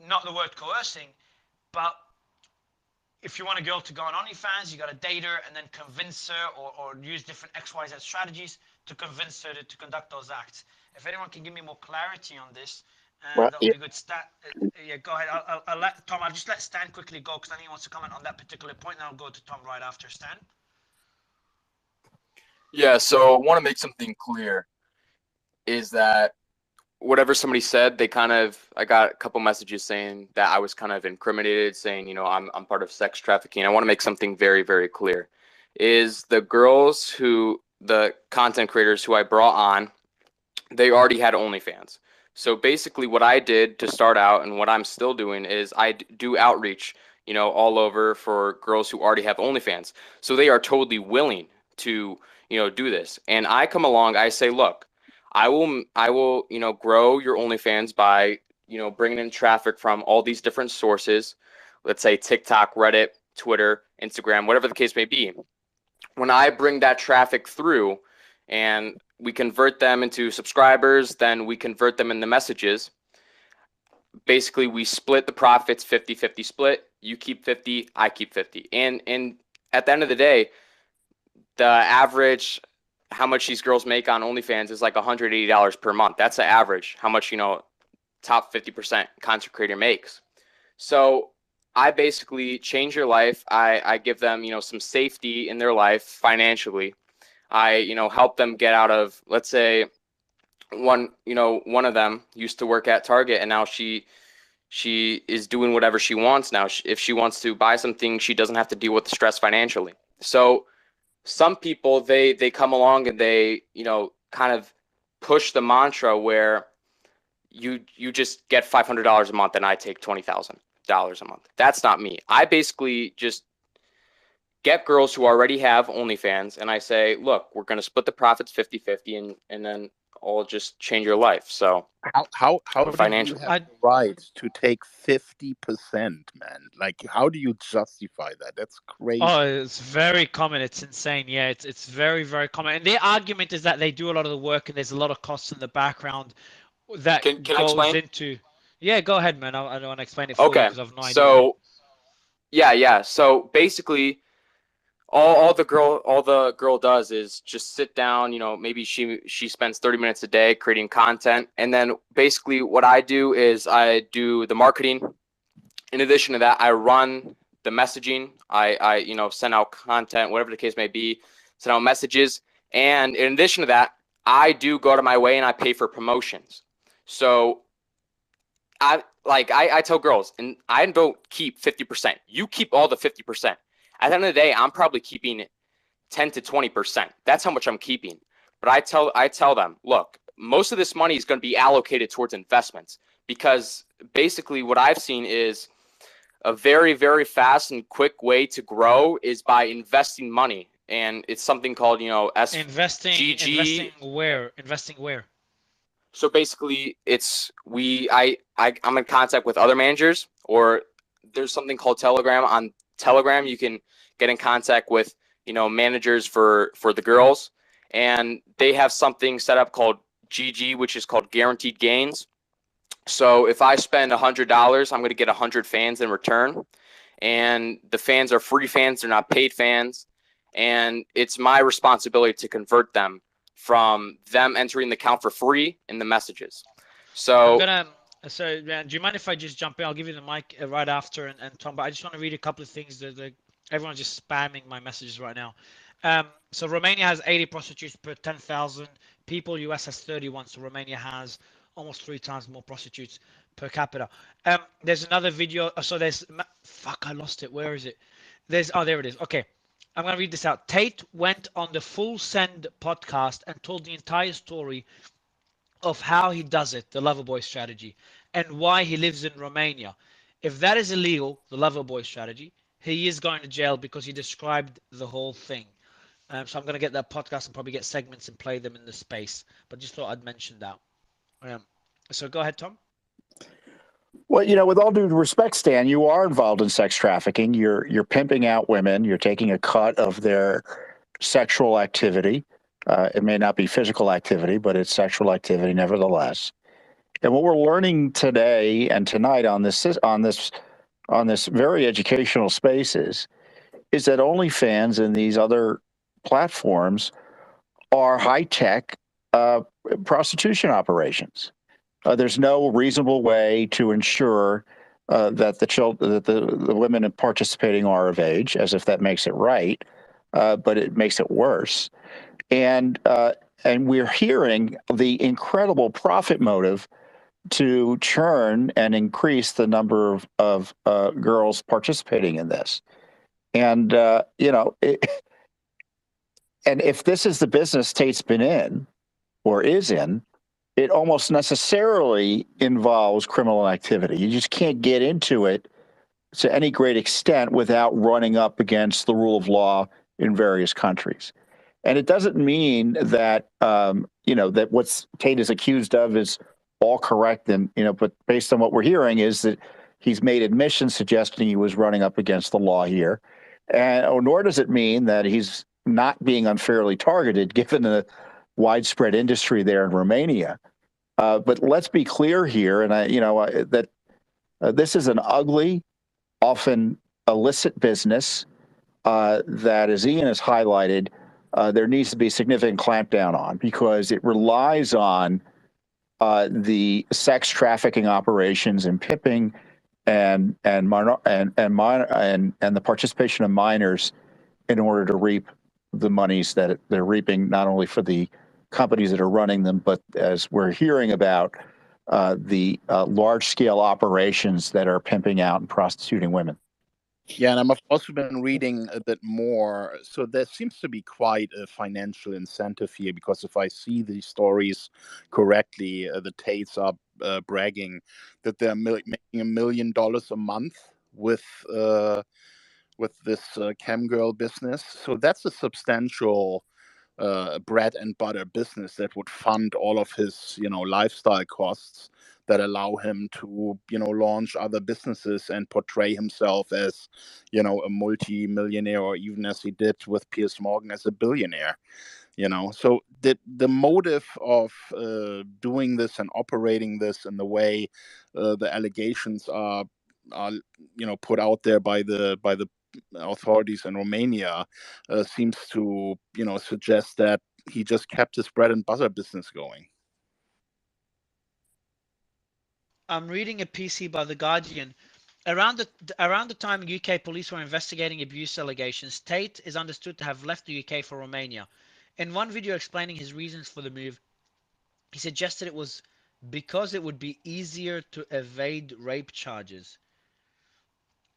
not the word coercing, but if you want a girl to go on OnlyFans, you got to date her and then convince her or use different XYZ strategies to convince her to conduct those acts. If anyone can give me more clarity on this, that would be good. Yeah, go ahead. I'll let Tom. I'll just let Stan quickly go because I think he wants to comment on that particular point, and I'll go to Tom right after Stan. Yeah, so I want to make something clear is that whatever somebody said, I got a couple messages saying that I was kind of incriminated, saying, I'm part of sex trafficking. I want to make something very, very clear. Is the content creators who I brought on, they already had OnlyFans. So basically what I did to start out and what I'm still doing is I do outreach, all over for girls who already have OnlyFans. So they are totally willing to, do this. And I come along, I say, look, I will, grow your OnlyFans by, bringing in traffic from all these different sources. Let's say TikTok, Reddit, Twitter, Instagram, whatever the case may be. When I bring that traffic through and we convert them into subscribers, then we convert them into messages. Basically, we split the profits 50-50 split. You keep 50, I keep 50. And at the end of the day, the average how much these girls make on OnlyFans is like $180 per month. That's the average, how much, top 50% content creator makes. So I basically change your life. I give them, some safety in their life financially. I, help them get out of, let's say one of them used to work at Target and now she is doing whatever she wants now. If she wants to buy something, she doesn't have to deal with the stress financially. So some people, they come along and they, kind of push the mantra where you just get $500 a month and I take $20,000 a month. That's not me. I basically just get girls who already have OnlyFans and I say, look, we're going to split the profits 50-50 and then I'll just change your life. So how financially, do you have the right to take 50%, man? Like, how do you justify that? That's crazy. Oh, it's very common. It's insane. Yeah, it's very, very common. And their argument is that they do a lot of the work and there's a lot of costs in the background that can I goes explain? into. Yeah, go ahead, man. I don't want to explain it for you because I've no idea. So yeah. So basically, all the girl does is just sit down, maybe she spends 30 minutes a day creating content. And then basically what I do is I do the marketing. In addition to that, I run the messaging. I send out content, whatever the case may be, send out messages. And in addition to that, I do go out of my way and I pay for promotions. So I tell girls, and I don't keep 50%. You keep all the 50%. At the end of the day, I'm probably keeping 10 to 20%. That's how much I'm keeping. But I tell them, look, most of this money is going to be allocated towards investments because basically what I've seen is a very, very fast and quick way to grow is by investing money. And it's something called, SGG. Investing where? Investing where? So basically I'm in contact with other managers or there's something called Telegram. On Telegram, you can get in contact with, managers for the girls, and they have something set up called GG, which is called guaranteed gains. So if I spend $100, I'm going to get 100 fans in return, and the fans are free fans. They're not paid fans, and it's my responsibility to convert them from them entering the account for free in the messages. So do you mind if I just jump in? I'll give you the mic right after, and Tom, but I just want to read a couple of things that everyone's just spamming my messages right now. So Romania has 80 prostitutes per 10,000 people. US has 31, so Romania has almost 3 times more prostitutes per capita. There's another video. So I lost it. Where is it? There it is. Okay. I'm going to read this out. Tate went on the Full Send podcast and told the entire story of how he does it, the Loverboy strategy, and why he lives in Romania. If that is illegal, the Loverboy strategy, he is going to jail because he described the whole thing. So I'm going to get that podcast and probably get segments and play them in the space. But just thought I'd mention that. So go ahead, Tom. Well, with all due respect, Stan, you are involved in sex trafficking. You're pimping out women. You're taking a cut of their sexual activity. It may not be physical activity, but it's sexual activity nevertheless. And what we're learning today and tonight on this very educational spaces is that OnlyFans and these other platforms are high-tech prostitution operations. There's no reasonable way to ensure that the women participating are of age, as if that makes it right, but it makes it worse. And we're hearing the incredible profit motive to churn and increase the number of girls participating in this. And and if this is the business Tate's been in or is in, it almost necessarily involves criminal activity. You just can't get into it to any great extent without running up against the rule of law in various countries. And it doesn't mean that that what Tate is accused of is all correct, and but based on what we're hearing is that he's made admissions suggesting he was running up against the law here, and nor does it mean that he's not being unfairly targeted given the widespread industry there in Romania. But let's be clear here, and that this is an ugly, often illicit business that, as Ian has highlighted, there needs to be significant clampdown on, because it relies on the sex trafficking operations and pimping and the participation of minors in order to reap the monies that they're reaping, not only for the companies that are running them, but as we're hearing about the large-scale operations that are pimping out and prostituting women. Yeah, and I've also been reading a bit more. So there seems to be quite a financial incentive here, because if I see these stories correctly, the Tates are bragging that they're making $1 million a month with this cam girl business. So that's a substantial bread and butter business that would fund all of his lifestyle costs, that allow him to launch other businesses and portray himself as a multi-millionaire, or even as he did with Piers Morgan, as a billionaire. So the motive of doing this and operating this in the way the allegations are put out there by the authorities in Romania seems to suggest that he just kept his bread and butter business going. I'm reading a piece by The Guardian. Around the time UK police were investigating abuse allegations, Tate is understood to have left the UK for Romania. In one video explaining his reasons for the move, he suggested it was because it would be easier to evade rape charges.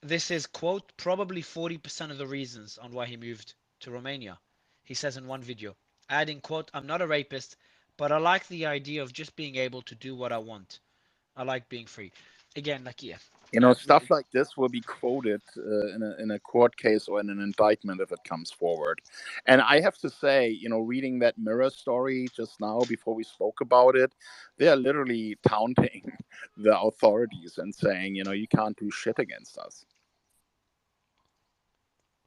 This is, quote, probably 40% of the reasons on why he moved to Romania, he says in one video, adding, quote, I'm not a rapist, but I like the idea of just being able to do what I want. I like being free. Again, You know, stuff like this will be quoted in a court case or in an indictment if it comes forward. And I have to say, you know, reading that Mirror story just now before we spoke about it, they are literally taunting the authorities and saying, you know, you can't do shit against us.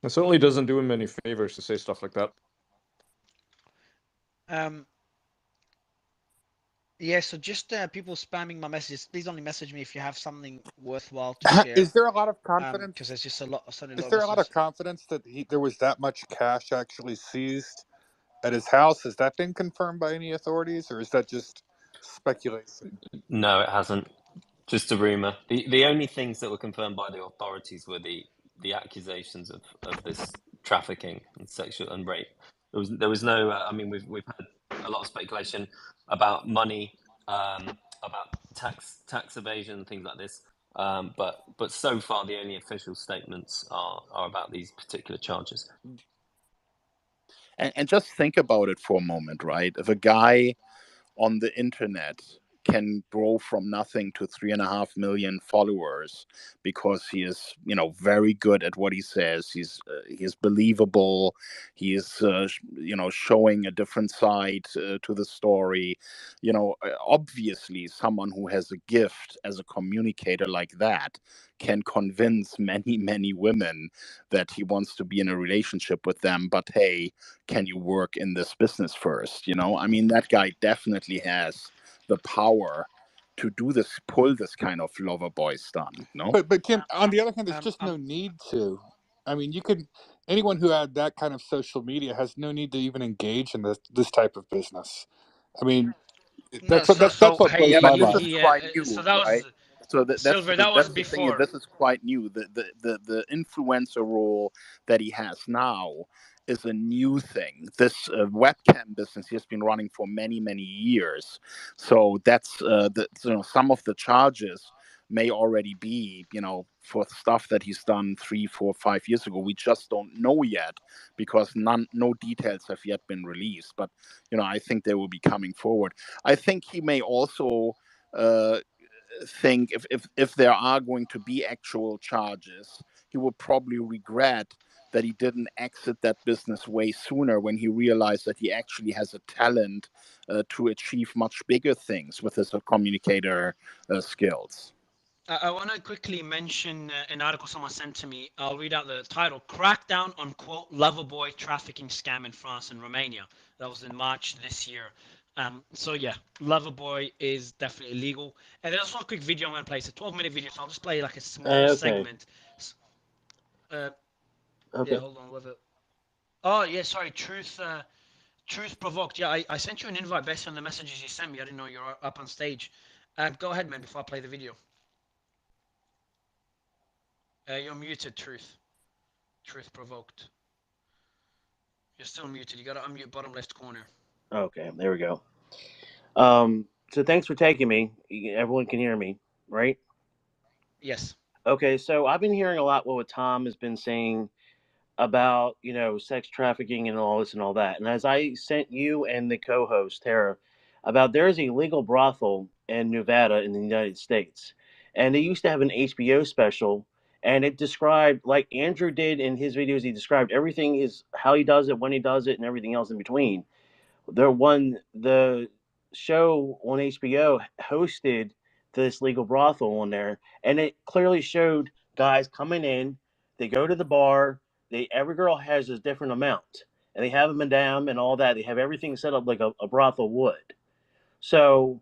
It certainly doesn't do him any favors to say stuff like that. Yeah, so just people spamming my messages. Please only message me if you have something worthwhile to share. Is there a lot of confidence? Because there's just a lot of Is there a lot of confidence that there was that much cash actually seized at his house? Has that been confirmed by any authorities, or is that just speculation? No, it hasn't. Just a rumor. The only things that were confirmed by the authorities were the accusations of this trafficking and sexual and rape. There was no. I mean, we've had a lot of speculation about money, about tax evasion and things like this. But so far, the only official statements are about these particular charges. And just think about it for a moment, right? If a guy on the internet can grow from nothing to 3.5 million followers because he is, you know, very good at what he says. He's believable. He is, you know, showing a different side to the story. You know, obviously, someone who has a gift as a communicator like that can convince many women that he wants to be in a relationship with them. But hey, can you work in this business first? You know, I mean, that guy definitely has the power to do this, pull this kind of lover boy stunt, no? But Kim, on the other hand, there's just no need to. I mean, anyone who had that kind of social media has no need to even engage in this type of business. I mean, that's what blows Yeah, my but this mind. is quite new, so that right? was So that's Silver. That was the thing. before. This is quite new. The influencer role that he has now is a new thing. This webcam business he has been running for many years. So that's you know, some of the charges may already be, you know, for stuff that he's done 3, 4, 5 years ago. We just don't know yet because no details have yet been released. But you know, I think they will be coming forward. I think he may also think if there are going to be actual charges, he will probably regret that he didn't exit that business way sooner when he realized that he actually has a talent to achieve much bigger things with his communicator skills. I want to quickly mention an article someone sent to me. I'll read out the title: "Crackdown on quote loverboy trafficking scam in France and Romania." That was in March this year. So yeah, loverboy is definitely illegal. And there's also a quick video I'm going to play. It's a 12-minute video, so I'll just play like a small segment. Okay. Yeah, hold on. Oh yeah, sorry. Truth provoked. Yeah, I sent you an invite based on the messages you sent me. I didn't know you were up on stage. Go ahead, man. Before I play the video. You're muted, Truth. Truth provoked. You're still muted. You got to unmute bottom left corner. Okay, there we go. So thanks for taking me. Everyone can hear me, right? Yes. Okay, so I've been hearing a lot what Tom has been saying about, you know, sex trafficking and all this and all that. And as I sent you and the co-host, Tara, about there's a legal brothel in Nevada in the United States. And they used to have an HBO special, and it described, like Andrew did in his videos, he described everything, is how he does it, when he does it, and everything else in between. The show on HBO hosted this legal brothel on there, and it clearly showed guys coming in. They go to the bar. Every girl has a different amount, and they have a madame and all that. They have everything set up like a brothel would. So,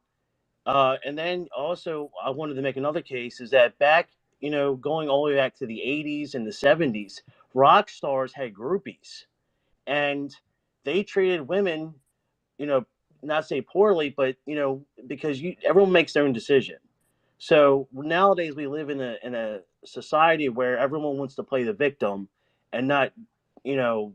and then also I wanted to make another case is that back, you know, going all the way back to the 80s and the 70s, rock stars had groupies, and they treated women, you know, not say poorly, but you know, because everyone makes their own decision. So nowadays we live in a society where everyone wants to play the victim and not, you know,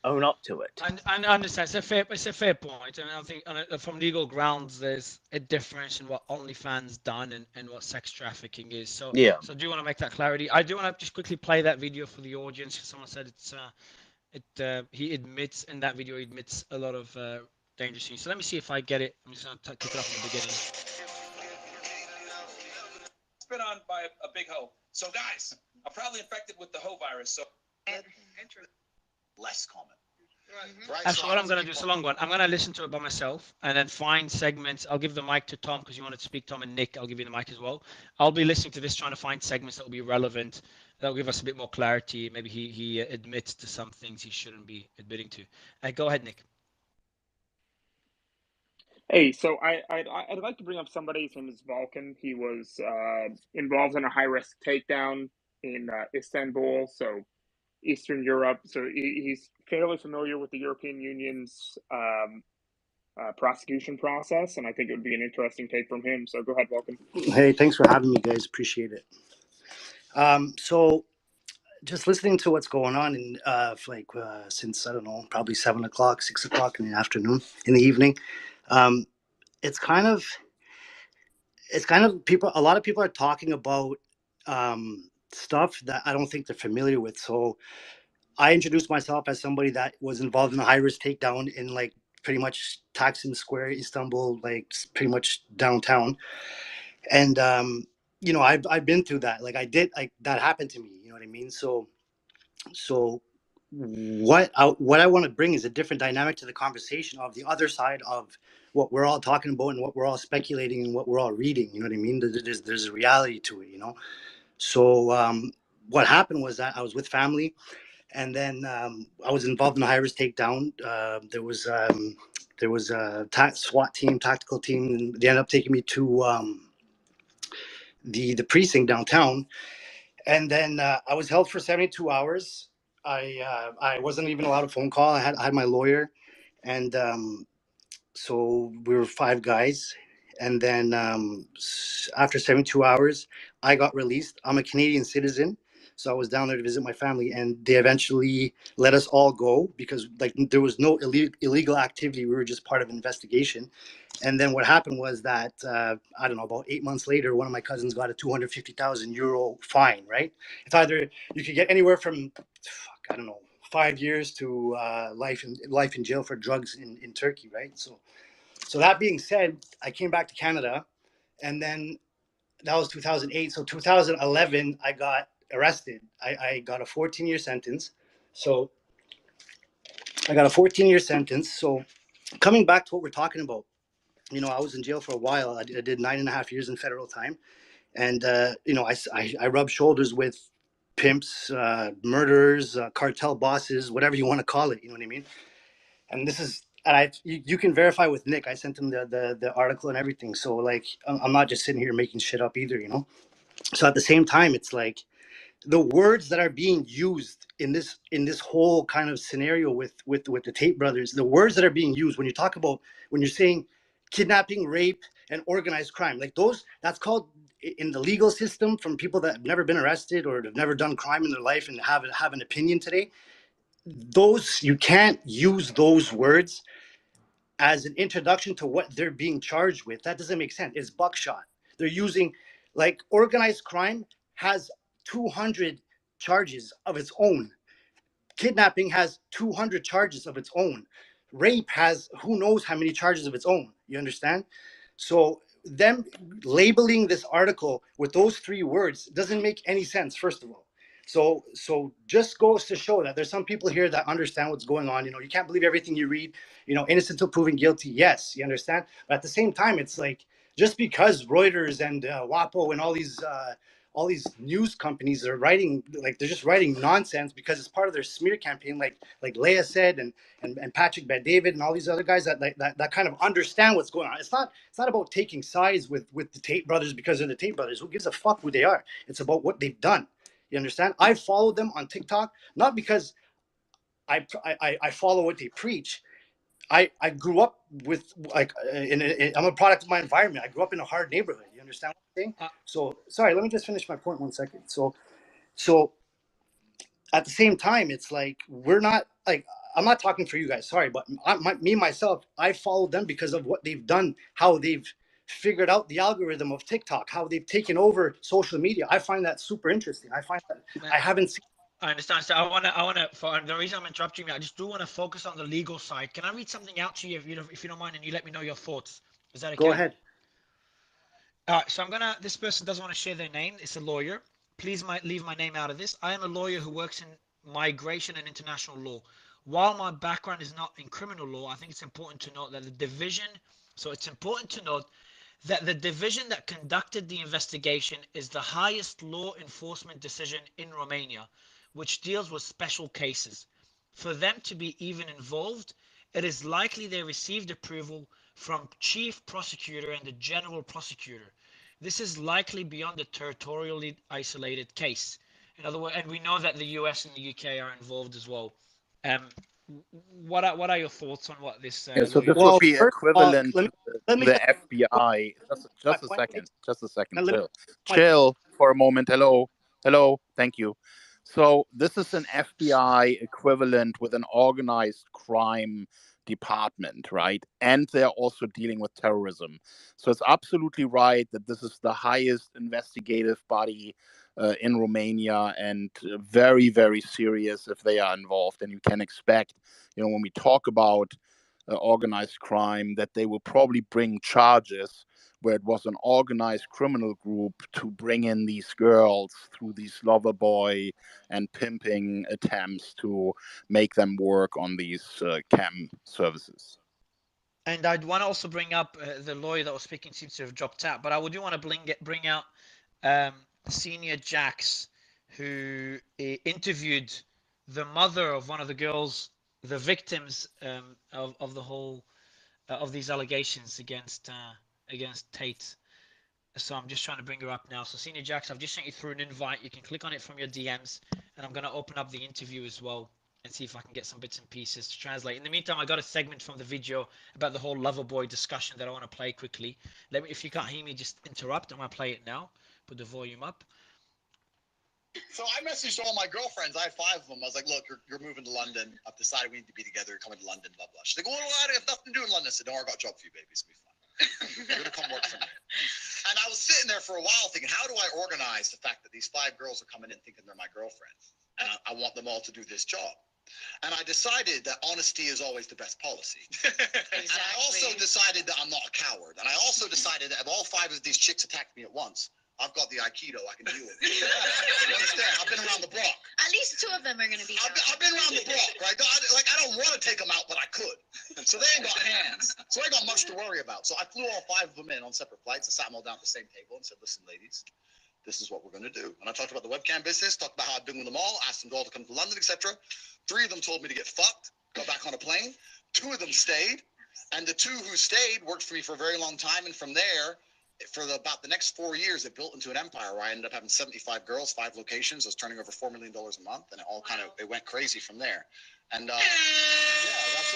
own up to it. I understand. It's a fair point, and I think from legal grounds, there's a difference in what OnlyFans done and what sex trafficking is. So yeah. So I do want to make that clarity. I do want to just quickly play that video for the audience. Someone said he admits in that video, he admits a lot of dangerous things. So let me see if I get it. I'm just going to kick it off in the beginning. spit on by a big hoe. So guys, I'm probably infected with the hoe virus. So less common. Actually, what I'm going to do, it's a long one. I'm going to listen to it by myself and then find segments. I'll give the mic to Tom because you wanted to speak, Tom, and Nick, I'll give you the mic as well. I'll be listening to this, trying to find segments that will be relevant, that will give us a bit more clarity. Maybe he admits to some things he shouldn't be admitting to. Go ahead, Nick. Hey, so I'd like to bring up somebody. His name is Vulcan. He was involved in a high-risk takedown in Istanbul, so Eastern Europe. So he's fairly familiar with the European Union's prosecution process, and I think it would be an interesting take from him. So go ahead, Vulcan. Hey, thanks for having me, guys. Appreciate it. So just listening to what's going on in since, I don't know, probably 7 o'clock, 6 o'clock in the afternoon, in the evening. It's kind of people, a lot of people are talking about stuff that I don't think they're familiar with. So I introduced myself as somebody that was involved in a high-risk takedown in like pretty much Taksim Square, Istanbul, like pretty much downtown. And you know, I've been through that. Like that happened to me. You know what I mean? So what I want to bring is a different dynamic to the conversation of the other side of what we're all talking about and what we're all speculating and what we're all reading. You know what I mean? There's a reality to it. You know. So what happened was that I was with family. And then I was involved in a high-risk takedown. There was a SWAT team, tactical team, and they ended up taking me to the precinct downtown. And then I was held for 72 hours. I wasn't even allowed a phone call. I had my lawyer, and so we were 5 guys. And then after 72 hours, I got released. I'm a Canadian citizen. So I was down there to visit my family, and they eventually let us all go because like there was no illegal activity. We were just part of an investigation. And then what happened was that, I don't know, about 8 months later, one of my cousins got a 250,000 euro fine, right? It's either you could get anywhere from, I don't know, 5 years to life in jail for drugs in Turkey, right? So that being said, I came back to Canada, and then that was 2008. So 2011, I got arrested. I got a 14-year sentence. So I got a 14-year sentence. So coming back to what we're talking about, you know, I was in jail for a while. I did 9.5 years in federal time. And, you know, I rubbed shoulders with pimps, murderers, cartel bosses, whatever you want to call it. You know what I mean? And this is, and you can verify with Nick. I sent him the article and everything. So like, I'm not just sitting here making shit up either, you know? So at the same time, it's like the words that are being used in this whole kind of scenario with the Tate brothers, the words that are being used when you're saying kidnapping, rape, and organized crime, like that's called in the legal system from people that have never been arrested or have never done crime in their life and have an opinion today. You can't use those words as an introduction to what they're being charged with. That doesn't make sense. It's buckshot. They're using, like, organized crime has 200 charges of its own. Kidnapping has 200 charges of its own. Rape has who knows how many charges of its own. You understand? So them labeling this article with those 3 words doesn't make any sense, first of all. So just goes to show that there's some people here that understand what's going on. You know, you can't believe everything you read. You know, innocent until proven guilty. Yes, you understand. But at the same time, it's like just because Reuters and WAPO and all these news companies are writing, like they're just writing nonsense because it's part of their smear campaign, like Leia said and Patrick Bet-David and all these other guys that kind of understand what's going on. It's not about taking sides with the Tate brothers because they're the Tate brothers. Who gives a fuck who they are? It's about what they've done. You understand? I follow them on TikTok, not because I follow what they preach. I grew up with I'm a product of my environment. I grew up in a hard neighborhood. You understand what I'm saying? So sorry, let me just finish my point 1 second. So at the same time, it's like we're not like I'm not talking for you guys. Sorry, but myself, I follow them because of what they've done, how they've figured out the algorithm of TikTok, how they've taken over social media. I find that super interesting. I find that I haven't seen. I understand. So I wanna. For the reason I'm interrupting you, I just do want to focus on the legal side. Can I read something out to you if you don't mind, and you let me know your thoughts? Is that okay? Go ahead. All right, so I'm gonna. This person doesn't want to share their name. It's a lawyer. Please leave my name out of this. I am a lawyer who works in migration and international law. While my background is not in criminal law, I think it's important to note that the division. So it's important to note that the division that conducted the investigation is the highest law enforcement decision in Romania, which deals with special cases. For them to be even involved, it is likely they received approval from chief prosecutor and the general prosecutor. This is likely beyond a territorially isolated case. In other words, and we know that the US and the UK are involved as well. Um, what are your thoughts on what this Yeah, so lawyer? this would Well, be first of all, equivalent let to me the tell you FBI. my Just a point. second. Just a second. Now, let me Chill. my Chill for a moment. Hello. Hello. Thank you. So this is an FBI equivalent with an organized crime department, right? And they're also dealing with terrorism. So it's absolutely right that this is the highest investigative body in Romania, and very, very serious if they are involved. And you can expect, when we talk about organized crime, that they will probably bring charges where it was an organized criminal group to bring in these girls through these lover boy and pimping attempts to make them work on these cam services. And I'd want to also bring up the lawyer that was speaking seems to have dropped out, but I do want to bring out Senior Jax, who interviewed the mother of one of the girls, the victims of the whole of these allegations against Tate. So I'm just trying to bring her up now. So Senior Jax, I've just sent you through an invite. You can click on it from your DMs, and I'm going to open up the interview as well and see if I can get some bits and pieces to translate. In the meantime, I got a segment from the video about the whole Loverboy discussion that I want to play quickly. Let me, if you can't hear me, just interrupt. I'm going to play it now. Put the volume up. So I messaged all my girlfriends. I have 5 of them. I was like, look, you're moving to London. I've decided we need to be together. You're coming to London, blah, blah. She's like, well, I have nothing to do in London. I said, don't worry about a job for you, baby. It's going to be fun. You're going to come work for me. And I was sitting there for a while thinking, how do I organize the fact that these 5 girls are coming in thinking they're my girlfriends? And I want them all to do this job. And I decided that honesty is always the best policy. Exactly. And I also decided that I'm not a coward. And I also decided that if all 5 of these chicks attacked me at once, I've got the Aikido. I can deal with it. You understand? I've been around the block. At least 2 of them are going to be. I've been around the block, right? I don't want to take them out, but I could. So they ain't got hands. So I ain't got much to worry about. So I flew all 5 of them in on separate flights. I sat them all down at the same table and said, listen, ladies, this is what we're going to do. And I talked about the webcam business, talked about how I've been with them all, asked them all to come to London, etc. 3 of them told me to get fucked, go back on a plane. 2 of them stayed. And the 2 who stayed worked for me for a very long time. And from there, for about the next 4 years, it built into an empire where I ended up having 75 girls, 5 locations. I was turning over $4 million a month, and it all it went crazy from there. And so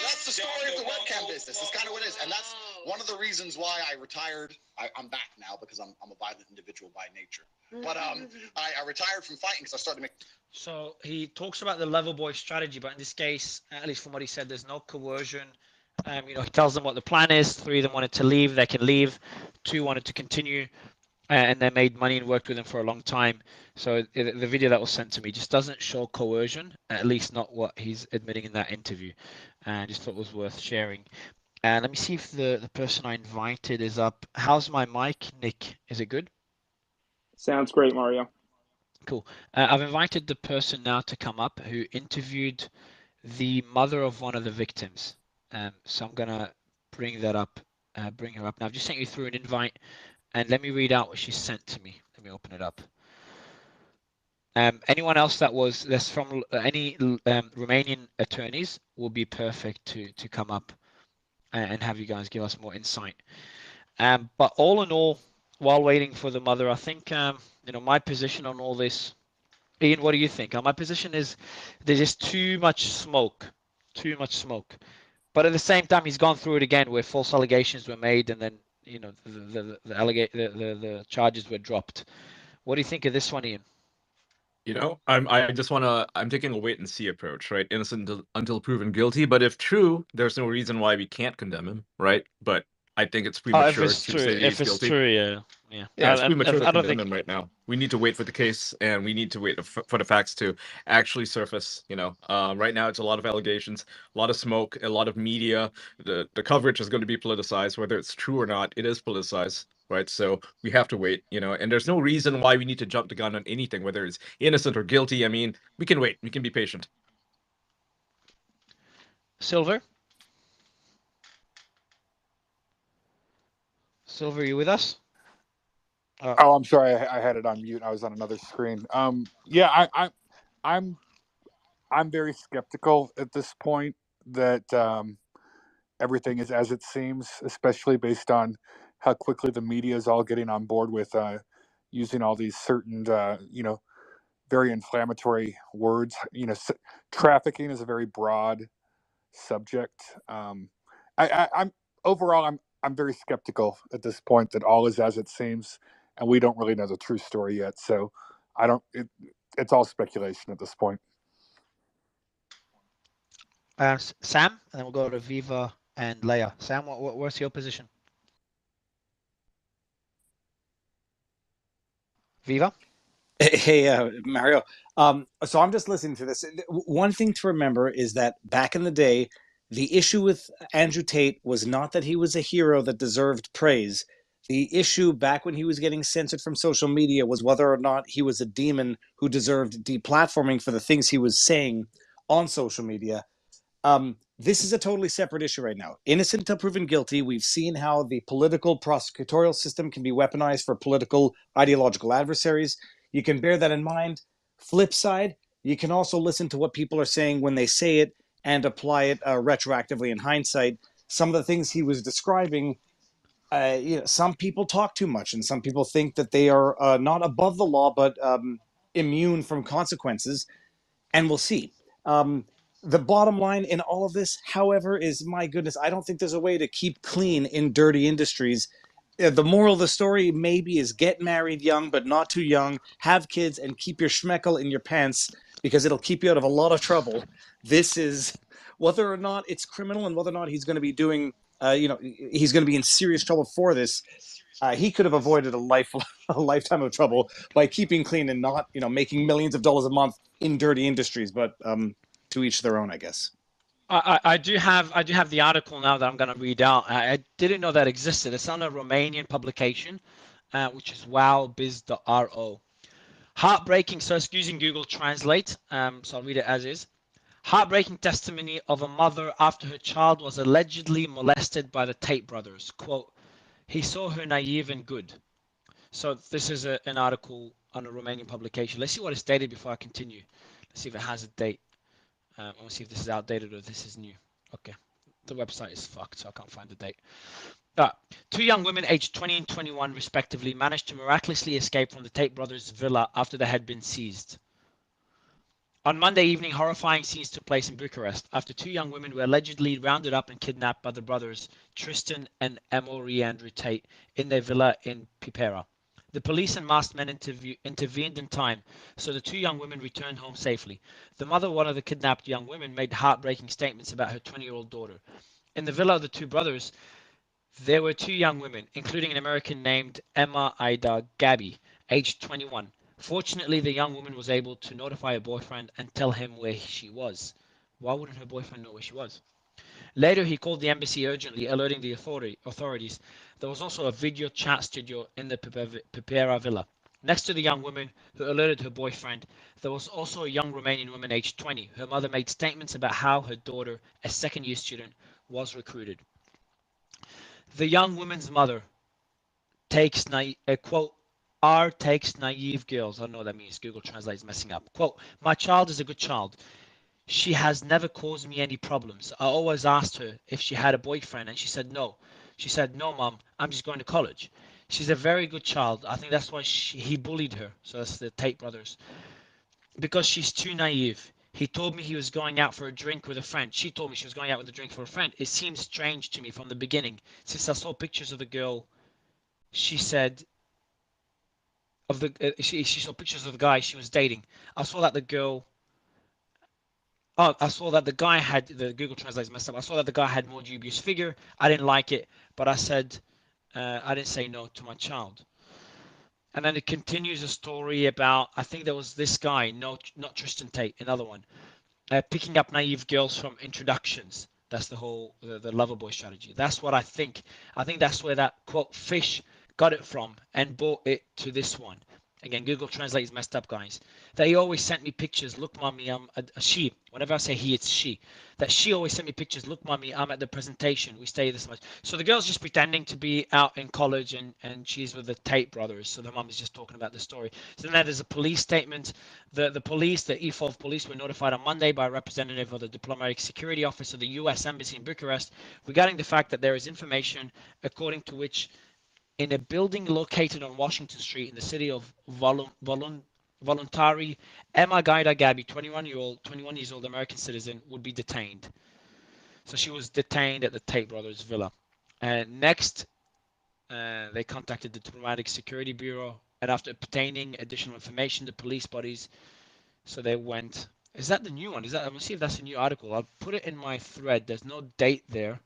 that's the story of the webcam business. It's kind of what it is, and that's one of the reasons why I retired. I'm back now because I'm a violent individual by nature. But I retired from fighting because I started to make. So he talks about the level boy strategy, but in this case, at least from what he said, there's no coercion. He tells them what the plan is. 3 of them wanted to leave, they can leave. 2 wanted to continue, and they made money and worked with them for a long time. So the video that was sent to me just doesn't show coercion, at least not what he's admitting in that interview. And I just thought it was worth sharing. And let me see if the person I invited is up. How's my mic, Nick? Is it good? Sounds great, Mario. Cool. I've invited the person now to come up who interviewed the mother of one of the victims. So I'm gonna bring that up, bring her up. Now I've just sent you through an invite, and let me read out what she sent to me. Let me open it up. Anyone else that's from any Romanian attorneys will be perfect to come up and have you guys give us more insight. But all in all, while waiting for the mother, I think my position on all this. Ian, what do you think? My position is there's just too much smoke. But at the same time, he's gone through it again where false allegations were made and then, the charges were dropped. What do you think of this one, Ian? I'm taking a wait and see approach, right? Innocent until proven guilty. But if true, there's no reason why we can't condemn him, right? But I think it's premature to say he's guilty. True, yeah. It's premature to condemn him right now. We need to wait for the case, and we need to wait for the facts to actually surface. Right now it's a lot of allegations, a lot of smoke, a lot of media. The coverage is going to be politicized, whether it's true or not. It is politicized. right? So we have to wait, and there's no reason why we need to jump the gun on anything, whether it's innocent or guilty. I mean, we can wait. We can be patient. Silver? Silver, you with us? Oh, I'm sorry. I had it on mute. I was on another screen. Yeah, I'm very skeptical at this point that everything is as it seems, especially based on how quickly the media is all getting on board with using all these certain, very inflammatory words. Trafficking is a very broad subject. I'm overall, I'm very skeptical at this point that all is as it seems, and we don't really know the true story yet. So I don't. It's all speculation at this point. Sam, and then we'll go to Viva and Leia. Sam, what's your position? Viva? Hey, Mario. So I'm just listening to this. One thing to remember is that back in the day, the issue with Andrew Tate was not that he was a hero that deserved praise. The issue back when he was getting censored from social media was whether or not he was a demon who deserved deplatforming for the things he was saying on social media. This is a totally separate issue right now. Innocent until proven guilty. We've seen how the political prosecutorial system can be weaponized for political ideological adversaries. You can bear that in mind. Flip side, you can also listen to what people are saying when they say it and apply it retroactively in hindsight. Some of the things he was describing, some people talk too much, and some people think that they are not above the law, but immune from consequences. And we'll see. The bottom line in all of this, however, is, my goodness, I don't think there's a way to keep clean in dirty industries. The moral of the story maybe is get married young, but not too young, have kids, and keep your schmeckel in your pants, because it'll keep you out of a lot of trouble. This is whether or not it's criminal and whether or not he's going to be doing, he's going to be in serious trouble for this. He could have avoided a lifetime of trouble by keeping clean and not, making millions of dollars a month in dirty industries. But to each their own, I guess. I do have the article now that I'm going to read out. I didn't know that existed. It's on a Romanian publication, which is wowbiz.ro. Heartbreaking. So it's using Google Translate. So I'll read it as is. Heartbreaking testimony of a mother after her child was allegedly molested by the Tate brothers. Quote, he saw her naive and good. So this is an article on a Romanian publication. Let's see what it's dated before I continue. Let's see if it has a date. I want to see if this is outdated or this is new. Okay. The website is fucked, so I can't find the date. Two young women aged 20 and 21 respectively managed to miraculously escape from the Tate brothers' villa after they had been seized. On Monday evening, horrifying scenes took place in Bucharest after two young women were allegedly rounded up and kidnapped by the brothers Tristan and Emory Andrew Tate in their villa in Pipera. The police and masked men intervened in time, so the two young women returned home safely. The mother of one of the kidnapped young women made heartbreaking statements about her 20-year-old daughter. In the villa of the two brothers, there were two young women, including an American named Emma Ida Gabby, aged 21. Fortunately, the young woman was able to notify her boyfriend and tell him where she was. Why wouldn't her boyfriend know where she was? Later, he called the embassy urgently, alerting the authorities. There was also a video chat studio in the Pipera villa. Next to the young woman who alerted her boyfriend, there was also a young Romanian woman aged 20. Her mother made statements about how her daughter, a second-year student, was recruited. The young woman's mother takes quote, R takes naive girls. I don't know what that means. Google Translate is messing up. Quote, my child is a good child. She has never caused me any problems. I always asked her if she had a boyfriend, and she said no. She said, no, Mom, I'm just going to college. She's a very good child. I think that's why he bullied her. So that's the Tate brothers. Because she's too naive. He told me he was going out for a drink with a friend. She told me she was going out with a drink for a friend. It seemed strange to me from the beginning. Since I saw pictures of the girl, she said, she saw pictures of the guy she was dating. I saw that the girl... Oh, I saw that the guy had, the Google Translate messed up. I saw that the guy had more dubious figure. I didn't like it, but I said, I didn't say no to my child. And then it continues a story about, I think there was this guy, not Tristan Tate, another one, picking up naive girls from introductions. That's the whole, the lover boy strategy. That's what I think. I think that's where that, quote, fish got it from and bought it to this one. Again, Google Translate is messed up, guys. That he always sent me pictures. Look, mommy, I'm a she. Whenever I say he, it's she. That she always sent me pictures. Look, mommy, I'm at the presentation. We stay this much. So the girl's just pretending to be out in college, and she's with the Tate brothers. So the mom is just talking about the story. So then there's a police statement. The police, the E4 police, were notified on Monday by a representative of the diplomatic security office of the U.S. Embassy in Bucharest regarding the fact that there is information according to which in a building located on Washington Street in the city of Voluntari, Emma Gaida Gabby, 21 years old American citizen, would be detained. So she was detained at the Tate brothers' villa. And next, they contacted the Diplomatic Security Bureau, and after obtaining additional information, the police bodies. So they went. Is that the new one? I'm gonna see if that's a new article. I'll put it in my thread. There's no date there,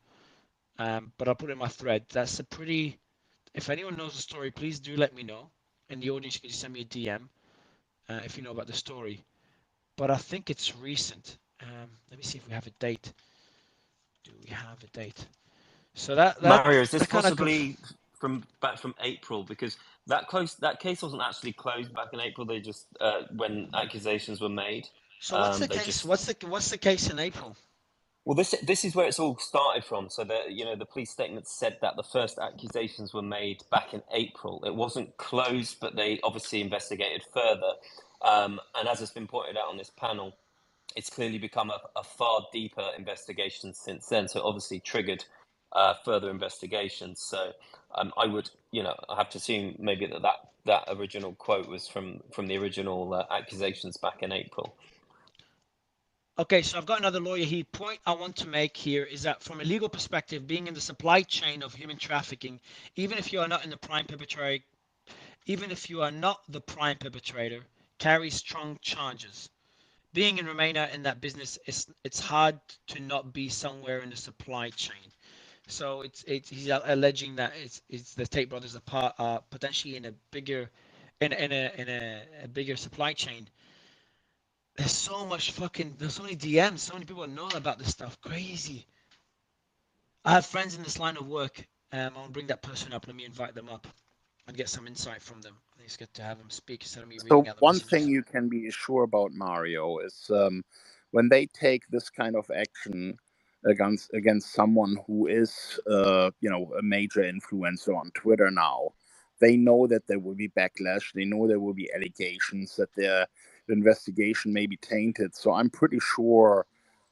but I'll put it in my thread. That's a pretty. If anyone knows the story, please do let me know. In the audience, you can just send me a DM if you know about the story. But I think it's recent. Let me see if we have a date. Do we have a date? So that Mario, is this kind of possibly back from April? Because that case wasn't actually closed back in April. They just when accusations were made. So what's the case? What's the case in April? Well, this is where it's all started from. So the police statement said that the first accusations were made back in April. It wasn't closed, but they obviously investigated further. And as has been pointed out on this panel, it's clearly become a far deeper investigation since then. So it obviously triggered further investigations. So I would, I have to assume maybe that original quote was from the original accusations back in April. Okay, so I've got another lawyer here. Point I want to make here is that from a legal perspective, being in the supply chain of human trafficking, even if you are not the prime perpetrator, carries strong charges. Being in Romania in that business, it's hard to not be somewhere in the supply chain. So he's alleging that it's the Tate brothers are potentially in a bigger bigger supply chain. There's so many DMs, so many people know about this stuff. Crazy. I have friends in this line of work. I'll bring that person up. Let me invite them up and get some insight from them. I think it's good to have them speak instead of me So reading out the one messages. thing you can be sure about, Mario, is when they take this kind of action against someone who is a major influencer on Twitter now, they know that there will be backlash. They know there will be allegations that their investigation may be tainted. So I'm pretty sure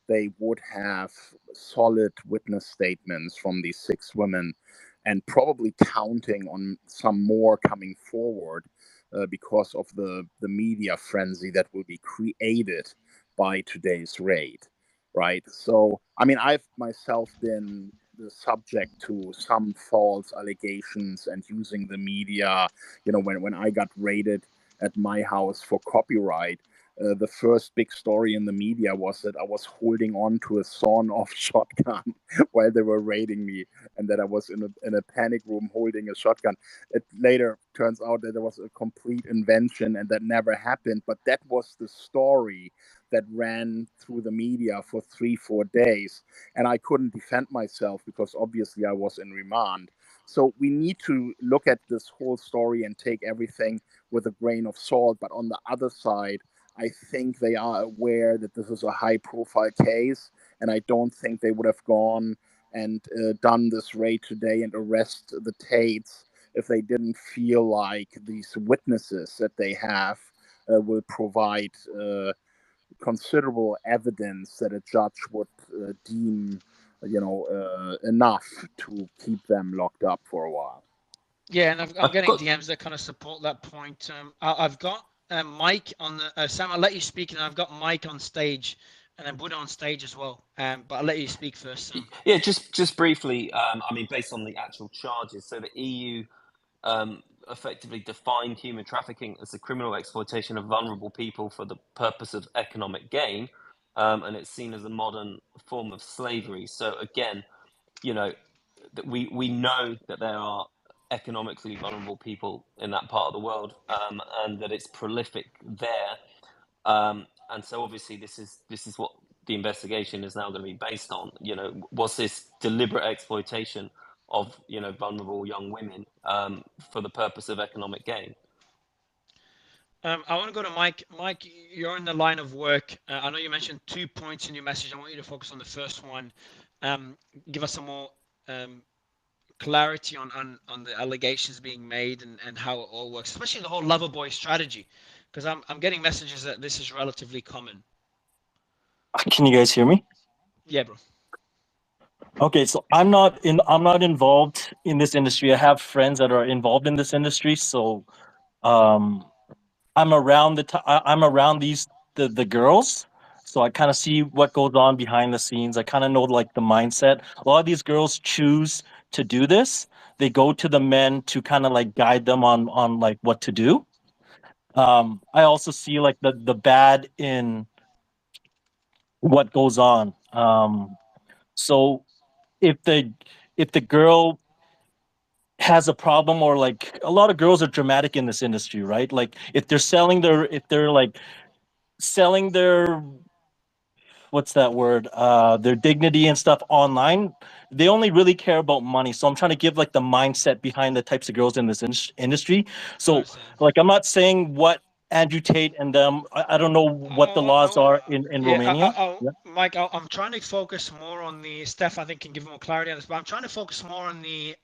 they would have solid witness statements from these 6 women, and probably counting on some more coming forward because of the media frenzy that will be created by today's raid, right? So, I mean, I've myself been the subject to some false allegations and using the media, when I got raided at my house for copyright. The first big story in the media was that I was holding on to a sawn-off shotgun while they were raiding me, and that I was in a panic room holding a shotgun. It later turns out that it was a complete invention and that never happened, but that was the story that ran through the media for 3-4 days, and I couldn't defend myself because obviously I was in remand. So we need to look at this whole story and take everything with a grain of salt, but on the other side, I think they are aware that this is a high-profile case, and I don't think they would have gone and done this raid today and arrest the Tates if they didn't feel like these witnesses that they have will provide considerable evidence that a judge would deem, enough to keep them locked up for a while. Yeah, and I'm getting DMs that kind of support that point. I've got Mike on the Sam. I'll let you speak, and I've got Mike on stage, and then Buddha on stage as well. But I'll let you speak first, Sam. Yeah, just briefly. I mean, based on the actual charges, so the EU effectively defined human trafficking as the criminal exploitation of vulnerable people for the purpose of economic gain, and it's seen as a modern form of slavery. So again, that we know that there are economically vulnerable people in that part of the world, and that it's prolific there. And so obviously this is what the investigation is now going to be based on. Was this deliberate exploitation of vulnerable young women for the purpose of economic gain. I want to go to Mike. Mike, you're in the line of work. I know you mentioned 2 points in your message. I want you to focus on the first one. Give us some more clarity on the allegations being made and how it all works, especially the whole lover boy strategy, because I'm getting messages that this is relatively common. Can you guys hear me? Yeah, bro. Okay, so I'm not involved in this industry. I have friends that are involved in this industry, so I'm around I'm around the girls, so I kind of see what goes on behind the scenes. I kind of know like the mindset. A lot of these girls choose to do this. They go to the men to kind of like guide them on like what to do. I also see like the bad in what goes on. So if the girl has a problem, or like a lot of girls are dramatic in this industry, right? Like if they're like selling their, what's that word, their dignity and stuff online, they only really care about money. So I'm trying to give like the mindset behind the types of girls in this industry. So like I'm not saying what Andrew Tate and them, I don't know what the laws are in Romania. Mike, I'm trying to focus more on the Steph. I think can give more clarity on this, but I'm trying to focus more on the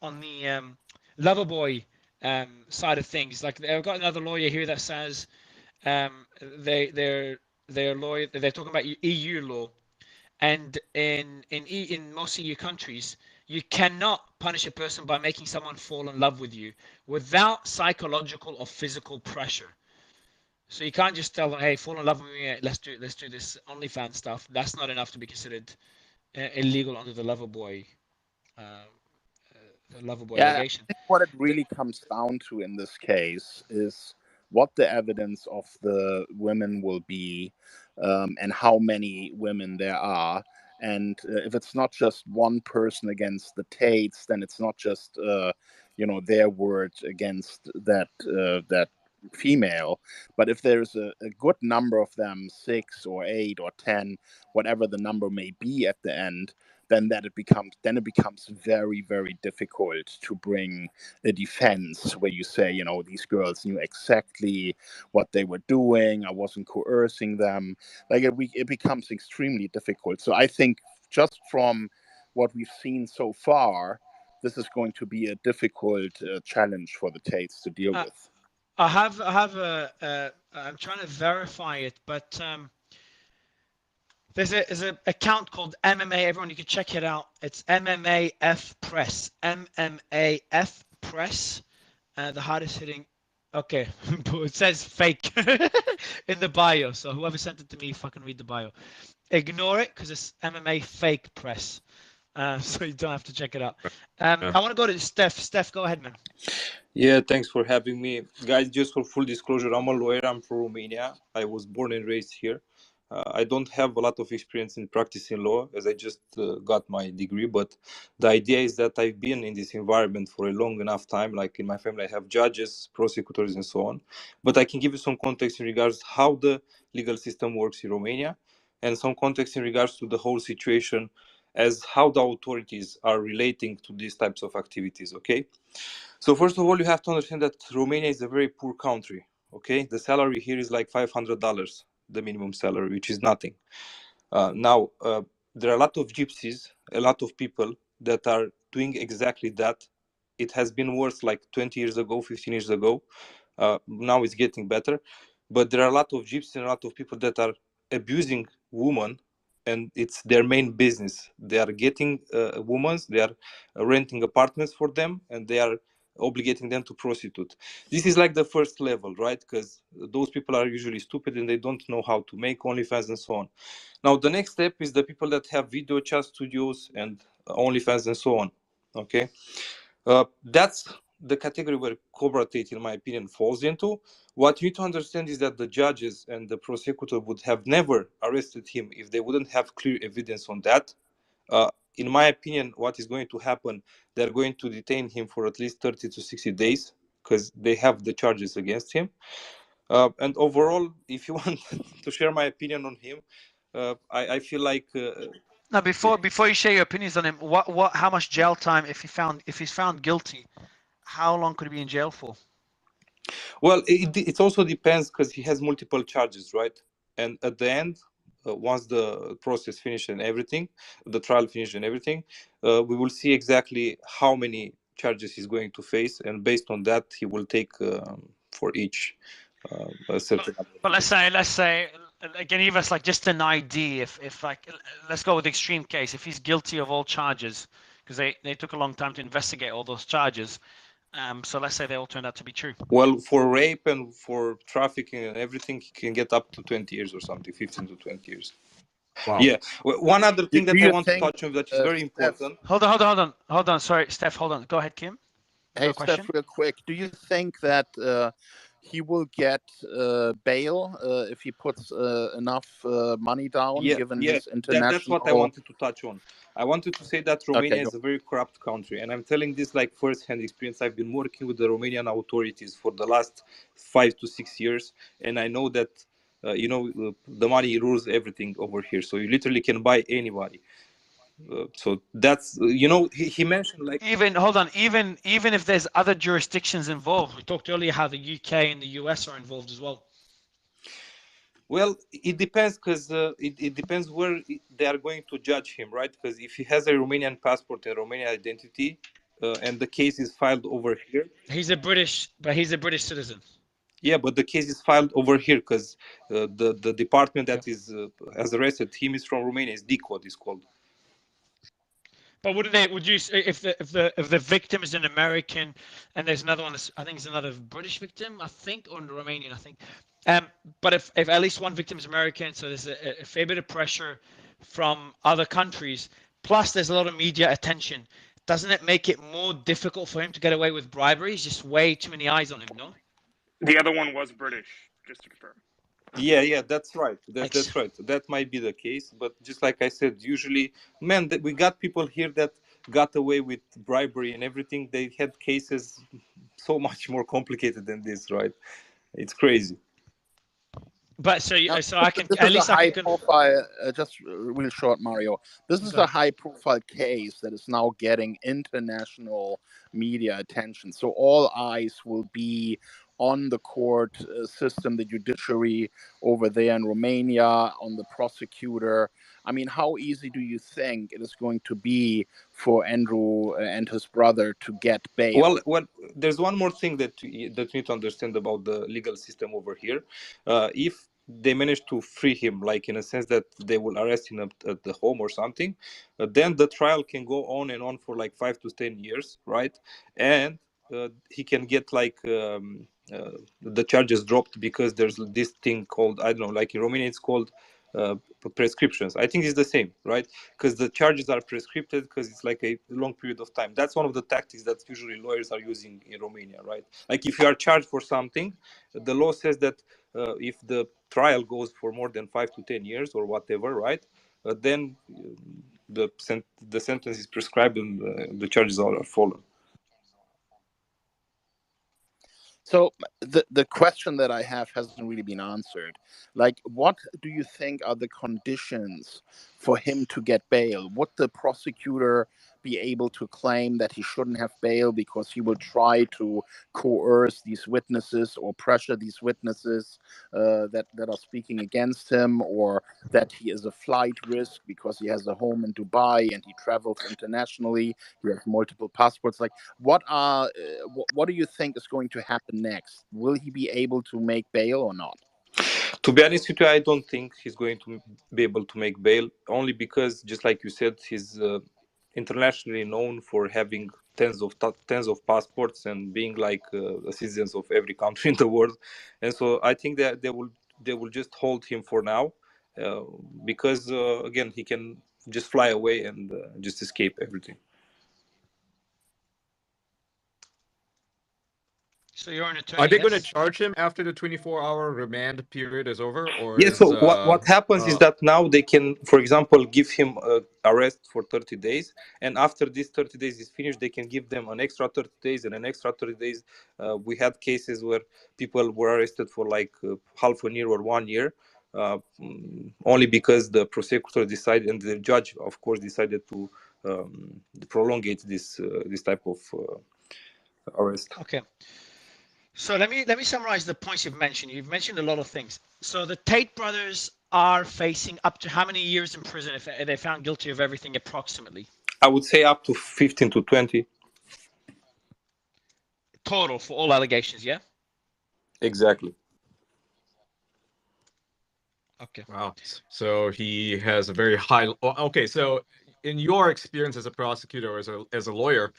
lover boy side of things. Like I've got another lawyer here that says they're lawyer. They're talking about EU law, and in most EU countries, you cannot punish a person by making someone fall in love with you without psychological or physical pressure. So you can't just tell them, "Hey, fall in love with me. Let's do this OnlyFans stuff." That's not enough to be considered illegal under the Loverboy allegation. I think what it really comes down to in this case is what the evidence of the women will be, and how many women there are. And if it's not just one person against the Tates, then it's not just their word against that female. But if there's a good number of them, 6 or 8 or 10, whatever the number may be at the end, then it becomes very, very difficult to bring a defense where you say, these girls knew exactly what they were doing. I wasn't coercing them. Like it becomes extremely difficult. So I think just from what we've seen so far, this is going to be a difficult challenge for the Tates to deal with. I have I'm trying to verify it, but there's an account called MMA. Everyone, you can check it out. It's MMAF Press. MMAF Press. The hardest hitting. Okay, it says fake in the bio. So whoever sent it to me, fucking read the bio. Ignore it because it's MMA Fake Press. So you don't have to check it out. I want to go to Steph. Steph, go ahead, man. Yeah, thanks for having me. Guys, just for full disclosure, I'm a lawyer. I'm from Romania. I was born and raised here. I don't have a lot of experience in practicing law as I just got my degree, but the idea is that I've been in this environment for a long enough time. Like in my family, I have judges, prosecutors, and so on. But I can give you some context in regards how the legal system works in Romania, and some context in regards to the whole situation as how the authorities are relating to these types of activities, okay? So first of all, you have to understand that Romania is a very poor country, okay? The salary here is like $500, the minimum salary, which is nothing. Now, there are a lot of gypsies, a lot of people that are doing exactly that. It has been worse like 20 years ago, 15 years ago. Now it's getting better. But there are a lot of gypsies and a lot of people that are abusing women, and it's their main business. They are getting women, they are renting apartments for them, and they are obligating them to prostitute. This is like the first level, right? Because those people are usually stupid and they don't know how to make OnlyFans and so on. Now, the next step is the people that have video chat studios and OnlyFans and so on, okay? That's the category where Cobra Tate, in my opinion, falls into. What you need to understand is that the judges and the prosecutor would have never arrested him if they wouldn't have clear evidence on that. In my opinion, what is going to happen, they're going to detain him for at least 30 to 60 days because they have the charges against him. And overall, if you want to share my opinion on him, I feel like Now, before you share your opinions on him, how much jail time if he's found guilty? How long could he be in jail for? Well, it also depends because he has multiple charges, right? And at the end, once the process finished and everything, the trial finished and everything, we will see exactly how many charges he's going to face, and based on that, he will take for each a certain number. But let's say again, give us like just an idea. If like let's go with the extreme case. If he's guilty of all charges, because they took a long time to investigate all those charges. So let's say they all turned out to be true. Well, for rape and for trafficking and everything, he can get up to 20 years or something, 15 to 20 years. Wow. Yeah. One other thing Do that I you want to think, touch on that is very Steph, important. Hold on. Sorry, Steph. Hold on. Go ahead, Kim. You got hey, a question? Steph, real quick. Do you think that he will get bail if he puts enough money down, given his international... That's what I wanted to touch on. I wanted to say that Romania Okay, is a very corrupt country, and I'm telling this like first-hand experience. I've been working with the Romanian authorities for the last 5 to 6 years, and I know that the money rules everything over here. So you literally can buy anybody. So that's he mentioned like even if there's other jurisdictions involved. We talked earlier how the UK and the US are involved as well. Well, it depends because it depends where they are going to judge him, right? Because if he has a Romanian passport and Romanian identity, and the case is filed over here, he's a British citizen. Yeah, but the case is filed over here because the department that has arrested him is from Romania. It's DCOD is called. But would you if the victim is an American and there's another one, I think it's another British victim, I think, or Romanian, I think. But if at least one victim is American, so there's a fair bit of pressure from other countries, plus there's a lot of media attention, doesn't it make it more difficult for him to get away with bribery? It's just way too many eyes on him, no? The other one was British, just to confirm. Yeah, that's right. That's right. That might be the case, but just like I said, usually, man, we got people here that got away with bribery and everything. They had cases so much more complicated than this, right? It's crazy. But so I can this at is least a I high can profile. Just real short, Mario. This is Go a high profile case that is now getting international media attention. So all eyes will be on the court system, the judiciary over there in Romania, on the prosecutor. I mean, how easy do you think it is going to be for Andrew and his brother to get bail? Well, there's one more thing that you need to understand about the legal system over here. If they manage to free him, like in a sense that they will arrest him at the home or something, then the trial can go on and on for like 5 to 10 years, right? And he can get like the charges dropped because there's this thing called, I don't know, like in Romania it's called prescriptions. I think it's the same, right? Because the charges are prescripted because it's like a long period of time. That's one of the tactics that usually lawyers are using in Romania, right? Like if you are charged for something, the law says that if the trial goes for more than 5 to 10 years or whatever, right? Then the sentence is prescribed and the charges are fallen. So the question that I have hasn't really been answered. Like, what do you think are the conditions for him to get bail? Would the prosecutor be able to claim that he shouldn't have bail because he will try to coerce these witnesses or pressure these witnesses that are speaking against him, or that he is a flight risk because he has a home in Dubai and he travels internationally, he has multiple passports? Like, what do you think is going to happen next? Will he be able to make bail or not? To be honest with you, I don't think he's going to be able to make bail, only because, just like you said, he's internationally known for having tens of passports and being like citizens of every country in the world. And so I think that they will just hold him for now, because again, he can just fly away and just escape everything. So you're an attorney. Are they going to charge him after the 24-hour remand period is over, or Yeah, so what happens is that now they can, for example, give him arrest for 30 days, and after this 30 days is finished, they can give them an extra 30 days and an extra 30 days. We had cases where people were arrested for like half a year or 1 year, only because the prosecutor decided and the judge, of course, decided to prolongate this type of arrest. Okay. So let me summarize the points you've mentioned. You've mentioned a lot of things. So the Tate brothers are facing up to how many years in prison if they're found guilty of everything approximately? I would say up to 15 to 20. Total for all allegations, yeah? Exactly. Okay. Wow. So he has a very high. Okay, so in your experience as a prosecutor or as a lawyer,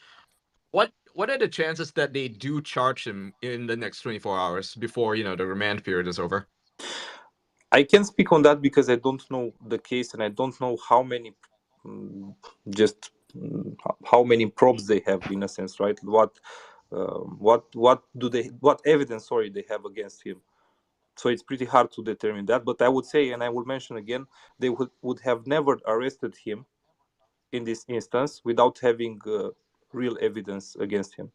what are the chances that they do charge him in the next 24 hours before the remand period is over? I can't speak on that because I don't know the case and I don't know how many how many probes they have, in a sense, right? What evidence, sorry, they have against him. So it's pretty hard to determine that. But I would say, and I will mention again, they would have never arrested him in this instance without having real evidence against him.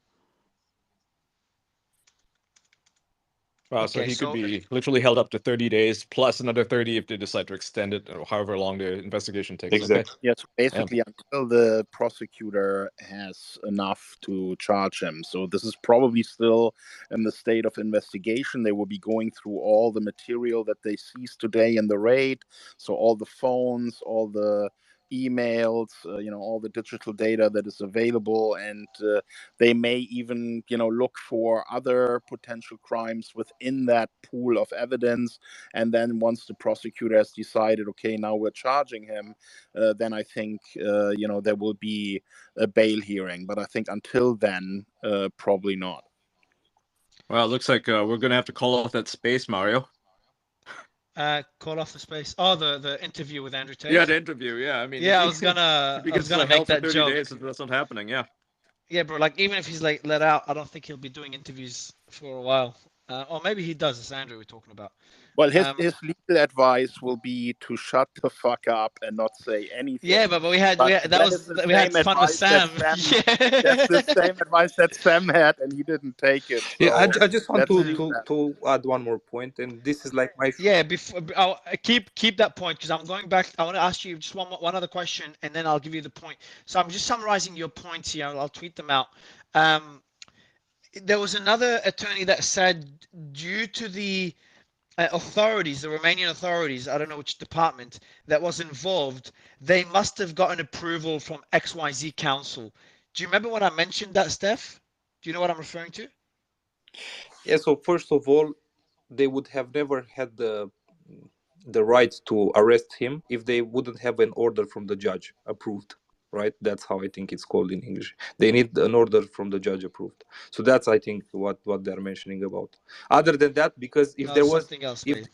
Wow, so he could be literally held up to 30 days plus another 30 if they decide to extend it, or however long the investigation takes. Exactly. Okay. Yes, basically until the prosecutor has enough to charge him. So this is probably still in the state of investigation. They will be going through all the material that they seized today in the raid. So all the phones, all the emails, all the digital data that is available, and they may even look for other potential crimes within that pool of evidence. And then once the prosecutor has decided, okay, now we're charging him, then I think there will be a bail hearing. But I think until then, probably not. Well, it looks like we're gonna have to call off that space, Mario. Call off the space. Oh, the interview with Andrew Tate. Yeah, the interview. Yeah, I mean, yeah, I was gonna make that 30 joke. Days, that's not happening. Yeah. Yeah, bro. Like, even if he's like let out, I don't think he'll be doing interviews for a while. Or maybe he does. It's Andrew we're talking about. Well, his legal advice will be to shut the fuck up and not say anything. Yeah, but we had fun with Sam. That's the same advice that Sam had, and he didn't take it. So yeah, I just want to add one more point, and this is like my before I'll keep that point because I'm going back. I want to ask you just one other question, and then I'll give you the point. So I'm just summarizing your points here. I'll tweet them out. There was another attorney that said due to the authorities, the Romanian authorities, I don't know which department that was involved, they must have gotten approval from XYZ Council. Do you remember when I mentioned that, Steph? Do you know what I'm referring to? Yeah, so first of all, they would have never had the right to arrest him if they wouldn't have an order from the judge approved, right? That's how I think it's called in English. They need an order from the judge approved. So that's, I think, what they're mentioning about. Other than that, because if there was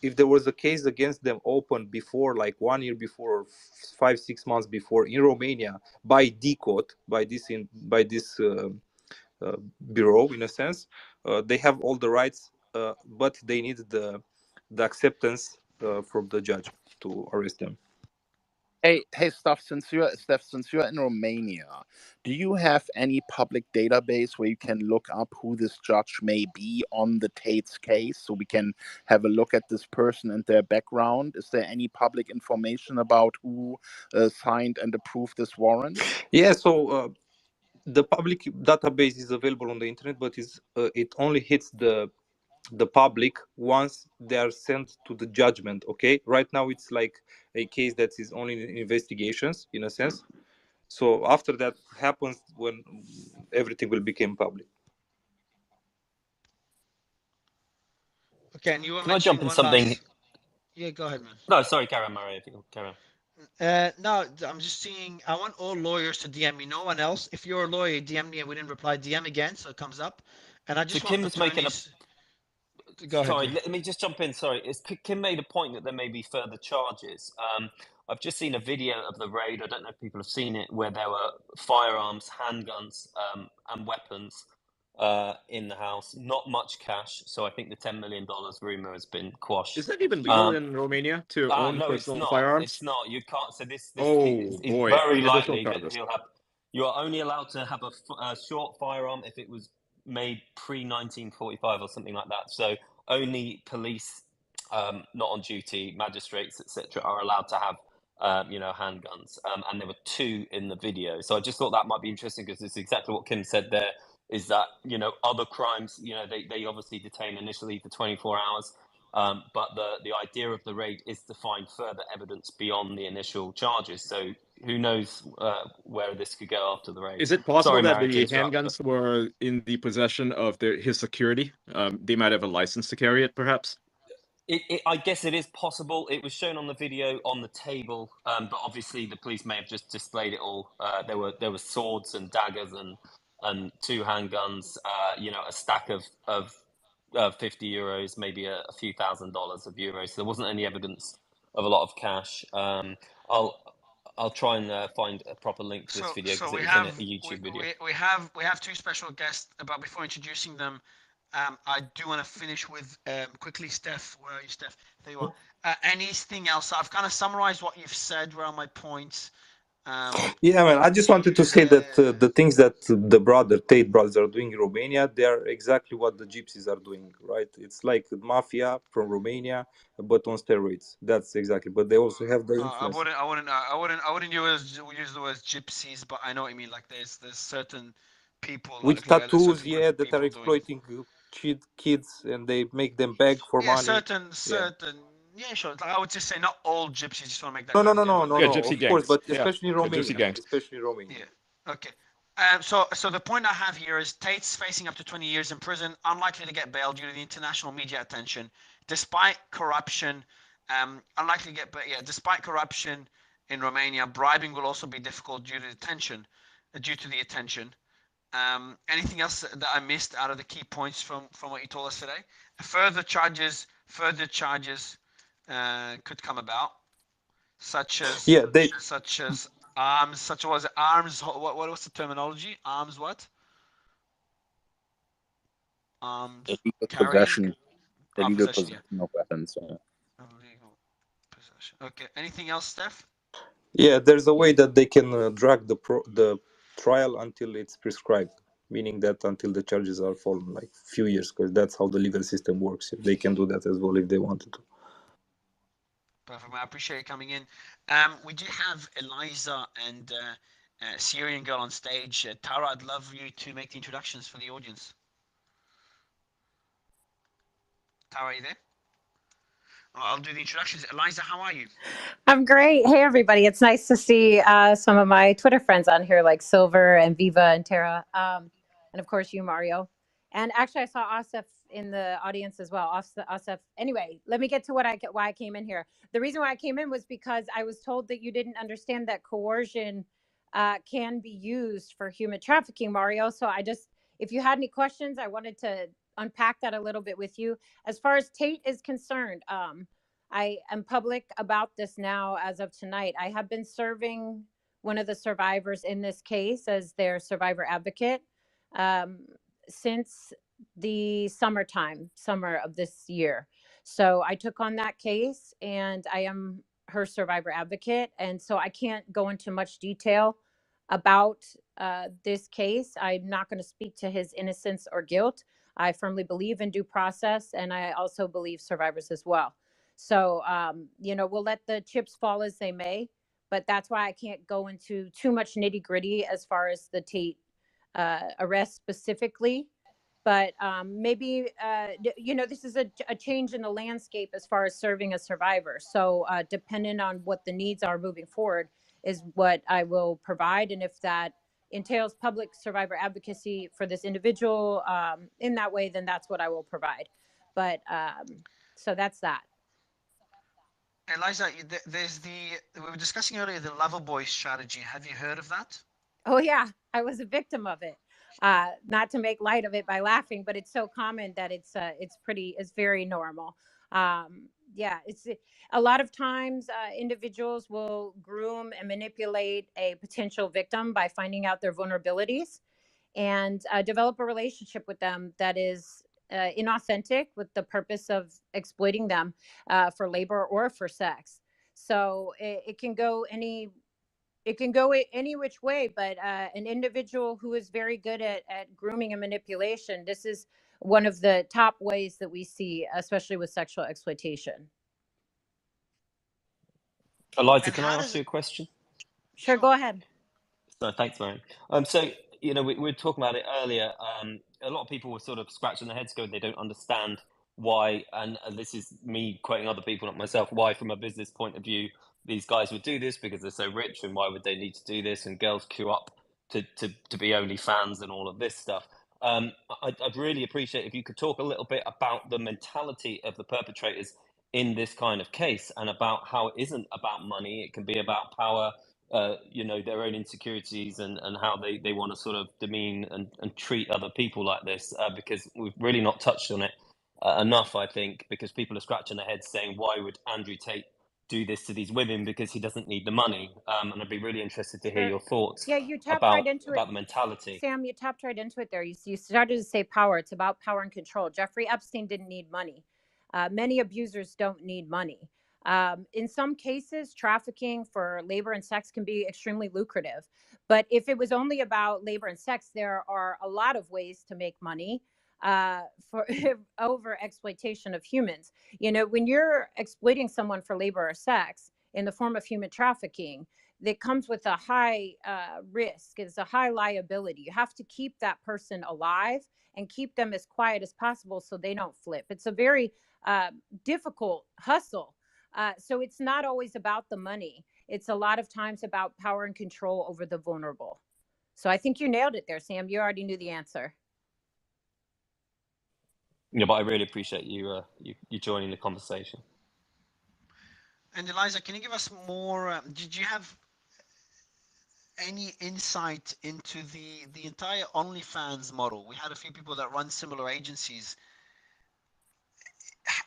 if there was a case against them open before, like 1 year before or 5-6 months before in Romania by DCOT, by this bureau, in a sense, they have all the rights, but they need the acceptance from the judge to arrest them. Hey, Steph, since you're in Romania, do you have any public database where you can look up who this judge may be on the Tate's case, so we can have a look at this person and their background? Is there any public information about who signed and approved this warrant? Yeah, so the public database is available on the internet, but it only hits the public once they are sent to the judgment. Okay, right now it's like a case that is only in investigations, in a sense. So after that happens, when everything will become public. Okay, and you were Can I jump in something? Yeah, go ahead, man. No, sorry, carry on, Mario. Carry on. No, I'm just seeing. I want all lawyers to DM me. No one else. If you're a lawyer, DM me and we didn't reply. DM again, so it comes up. And I just want Kim was making Go ahead. Sorry, let me just jump in. Sorry, Kim made a point that there may be further charges. I've just seen a video of the raid. I don't know if people have seen it, where there were firearms, handguns, and weapons in the house. Not much cash, so I think the $10 million rumor has been quashed. Is that even legal in Romania to own personal firearms? It's not. You can't. So this is very likely that he'll have. You are only allowed to have a short firearm if it was made pre-1945 or something like that. So only police not on duty, magistrates, etc., are allowed to have handguns, and there were 2 in the video. So I just thought that might be interesting, because it's exactly what Kim said there, is that other crimes, they obviously detain initially for 24 hours, but the idea of the raid is to find further evidence beyond the initial charges. So who knows where this could go after the raid. Is it possible Sorry, that Marion, to the interrupt, but- handguns were in the possession of his security? They might have a license to carry it, perhaps? I guess it is possible. It was shown on the video on the table, but obviously the police may have just displayed it all. There were swords and daggers and 2 handguns. A stack of 50 euros, maybe a few $1,000s of euros. So there wasn't any evidence of a lot of cash. I'll try and find a proper link to this video, because it was in a YouTube video. We have 2 special guests, but before introducing them, I do want to finish with quickly, Steph. Where are you, Steph? There you are. Anything else? I've kind of summarized what you've said. Where are my points? Yeah, man. I just wanted to say that the things that the Tate brothers are doing in Romania, they are exactly what the gypsies are doing, right? It's like mafia from Romania, but on steroids. That's exactly. But they also have the influence. I wouldn't use the words gypsies, but I know what you mean. Like there's certain people With tattoos, yeah, that are exploiting kids, and they make them beg for money. Certain. Yeah, sure. I would just say not all gypsies. Just want to make that No. clear. Gypsy Of gangs. course, but Yeah. especially in Romania. Gypsy gangs. Especially in Romania. Yeah. Okay. So the point I have here is Tate's facing up to 20 years in prison, unlikely to get bail due to the international media attention, despite corruption. Unlikely to get bail. Yeah, despite corruption in Romania, bribing will also be difficult due to the attention. Anything else that I missed out of the key points from what you told us today? Further charges could come about, such as arms. What's the terminology? Arms what? Arms Illegal carrying. possession. Illegal Possession, possession of weapons. Yeah. Illegal possession. Okay. Anything else, Steph? Yeah, there's a way that they can drag the trial until it's prescribed, meaning that until the charges are fallen, like few years, because that's how the legal system works. They can do that as well if they wanted to. Perfect. I appreciate you coming in. We do have Eliza and Syrian girl on stage. Tara, I'd love you to make the introductions for the audience. Tara, are you there? I'll do the introductions. Eliza, how are you? I'm great. Hey, everybody. It's nice to see some of my Twitter friends on here, like Silver and Viva and Tara. And of course, you, Mario. And actually, I saw Asif in the audience as well. Asif. Anyway, let me get to why I came in here. The reason why I came in was because I was told that you didn't understand that coercion can be used for human trafficking, Mario. So if you had any questions, I wanted to unpack that a little bit with you. As far as Tate is concerned, I am public about this now as of tonight. I have been serving one of the survivors in this case as their survivor advocate since the summer of this year. So I took on that case and I am her survivor advocate. And so I can't go into much detail about this case. I'm not going to speak to his innocence or guilt. I firmly believe in due process, and I also believe survivors as well. So, we'll let the chips fall as they may, but that's why I can't go into too much nitty gritty as far as the Tate arrest specifically. But maybe, this is a change in the landscape as far as serving a survivor. So depending on what the needs are moving forward is what I will provide. And if that entails public survivor advocacy for this individual in that way, then that's what I will provide. But so that's that. Eliza, we were discussing earlier the lover boy strategy. Have you heard of that? Oh yeah, I was a victim of it. Not to make light of it by laughing, but it's so common that it's very normal. It's a lot of times individuals will groom and manipulate a potential victim by finding out their vulnerabilities and develop a relationship with them that is inauthentic with the purpose of exploiting them for labor or for sex. So it can go any which way, but an individual who is very good at grooming and manipulation, this is one of the top ways that we see, especially with sexual exploitation. Eliza, And can I how ask does you it? a question? Sure, go ahead. So thanks, Marion. So you know, we were talking about it earlier. A lot of people were sort of scratching their heads, going, they don't understand why. And this is me quoting other people, not myself. Why, from a business point of view, these guys would do this because they're so rich, and why would they need to do this? And girls queue up to be OnlyFans and all of this stuff. I'd really appreciate if you could talk a little bit about the mentality of the perpetrators in this kind of case, and about how it isn't about money. It can be about power, you know, their own insecurities, and how they want to sort of demean and treat other people like this, because we've really not touched on it enough, I think, because people are scratching their heads saying, why would Andrew Tate do this to these women? Because he doesn't need the money. And I'd be really interested to hear Sure. your thoughts Yeah, you tapped right into it. about the mentality. Sam, you tapped right into it there. You started to say power. It's about power and control. Jeffrey Epstein didn't need money. Many abusers don't need money. In some cases, trafficking for labor and sex can be extremely lucrative. But if it was only about labor and sex, there are a lot of ways to make money for over exploitation of humans. You know, when you're exploiting someone for labor or sex in the form of human trafficking, that comes with a high risk. It's a high liability. You have to keep that person alive and keep them as quiet as possible so they don't flip. It's a very difficult hustle. So it's not always about the money. It's a lot of times about power and control over the vulnerable. So I think you nailed it there, Sam. You already knew the answer. Yeah, but I really appreciate you joining the conversation. And Eliza, can you give us more? Did you have any insight into the entire OnlyFans model? We had a few people that run similar agencies.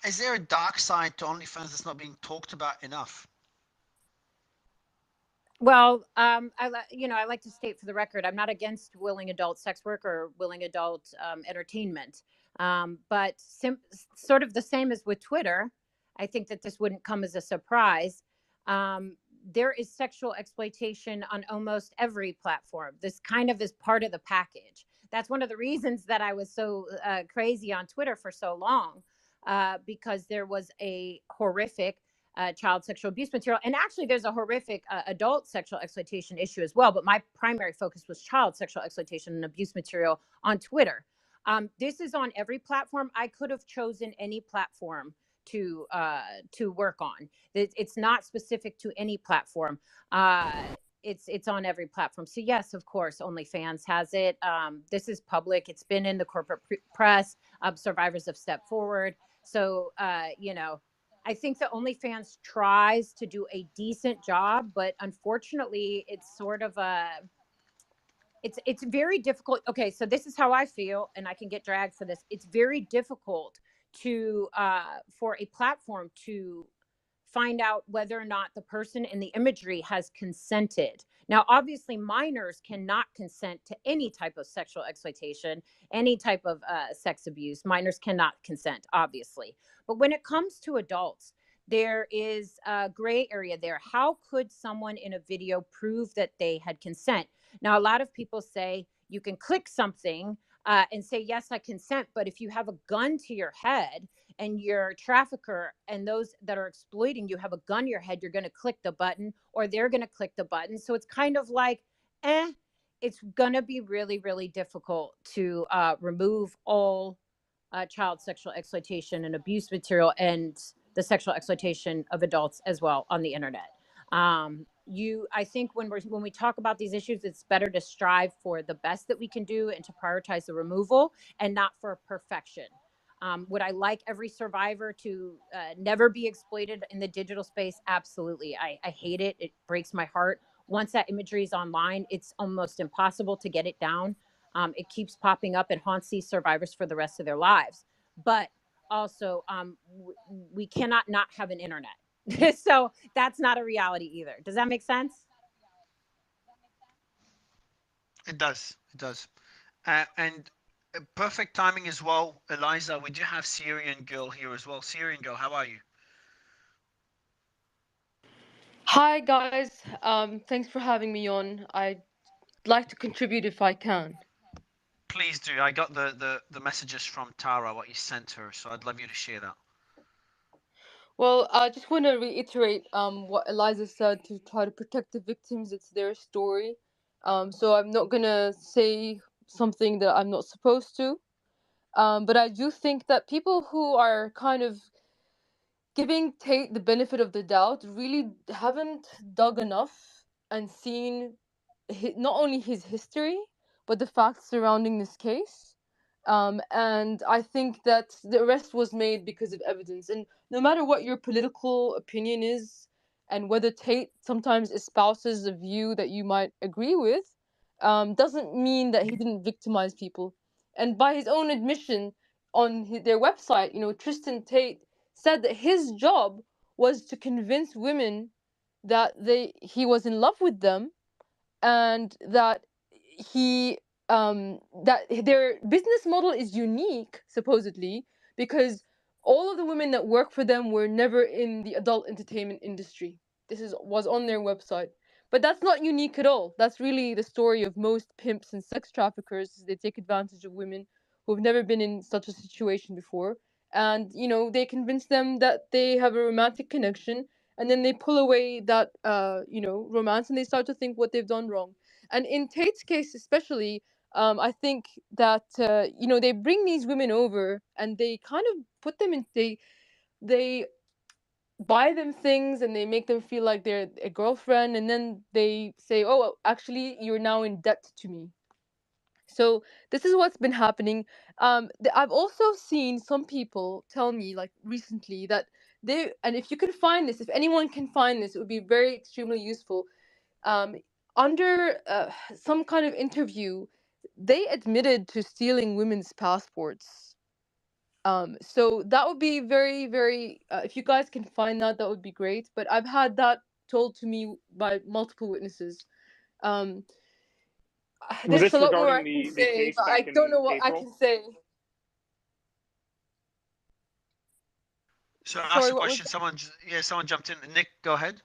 Is there a dark side to OnlyFans that's not being talked about enough? Well, I like to state for the record, I'm not against willing adult sex work or willing adult entertainment. But sort of the same as with Twitter, I think that this wouldn't come as a surprise. There is sexual exploitation on almost every platform. This kind of is part of the package. That's one of the reasons that I was so crazy on Twitter for so long, because there was a horrific child sexual abuse material. And actually, there's a horrific adult sexual exploitation issue as well. But my primary focus was child sexual exploitation and abuse material on Twitter. This is on every platform. I could have chosen any platform to work on. It's not specific to any platform. It's on every platform. So yes, of course, OnlyFans has it. This is public. It's been in the corporate press. Survivors have stepped forward. So I think the OnlyFans tries to do a decent job, but unfortunately, it's sort of it's very difficult. Okay, so this is how I feel, and I can get dragged for this. It's very difficult to for a platform to find out whether or not the person in the imagery has consented. Now, obviously, minors cannot consent to any type of sexual exploitation, any type of sex abuse. Minors cannot consent, obviously. But when it comes to adults, there is a gray area there. How could someone in a video prove that they had consent? Now, a lot of people say you can click something and say, yes, I consent. But if you have a gun to your head, and you're a trafficker, and those that are exploiting you have a gun to your head, you're going to click the button, or they're going to click the button. So it's kind of like, it's going to be really, really difficult to remove all child sexual exploitation and abuse material and the sexual exploitation of adults as well on the internet. I think when we talk about these issues, it's better to strive for the best that we can do and to prioritize the removal and not for perfection. Would I like every survivor to never be exploited in the digital space? Absolutely. I hate it. It breaks my heart. Once that imagery is online, it's almost impossible to get it down. It keeps popping up and haunts these survivors for the rest of their lives. But also, we cannot not have an internet. So that's not a reality either. Does that make sense? It does. It does. And perfect timing as well, Eliza. We do have Syrian girl here as well. Syrian girl, how are you? Hi guys, thanks for having me on. I'd like to contribute if I can. Please do. I got the messages from Tara, what you sent her, so I'd love you to share that. Well, I just want to reiterate what Eliza said to try to protect the victims. It's their story. So I'm not gonna say something that I'm not supposed to. But I do think that people who are kind of giving Tate the benefit of the doubt really haven't dug enough and seen not only his history but the facts surrounding this case. And I think that the arrest was made because of evidence. And no matter what your political opinion is, and whether Tate sometimes espouses a view that you might agree with, doesn't mean that he didn't victimize people. And by his own admission on their website, Tristan Tate said that his job was to convince women that he was in love with them, and that that their business model is unique, supposedly, because all of the women that work for them were never in the adult entertainment industry. Was on their website. But that's not unique at all. That's really the story of most pimps and sex traffickers. They take advantage of women who've never been in such a situation before, and they convince them that they have a romantic connection, and then they pull away that romance, and they start to think what they've done wrong. And in Tate's case especially, I think that they bring these women over and they kind of put them in, they buy them things and they make them feel like they're a girlfriend, and then they say, oh, actually you're now in debt to me. So this is what's been happening. I've also seen some people tell me, like, recently, that and if you can find this, if anyone can find this, it would be very extremely useful. Um, Under some kind of interview, they admitted to stealing women's passports. So that would be very, very. If you guys can find that, that would be great. But I've had that told to me by multiple witnesses. Um, Was there's this a lot more I regarding can the say, case but I back don't in know what I April? can say. So ask Sorry, the what was question. Someone jumped in. Nick, go ahead.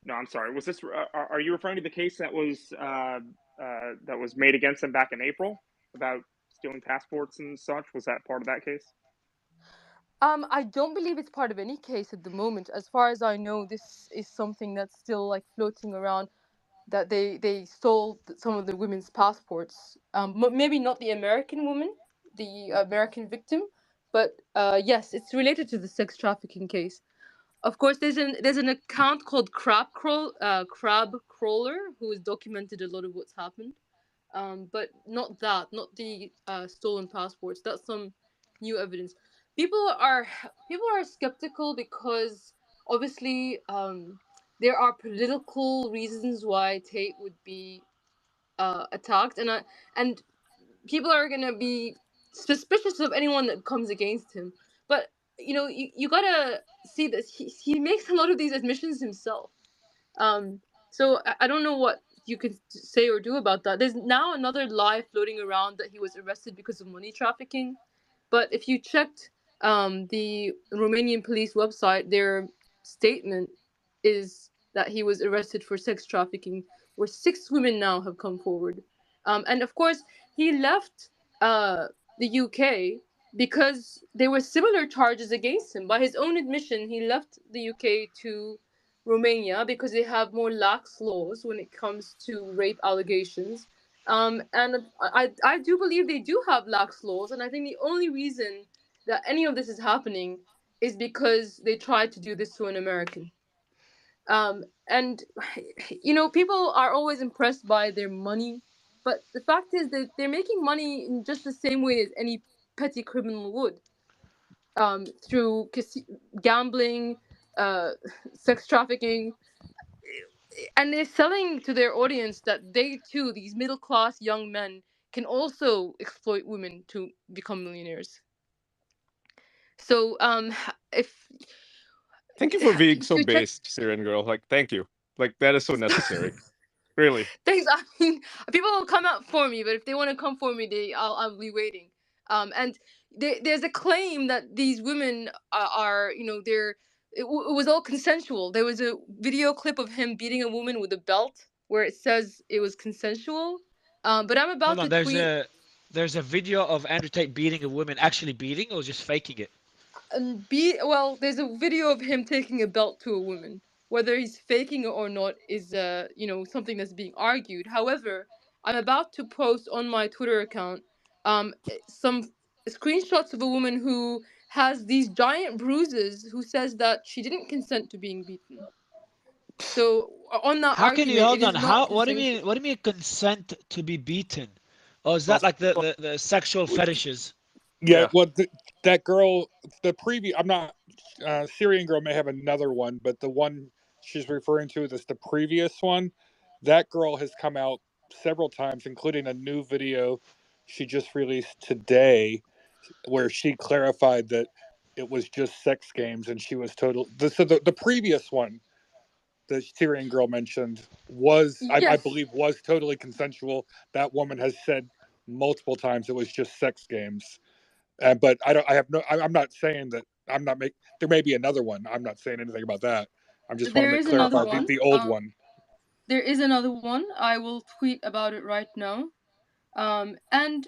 No, I'm sorry. Was this? Are you referring to the case that was made against him back in April about stealing passports and such? Was that part of that case? I don't believe it's part of any case at the moment. As far as I know, this is something that's still like floating around. That they stole some of the women's passports. Maybe not the American woman, the American victim, but yes, it's related to the sex trafficking case. Of course, there's an account called Crab Crawler, who has documented a lot of what's happened. But not the stolen passports. That's some new evidence. People are skeptical because obviously there are political reasons why Tate would be attacked, and people are gonna be suspicious of anyone that comes against him. But you gotta see that he makes a lot of these admissions himself. So I don't know what you could say or do about that. There's now another lie floating around that he was arrested because of money trafficking, but if you checked the Romanian police website, their statement is that he was arrested for sex trafficking, where 6 women now have come forward. And of course, he left the UK because there were similar charges against him. By his own admission, he left the UK to Romania because they have more lax laws when it comes to rape allegations. And I do believe they do have lax laws, and I think the only reason that any of this is happening is because they tried to do this to an American. And people are always impressed by their money, but the fact is that they're making money in just the same way as any petty criminal would, through gambling, uh, sex trafficking, and they're selling to their audience that they too, these middle class young men, can also exploit women to become millionaires. So if Thank you for being if so you check, based, Syrian girl. Like, thank you. Like, that is so necessary. Really. thanks. I mean, people will come out for me, but if they want to come for me, I'll be waiting. And there's a claim that these women are it was all consensual. There was a video clip of him beating a woman with a belt where it says it was consensual. But I'm Hold about on. to tweet. there's a video of Andrew Tate beating a woman, actually beating, or just faking it? And well, there's a video of him taking a belt to a woman. Whether he's faking it or not is something that's being argued. However, I'm about to post on my Twitter account some screenshots of a woman who has these giant bruises, who says that she didn't consent to being beaten. So on that How can you argument, it hold on? is not What do you consensual. mean? What do you mean consent to be beaten? Or is that like the sexual fetishes? Yeah, well, that girl, I'm not, Syrian girl may have another one, but the one she's referring to is the previous one. That girl has come out several times, including a new video she just released today, where she clarified that it was just sex games and she was total. So the previous one, the Syrian girl mentioned, was, I Yes. believe, was totally consensual. That woman has said multiple times it was just sex games. But I'm not saying that there may be another one. I'm not saying anything about that. I just want There to is clarify another one. the old one. There is another one. I will tweet about it right now. And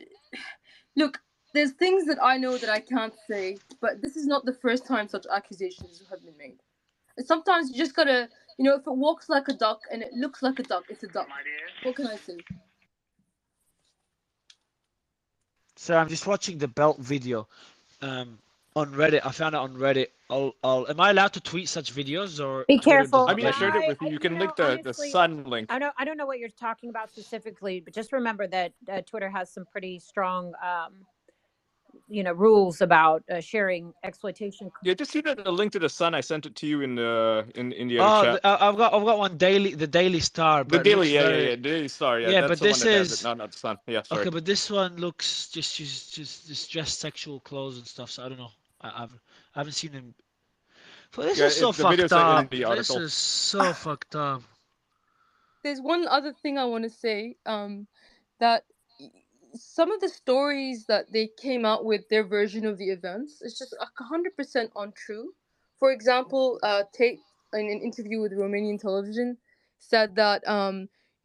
look, there's things that I know that I can't say, but this is not the first time such accusations have been made. And sometimes you just gotta, if it walks like a duck and it looks like a duck, it's a duck. What can I say? So I'm just watching the belt video on Reddit. I found it on Reddit. Am I allowed to tweet such videos, or Be Twitter careful. doesn't I mean, I let me? shared it with you. You can link the Honestly, Sun link. I don't know what you're talking about specifically, but just remember that Twitter has some pretty strong, rules about sharing exploitation. Yeah, just see the link to the Sun. I sent it to you in the Oh, chat. I've got one daily, the Daily Star, The but it Daily, looks yeah, very... yeah, Daily Star, yeah. Yeah, That's but the one this that has it, is not the Sun. Yeah, sorry. okay. But this one looks just sexual clothes and stuff. So I don't know. I haven't seen him. But this is so the videos fucked are in up. the This article. is so fucked up. There's one other thing I want to say. That some of the stories that they came out with, their version of the events, is just 100% untrue. For example, Tate, in an interview with Romanian television, said that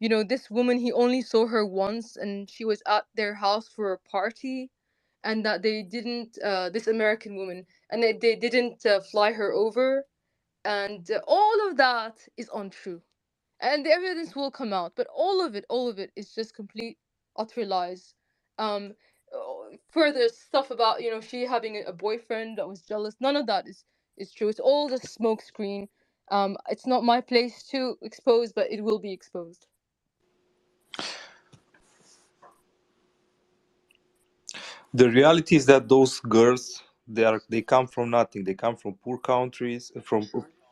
this woman, he only saw her once, and she was at their house for a party, and that they didn't, this American woman, and they didn't fly her over, and all of that is untrue, and the evidence will come out, but all of it is just complete utter lies. um Further stuff about she having a boyfriend that was jealous, none of that is true. It's all just smoke screen. It's not my place to expose, but it will be exposed. The reality is that those girls, they come from nothing. They come from poor countries.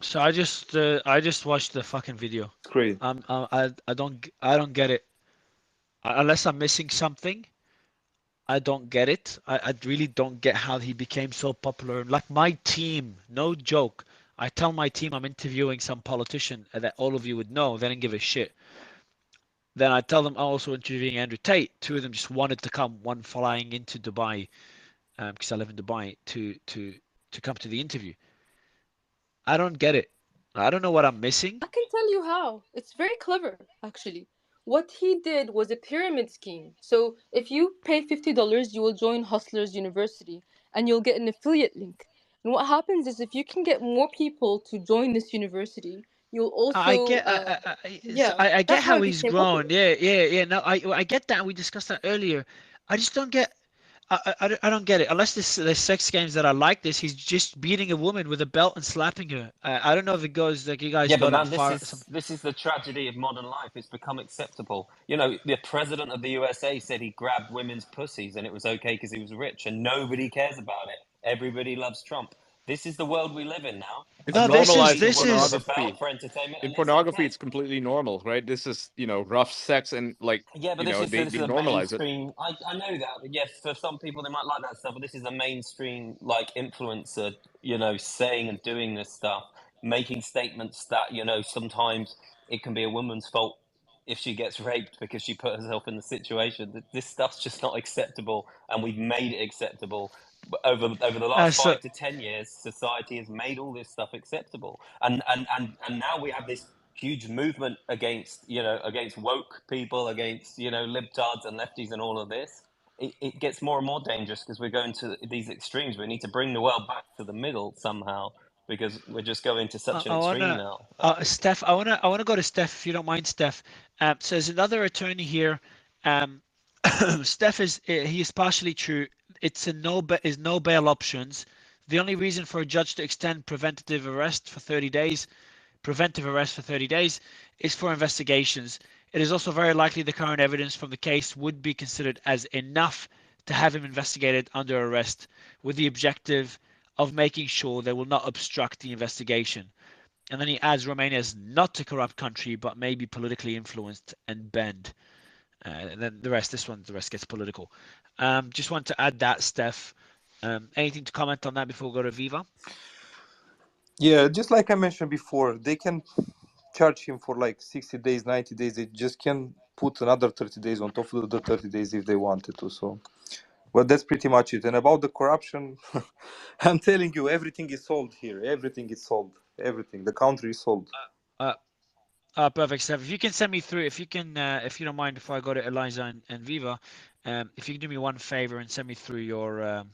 So I just watched the fucking video. Great. I don't get it. Unless I'm missing something, I don't get it. I really don't get how he became so popular. Like my team, no joke. I tell my team I'm interviewing some politician that all of you would know. They didn't give a shit. Then I tell them I'm also interviewing Andrew Tate. Two of them just wanted to come. One flying into Dubai, because I live in Dubai, to come to the interview. I don't get it. I don't know what I'm missing. I can tell you how. It's very clever, actually. What he did was a pyramid scheme. So if you pay $50, you will join Hustlers University and you'll get an affiliate link. And what happens is, if you can get more people to join this university, you'll I also get, I get that's how how it he's became popular. grown. Yeah. No, I get that. We discussed that earlier. I just don't get. I don't get it. Unless there's sex games that are like this, he's just beating a woman with a belt and slapping her. I don't know if it goes like you guys Yeah, but got it man, far. this is the tragedy of modern life. It's become acceptable. You know, the president of the USA said he grabbed women's pussies and it was okay because he was rich, and nobody cares about it. Everybody loves Trump. This is the world we live in now. It's No, A girl can normalized beat a in woman with a pornography. belt for entertainment, In and it's pornography, okay. it's completely normal, right? This is, rough sex, and Yeah, but they this is a normalize it. mainstream. I know that. But yes, for some people they might like that stuff, but this is a mainstream influencer, saying and doing this stuff, making statements that sometimes it can be a woman's fault if she gets raped because she put herself in the situation. This stuff's just not acceptable, and we've made it acceptable. But over the last So 5 to 10 years, society has made all this stuff acceptable, and now we have this huge movement against against woke people, against libtards and lefties and all of this. it gets more and more dangerous because we're going to these extremes. We need to bring the world back to the middle somehow because we're just going to such an I extreme wanna, now. Steph. I wanna go to Steph if you don't mind, Steph. So there's another attorney here. Um, Steph he is partially true. It's a is no bail options. The only reason for a judge to extend preventive arrest for 30 days is for investigations. It is also very likely the current evidence from the case would be considered as enough to have him investigated under arrest, with the objective of making sure they will not obstruct the investigation. And then he adds Romania is not a corrupt country, but may be politically influenced and bend. And then the rest gets political. Just want to add that, Steph. Anything to comment on that before we go to Viva? Yeah, just like I mentioned before, they can charge him for like 60 days, 90 days. They just can put another 30 days on top of the 30 days if they wanted to. So, but that's pretty much it. And about the corruption, I'm telling you, everything is sold here. Everything is sold. Everything. The country is sold. Perfect, Steph. If you can send me through, if you don't mind, before I go to Eliza and Viva, if you can do me one favor and send me through your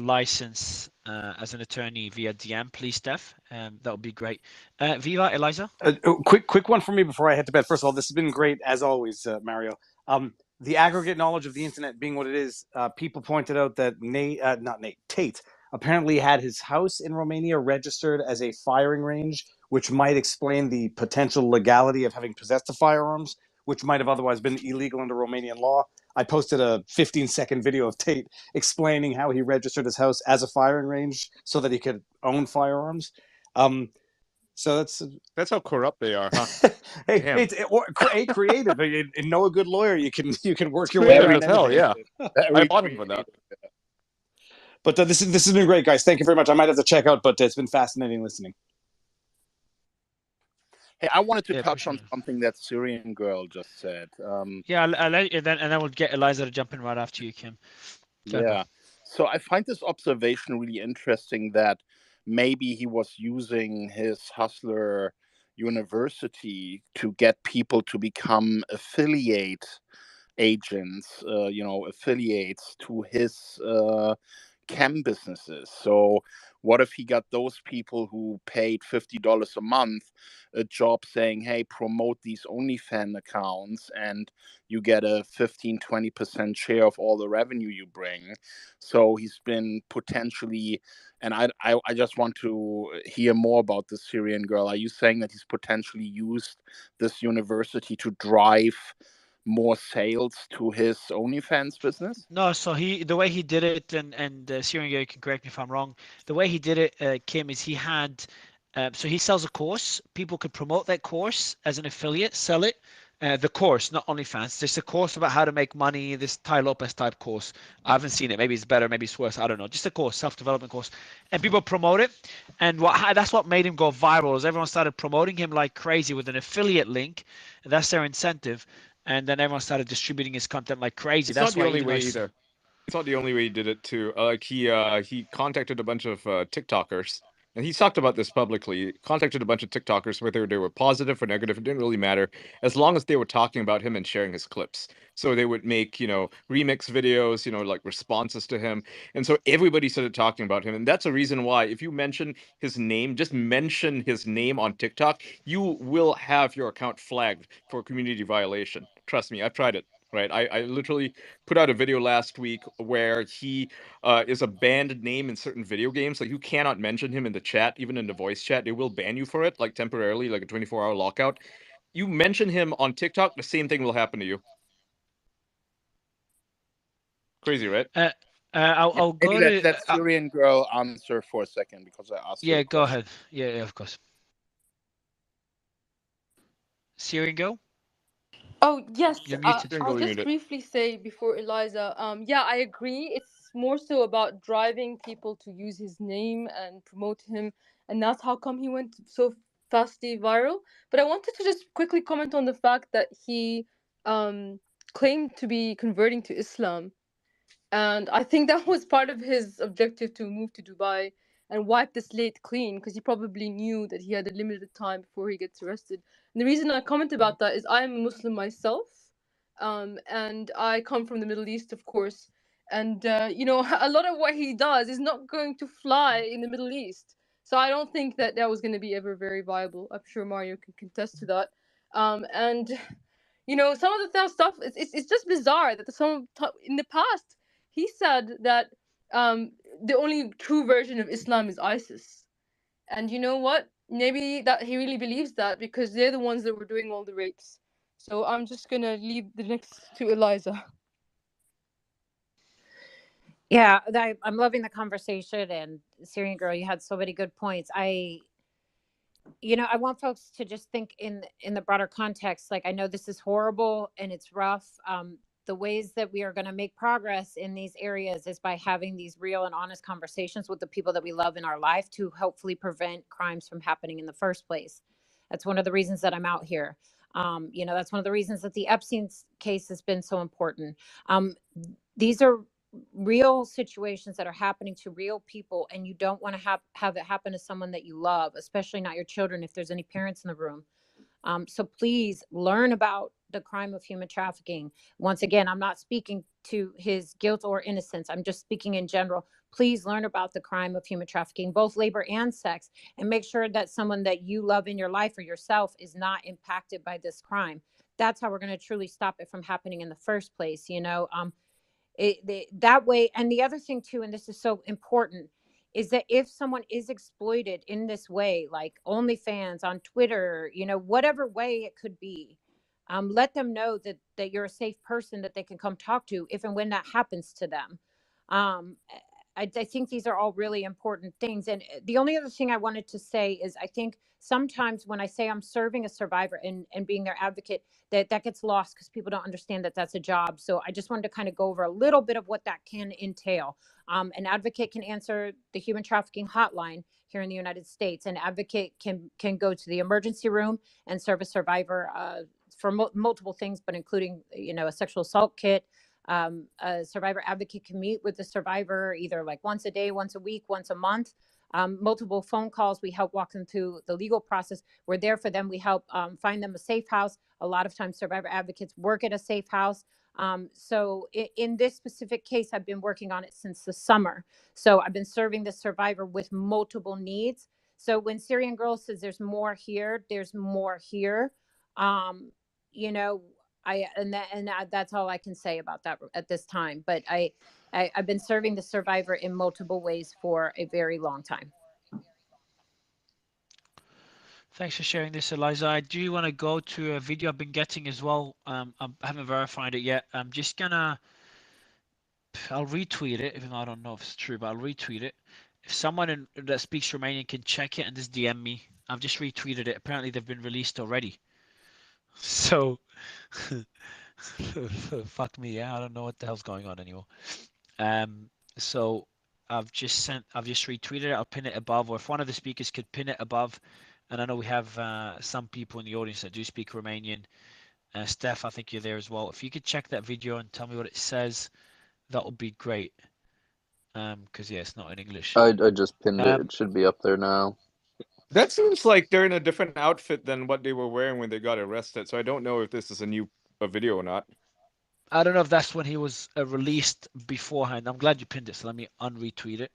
license as an attorney via DM, please, Steph. That would be great. Viva, Eliza. Quick one for me before I head to bed. First of all, this has been great as always, Mario. The aggregate knowledge of the internet being what it is, people pointed out that Tate apparently had his house in Romania registered as a firing range, which might explain the potential legality of having possessed the firearms, which might have otherwise been illegal under Romanian law. I posted a 15-second video of Tate explaining how he registered his house as a firing range so that he could own firearms. So that's how corrupt they are, huh? Hey, Damn. it's creative. And know a good lawyer, you can work It's your way creative around as hell, anything. yeah. I applaud him for that. But this has been great, guys. Thank you very much. I might have to check out, but it's been fascinating listening. Hey, I wanted to touch on something that Syrian girl just said. Yeah, I'll let you then, and then we'll get Eliza to jump in right after you, Kim. Yeah. So I find this observation really interesting that maybe he was using his Hustler University to get people to become affiliate agents, affiliates to his chem businesses. So what if he got those people who paid $50 a month a job saying, hey, promote these OnlyFans accounts and you get a 15-20% share of all the revenue you bring. So he's been potentially, and I just want to hear more about the Syrian girl. Are you saying that he's potentially used this university to drive more sales to his OnlyFans business? No, so the way he did it, and Syrian, you can correct me if I'm wrong. The way he did it, Kim, is he had, so he sells a course. People could promote that course as an affiliate, sell it. The course, not OnlyFans. There's a course about how to make money. This Tai Lopez type course. I haven't seen it. Maybe it's better. Maybe it's worse. I don't know. Just a course, self-development course, and people promote it. And that's what made him go viral. Is everyone started promoting him like crazy with an affiliate link. And that's their incentive. And then everyone started distributing his content like crazy. It's not the only way either. It's not the only way he did it too. Like he contacted a bunch of TikTokers, and he's talked about this publicly. Contacted a bunch of TikTokers, whether they were positive or negative, it didn't really matter, as long as they were talking about him and sharing his clips. So they would make, remix videos, like responses to him. And so everybody started talking about him. And that's a reason why if you mention his name, just mention his name on TikTok, you will have your account flagged for community violation. Trust me, I've tried it. Right, I literally put out a video last week where he is a banned name in certain video games. Like you cannot mention him in the chat, even in the voice chat. They will ban you for it, like temporarily, like a 24-hour lockout. You mention him on TikTok, the same thing will happen to you. Crazy, right? I'll go to that Syrian girl answer for a second because I asked. Yeah, go ahead. Yeah, of course. Syrian girl. Oh yes, I'll just briefly say before Eliza. Yeah, I agree. It's more so about driving people to use his name and promote him, and that's how come he went so fastly viral. But I wanted to just quickly comment on the fact that he claimed to be converting to Islam, and I think that was part of his objective to move to Dubai and wipe the slate clean, because he probably knew that he had a limited time before he gets arrested. And the reason I comment about that is I am a Muslim myself, And I come from the Middle East, of course, and you know, a lot of what he does is not going to fly in the Middle East. So I don't think that that was going to be ever very viable. I'm sure Mario can contest to that. And you know, some of the stuff it's just bizarre that in the past he said that the only true version of Islam is ISIS. And you know what? Maybe that he really believes that because they're the ones that were doing all the rapes. So I'm just gonna leave the next to Eliza. Yeah, I'm loving the conversation. And Syrian girl, you had so many good points. I want folks to just think in the broader context. Like, I know this is horrible and it's rough. The ways that we are going to make progress in these areas is by having these real and honest conversations with the people that we love in our life to hopefully prevent crimes from happening in the first place. That's one of the reasons that I'm out here. That's one of the reasons that the Epstein case has been so important. These are real situations that are happening to real people, and you don't want to have it happen to someone that you love, especially not your children if there's any parents in the room. So please learn about the crime of human trafficking. Once again, I'm not speaking to his guilt or innocence. I'm just speaking in general. Please learn about the crime of human trafficking, both labor and sex, and make sure that someone that you love in your life or yourself is not impacted by this crime. That's how we're going to truly stop it from happening in the first place. That way. And the other thing too, and this is so important, is that if someone is exploited in this way, like OnlyFans, on Twitter, whatever way it could be, let them know that you're a safe person that they can come talk to if and when that happens to them. I think these are all really important things. And the only other thing I wanted to say is I think sometimes when I say I'm serving a survivor and being their advocate, that gets lost because people don't understand that that's a job. So I just wanted to kind of go over a little bit of what that can entail. An advocate can answer the human trafficking hotline here in the United States. An advocate can go to the emergency room and serve a survivor for multiple things, but including, a sexual assault kit. A survivor advocate can meet with the survivor either like once a day, once a week, once a month. Multiple phone calls. We help walk them through the legal process. We're there for them. We help find them a safe house. A lot of times survivor advocates work at a safe house. So in this specific case, I've been working on it since the summer. So I've been serving the survivor with multiple needs. So when Syrian Girl says there's more here, there's more here. That's all I can say about that at this time. But I've been serving the survivor in multiple ways for a very long time. Thanks for sharing this, Eliza. I do want to go to a video I've been getting as well. I haven't verified it yet. I'm just gonna, I'll retweet it, even though I don't know if it's true, but I'll retweet it. If someone that speaks Romanian can check it and just DM me, I've just retweeted it. Apparently they've been released already. So, fuck me, yeah, I don't know what the hell's going on anymore. So I've just retweeted it. I'll pin it above, or if one of the speakers could pin it above. And I know we have some people in the audience that do speak Romanian. Steph, I think you're there as well. If you could check that video and tell me what it says, that would be great. Because yeah, it's not in English. I just pinned it. It should be up there now. That seems like they're in a different outfit than what they were wearing when they got arrested. So I don't know if this is a video or not. I don't know if that's when he was released beforehand. I'm glad you pinned it, so let me unretweet it.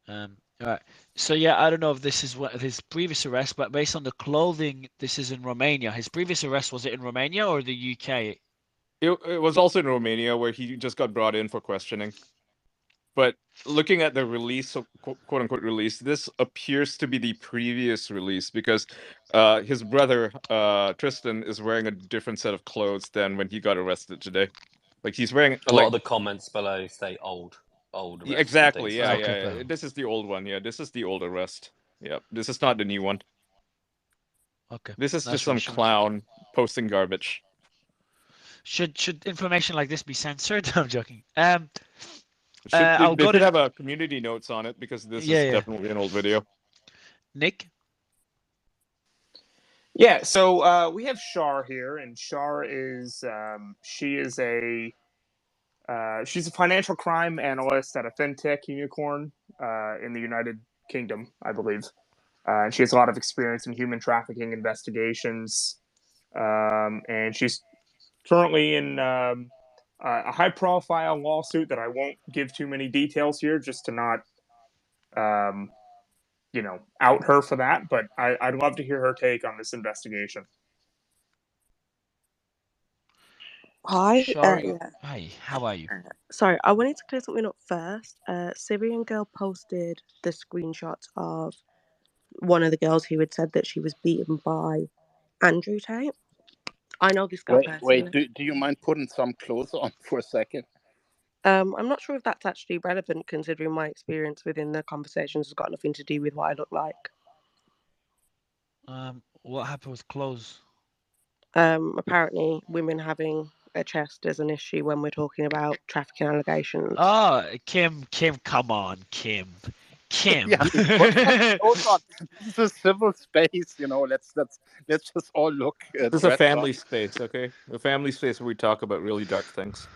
All right. So yeah, I don't know if this is what his previous arrest, but based on the clothing, this is in Romania. His previous arrest, was it in Romania or the UK? It was also in Romania, where he just got brought in for questioning. But looking at the release, so quote unquote release, this appears to be the previous release because his brother Tristan is wearing a different set of clothes than when he got arrested today. Like he's wearing A lot of the comments below say old arrest. Exactly. Yeah, Okay, yeah. This is the old one. Yeah, this is the old arrest. Yeah, this is not the new one. Okay. This is just some clown posting garbage. Should information like this be censored? I'm joking. They should have a community notes on it because this is definitely an old video. Nick? Yeah, so we have Shar here, and Shar is she's a financial crime analyst at a fintech unicorn in the United Kingdom, I believe. And she has a lot of experience in human trafficking investigations, and she's currently in a high-profile lawsuit that I won't give too many details here, just to not, out her for that. But I'd love to hear her take on this investigation. Hi, Shari, yeah. hi, how are you? Sorry, I wanted to clear something up first. Syrian girl posted the screenshots of one of the girls who had said that she was beaten by Andrew Tate. I know this girl Wait. personally. Do you mind putting some clothes on for a second? I'm not sure if that's actually relevant, considering my experience within the conversations has got nothing to do with what I look like. What happened with clothes? Apparently, women having a chest is an issue when we're talking about trafficking allegations. Oh, Kim, come on, Kim. Yeah, put some clothes on. This is a civil space, Let's just all look This is a dressed family up. space, okay? A family space where we talk about really dark things.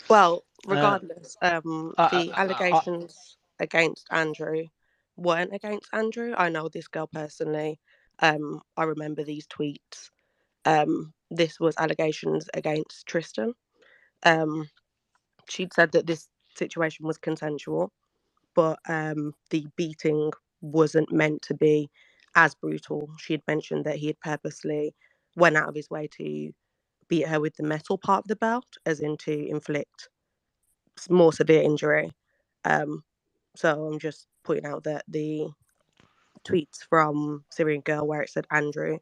Well, regardless, the allegations against Andrew weren't against Andrew. I know this girl personally. I remember these tweets. This was allegations against Tristan. She'd said that this situation was consensual, but the beating wasn't meant to be as brutal. She had mentioned that he had purposely went out of his way to beat her with the metal part of the belt, as in to inflict more severe injury. So I'm just pointing out that the tweets from Syrian Girl where it said Andrew,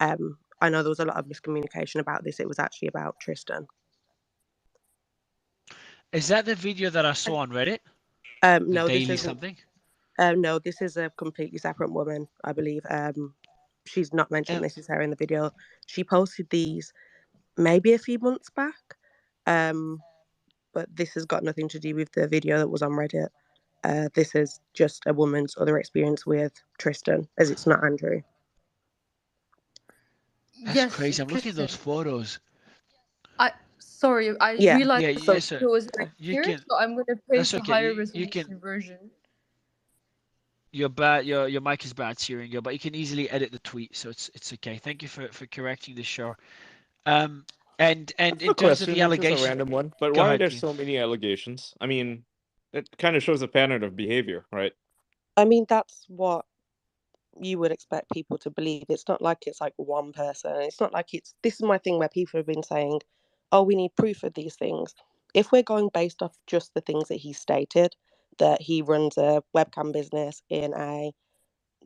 I know there was a lot of miscommunication about this. It was actually about Tristan. Is that the video that I saw on Reddit? No, this Daily isn't. something? No, this is a completely separate woman, I believe. She's not mentioned this is her in the video. She posted these maybe a few months back. But this has got nothing to do with the video that was on Reddit. This is just a woman's other experience with Tristan, as it's not Andrew. That's crazy. I'm looking at those photos. I Yeah. realized Yes, sir. it was You here, can. so I'm gonna That's praise the okay. higher You can. resolution version. Your mic is bad, Syrian Girl, but you can easily edit the tweet, so it's okay. Thank you for correcting the show. And in A terms of question, the just a allegation, random one. But go why are ahead, there Dean. so many allegations? I mean, it kind of shows a pattern of behavior, right? I mean, that's what you would expect people to believe. It's not like it's like one person. It's not like it's. This is my thing where people have been saying, "Oh, we need proof of these things." If we're going based off just the things that he stated, that he runs a webcam business in a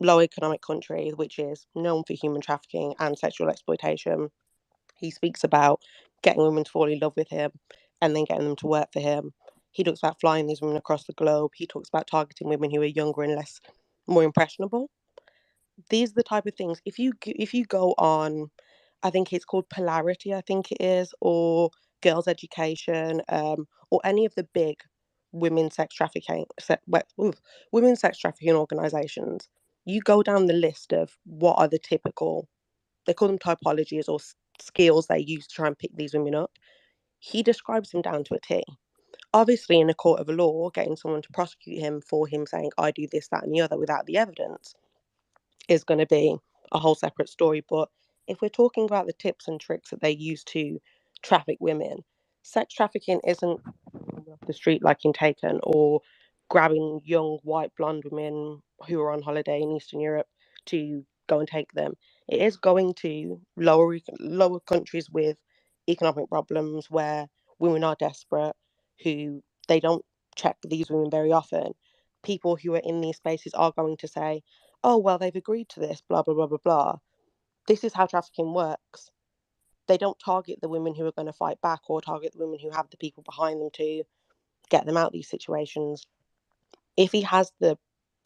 low economic country which is known for human trafficking and sexual exploitation. He speaks about getting women to fall in love with him and then getting them to work for him. He talks about flying these women across the globe. He talks about targeting women who are younger and more impressionable. These are the type of things. If you go on, I think it's called Polarity, I think it is, or Girls Education, or any of the big women's sex trafficking women's sex trafficking organisations, you go down the list of what are the typical, they call them typologies or skills they use to try and pick these women up. He describes them down to a T. Obviously, in a court of law, getting someone to prosecute him for him saying, I do this, that, and the other without the evidence is going to be a whole separate story. But if we're talking about the tips and tricks that they use to traffic women, sex trafficking isn't off the street like in Taken, or grabbing young white blonde women who are on holiday in Eastern Europe to go and take them. It is going to lower countries with economic problems where women are desperate, who they don't check these women very often. People who are in these spaces are going to say, oh, well, they've agreed to this, blah, blah, blah, blah, blah. This is how trafficking works. They don't target the women who are going to fight back or target the women who have the people behind them to get them out of these situations. If he has the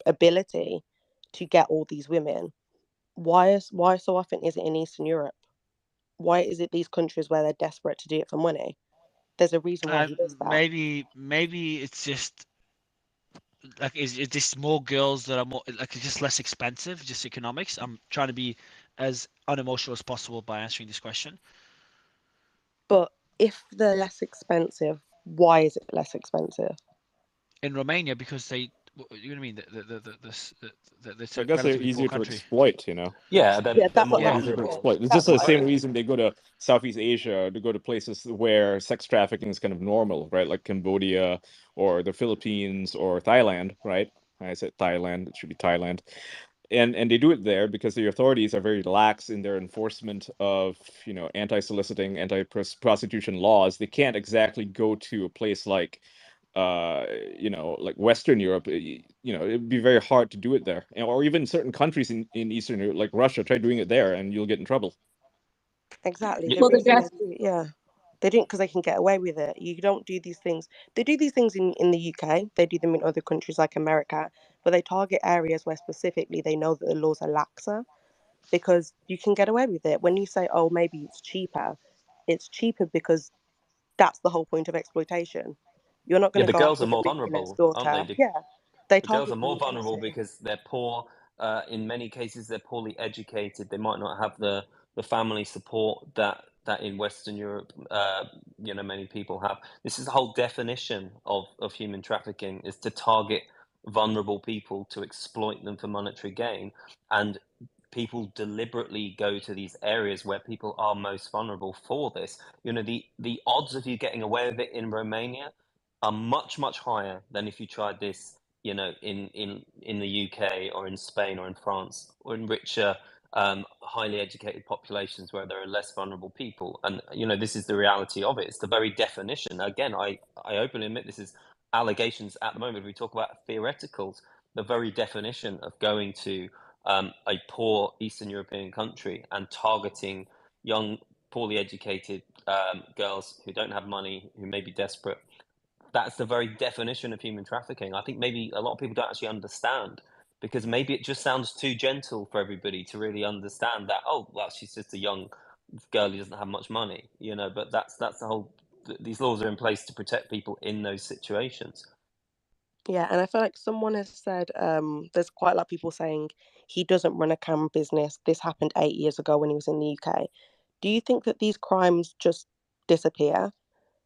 ability to get all these women, why so often is it in Eastern Europe? Why is it these countries where they're desperate to do it for money? There's a reason why he does that. Maybe it's just like is it just more girls that are more like it's just less expensive, just economics. I'm trying to be as unemotional as possible by answering this question. But if they're less expensive, why is it less expensive? In Romania, because they What you know what I mean? It's I a guess they're relatively poor easier to country. exploit, you know. Yeah, Yeah, they're that's more what Yeah. that's Easier to what exploit. It's just that's the what I same mean. reason they go to Southeast Asia, to go to places where sex trafficking is kind of normal, right? Like Cambodia or the Philippines or Thailand, right? I said Thailand, it should be Thailand. And they do it there because the authorities are very lax in their enforcement of, you know, anti-soliciting, anti-prostitution laws. They can't exactly go to a place like you know, like Western Europe. You know, it'd be very hard to do it there. Or even certain countries in Eastern Europe, like Russia. Try doing it there and you'll get in trouble. Exactly. Yeah, The reason they do it, yeah. They don't because they can get away with it. You don't do these things. They do these things in the UK. They do them in other countries like America, but they target areas where specifically they know that the laws are laxer because you can get away with it. When you say, oh, maybe it's cheaper because that's the whole point of exploitation. You're not going Yeah, to the go girls after are the more rich next vulnerable, aren't they? daughter. Yeah, they The girls are target the more vulnerable majority. because they're poor. In many cases, they're poorly educated. They might not have the family support that in Western Europe, you know, many people have. This is the whole definition of human trafficking, is to target vulnerable people to exploit them for monetary gain. And people deliberately go to these areas where people are most vulnerable for this. You know, the odds of you getting away with it in Romania are much higher than if you tried this, you know, in the UK or in Spain or in France or in richer, highly educated populations where there are less vulnerable people. And you know, this is the reality of it. It's the very definition. Again, I openly admit this is allegations at the moment. We talk about theoreticals. The very definition of going to a poor Eastern European country and targeting young, poorly educated girls who don't have money, who may be desperate. That's the very definition of human trafficking. I think maybe a lot of people don't actually understand, because maybe it just sounds too gentle for everybody to really understand that, oh, well, she's just a young girl who doesn't have much money, you know. But that's the whole. These laws are in place to protect people in those situations. Yeah, and I feel like someone has said there's quite a lot of people saying he doesn't run a cam business. This happened 8 years ago when he was in the UK. Do you think that these crimes just disappear?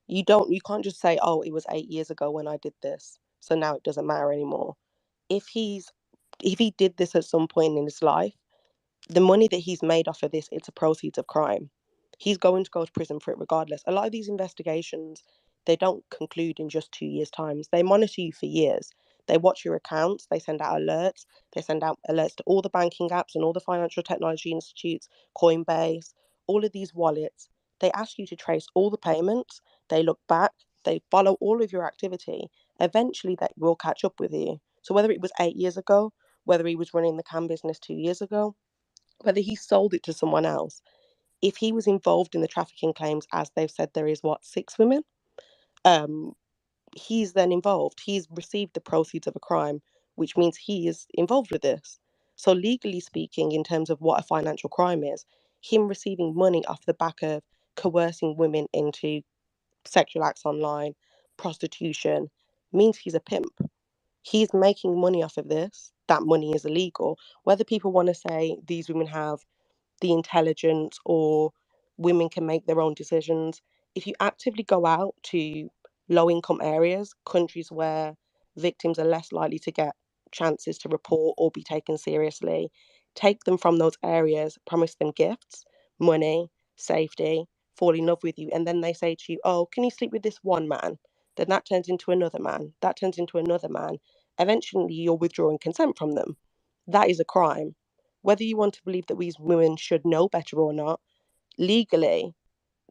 You can't just say, oh, it was 8 years ago when I did this, so now it doesn't matter anymore. If he did this at some point in his life, the money that he's made off of this, it's a proceeds of crime. He's going to go to prison for it regardless. A lot of these investigations, they don't conclude in just 2 years' times. They monitor you for years. They watch your accounts. They send out alerts. They send out alerts to all the banking apps and all the financial technology institutes, Coinbase, all of these wallets. They ask you to trace all the payments. They look back. They follow all of your activity. Eventually, that will catch up with you. So whether it was 8 years ago, whether he was running the cam business 2 years ago, whether he sold it to someone else, if he was involved in the trafficking claims, as they've said there is what, 6 women, um, he's then involved. He's received the proceeds of a crime, which means he is involved with this. So legally speaking, in terms of what a financial crime is, him receiving money off the back of coercing women into sexual acts online, prostitution, means he's a pimp. He's making money off of this. That money is illegal. Whether people want to say these women have the intelligence or women can make their own decisions. If you actively go out to low income areas, countries where victims are less likely to get chances to report or be taken seriously, take them from those areas, promise them gifts, money, safety, fall in love with you, and then they say to you, oh, can you sleep with this one man? Then that turns into another man. That turns into another man. Eventually, you're withdrawing consent from them. That is a crime. Whether you want to believe that these women should know better or not, legally,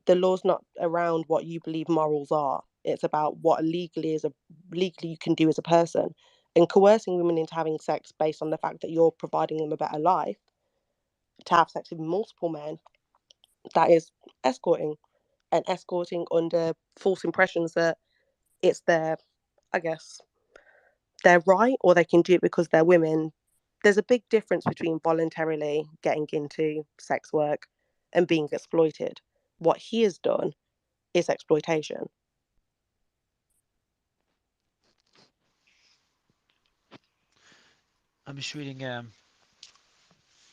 the law's not around what you believe morals are. It's about what legally you can do as a person. And coercing women into having sex based on the fact that you're providing them a better life, to have sex with multiple men, that is escorting. And escorting under false impressions that it's their, I guess, their right, or they can do it because they're women. There's a big difference between voluntarily getting into sex work and being exploited. What he has done is exploitation. I'm just reading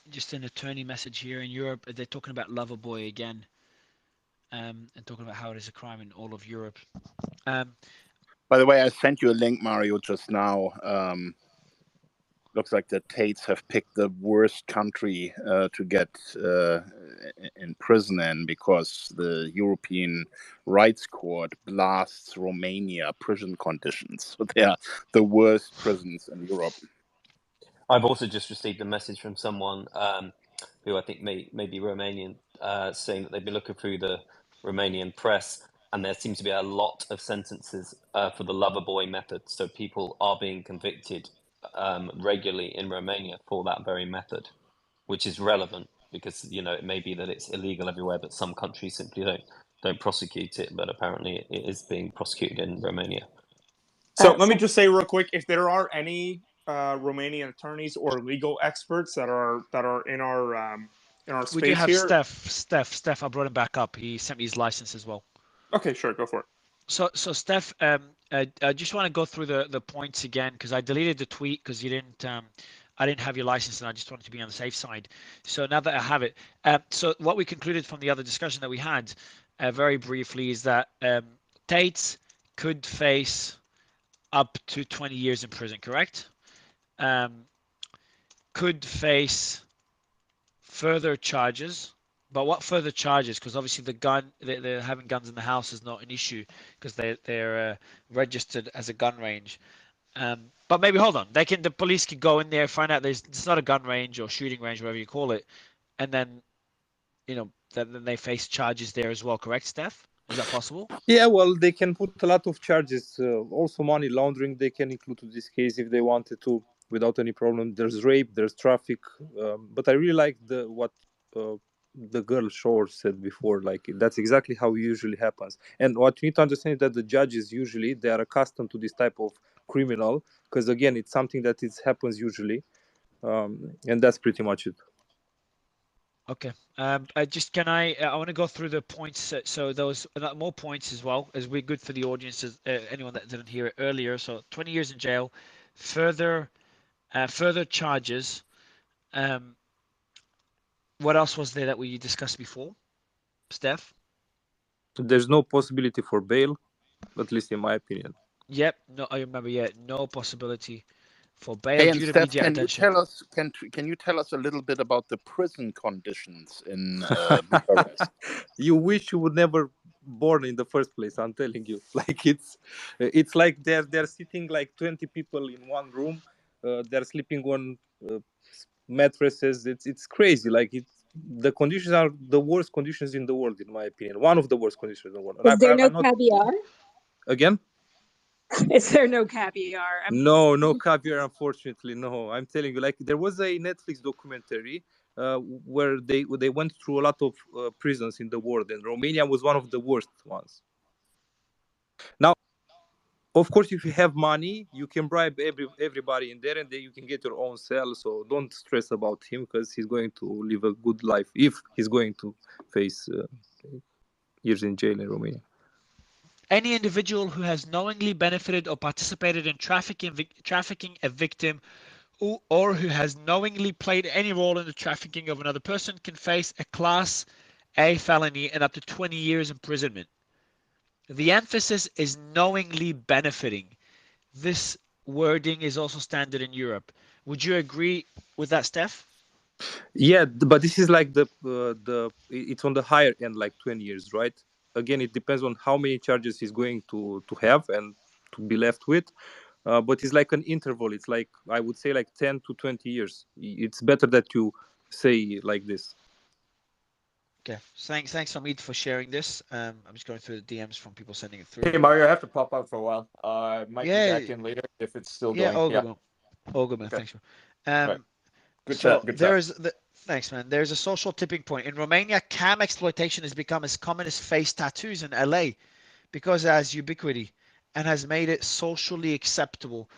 just an attorney message here in Europe. They're talking about Loverboy again, and talking about how it is a crime in all of Europe. Um, By the way, I sent you a link, Mario, just now. Looks like the Tates have picked the worst country to get in prison in, because the European Rights Court blasts Romania prison conditions. So they are the worst prisons in Europe. I've also just received a message from someone who I think may be Romanian, saying that they've been looking through the Romanian press, and there seems to be a lot of sentences for the lover boy method. So people are being convicted regularly in Romania for that very method, which is relevant because, you know, it may be that it's illegal everywhere, but some countries simply don't prosecute it. But apparently it is being prosecuted in Romania. So let me just say real quick, if there are any Romanian attorneys or legal experts that are in our space We do have here. Steph, I brought him back up. He sent me his license as well. Okay, sure, go for it. So Steph, I just want to go through the points again because I deleted the tweet because you didn't. I didn't have your license, and I just wanted to be on the safe side. So now that I have it, so what we concluded from the other discussion that we had, very briefly, is that Tate could face up to 20 years in prison. Correct? Could face further charges. But what further charges? Because obviously the gun, they're having guns in the house is not an issue because they're registered as a gun range. But maybe hold on, the police could go in there, find out it's not a gun range or shooting range, whatever you call it, and then then they face charges there as well. Correct, Steph? Is that possible? Yeah, well, they can put a lot of charges. Also, money laundering they can include to this case if they wanted to, without any problem. There's rape, there's traffic, but I really like what the girl Shore said before. Like that's exactly how it usually happens. And what you need to understand is that the judges usually they are accustomed to this type of criminal because again, it's something that happens usually, and that's pretty much it. Okay. I want to go through the points. So those more points as well as we're good for the audience. Anyone that didn't hear it earlier. So 20 years in jail, further charges. What else was there that we discussed before, Steph? There's no possibility for bail, at least in my opinion. Yep. No, I remember. Yeah, no possibility for bail Hey, and due to Steph, media attention. can you tell us a little bit about the prison conditions in Bucharest? You wish you would never born in the first place. I'm telling you, like it's like they're sitting like 20 people in one room. They're sleeping on mattresses. It's crazy. Like the conditions are the worst conditions in the world, in my opinion. One of the worst conditions in the world. And Is there no I'm not caviar? again. Is there no caviar? No caviar, unfortunately. No, I'm telling you, like there was a Netflix documentary where they went through a lot of prisons in the world, and Romania was one of the worst ones. Now, of course, if you have money, you can bribe everybody in there, and then you can get your own cell. So don't stress about him because he's going to live a good life if he's going to face years in jail in Romania. Any individual who has knowingly benefited or participated in trafficking a victim or who has knowingly played any role in the trafficking of another person can face a Class A felony and up to 20 years imprisonment. The emphasis is knowingly benefiting. This wording is also standard in Europe. Would you agree with that, Steph? Yeah, but this is like it's on the higher end, like 20 years, right? Again, it depends on how many charges he's going to have and to be left with. But it's like an interval. It's like, I would say, like 10 to 20 years. It's better that you say like this. Okay. Thanks, Amit, for sharing this. I'm just going through the DMs from people sending it through. Hey Mario, I have to pop out for a while. I might be back in later if it's still going. All good, man. All good, man. Okay. Thanks, man. Right. Good so chat. Good there chat. is thanks, man. There's a social tipping point in Romania. Cam exploitation has become as common as face tattoos in LA because it has ubiquity and has made it socially acceptable.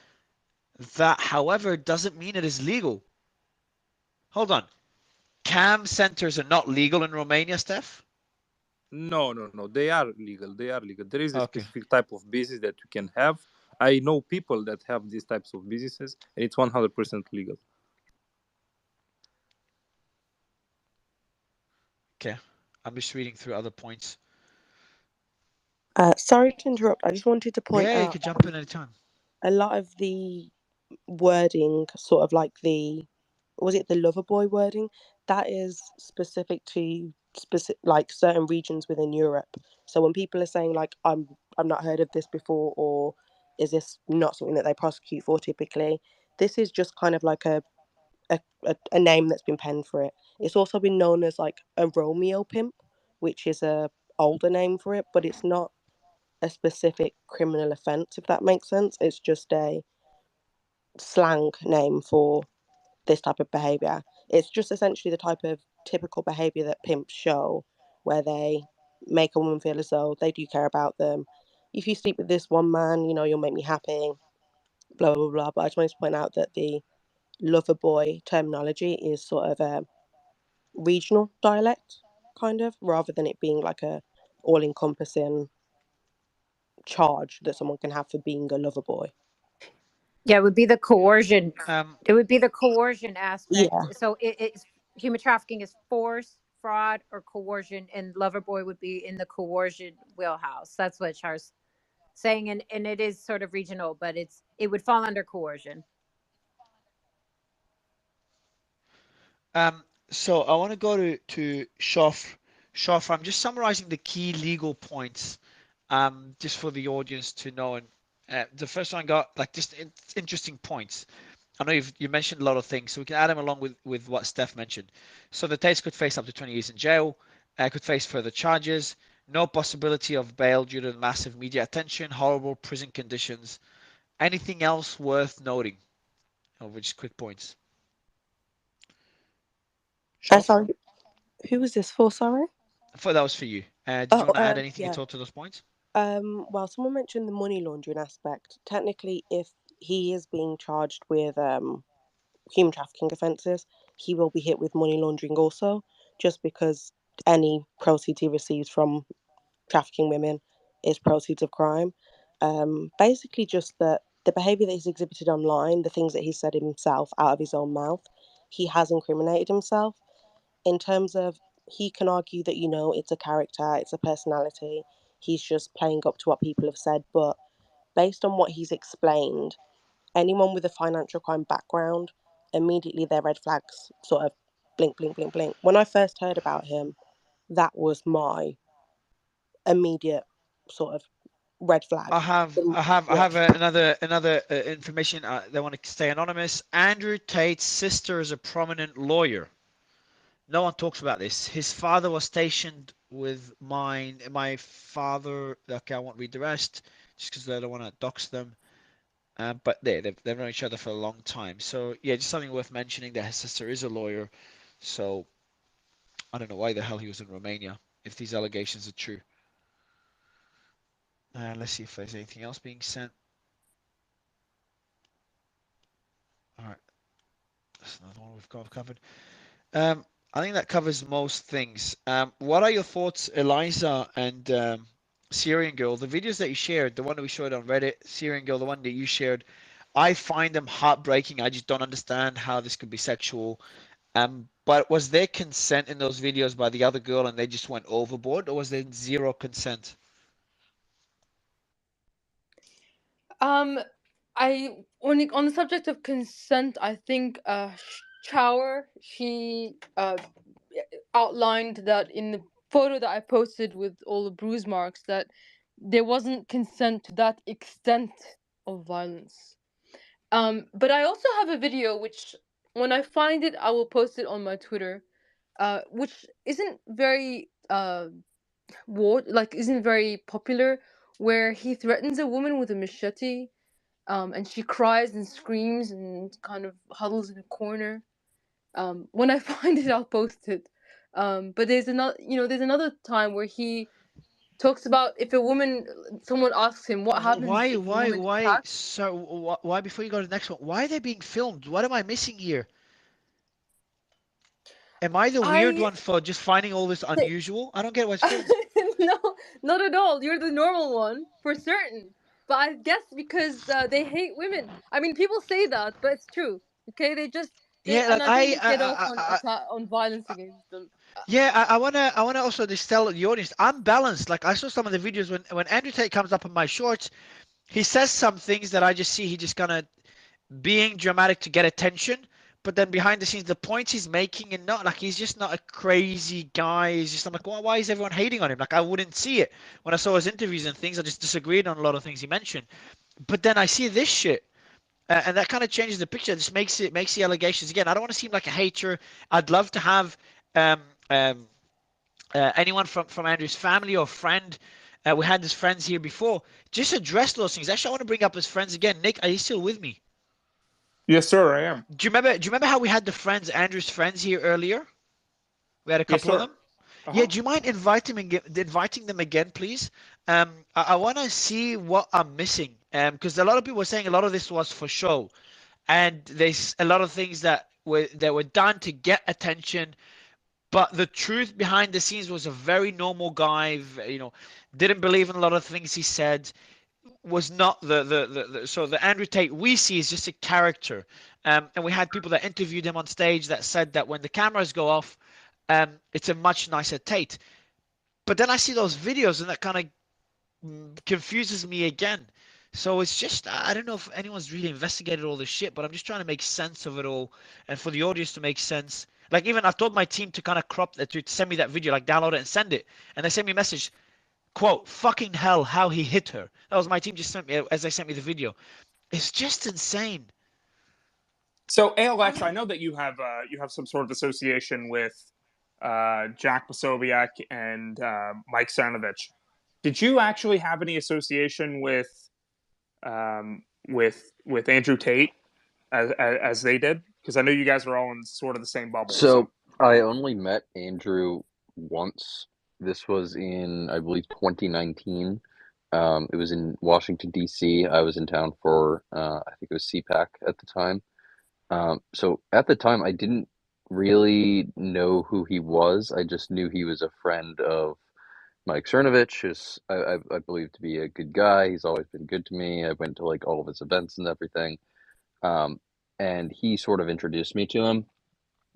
That, however, doesn't mean it is legal. Hold on. Cam centers are not legal in Romania, Steph? No. They are legal. There is a specific type of business that you can have. I know people that have these types of businesses, and it's 100% legal. Okay. I'm just reading through other points. Sorry to interrupt. I just wanted to point Yeah, you out could jump in anytime. a lot of the wording, sort of like was it the lover boy wording? That is specific to like certain regions within Europe. So when people are saying like I've not heard of this before, or is this not something that they prosecute for typically, this is just kind of like a name that's been penned for it. It's also been known as like a Romeo pimp, which is a older name for it, but it's not a specific criminal offence, if that makes sense. It's just a slang name for this type of behaviour. It's just essentially the type of typical behaviour that pimps show, where they make a woman feel as though they do care about them. If you sleep with this one man, you know, you'll make me happy, blah, blah, blah. But I just wanted to point out that the lover boy terminology is sort of a regional dialect, kind of, rather than it being like a all-encompassing charge that someone can have for being a lover boy. Yeah, it would be the coercion. It would be the coercion aspect. Yeah. So it's human trafficking is force, fraud, or coercion, and lover boy would be in the coercion wheelhouse. That's what Char's saying, and it is sort of regional, but it would fall under coercion. So I want to go to Shof. Shof, I'm just summarizing the key legal points, just for the audience to know. And the first one got like just interesting points. I know you mentioned a lot of things, so we can add them along with what Steph mentioned. So the Tates could face up to 20 years in jail, could face further charges, no possibility of bail due to the massive media attention, horrible prison conditions. Anything else worth noting? Over just quick points. Sorry, who was this for? Sorry. I thought that was for you. Did you want to add anything at Yeah. all to those points? Well, someone mentioned the money laundering aspect. Technically, if he is being charged with human trafficking offences, he will be hit with money laundering also, just because any proceeds he receives from trafficking women is proceeds of crime. Basically, just that the behaviour that he's exhibited online, the things that he said himself out of his own mouth, he has incriminated himself. In terms of, he can argue that, you know, it's a character, it's a personality, he's just playing up to what people have said, but based on what he's explained, anyone with a financial crime background, immediately their red flags sort of blink, blink, blink, blink. When I first heard about him, that was my immediate sort of red flag. I have another information. They want to stay anonymous. Andrew Tate's sister is a prominent lawyer. No one talks about this. His father was stationed with my father. Okay, I won't read the rest just because I don't want to dox them. But they've known each other for a long time. So yeah, just something worth mentioning that his sister is a lawyer. So I don't know why the hell he was in Romania if these allegations are true. Let's see if there's anything else being sent. All right, that's another one we've covered. I think that covers most things. What are your thoughts, Eliza and Syrian Girl? The videos that you shared, the one that we showed on Reddit, Syrian Girl, the one that you shared, I find them heartbreaking. I just don't understand how this could be sexual. But was there consent in those videos by the other girl and they just went overboard, or was there zero consent? On the subject of consent, I think Chower, she outlined that in the photo that I posted with all the bruise marks, that there wasn't consent to that extent of violence. But I also have a video which, when I find it, I will post it on my Twitter, which isn't very isn't very popular, where he threatens a woman with a machete, and she cries and screams and kind of huddles in a corner. When I find it, I'll post it. But there's another time where he talks about if someone asks him what happens if a woman attacks. So why before you go to the next one, why are they being filmed? What am I missing here? Am I the weird one for just finding all this unusual? I don't get why it's filmed. No, not at all. You're the normal one for certain. But I guess because they hate women. I mean, people say that, but it's true. Okay, they Yeah, and like I think they get off on violence against them. Yeah, I wanna also just tell the audience I'm balanced. Like I saw some of the videos when Andrew Tate comes up on my shorts, he says some things that I just see he just kind of being dramatic to get attention, but then behind the scenes the points he's making and not like he's just not a crazy guy. He's just I'm like, why is everyone hating on him? Like I wouldn't see it when I saw his interviews and things. I just disagreed on a lot of things he mentioned. But then I see this shit. And that kind of changes the picture. It just makes the allegations again. I don't want to seem like a hater. I'd love to have um, um, anyone from Andrew's family or friend. We had his friends here before. Just address those things. Actually, I want to bring up his friends again. Nick, are you still with me? Yes, sir, I am. Do you remember how we had the friends, Andrew's friends here earlier? We had a Yes, couple of sir. them. Uh-huh. Yeah, do you mind inviting them again, please? I want to see what I'm missing. Because a lot of people were saying a lot of this was for show, and there's a lot of things that were done to get attention. But the truth behind the scenes was a very normal guy. Didn't believe in a lot of things he said. Was not so the Andrew Tate we see is just a character. And we had people that interviewed him on stage that said that when the cameras go off, it's a much nicer Tate. But then I see those videos and that kind of confuses me again. So it's just I don't know if anyone's really investigated all this shit, but I'm just trying to make sense of it all and for the audience to make sense. Like even I've told my team to kind of crop that, to send me that video, like download it and send it. And they send me a message, quote, fucking hell, how he hit her. That was my team just sent me as they sent me the video. It's just insane. So, Alex, I know that you have some sort of association with Jack Posobiec and Mike Cernovich. Did you actually have any association with Andrew Tate as they did? Because I know you guys were all in sort of the same bubble. So I only met Andrew once. This was in, I believe, 2019. It was in Washington, D.C. I was in town for, I think it was CPAC at the time. So at the time, I didn't really know who he was. I just knew he was a friend of Mike Cernovich, who's I believe to be a good guy. He's always been good to me. I went to like all of his events and everything. And he sort of introduced me to him.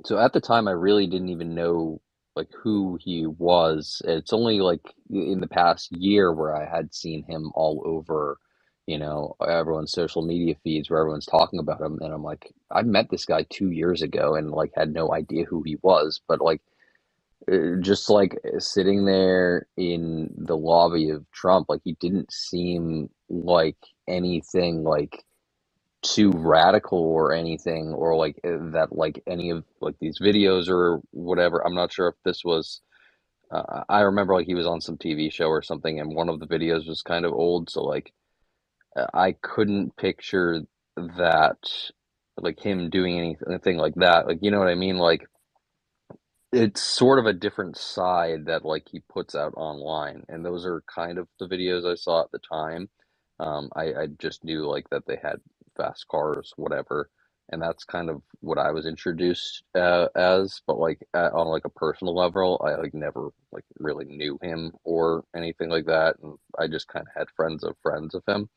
So at the time, I really didn't even know like who he was. It's only like in the past year where I had seen him all over, everyone's social media feeds where everyone's talking about him, and I'm like, I met this guy 2 years ago and like had no idea who he was, but like just like sitting there in the lobby of Trump, like he didn't seem like anything like too radical or anything, or like that like any of like these videos or whatever. I'm not sure if this was I remember like he was on some TV show or something, and one of the videos was kind of old, so like I couldn't picture that, like him doing anything like that, like, you know what I mean, like it's sort of a different side that like he puts out online, and those are kind of the videos I saw at the time. I just knew like that they had fast cars, whatever, and that's kind of what I was introduced as. But like on like a personal level, I like never like really knew him or anything like that, and I just kind of had friends of him.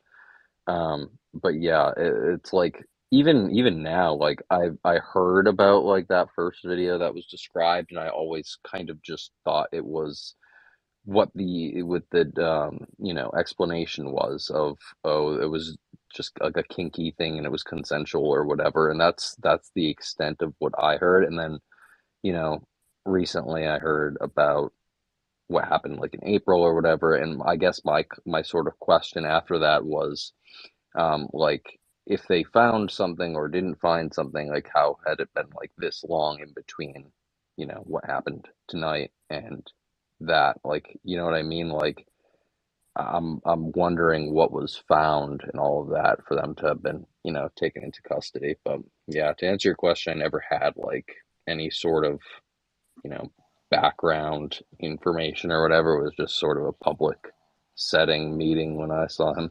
But yeah, it's like even now, like I heard about like that first video that was described, and I always kind of just thought it was what the explanation was of, oh, it was just like a kinky thing and it was consensual or whatever, and that's the extent of what I heard. And then you know recently I heard about what happened like in April or whatever, and I guess my sort of question after that was, like if they found something or didn't find something, like how had it been like this long in between, what happened tonight and that, like, you know what I mean? Like I'm wondering what was found and all of that for them to have been, taken into custody. But yeah, to answer your question, I never had like any sort of, background information or whatever. It was just sort of a public setting meeting when I saw him.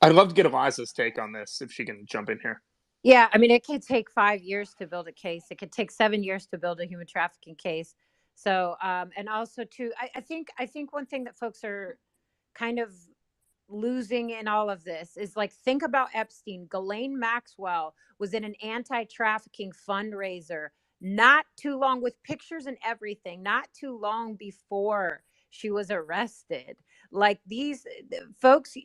I'd love to get Eliza's take on this if she can jump in here. Yeah, I mean, it could take 5 years to build a case. It could take 7 years to build a human trafficking case. So, and also too, I think one thing that folks are kind of losing in all of this is like, think about Epstein. Ghislaine Maxwell was in an anti-trafficking fundraiser not too long, with pictures and everything, not too long before she was arrested. Like these folks,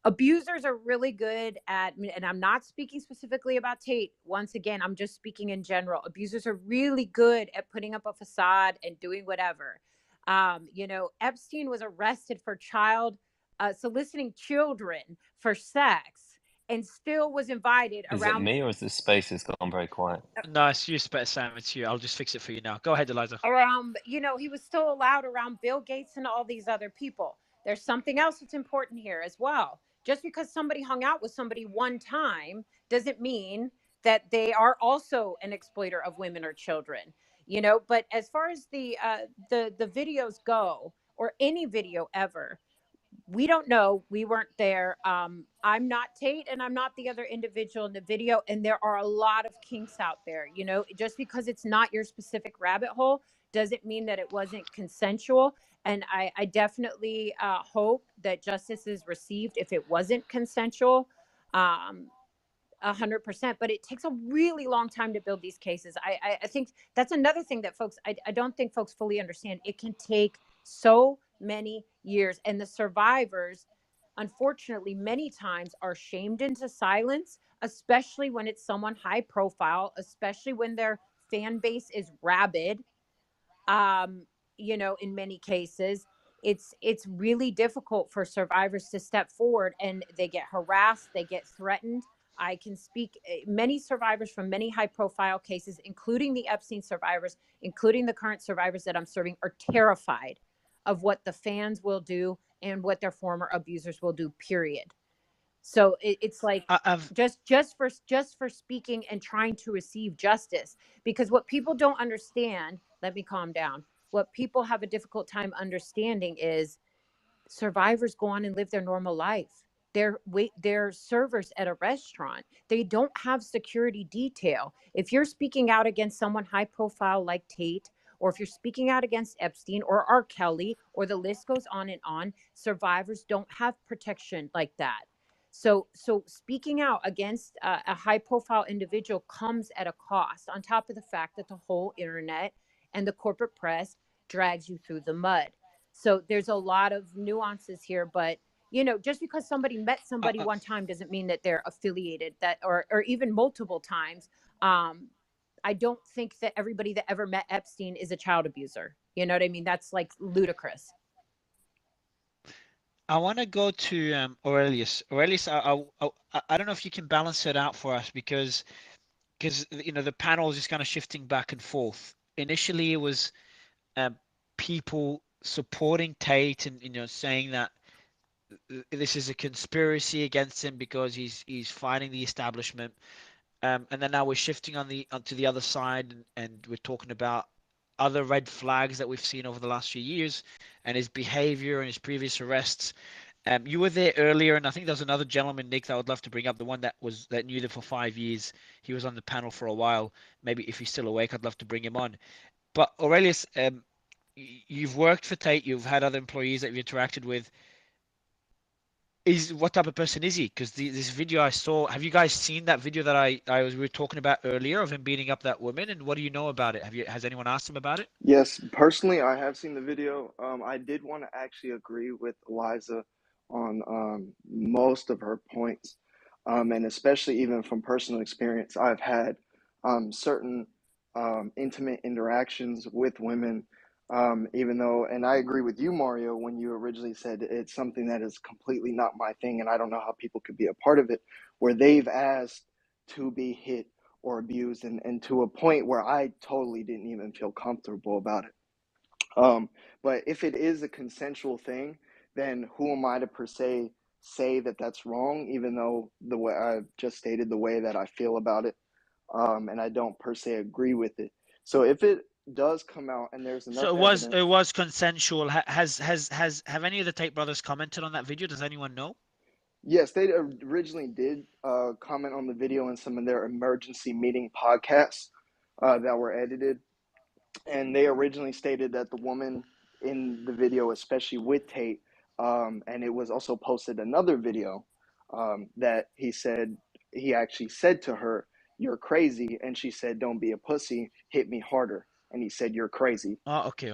abusers are really good at, and I'm not speaking specifically about Tate. Once again, I'm just speaking in general. Abusers are really good at putting up a facade and doing whatever. You know, Epstein was arrested for soliciting children for sex, and still was invited Is it around. me or is this space has gone very quiet? No, it's you, Sam. It's you. I'll just fix it for you now. Go ahead, Eliza. You know, he was still allowed around Bill Gates and all these other people. There's something else that's important here as well. Just because somebody hung out with somebody one time doesn't mean that they are also an exploiter of women or children. You know, but as far as the videos go, or any video ever, we don't know. We weren't there. I'm not Tate, and I'm not the other individual in the video. And there are a lot of kinks out there. You know, just because it's not your specific rabbit hole doesn't mean that it wasn't consensual. And I definitely hope that justice is received if it wasn't consensual. 100%, but it takes a really long time to build these cases. I think that's another thing that folks, I don't think folks fully understand. It can take so many years, and the survivors, unfortunately, many times are shamed into silence, especially when it's someone high profile, especially when their fan base is rabid. You know, in many cases, it's really difficult for survivors to step forward, and they get harassed, they get threatened. I can speak, many survivors from many high profile cases, including the Epstein survivors, including the current survivors that I'm serving, are terrified of what the fans will do and what their former abusers will do, period. So it's like just for speaking and trying to receive justice, because what people don't understand, let me calm down. What people have a difficult time understanding is survivors go on and live their normal life. They're servers at a restaurant. They don't have security detail. If you're speaking out against someone high profile like Tate, or if you're speaking out against Epstein or R. Kelly, or the list goes on and on, survivors don't have protection like that. So speaking out against a high profile individual comes at a cost, on top of the fact that the whole internet and the corporate press drags you through the mud. So there's a lot of nuances here, but you know, just because somebody met somebody one time doesn't mean that they're affiliated, that or even multiple times. I don't think that everybody that ever met Epstein is a child abuser. You know what I mean? That's like ludicrous. I want to go to Aurelius. Aurelius, I don't know if you can balance it out for us, because you know the panel is just kind of shifting back and forth. Initially, it was people supporting Tate and, you know, saying that this is a conspiracy against him because he's fighting the establishment. And then now we're shifting onto the other side, and we're talking about other red flags that we've seen over the last few years, and his behavior and his previous arrests. You were there earlier, and I think there's another gentleman, Nick, that I would love to bring up, the one that knew them for 5 years. He was on the panel for a while. Maybe if he's still awake, I'd love to bring him on. But Aurelius, you've worked for Tate, you've had other employees that you've interacted with. What type of person is he? Because this video I saw, have you guys seen that video that we were talking about earlier of him beating up that woman? And what do you know about it? Has anyone asked him about it? Yes, personally, I have seen the video. I did want to actually agree with Eliza on most of her points, and especially even from personal experience, I've had certain intimate interactions with women, even though, and I agree with you, Mario, when you originally said it's something that is completely not my thing, and I don't know how people could be a part of it, where they've asked to be hit or abused, and to a point where I totally didn't even feel comfortable about it. But if it is a consensual thing, then who am I to per se say that that's wrong, even though the way I've just stated the way that I feel about it, and I don't per se agree with it. So if it does come out and there's enough So evidence, it was consensual. Have any of the Tate brothers commented on that video? Does anyone know? yes, they originally did comment on the video in some of their emergency meeting podcasts that were edited. And they originally stated that the woman in the video, especially with Tate, and it was also posted another video that he actually said to her, "You're crazy," and she said, "Don't be a pussy, hit me harder," and he said, "You're crazy." Oh, okay.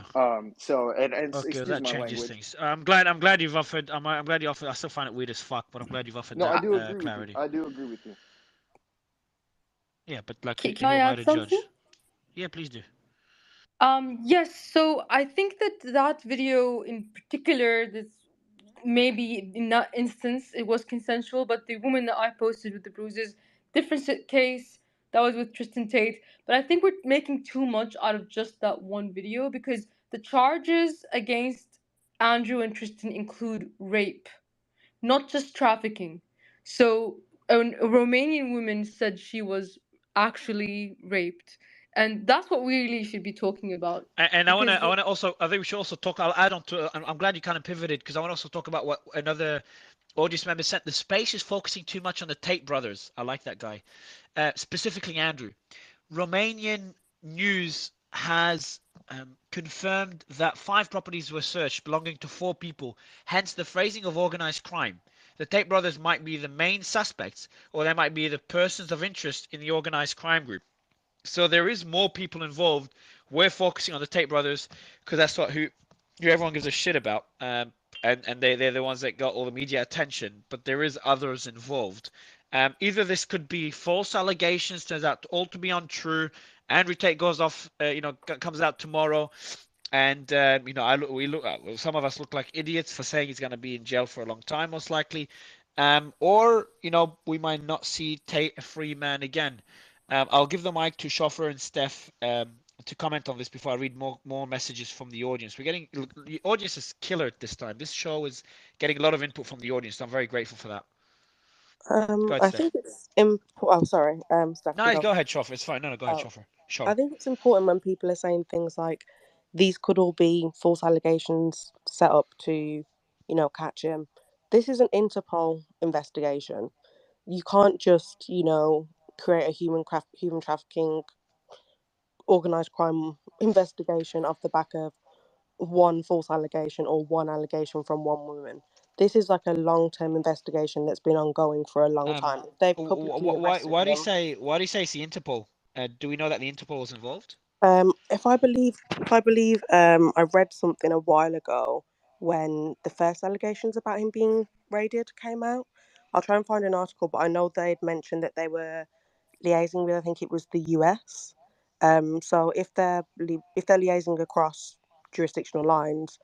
So and Okay, excuse that my changes language. things. I'm glad you've offered. I'm glad you offered. I still find it weird as fuck, but I'm glad you've offered No, I that do agree with you. clarity. I do agree with you. Yeah, but like, Can who I am I add to something? judge? Yeah, please do. Yes, so I think that that video in particular, this maybe in that instance it was consensual, but the woman that I posted with the bruises, different case, that was with Tristan Tate. But I think we're making too much out of just that one video because the charges against Andrew and Tristan include rape, not just trafficking. So a Romanian woman said she was actually raped, and that's what we really should be talking about. And Because I wanna also, I think we should also talk. I'll add on to. I'm glad you kind of pivoted because I want to also talk about what another audience member said. The space is focusing too much on the Tate brothers. I like that guy, specifically Andrew. Romanian news has confirmed that 5 properties were searched belonging to 4 people, hence the phrasing of organized crime. The Tate brothers might be the main suspects, or they might be the persons of interest in the organized crime group. So there is more people involved. We're focusing on the Tate brothers because that's who everyone gives a shit about, and they're the ones that got all the media attention. But there is others involved. Either this could be false allegations, turns out all to be untrue. Andrew Tate goes off, comes out tomorrow, and some of us look like idiots for saying he's going to be in jail for a long time, most likely. Or we might not see Tate a free man again. I'll give the mic to Chauffeur and Steph to comment on this before I read more messages from the audience. The audience is killer this time. This show is getting a lot of input from the audience. So I'm very grateful for that. Go ahead, I Steph. think it's important. Oh, sorry. Steph, you No, go. go ahead, Chauffeur. It's fine. No, go ahead, Oh, Chauffeur. I Sure. think it's important when people are saying things like these could all be false allegations set up to, catch him. This is an Interpol investigation. You can't just, create a human trafficking organized crime investigation off the back of one false allegation or one allegation from one woman. This is like a long-term investigation that's been ongoing for a long time. If they've publicly arrested Why do you him, say it's the Interpol? Do we know that the Interpol is involved? I read something a while ago when the first allegations about him being raided came out. I'll try and find an article, but I know they'd mentioned that they were liaising with, I think it was the US. So if they're liaising across jurisdictional lines,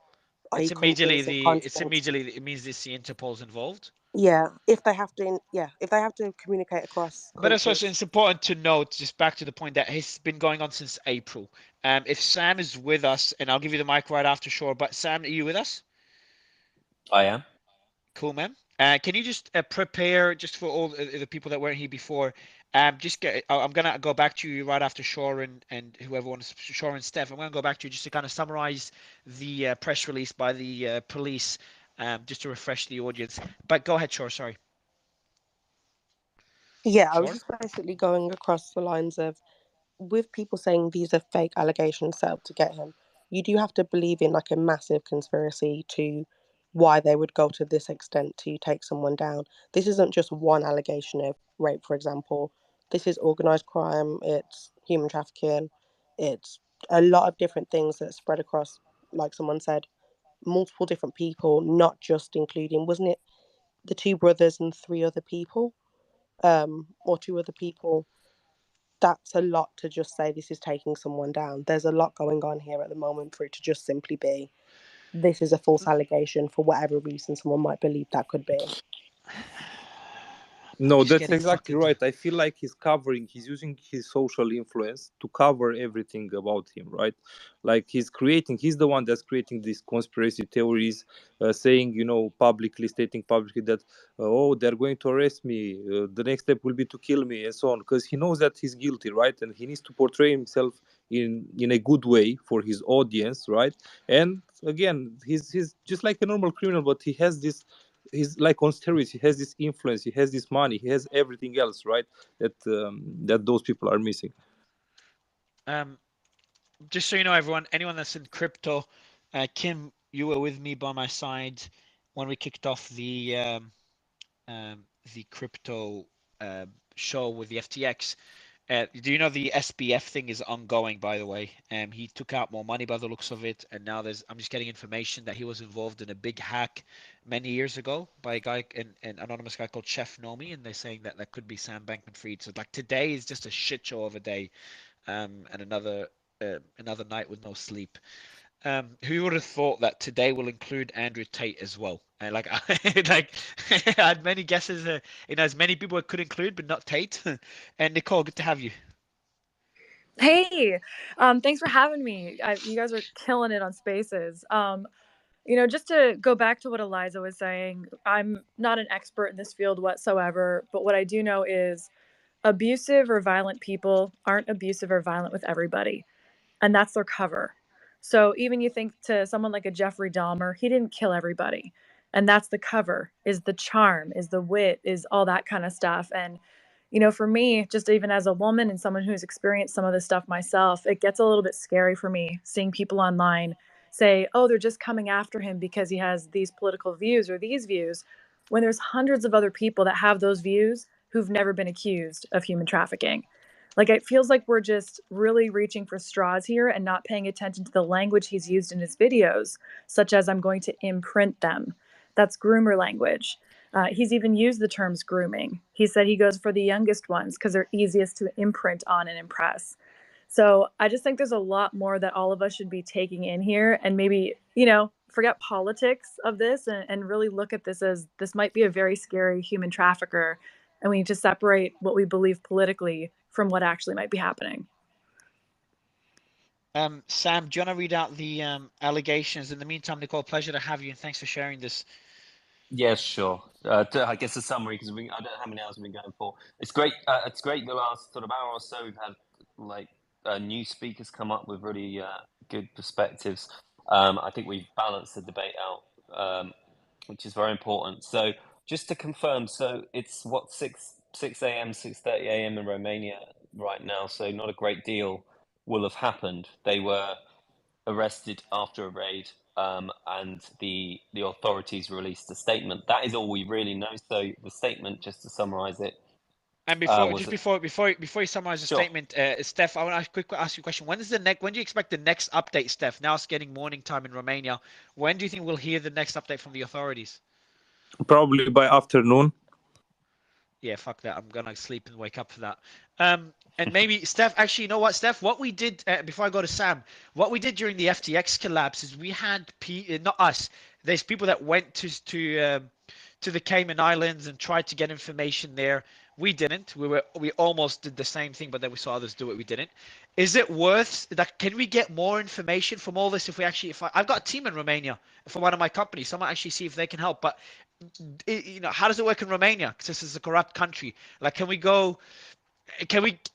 i.e. countries and continents, It means it's the Interpol's involved. yeah, if they have to communicate across But it's also countries. it's important to note, just back to the point that it's been going on since April. If Sam is with us, and I'll give you the mic right after, sure. But Sam, are you with us? I am. Cool, man. Can you just prepare just for all the people that weren't here before? I'm gonna go back to you right after Shore and whoever wants Shore and Steph. I'm gonna go back to you just to kind of summarize the press release by the police, just to refresh the audience. But go ahead, Shore. Sorry. Yeah, I was Shore. just basically going across the lines of, with people saying these are fake allegations set up to get him, you do have to believe in like a massive conspiracy to why they would go to this extent to take someone down. This isn't just one allegation of rape, for example. This is organized crime, it's human trafficking, it's a lot of different things that spread across, like someone said, multiple different people, not just including, wasn't it the 2 brothers and 3 other people? Or 2 other people. That's a lot to just say this is taking someone down. There's a lot going on here at the moment for it to just simply be this is a false allegation for whatever reason someone might believe that could be. No, Just that's getting exactly fucking. right. I feel like he's using his social influence to cover everything about him, right? Like he's the one that's creating these conspiracy theories, saying, publicly, stating publicly that, oh, they're going to arrest me. The next step will be to kill me, and so on, because he knows that he's guilty, right? And he needs to portray himself in a good way for his audience, right? And again, he's just like a normal criminal, but he has this, he's like on steroids. He has this influence, he has this money, he has everything else, right? That those people are missing. Just so you know, everyone, anyone that's in crypto, Kim, you were with me by my side when we kicked off the crypto show with the FTX. Do you know the SBF thing is ongoing, by the way? He took out more money by the looks of it, and now I'm just getting information that he was involved in a big hack many years ago by a guy, an anonymous guy called Chef Nomi, and they're saying that that could be Sam Bankman-Fried. So like today is just a shit show of a day, and another night with no sleep. Who would have thought that today will include Andrew Tate as well? And like, like I had many guesses, as many people it could include, but not Tate. And Nicole, good to have you. Hey, thanks for having me. You guys are killing it on Spaces. Just to go back to what Eliza was saying, I'm not an expert in this field whatsoever, but what I do know is abusive or violent people aren't abusive or violent with everybody, and that's their cover. So even you think to someone like a Jeffrey Dahmer, he didn't kill everybody, and that's the cover, is the charm, is the wit, is all that kind of stuff. And for me, just even as a woman and someone who's experienced some of this stuff myself, it gets a little bit scary for me seeing people online say, oh, they're just coming after him because he has these political views or these views, when there's hundreds of other people that have those views who've never been accused of human trafficking. Like, it feels like we're just really reaching for straws here and not paying attention to the language he's used in his videos, such as "I'm going to imprint them." That's groomer language. He's even used the terms grooming. He said he goes for the youngest ones because they're easiest to imprint on and impress. So I just think there's a lot more that all of us should be taking in here, and maybe, forget politics of this and really look at this as this might be a very scary human trafficker. And we need to separate what we believe politically from what actually might be happening. Sam, do you want to read out the allegations? In the meantime, Nicole, pleasure to have you, and thanks for sharing this. Yeah, sure. I guess a summary, because I don't know how many hours we've been going for. It's great. It's great. The last sort of hour or so, we've had like new speakers come up with really good perspectives. I think we've balanced the debate out, which is very important. So just to confirm, so it's what 6 a.m., 6:30 a.m. in Romania right now. So not a great deal will have happened. They were arrested after a raid, and the authorities released a statement. That is all we really know. So the statement, just to summarize it, and before you summarize the sure. statement, Steph, I want to ask you a question. When do you expect the next update, Steph? Now it's getting morning time in Romania. When do you think we'll hear the next update from the authorities? Probably by afternoon. Yeah, fuck that. I'm gonna sleep and wake up for that. And maybe Steph, actually, you know what, Steph? What we did before I go to Sam, what we did during the FTX collapse is we had not us. There's people that went to the Cayman Islands and tried to get information there. We didn't. We almost did the same thing, but then we saw others do it. We didn't. Is it worth that? Can we get more information from all this? I've got a team in Romania for one of my companies, so I might actually see if they can help. But how does it work in Romania? Because this is a corrupt country. Like,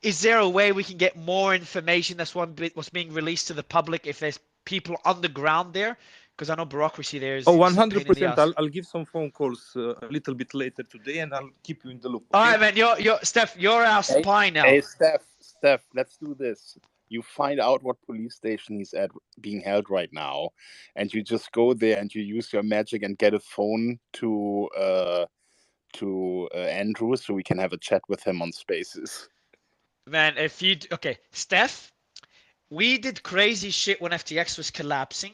is there a way we can get more information that's what's being released to the public if there's people on the ground there? Because I know bureaucracy there is 100%. I'll give some phone calls a little bit later today, and I'll keep you in the loop. Okay? All right, man. You're Steph. You're our spy now. Hey, Steph. Let's do this. You find out what police station he's at being held right now, and you just go there and you use your magic and get a phone to Andrew so we can have a chat with him on Spaces. Man, Steph, we did crazy shit when FTX was collapsing.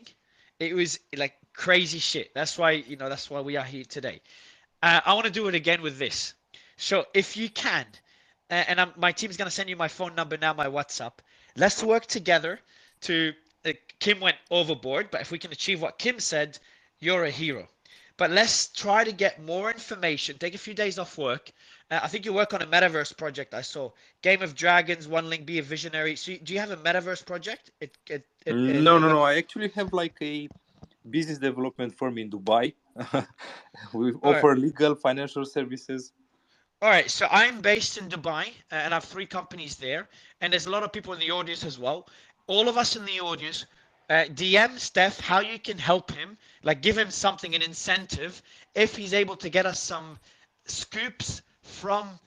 It was like crazy shit. That's why we are here today. I want to do it again with this. So if you can, and my team's going to send you my phone number now, my WhatsApp. Let's work together to. Kim went overboard, but if we can achieve what Kim said, you're a hero. But let's try to get more information. Take a few days off work. I think you work on a metaverse project. I saw Game of Dragons, One Link, Be a Visionary. So do you have a metaverse project? No. I actually have like a business development firm in Dubai. We offer legal financial services. All right, so I'm based in Dubai, and I have 3 companies there, and there's a lot of people in the audience as well. All of us in the audience, DM Steph how you can help him, like give him something, an incentive, if he's able to get us some scoops from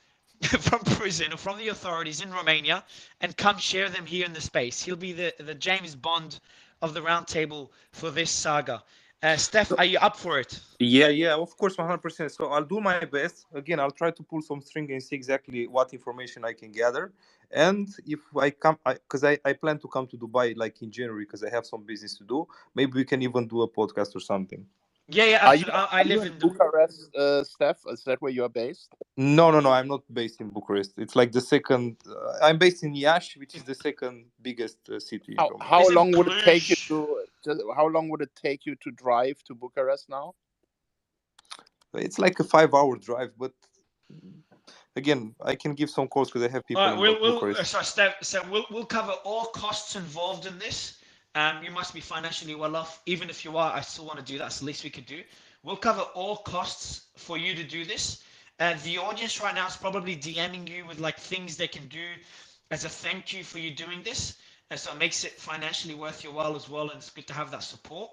prison or from the authorities in Romania, and come share them here in the space. He'll be the James Bond of the round table for this saga. Steph, are you up for it? Yeah, of course, 100%. So I'll do my best. Again, I'll try to pull some string and see exactly what information I can gather. And if I come, because I plan to come to Dubai like in January because I have some business to do. Maybe we can even do a podcast or something. Yeah, Are you absolutely. I are you live in in the. Bucharest, Steph? Is that where you are based? No. I'm not based in Bucharest. It's like the second. I'm based in Iași, which is the second biggest city in Romania. How Isn't long would it take you Cluj? to? How long would it take you to drive to Bucharest now? It's like a 5-hour drive, but again, I can give some calls because I have All people right, in we'll Bucharest. sorry, Steph. So we'll cover all costs involved in this. You must be financially well off. Even if you are, I still want to do that. It's the least we could do. We'll cover all costs for you to do this. The audience right now is probably DMing you with like things they can do as a thank you for you doing this. And so it makes it financially worth your while as well. And it's good to have that support.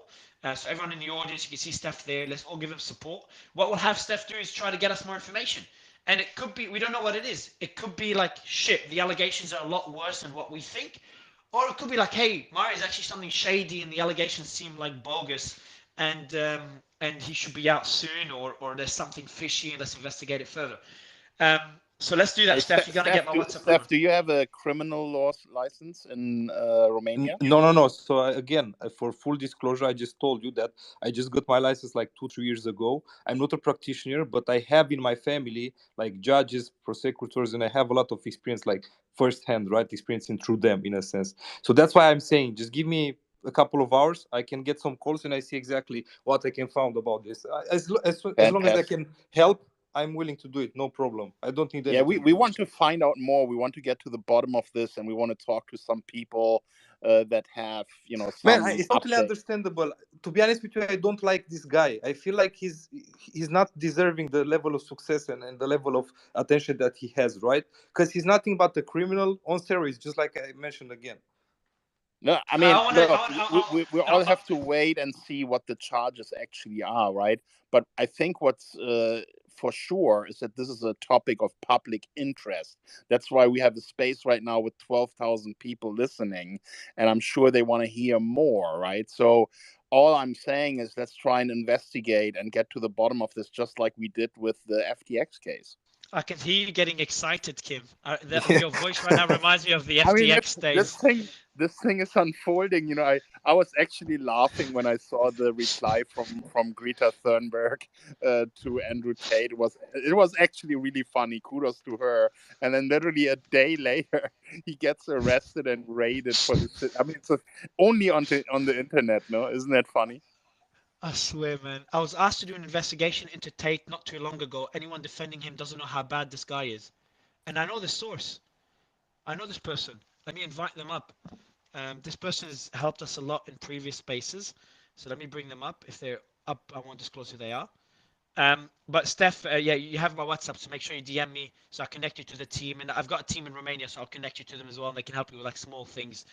So everyone in the audience, you can see Steph there. Let's all give him support. What we'll have Steph do is try to get us more information. And it could be, we don't know what it is. It could be like, shit, the allegations are a lot worse than what we think. Or it could be like, hey, Mari's actually something shady and the allegations seem like bogus and he should be out soon, or there's something fishy and let's investigate it further. Um, so let's do that, Hey, Steph. You're going to get my WhatsApp number. Steph, do you have a criminal law license in Romania? No. So again, for full disclosure, I just told you that I just got my license like 2-3 years ago. I'm not a practitioner, but I have in my family like judges, prosecutors, and I have a lot of experience, like firsthand, right, experiencing through them in a sense. So that's why I'm saying, just give me a couple of hours. I can get some calls and I see exactly what I can find about this. As long as I Fantastic. can help, I'm willing to do it. No problem. I don't need Yeah, anything. we want to find out more. We want to get to the bottom of this, and we want to talk to some people that have, Man, some it's totally update. understandable. To be honest with you, I don't like this guy. I feel like he's not deserving the level of success and the level of attention that he has, right? Because he's nothing but a criminal on steroids, just like I mentioned again. No, I mean, look, we all have to wait and see what the charges actually are, right? But I think what's for sure is that this is a topic of public interest. That's why we have a space right now with 12,000 people listening, and I'm sure they want to hear more, right? So all I'm saying is let's try and investigate and get to the bottom of this, just like we did with the FTX case. I can hear you getting excited, Kim. Your voice right now reminds me of the I mean, FTX days. this thing is unfolding. I was actually laughing when I saw the reply from Greta Thunberg to Andrew Tate. It was actually really funny. Kudos to her. And then literally a day later, he gets arrested and raided for this. I mean, it's only on the internet. No, isn't that funny? I swear, man. I was asked to do an investigation into Tate not too long ago. Anyone defending him doesn't know how bad this guy is. And I know the source. I know this person. Let me invite them up. This person has helped us a lot in previous spaces. So let me bring them up. If they're up, I won't disclose who they are. But Steph, yeah, you have my WhatsApp, so make sure you DM me so I connect you to the team. And I've got a team in Romania, so I'll connect you to them as well. And they can help you with like small things,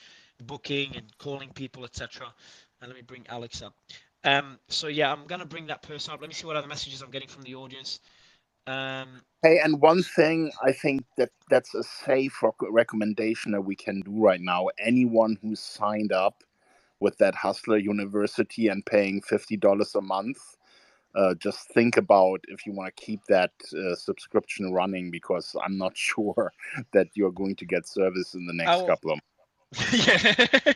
booking and calling people, etc. And let me bring Alex up. So yeah, I'm gonna bring that person up. Let me see what other messages I'm getting from the audience. Hey, and one thing I think that's a safe recommendation that we can do right now. Anyone who's signed up with that Hustler University and paying $50 a month, just think about if you want to keep that subscription running, because I'm not sure that you're going to get service in the next couple of months. Yeah.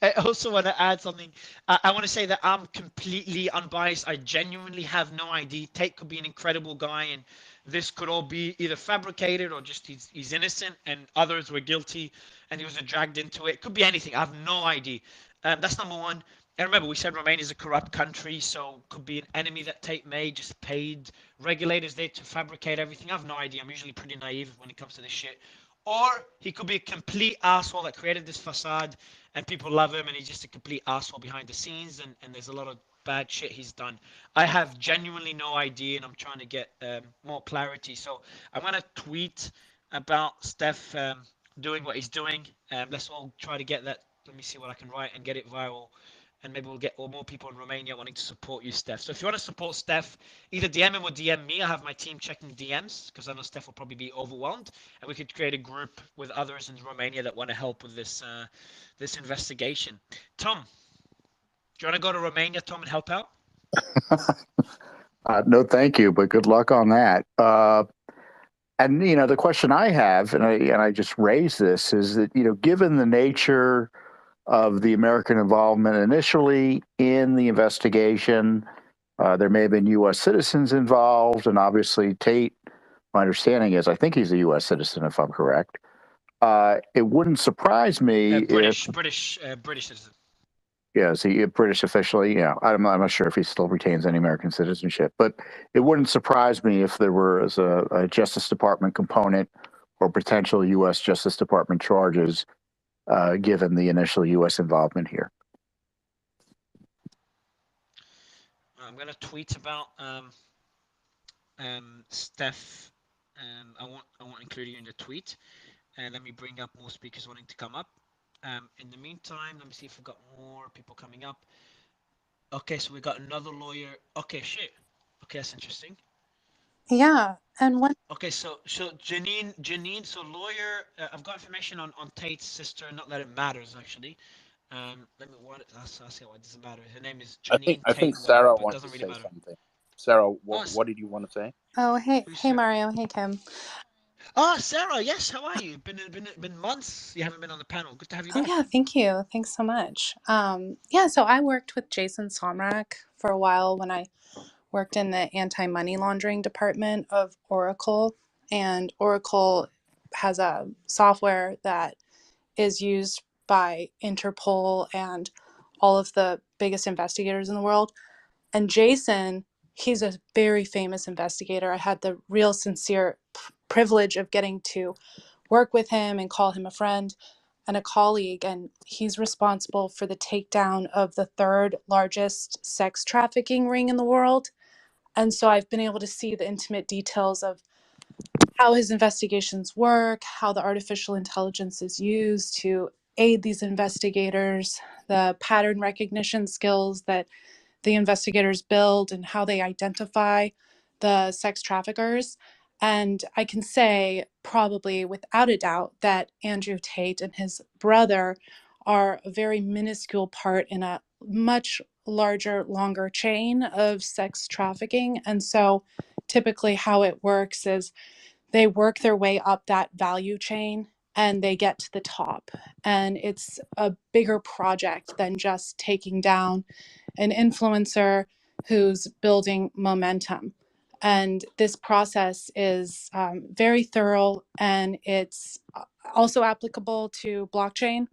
I also want to add something. I want to say that I'm completely unbiased. I genuinely have no idea. Tate could be an incredible guy, and this could all be either fabricated or just he's innocent, and others were guilty, and he was dragged into it. It could be anything. I have no idea. That's number one. And remember, we said Romania is a corrupt country, so could be an enemy that Tate made, just paid regulators there to fabricate everything. I have no idea. I'm usually pretty naive when it comes to this shit. Or he could be a complete asshole that created this facade and people love him and he's just a complete asshole behind the scenes and there's a lot of bad shit he's done. I have genuinely no idea and I'm trying to get more clarity. So I'm going to tweet about Steph doing what he's doing. Let's all try to get that. Let me see what I can write and get it viral. And maybe we'll get more people in Romania wanting to support you, Steph. So if you want to support Steph, either DM him or DM me. I have my team checking DMs because I know Steph will probably be overwhelmed, and we could create a group with others in Romania that want to help with this this investigation. Tom, you want to go to Romania, Tom, and help out? No, thank you, but good luck on that. And the question I have, and I just raised this, is that given the nature of the American involvement initially in the investigation, there may have been U.S. citizens involved, and obviously Tate, my understanding is, I think he's a U.S. citizen, if I'm correct. It wouldn't surprise me British citizen. Yeah, is he a British officially? Yeah, I'm not sure if he still retains any American citizenship, but it wouldn't surprise me if there was a Justice Department component or potential U.S. Justice Department charges, given the initial U.S. involvement here. I'm gonna tweet about Steph. I won't include you in the tweet. And let me bring up more speakers wanting to come up. In the meantime, let me see if we've got more people coming up. Okay, so we got another lawyer. Okay, shit. Okay, that's interesting. Yeah, and what? Okay, so Janine, so lawyer. I've got information on Tate's sister. Not that it matters actually. Let me I'll say why it doesn't matter. Her name is Janine I think Tate White, Sarah but it wants to doesn't really say matter. something. Sarah, Oh, what did you want to say? Oh, hey, Who's hey, Sarah? Mario, hey, Kim. Oh, Sarah. Yes, how are you? Been months. You haven't been on the panel. Good to have you Oh, back. yeah, thank you. Thanks so much. Yeah, so I worked with Jason Somrak for a while when I worked in the anti-money laundering department of Oracle, and Oracle has a software that is used by Interpol and all of the biggest investigators in the world. And Jason, he's a very famous investigator. I had the real sincere privilege of getting to work with him and call him a friend and a colleague. And he's responsible for the takedown of the third largest sex trafficking ring in the world. And so I've been able to see the intimate details of how his investigations work, how the artificial intelligence is used to aid these investigators, the pattern recognition skills that the investigators build, and how they identify the sex traffickers. And I can say, probably without a doubt, that Andrew Tate and his brother are a very minuscule part in a much larger, longer chain of sex trafficking. And so typically how it works is they work their way up that value chain and they get to the top. And it's a bigger project than just taking down an influencer who's building momentum. And this process is very thorough, and it's also applicable to blockchain.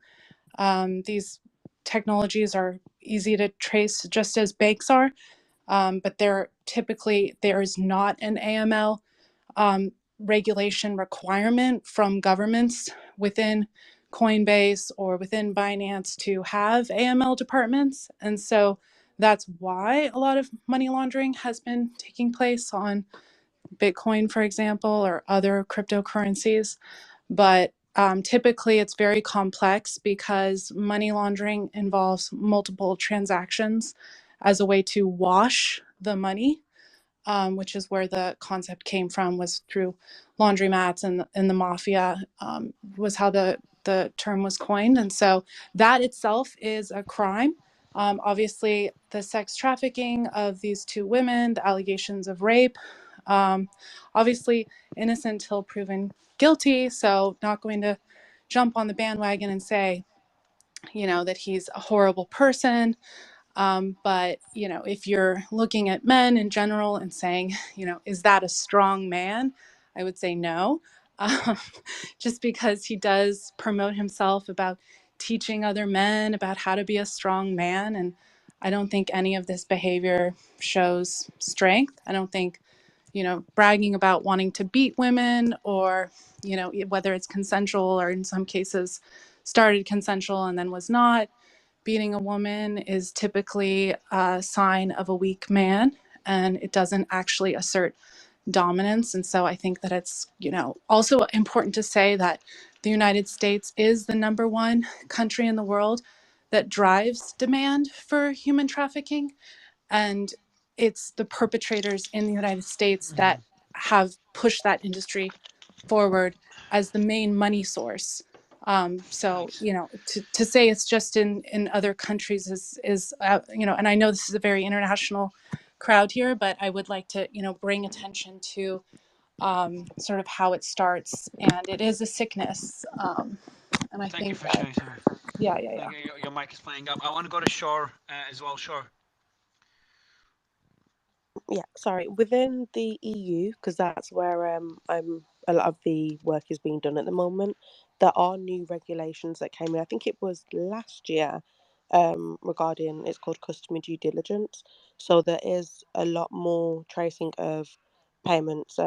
These technologies are easy to trace just as banks are, but there is not an AML regulation requirement from governments within Coinbase or within Binance to have AML departments. And so that's why a lot of money laundering has been taking place on Bitcoin, for example, or other cryptocurrencies. But typically it's very complex because money laundering involves multiple transactions as a way to wash the money, which is where the concept came from, was through laundromats and the mafia, was how the term was coined. And so that itself is a crime. Obviously, the sex trafficking of these two women, the allegations of rape, obviously innocent till proven guilty. So not going to jump on the bandwagon and say, that he's a horrible person. But, if you're looking at men in general and saying, is that a strong man? I would say no, just because he does promote himself about teaching other men about how to be a strong man. And I don't think any of this behavior shows strength. I don't think, bragging about wanting to beat women, or, whether it's consensual or in some cases started consensual and then was not. Beating a woman is typically a sign of a weak man, and it doesn't actually assert dominance. And so I think that it's, also important to say that the United States is the number one country in the world that drives demand for human trafficking. And it's the perpetrators in the United States that have pushed that industry forward as the main money source So, Thanks. you know, to say it's just in other countries is you know, and I know this is a very international crowd here, but I would like to, you know, bring attention to sort of how it starts, and it is a sickness. And I Thank you think for that, sharing, Sarah. yeah, yeah, yeah. Thank you. Your mic is playing up. I want to go to Shore as well. Shore. Yeah, sorry. Within the EU, because that's where a lot of the work is being done at the moment. There are new regulations that came in. I think it was last year, regarding it's called customer due diligence. So there is a lot more tracing of payments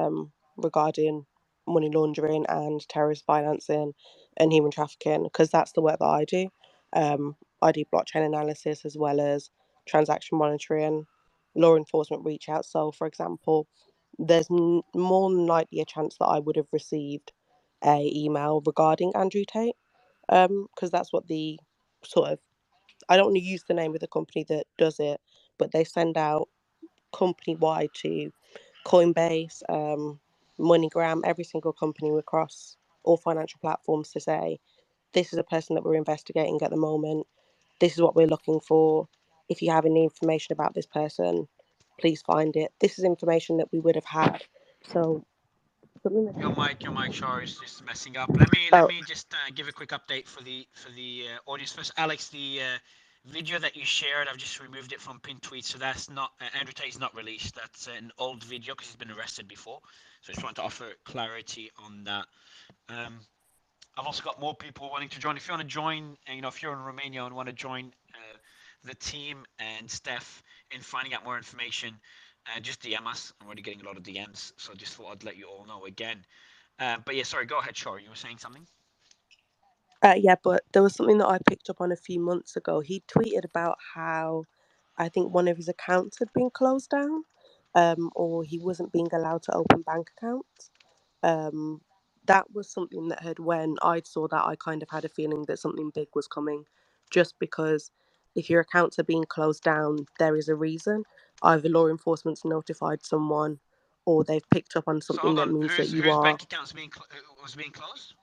regarding money laundering and terrorist financing and human trafficking, because that's the work that I do. I do blockchain analysis as well as transaction monitoring, law enforcement reach out. So, for example, there's more than likely a chance that I would have received a email regarding Andrew Tate, because that's what the sort of, I don't want to use the name of the company that does it, but they send out company wide to Coinbase, MoneyGram, every single company across all financial platforms to say, this is a person that we're investigating at the moment. This is what we're looking for. If you have any information about this person, please find it. This is information that we would have had. So something that Your mic, Shore, is just messing up. Let oh me just give a quick update for the audience first. Alex, the video that you shared, I've just removed it from pinned tweets, so that's not Andrew Tate's not released. That's an old video because he's been arrested before. So I just want to offer clarity on that. Um, I've also got more people wanting to join. If you want to join, you know, if you're in Romania and want to join the team and Steph in finding out more information, just DM us. I'm already getting a lot of DMs, so just thought I'd let you all know again. But yeah, sorry, go ahead, Shore. You were saying something? yeah, but there was something that I picked up on a few months ago. He tweeted about how I think one of his accounts had been closed down, or he wasn't being allowed to open bank accounts. Um, that was something that had, when I saw that, I kind of had a feeling that something big was coming, just because if your accounts are being closed down, there is a reason. Either law enforcement's notified someone, or they've picked up on So something hold that on, means that you whose are. bank accounts was being closed?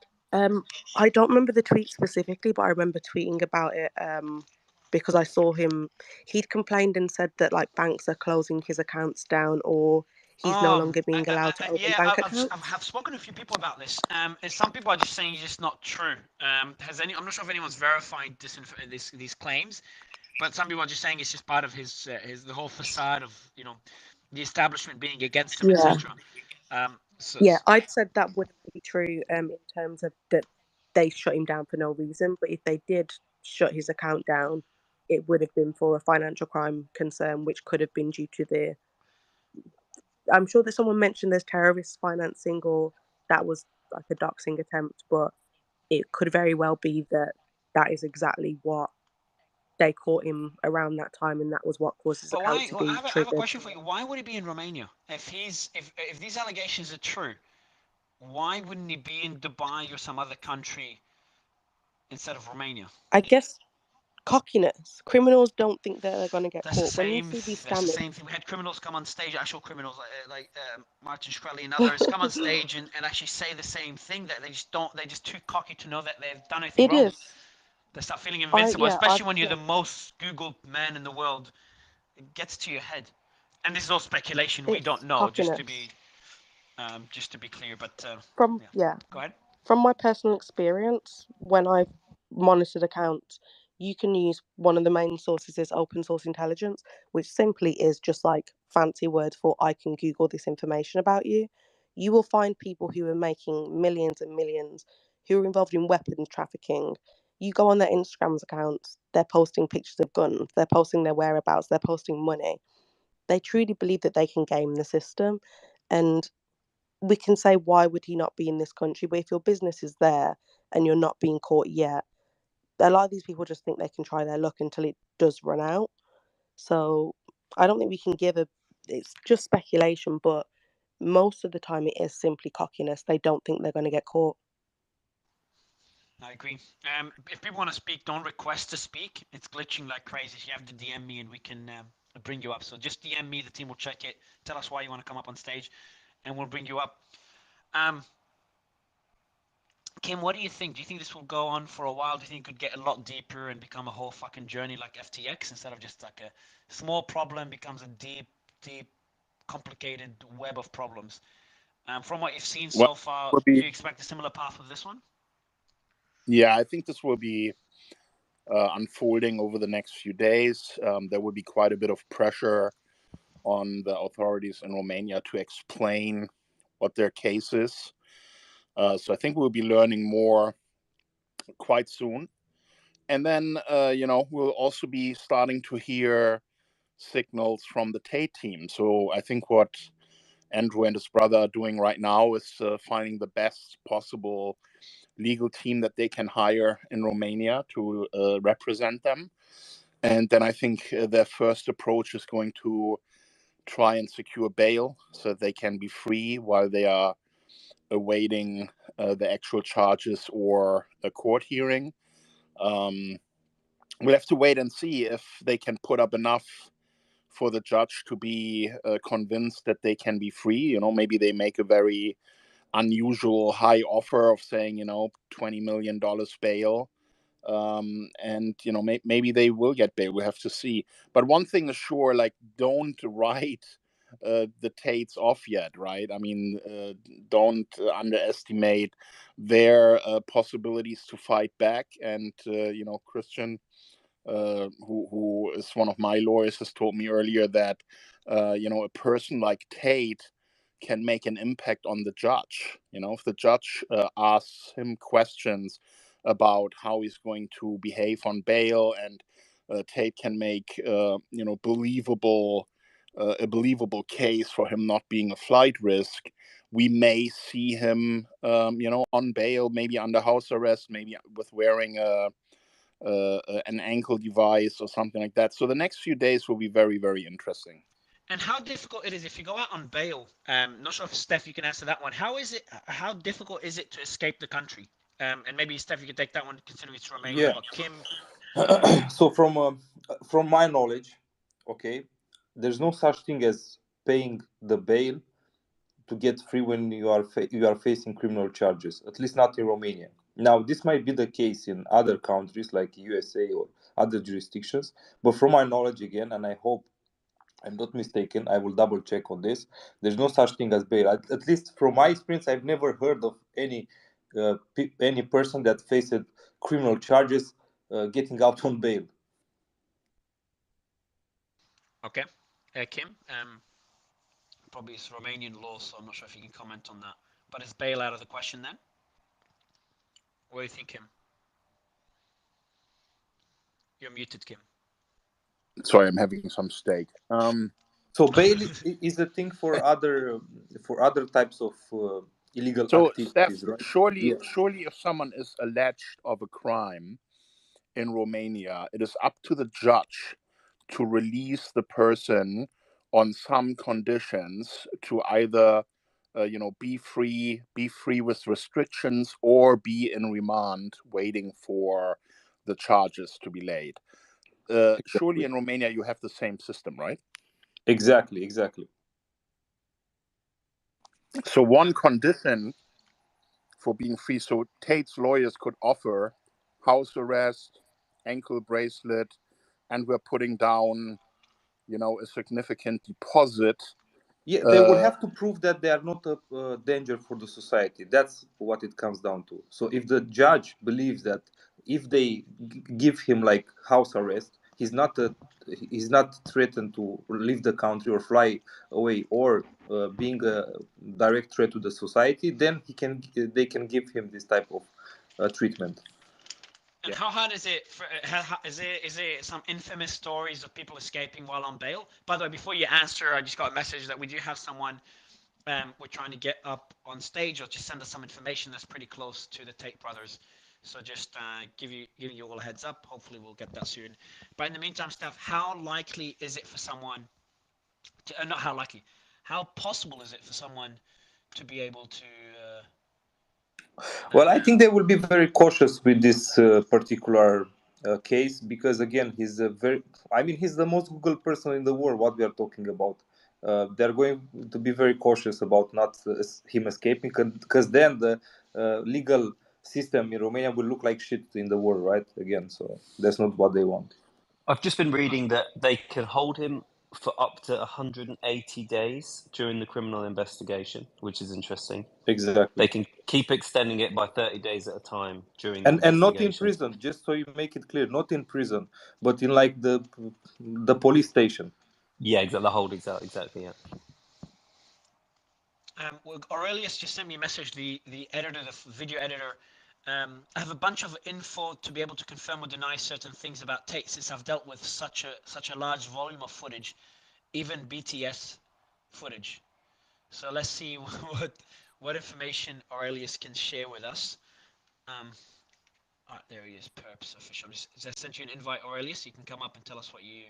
I don't remember the tweet specifically, but I remember tweeting about it because I saw him. He'd complained and said that like banks are closing his accounts down, or he's no longer being allowed to open Yeah, bank I've accounts. have spoken to a few people about this. And some people are just saying it's just not true. I'm not sure if anyone's verified these claims, but some people are just saying it's just part of his the whole facade of, you know, the establishment being against him, Yeah. etc. So Yeah, I'd said that wouldn't be true in terms of that they shut him down for no reason. But if they did shut his account down, it would have been for a financial crime concern, which could have been due to the. I'm sure that someone mentioned there's terrorist financing, or that was like a doxing attempt, but it could very well be that that is exactly what they caught him around that time, and that was what caused his but account why? to Well, be I have a triggered. question for you. Why would he be in Romania if these allegations are true? Why wouldn't he be in Dubai or some other country instead of Romania? I guess cockiness. Criminals don't think that they're going to get That's the caught. When you same. see these That's the scammers, same thing. We had criminals come on stage, actual criminals like Martin Shkreli and others, come on stage and actually say the same thing, that they just don't. They're just too cocky to know that they've done anything it wrong. is. They start feeling I invincible, yeah, I especially when you're the yeah, most Googled man in the world. It gets to your head. And this is all speculation. We don't it's know. cockiness. Just to be clear. But From yeah, yeah, go ahead. from my personal experience, when I've monitored accounts, you can use one of the main sources is open source intelligence, which simply is just like fancy word for I can Google this information about you. You will find people who are making millions and millions, who are involved in weapons trafficking. You go on their Instagrams accounts, they're posting pictures of guns, they're posting their whereabouts, they're posting money. They truly believe that they can game the system. And we can say, why would he not be in this country? But if your business is there and you're not being caught yet, a lot of these people just think they can try their luck until it does run out. So I don't think we can give a, it's just speculation, but most of the time it is simply cockiness. They don't think they're going to get caught. I agree. If people want to speak, don't request to speak. It's glitching like crazy. You have to DM me and we can bring you up. So just DM me. The team will check it. Tell us why you want to come up on stage, and we'll bring you up. Um, Kim, what do you think? Do you think this will go on for a while? Do you think it could get a lot deeper and become a whole fucking journey like FTX instead of just like a small problem becomes a deep, deep, complicated web of problems? From what you've seen Well, so far, will do be you expect a similar path with this one? yeah. I think this will be unfolding over the next few days. There will be quite a bit of pressure on the authorities in Romania to explain what their case is. So I think we'll be learning more quite soon. And then, we'll also be starting to hear signals from the Tate team. So I think what Andrew and his brother are doing right now is finding the best possible legal team that they can hire in Romania to represent them. And then I think their first approach is going to try and secure bail so that they can be free while they are awaiting the actual charges or a court hearing. We'll have to wait and see if they can put up enough for the judge to be convinced that they can be free. Maybe they make a very unusual high offer of saying, $20 million bail. And maybe they will get bail. We'll have to see. But one thing is sure, like, don't write the Tates off yet, right? I mean, don't underestimate their possibilities to fight back. And Christian, who is one of my lawyers, has told me earlier that a person like Tate can make an impact on the judge. If the judge asks him questions about how he's going to behave on bail, and Tate can make believable a believable case for him not being a flight risk, we may see him on bail, maybe under house arrest, maybe with wearing an ankle device or something like that. So the next few days will be very, very interesting. And how difficult it is if you go out on bail? Not sure if Steph, you can answer that one. How difficult is it to escape the country? And maybe Steph, you can take that one considering it's Romania. Yeah. But Kim, So from my knowledge, okay, there's no such thing as paying the bail to get free when you are facing criminal charges. At least not in Romania. Now, this might be the case in other countries like USA or other jurisdictions, but from my knowledge, again, and I hope I'm not mistaken, I will double check on this. There's no such thing as bail. At least from my experience, I've never heard of any person that faced criminal charges getting out on bail. okay, Kim, probably it's Romanian law, so I'm not sure if you can comment on that. But is bail out of the question then? What do you think, Kim? You're muted, Kim. Sorry, I'm having some steak. So bail is a thing for other types of illegal So, Steph, activities, right? surely, if someone is alleged of a crime in Romania, it is up to the judge to release the person on some conditions to either, be free with restrictions, or be in remand waiting for the charges to be laid. Surely in Romania you have the same system, right? Exactly. So one condition for being free, so Tate's lawyers could offer house arrest, ankle bracelet, and we're putting down, a significant deposit. Yeah, they will have to prove that they are not a danger for the society. That's what it comes down to. So if the judge believes that if they give him like house arrest, he's not threatened to leave the country or fly away, or being a direct threat to the society, then they can give him this type of treatment. And how hard is it? Is there some infamous stories of people escaping while on bail? By the way, before you answer, I just got a message that we do have someone we're trying to get up on stage, or just send us some information that's pretty close to the Tate brothers. So just giving you all a heads up. Hopefully we'll get that soon. But in the meantime, Steph, how likely is it for someone to, not how likely, how possible is it for someone to be able to Well, I think they will be very cautious with this particular case, because again, he's the most Google person in the world. What we are talking about, they're going to be very cautious about not him escaping, because then the legal system in Romania will look like shit in the world, right? Again, so that's not what they want. I've just been reading that they can hold him for up to 180 days during the criminal investigation, which is interesting. Exactly. They can keep extending it by 30 days at a time during the And not in investigation. prison, just so you make it clear, not in prison, but in like the police station. Yeah, exactly. The hold, exactly. Yeah. Well, Aurelius just sent me a message. The editor, the video editor. I have a bunch of info to be able to confirm or deny certain things about Tate, since I've dealt with such a large volume of footage, even BTS footage. So let's see what information Aurelius can share with us. There he is, Perps official. Just sent you an invite, Aurelius. You can come up and tell us what you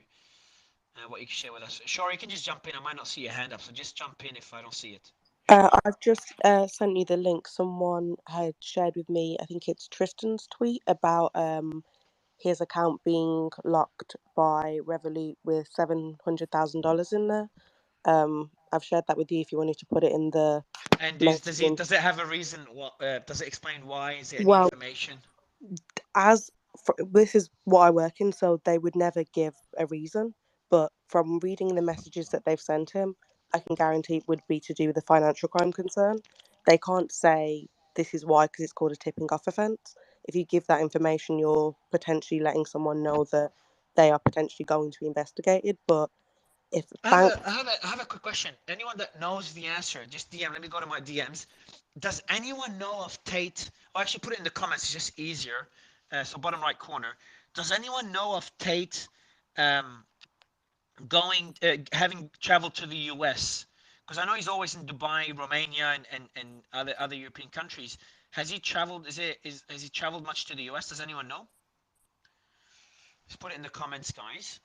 can share with us. Sure, you can just jump in. I might not see your hand up, so just jump in if I don't see it. I've just sent you the link. Someone had shared with me, I think it's Tristan's tweet, about his account being locked by Revolut with $700,000 in there. I've shared that with you if you wanted to put it in the And messaging. does it have a reason? What does it explain why? Is there any Well, information? this is what I work in, so they would never give a reason. But from reading the messages that they've sent him, I can guarantee it would be to do with a financial crime concern. They can't say this is why, because it's called a tipping off offence. If you give that information, you're potentially letting someone know that they are potentially going to be investigated. But if I have a quick question. Anyone that knows the answer, just DM. Let me go to my DMs. Does anyone know of Tate? Or actually, put it in the comments. It's just easier. So bottom right corner. Does anyone know of Tate having traveled to the US? Because I know he's always in Dubai, Romania, and other European countries. Has he traveled? Has he traveled much to the US? Does anyone know? Just put it in the comments, guys.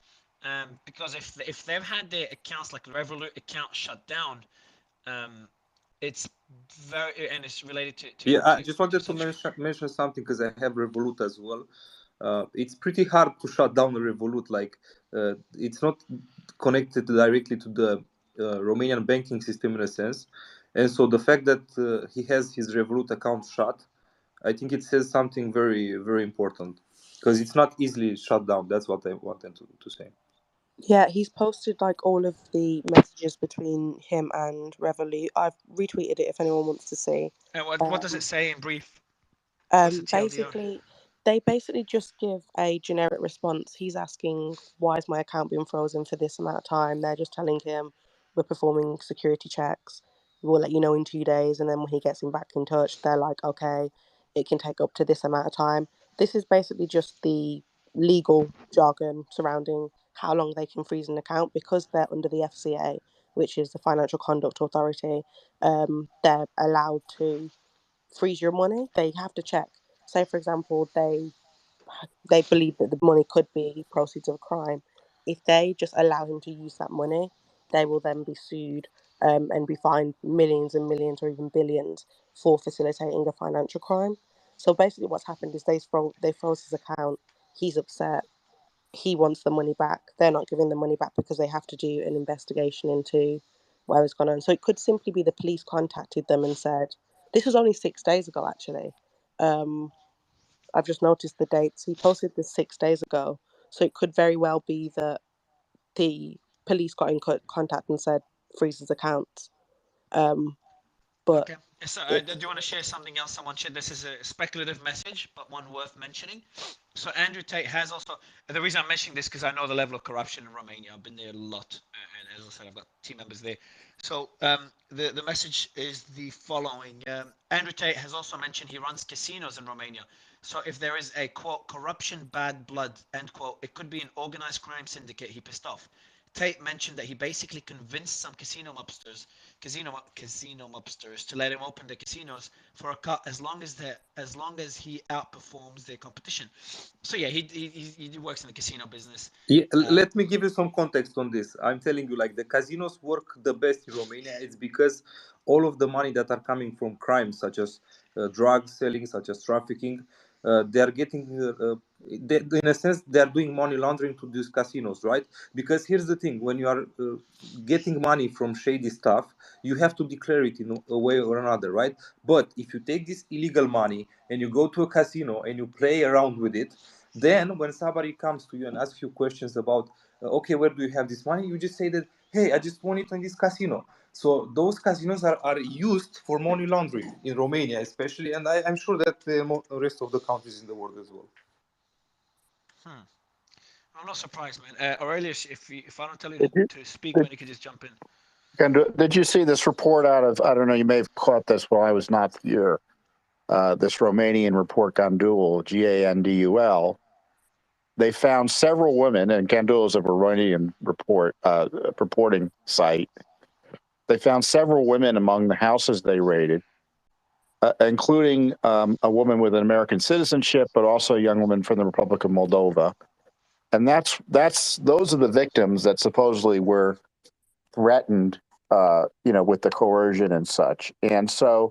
Because if they've had their accounts, like Revolut account, shut down, it's and it's related to Yeah, I just wanted to mention something, because I have Revolut as well. It's pretty hard to shut down Revolut. Like, it's not connected directly to the Romanian banking system in a sense, and so the fact that he has his Revolut account shut, I think it says something very, very important, because it's not easily shut down. That's what I wanted to say. Yeah, he's posted like all of the messages between him and Revolut. I've retweeted it if anyone wants to see. And what does it say in brief? Basically, they basically just give a generic response. He's asking, why is my account being frozen for this amount of time? They're just telling him, we're performing security checks. We'll let you know in 2 days. And then when he gets him back in touch, they're like, okay, it can take up to this amount of time. This is basically just the legal jargon surrounding how long they can freeze an account, because they're under the FCA, which is the Financial Conduct Authority. They're allowed to freeze your money. They have to check. Say, for example, they believe that the money could be proceeds of a crime. If they just allow him to use that money, they will then be sued and be fined millions and millions or even billions for facilitating a financial crime. So basically, what's happened is they froze his account. He's upset. He wants the money back. They're not giving the money back because they have to do an investigation into where it's gone on. So it could simply be the police contacted them and said, this was only 6 days ago, actually. I've just noticed the dates. He posted this 6 days ago. So it could very well be that the police got in contact and said, freeze his accounts. But okay. So, do you want to share something else? Someone shared. This is a speculative message, but one worth mentioning. So Andrew Tate has also. The reason I'm mentioning this because I know the level of corruption in Romania. I've been there a lot, and as I said, I've got team members there. So the message is the following. Andrew Tate has also mentioned he runs casinos in Romania. So if there is a quote corruption, bad blood end quote, it could be an organized crime syndicate he pissed off. Tate mentioned that he basically convinced some casino mobsters to let him open the casinos for a cut as long as he outperforms their competition. So yeah, he works in the casino business. Yeah, let me give you some context on this. I'm telling you, like, the casinos work the best in Romania. It's because all of the money that are coming from crimes such as drug selling, such as trafficking, they are getting in a sense, they are doing money laundering to these casinos, right? Because here's the thing: when you are getting money from shady stuff, you have to declare it in a way or another, right? But if you take this illegal money and you go to a casino and you play around with it, then when somebody comes to you and asks you questions about, okay, where do you have this money? You just say that, hey, I just won it on this casino. So those casinos are used for money laundering in Romania, especially, and I'm sure that the rest of the countries in the world as well. I'm not surprised, man. Aurelius, if I don't tell you to speak, man, you can just jump in. Did you see this report out of, I don't know, you may have caught this while I was not here, this Romanian report, Gandul, Gandul. They found several women, and Gandul is a Romanian reporting site. They found several women among the houses they raided, including a woman with an American citizenship, but also a young woman from the Republic of Moldova. And those are the victims that supposedly were threatened, with the coercion and such. And so,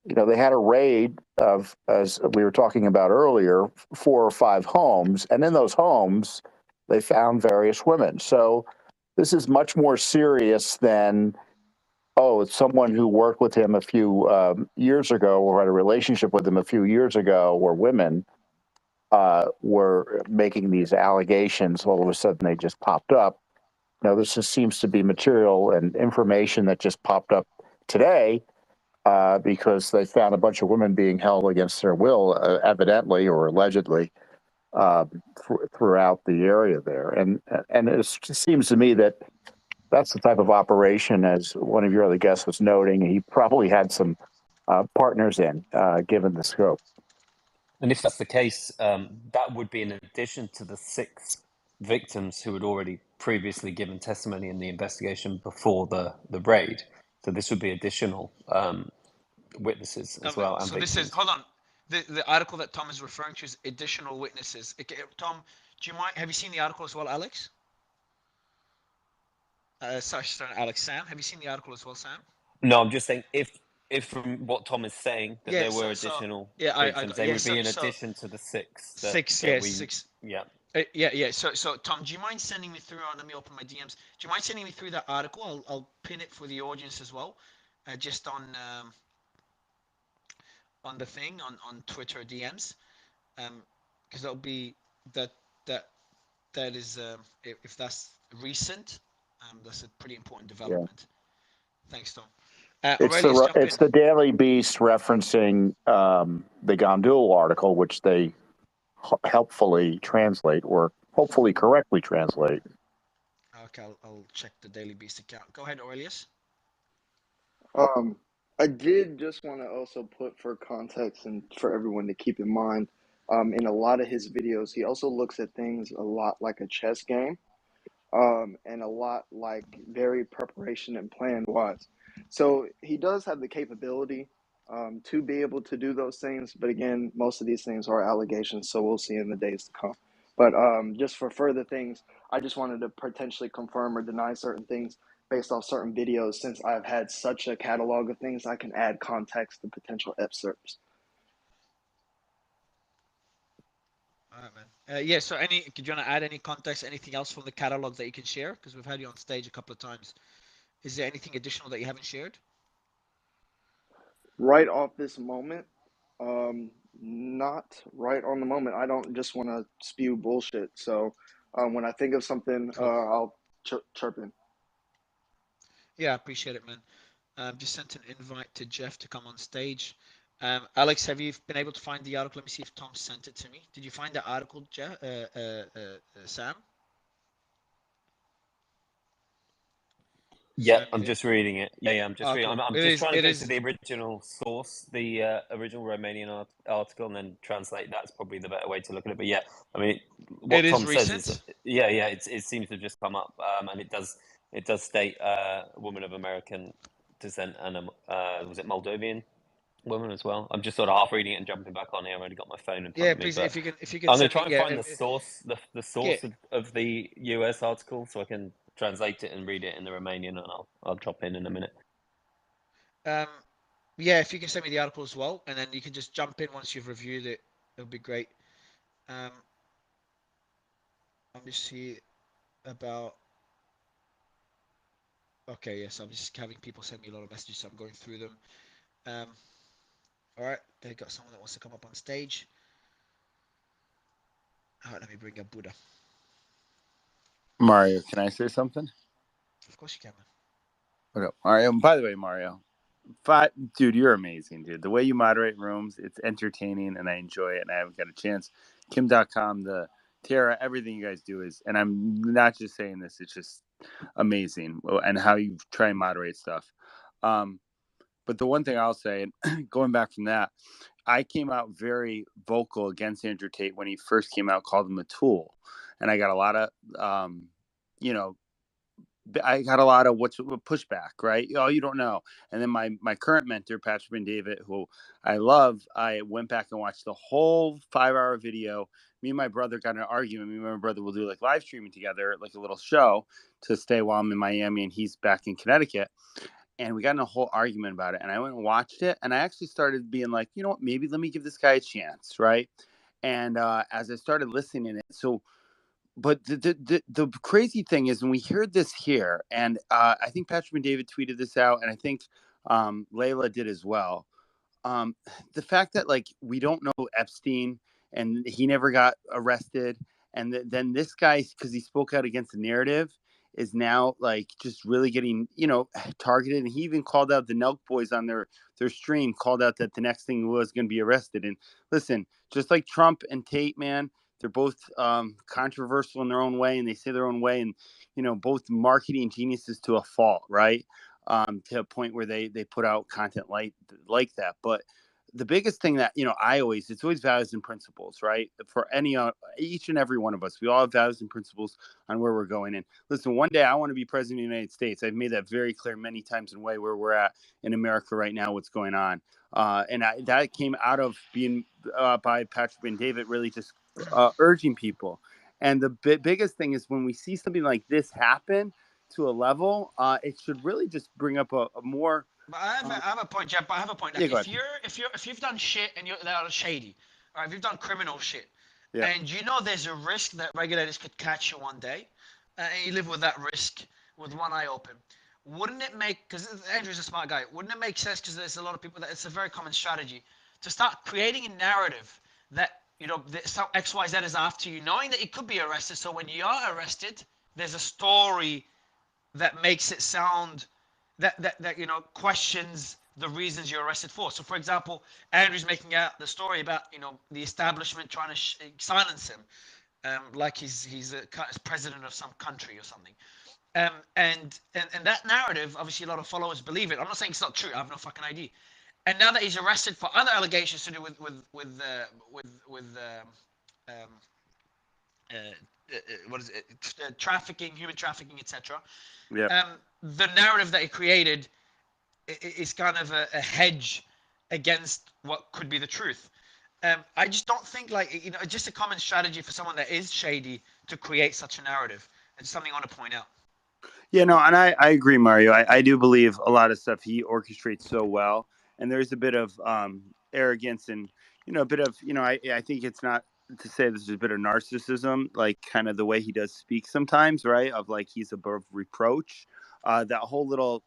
they had a raid of, as we were talking about earlier, 4 or 5 homes, and in those homes, they found various women. So this is much more serious than, it's someone who worked with him a few years ago or had a relationship with him a few years ago, where women were making these allegations. All of a sudden, they just popped up. Now, this just seems to be material and information that just popped up today because they found a bunch of women being held against their will, evidently or allegedly, throughout the area there. And it seems to me that that's the type of operation, as one of your other guests was noting, he probably had some partners in, given the scope. And if that's the case, that would be in addition to the 6 victims who had already previously given testimony in the investigation before the raid. So this would be additional witnesses as well. And so victims. This is, hold on, the article that Tom is referring to is additional witnesses. Tom, do you mind? Have you seen the article as well, Alex? Sorry, Alex. Sam, have you seen the article as well, Sam? No, I'm just saying if from what Tom is saying that there were additional victims, they would be in addition to the 6. 6, yes, 6. Yeah. Yeah. So Tom, do you mind sending me through? Let me open my DMs. Do you mind sending me through that article? I'll pin it for the audience as well, just on the thing on Twitter DMs, because that'll be that is if that's recent, that's a pretty important development. Yeah. Thanks, Tom. It's the Daily Beast referencing the Gandul article, which they helpfully translate, or hopefully correctly translate. Okay, I'll check the Daily Beast account. Go ahead, Aurelius. I did just want to also put for context and for everyone to keep in mind, in a lot of his videos, he also looks at things a lot like a chess game, and a lot like very preparation and plan wise. So he does have the capability to be able to do those things. But again, most of these things are allegations, so we'll see in the days to come. But just for further things, I just wanted to potentially confirm or deny certain things based off certain videos. Since I've had such a catalog of things, I can add context to potential excerpts. All right, man. Yeah, so do you want to add any context, anything else from the catalog that you can share? Because we've had you on stage a couple of times. Is there anything additional that you haven't shared? Right off this moment, not right on the moment. I don't just want to spew bullshit. So when I think of something, cool. I'll chirp in. Yeah, I appreciate it, man. Just sent an invite to Jeff to come on stage. Alex, have you been able to find the article? Let me see if Tom sent it to me. Did you find the article, Jeff? Sam? Yeah, I'm just reading it. Yeah, I'm just reading. Cool. I'm just trying to go to the original source, the original Romanian article, and then translate. That's probably the better way to look at it. But yeah, I mean, what Tom says is, it seems to have just come up, and it does state a woman of American descent and was it Moldovan woman as well. I'm just sort of half reading it and jumping back on here. I've only got my phone in front of me. Please, if you can I'm going to try and find the source, the source of the US article, so I can translate it and read it in the Romanian, and I'll drop in a minute. Yeah, if you can send me the article as well, and then you can just jump in once you've reviewed it, it'll be great. Um, I'm just here about. Okay, yes, I'm just having people send me a lot of messages, so I'm going through them. Um, all right, they got someone that wants to come up on stage. All right, let me bring up Buddha. Mario, can I say something? Of course you can, man. Okay. Mario, by the way, Mario, dude, you're amazing, dude. The way you moderate rooms, it's entertaining, and I enjoy it, and I haven't got a chance. Kim.com, the Tara, everything you guys do is, and I'm not just saying this, it's just amazing, and how you try and moderate stuff. But the one thing I'll say, going back from that, I came out very vocal against Andrew Tate when he first came out, called him a tool. And I got a lot of, I got a lot of pushback, right? Oh, you don't know. And then my current mentor, Patrick Ben-David, who I love, I went back and watched the whole 5-hour video. Me and my brother got in an argument. Me and my brother will do like live streaming together, like a little show to stay while I'm in Miami and he's back in Connecticut. And we got in a whole argument about it. And I went and watched it. And I actually started being like, you know what, maybe let me give this guy a chance, right? And as I started listening to it, but the crazy thing is when we heard this here, and I think Patrick and David tweeted this out, and I think Layla did as well. The fact that like we don't know Epstein and he never got arrested, and then this guy, because he spoke out against the narrative, is now like just really getting targeted. And he even called out the Nelk boys on their stream, called out that the next thing was going to be arrested. And listen, just like Trump and Tate, man, they're both controversial in their own way, and they say their own way, and both marketing geniuses to a fault, right? To a point where they put out content like that. But the biggest thing that it's always values and principles, right? For each and every one of us, we all have values and principles on where we're going. And listen, one day I want to be president of the United States. I've made that very clear many times in way where we're at in America right now, what's going on. And that came out of being by Patrick Ben-David, really just urging people. And the biggest thing is when we see something like this happen to a level, it should really just bring up a more. But I have a point, Jeff. But I have a point. Like, Yeah, go ahead. if you've done shit and they're shady, or if you've done criminal shit, Yeah. and there's a risk that regulators could catch you one day, and you live with that risk with one eye open, wouldn't it make? Because Andrew's a smart guy. Wouldn't it make sense? Because there's a lot of people that it's a very common strategy to start creating a narrative that some XYZ is after you, knowing that you could be arrested. So when you are arrested, there's a story that makes it sound that questions the reasons you're arrested for. So, for example, Andrew's making out the story about the establishment trying to silence him, like he's a president of some country or something. And that narrative, obviously, a lot of followers believe it. I'm not saying it's not true. I have no fucking idea. And now that he's arrested for other allegations to do with what is it? Trafficking, human trafficking, etc. Yeah. The narrative that he created is kind of a hedge against what could be the truth. I just don't think just a common strategy for someone that is shady to create such a narrative. It's something I want to point out. Yeah, no, and I agree, Mario. I do believe a lot of stuff he orchestrates so well, and there's a bit of arrogance and a bit of I think it's not to say there's a bit of narcissism, like kind of the way he does speak sometimes, right? Of like he's above reproach. That whole little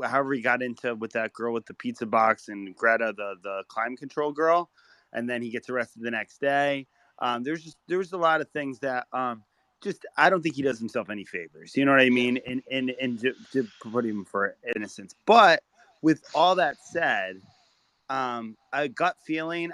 however he got into with that girl with the pizza box and Greta, the climate control girl, and then he gets arrested the next day. There's a lot of things that I don't think he does himself any favors. You know what I mean? And to put him for innocence. But with all that said, a gut feeling,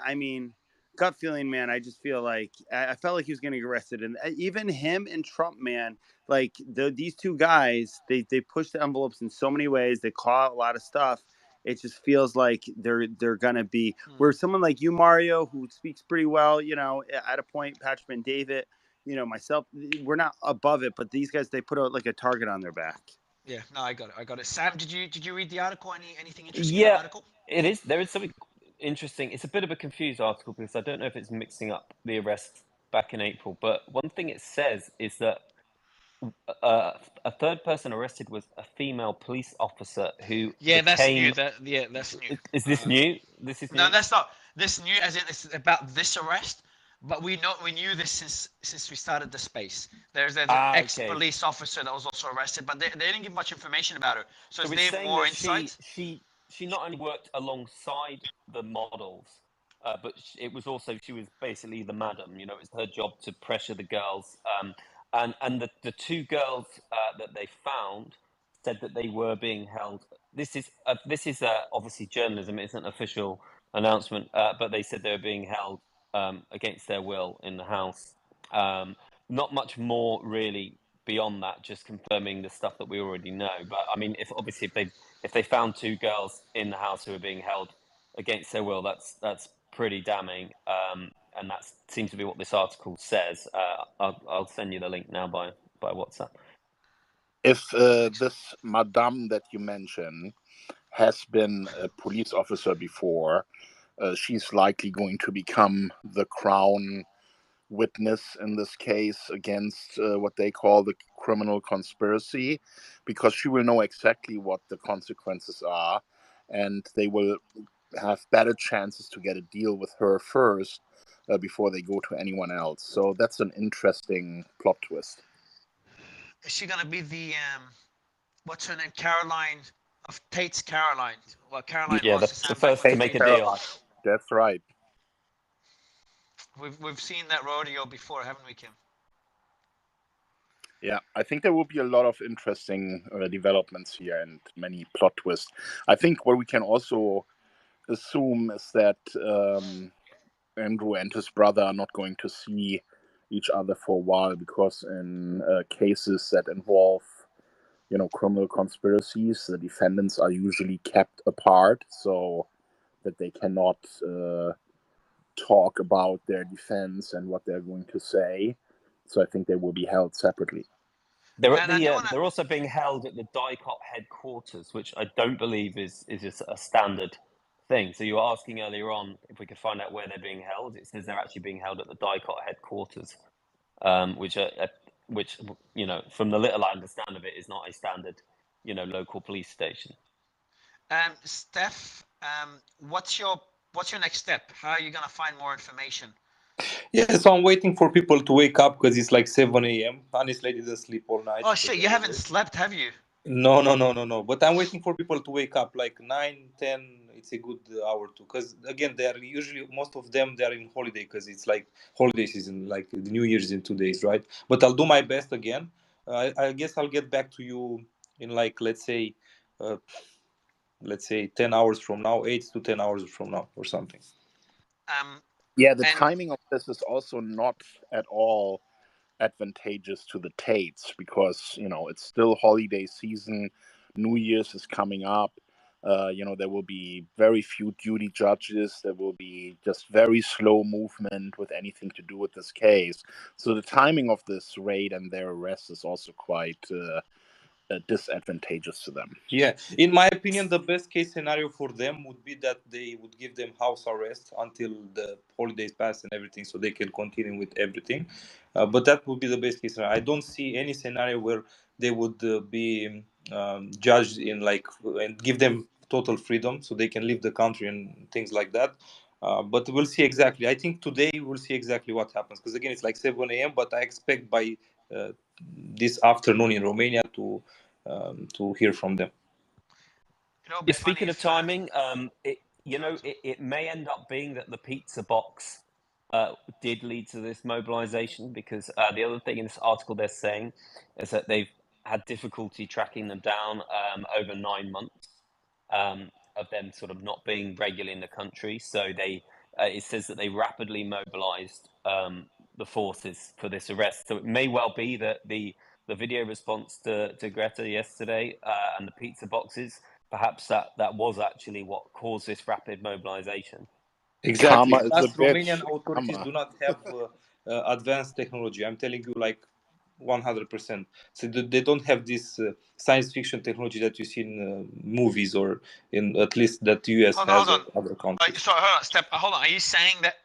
man, I just feel like I felt like he was going to get arrested. And even him and Trump, man, like these two guys, they push the envelopes in so many ways. They call out a lot of stuff. It just feels like they're going to be where someone like you, Mario, who speaks pretty well, at a point, Patrick and David, myself, we're not above it, but these guys, they put out like a target on their back. Yeah, no, I got it. Sam, did you read the article? Anything interesting in the article? It is. There is something interesting. It's a bit of a confused article because I don't know if it's mixing up the arrests back in April. But one thing it says is that a third person arrested was a female police officer who that's new. That's new. Is this new? This is new? No, that's not this new. As in, it's about this arrest. But we knew this since we started the space. There's an Okay. ex-police officer that was also arrested, but they didn't give much information about her. So is it's there saying more that insight? she not only worked alongside the models, but it was also she was basically the madam. You know, it's her job to pressure the girls. And the two girls that they found said that they were being held. This is obviously journalism. It's an official announcement, but they said they were being held against their will in the house. Not much more really beyond that, just confirming the stuff that we already know. But I mean, if they found two girls in the house who were being held against their will, that's pretty damning. And that seems to be what this article says. I'll send you the link now by WhatsApp. If this madame that you mentioned has been a police officer before, she's likely going to become the crown witness in this case against what they call the criminal conspiracy, because she will know exactly what the consequences are, and they will have better chances to get a deal with her first before they go to anyone else. So that's an interesting plot twist. Is she gonna be the what's her name? Caroline of Tate's Caroline. Well, Caroline Yeah, lost the his hand back first when to he make a came. deal. That's right. We've seen that rodeo before, haven't we, Kim? Yeah, I think there will be a lot of interesting developments here and many plot twists. I think what we can also assume is that Andrew and his brother are not going to see each other for a while, because in cases that involve, criminal conspiracies, the defendants are usually kept apart so that they cannot talk about their defense and what they're going to say. So I think they will be held separately. They're also being held at the DICOT headquarters, which I don't believe is a standard thing. So you were asking earlier on if we could find out where they're being held. It says they're actually being held at the DICOT headquarters, which from the little I understand of it, is not a standard, local police station. Steph, what's your next step? How are you gonna find more information? Yeah, so I'm waiting for people to wake up because it's like 7 a.m. Honestly, I didn't sleep all night. Oh shit, you haven't slept, have you? No. But I'm waiting for people to wake up like 9, 10. It's a good hour too. Because again, they are usually, most of them, they are in holiday because it's like holiday season, like the New Year's in 2 days, right? But I'll do my best again. I guess I'll get back to you in like, let's say 10 hours from now, 8 to 10 hours from now or something. Yeah, the timing of this is also not at all advantageous to the Tates, because it's still holiday season. New Year's is coming up. There will be very few duty judges. There will be just very slow movement with anything to do with this case. So the timing of this raid and their arrest is also quite disadvantageous to them. Yeah, in my opinion, the best case scenario for them would be that they would give them house arrest until the holidays pass and everything, so they can continue with everything. But that would be the best case scenario. I don't see any scenario where they would be judged in and give them total freedom so they can leave the country and things like that. But we'll see exactly. I think today we'll see exactly what happens, because again, it's like 7 a.m. But I expect by this afternoon in Romania to hear from them. Speaking of timing, it may end up being that the pizza box did lead to this mobilization, because the other thing in this article they're saying is that they've had difficulty tracking them down over 9 months of them sort of not being regularly in the country. So it says that they rapidly mobilized the forces for this arrest. So it may well be that the video response to Greta yesterday and the pizza boxes, perhaps that was actually what caused this rapid mobilization. Exactly. Plus, Romanian authorities do not have advanced technology. I'm telling you, like 100%. So they don't have this science fiction technology that you see in movies, or in at least that the US has or other countries. Sorry, hold on. Are you saying that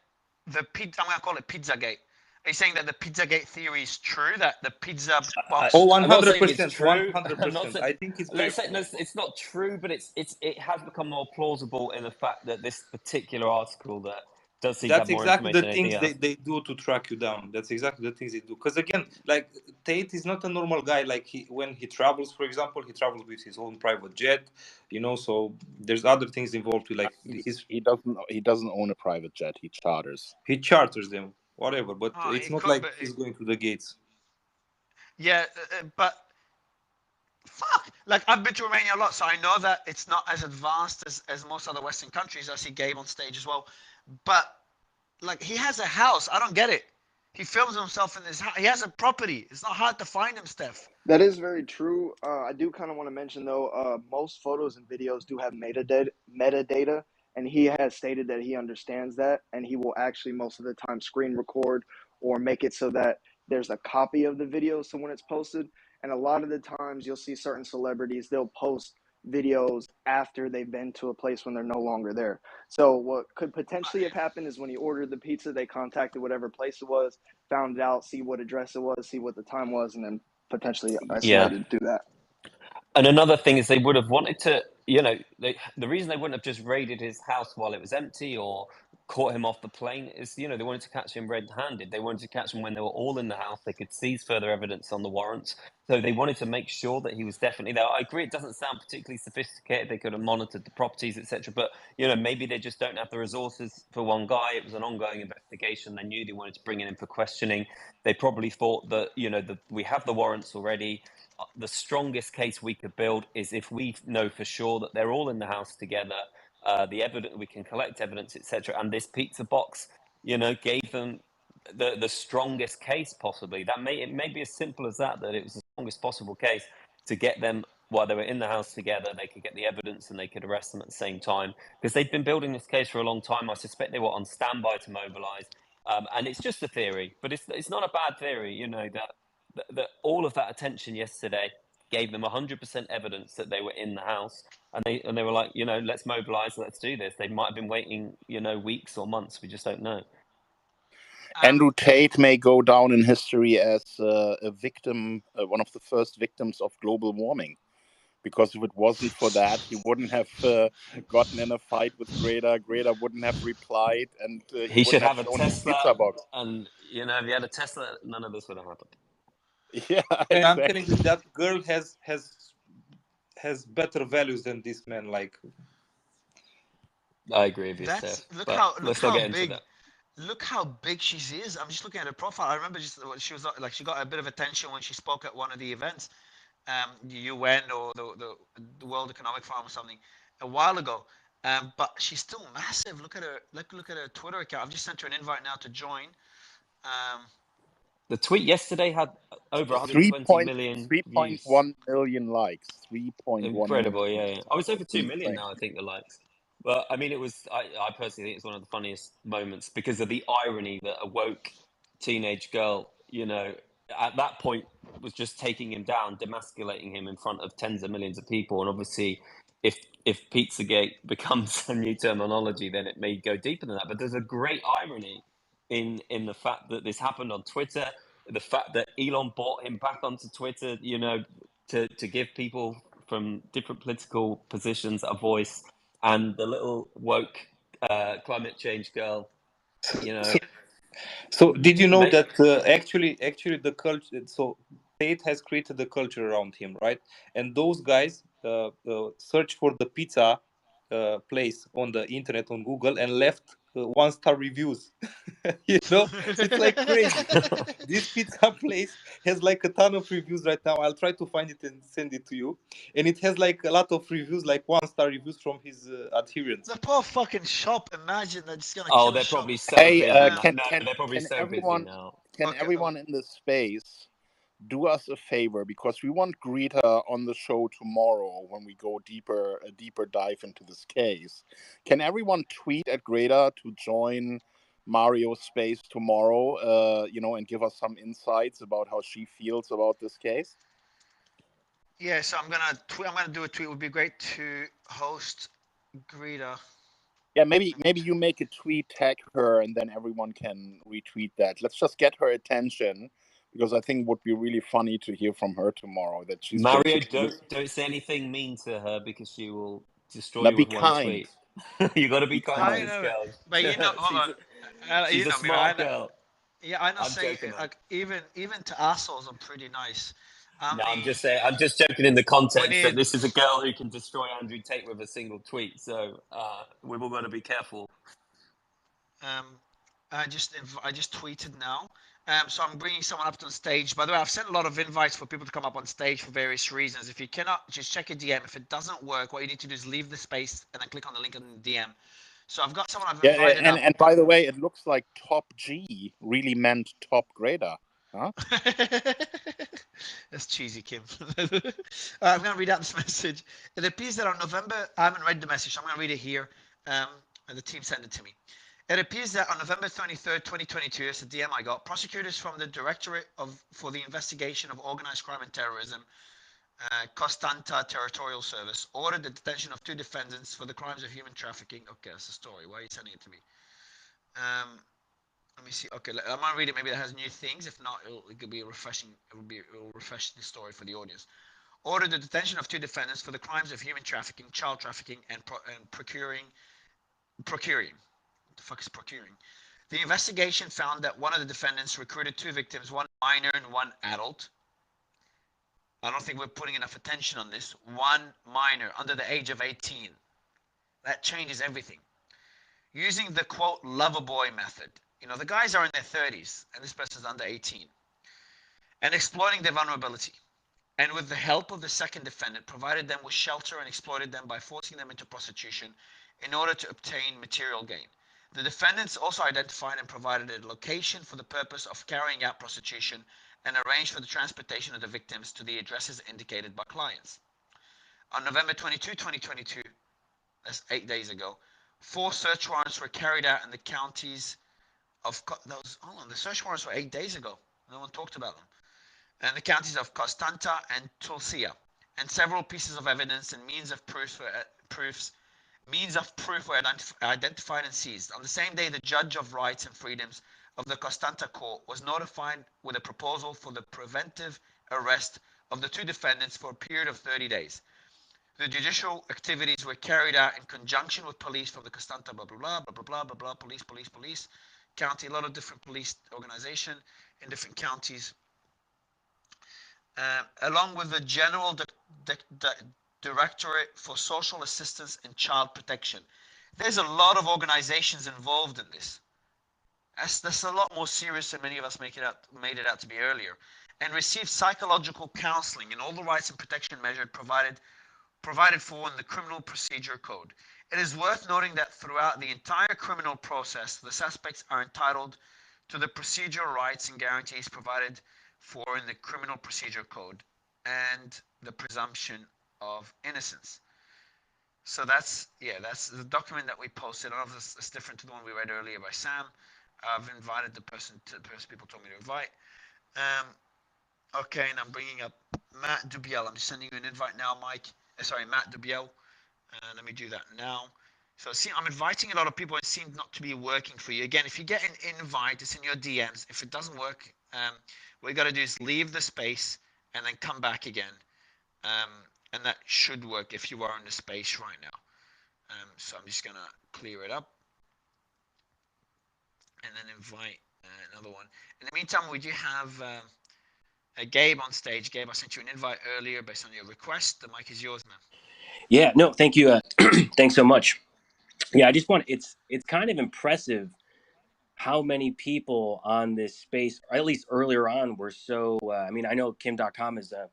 I'm going to call it Pizzagate? Are you saying that the Pizzagate theory is true, that the pizza box? 100%. 100%. I think it's very. It's not true, but it has become more plausible in the fact that this particular article that does seem to That's have more exactly information the than anything things else. they do to track you down. That's exactly the things they do. Because again, like Tate is not a normal guy. Like when he travels, for example, he travels with his own private jet. You know, so there's other things involved. With, like he doesn't own a private jet. He charters. He charters them, whatever. But Oh, it's he not could, like but he's going to the gates. yeah, but fuck. Like I've been to Romania a lot, so I know that it's not as advanced as most other Western countries. I see Gabe on stage as well, but like he has a house. I don't get it. He films himself in his house. He has a property. It's not hard to find him, Steph. That is very true. I do kind of want to mention though, most photos and videos do have metadata, and he has stated that he understands that, and he will actually most of the time screen record or make it so that there's a copy of the video so when it's posted. And a lot of the times you'll see certain celebrities, they'll post videos after they've been to a place when they're no longer there. So what could potentially have happened is when he ordered the pizza, they contacted whatever place it was, found it out, see what address it was, see what the time was, and then potentially isolated through that. And another thing is they would have wanted to, you know, the reason they wouldn't have just raided his house while it was empty or caught him off the plane is, you know, they wanted to catch him red-handed. They wanted to catch him when they were all in the house. They could seize further evidence on the warrants. So they wanted to make sure that he was definitely there. I agree it doesn't sound particularly sophisticated. They could have monitored the properties, etc. But, you know, maybe they just don't have the resources for one guy. It was an ongoing investigation. They knew they wanted to bring him in for questioning. They probably thought that, you know, we have the warrants already. The strongest case we could build is if we know for sure that they're all in the house together, the evidence, we can collect evidence, etc. And this pizza box, you know, gave them the strongest case possibly. It may be as simple as that it was the strongest possible case to get them while they were in the house together. They could get the evidence and they could arrest them at the same time because they'd been building this case for a long time. I suspect they were on standby to mobilize. And it's just a theory, but it's not a bad theory, you know, that all of that attention yesterday gave them 100% evidence that they were in the house, and they were like, you know, let's mobilize, let's do this. They might have been waiting, you know, weeks or months. We just don't know. Andrew Tate may go down in history as a victim, one of the first victims of global warming. Because if it wasn't for that, he wouldn't have gotten in a fight with Greta. Greta wouldn't have replied, and he should wouldn't have have a shown his Tesla. pizza box. And you know, if he had a Tesla, none of this would have happened. Yeah, and exactly. I'm telling you, that girl has better values than this man. Like, I agree with you, That's Steph. look But how let's not get into big. that. Look how big she is. I'm just looking at her profile. I remember just she was like she got a bit of attention when she spoke at one of the events, the UN or the World Economic Forum or something, a while ago. But she's still massive. Look at her. Look at her Twitter account. I've just sent her an invite now to join. The tweet yesterday had over 120 million 3.1 million likes. 3.1 incredible, million. yeah. Oh, it's over 2 Insane. million now, I think, the likes. But I mean, I personally think it's one of the funniest moments because of the irony that a woke teenage girl, you know, at that point was just taking him down, demasculating him in front of tens of millions of people. And obviously, if Pizzagate becomes a new terminology, then it may go deeper than that. But there's a great irony in the fact that this happened on Twitter, the fact that Elon brought him back onto Twitter, you know, to give people from different political positions a voice, and the little woke climate change girl, you know. So did you know that actually the culture? So Tate has created the culture around him, right? And those guys search for the pizza place on the internet on Google and left 1-star reviews. You know, it's like crazy. This pizza place has like a ton of reviews right now. I'll try to find it and send it to you. And it has like a lot of reviews, like 1-star reviews from his adherents. The poor fucking shop. Imagine they're just gonna. Oh, kill they're a probably shop. so busy. They're probably so everyone, busy now. Can everyone in the space do us a favor, because we want Greta on the show tomorrow when we go a deeper dive into this case. Can everyone tweet at Greta to join Mario's space tomorrow, you know, and give us some insights about how she feels about this case? Yeah, so I'm gonna do a tweet. It would be great to host Greta. Yeah, maybe you make a tweet, tag her, and then everyone can retweet that. Let's just get her attention, because I think it would be really funny to hear from her tomorrow. That she's Mario, don't say anything mean to her, because she will destroy you be with one kind. tweet. You got to be kind to I this know, girl. but you know, hold on. She's You a know me, right? smart girl. Yeah, I know. I'm Say joking, man. like even to assholes, I'm pretty nice. I'm No, I'm the just saying. I'm just joking in the we context that need this is a girl who can destroy Andrew Tate with a single tweet. So we've all got to be careful. um I just tweeted now. So I'm bringing someone up on stage. By the way, I've sent a lot of invites for people to come up on stage for various reasons. If you cannot, just check a DM. If it doesn't work, what you need to do is leave the space and then click on the link in the DM. So I've got someone I've Yeah, invited up. and by the way, it looks like Top G really meant top grader. Huh? That's cheesy, Kim. I'm going to read out this message. It appears that on November, I haven't read the message, so I'm going to read it here. And the team sent it to me. It appears that on November 23rd, 2022, it's a DM I got, prosecutors from the Directorate for the Investigation of Organized Crime and Terrorism, Costanta Territorial Service, ordered the detention of 2 defendants for the crimes of human trafficking. Okay, that's the story. Why are you sending it to me? Let me see. Okay, I'm gonna read it. Maybe it has new things. If not, it could be refreshing. It will refresh the story for the audience. Ordered the detention of 2 defendants for the crimes of human trafficking, child trafficking, and procuring. What the fuck is procuring? The investigation found that one of the defendants recruited 2 victims, one minor and one adult. I don't think we're putting enough attention on this. One minor under the age of 18. That changes everything. Using the quote lover boy method. You know, the guys are in their 30s and this person's under 18. And exploiting their vulnerability. And with the help of the second defendant, provided them with shelter and exploited them by forcing them into prostitution in order to obtain material gain. The defendants also identified and provided a location for the purpose of carrying out prostitution and arranged for the transportation of the victims to the addresses indicated by clients. On November 22, 2022, that's 8 days ago, 4 search warrants were carried out in the counties of the search warrants were 8 days ago. No one talked about them. And the counties of Costanta and Tulsia, and several pieces of evidence and means of proof were identified and seized. On the same day, the Judge of Rights and Freedoms of the Costanta Court was notified with a proposal for the preventive arrest of the 2 defendants for a period of 30 days. The judicial activities were carried out in conjunction with police from the Costanta blah blah blah police county, a lot of different police organization in different counties. Along with the General Directorate for Social Assistance and Child Protection. There's a lot of organizations involved in this. That's a lot more serious than many of us made it out to be earlier. And received psychological counseling and all the rights and protection measures provided for in the Criminal Procedure Code. It is worth noting that throughout the entire criminal process, the suspects are entitled to the procedural rights and guarantees provided for in the Criminal Procedure Code and the presumption of innocence. So that's the document that we posted. I don't know if it's different to the one we read earlier by Sam. I've invited the person people told me to invite. Okay, and I'm bringing up Matt Dubiel. I'm just sending you an invite now, Mike. Sorry, Matt Dubiel. Let me do that now. So see, I'm inviting a lot of people. It seems not to be working for you. Again, if you get an invite, it's in your DMs. If it doesn't work, what you got to do is leave the space and then come back again. And that should work if you are in the space right now. So I'm just going to clear it up and then invite another one. In the meantime, we do have Gabe on stage. Gabe, I sent you an invite earlier based on your request. The mic is yours, man. Yeah, no, thank you. Thanks so much. Yeah, I just want, it's kind of impressive how many people on this space, or at least earlier on, were so, I mean, I know Kim.com is a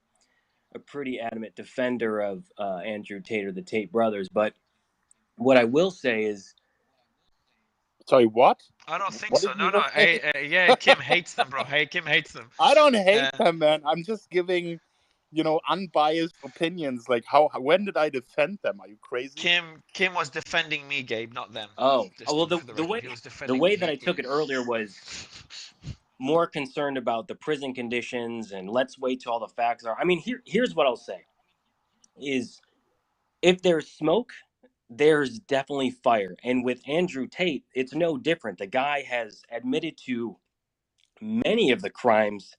pretty adamant defender of Andrew Tate or the Tate brothers, but what I will say is... Sorry, what? I don't think what so. No. Yeah, Kim hates them, bro. Hey, Kim hates them. I don't hate them, man. I'm just giving, unbiased opinions. Like, when did I defend them? Are you crazy? Kim was defending me, Gabe, not them. Oh, well, the way that I took it earlier was more concerned about the prison conditions and let's wait till all the facts are. I mean, here's what I'll say is if there's smoke, there's definitely fire. And with Andrew Tate, it's no different. The guy has admitted to many of the crimes,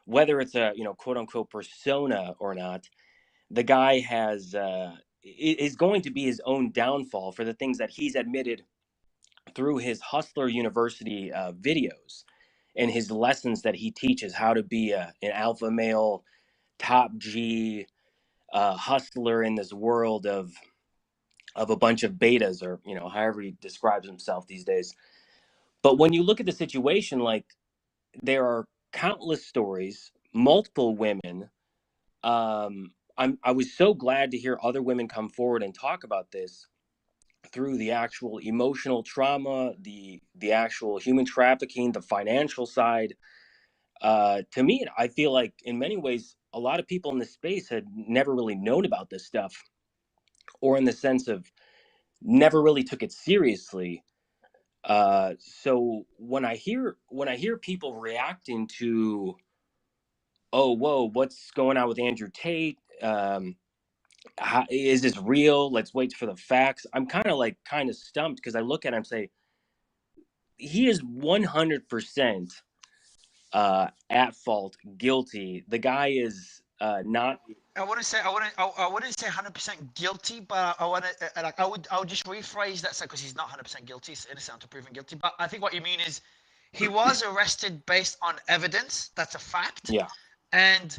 whether it's a, quote unquote persona or not. The guy is going to be his own downfall for the things that he's admitted through his Hustler University videos and his lessons that he teaches, how to be an alpha male, top G hustler in this world of a bunch of betas, or however he describes himself these days. But when you look at the situation, like, there are countless stories, multiple women. I was so glad to hear other women come forward and talk about this through the actual emotional trauma, the actual human trafficking, the financial side. To me, I feel like in many ways, a lot of people in this space had never really known about this stuff, or in the sense of never really took it seriously. So when I hear people reacting to, oh, whoa, what's going on with Andrew Tate? How, is this real? Let's wait for the facts. I'm kind of stumped, because I look at him and say, he is 100% at fault, guilty. The guy is not. I wouldn't say 100% guilty, but I would just rephrase that, because he's not 100% guilty. He's innocent until proven guilty. But I think what you mean is he was arrested based on evidence. That's a fact. Yeah. And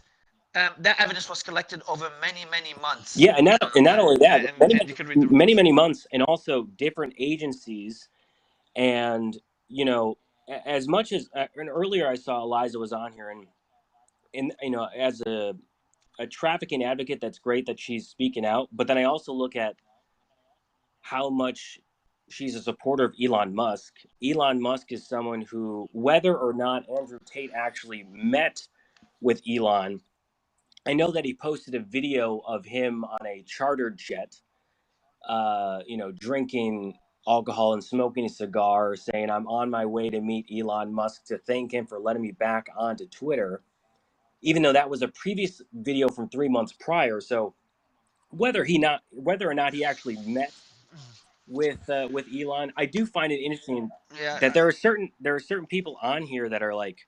that evidence was collected over many months. Yeah, and not only that, and you could read the many months, and also different agencies. And as much as and earlier I saw Eliza was on here, and as a trafficking advocate, that's great that she's speaking out. But then I also look at how much she's a supporter of Elon Musk. Elon Musk is someone who, whether or not Andrew Tate actually met with Elon, I know that he posted a video of him on a chartered jet, drinking alcohol and smoking a cigar, saying, "I'm on my way to meet Elon Musk to thank him for letting me back onto Twitter," even though that was a previous video from 3 months prior. So whether or not he actually met with Elon, I do find it interesting that there are certain people on here that are like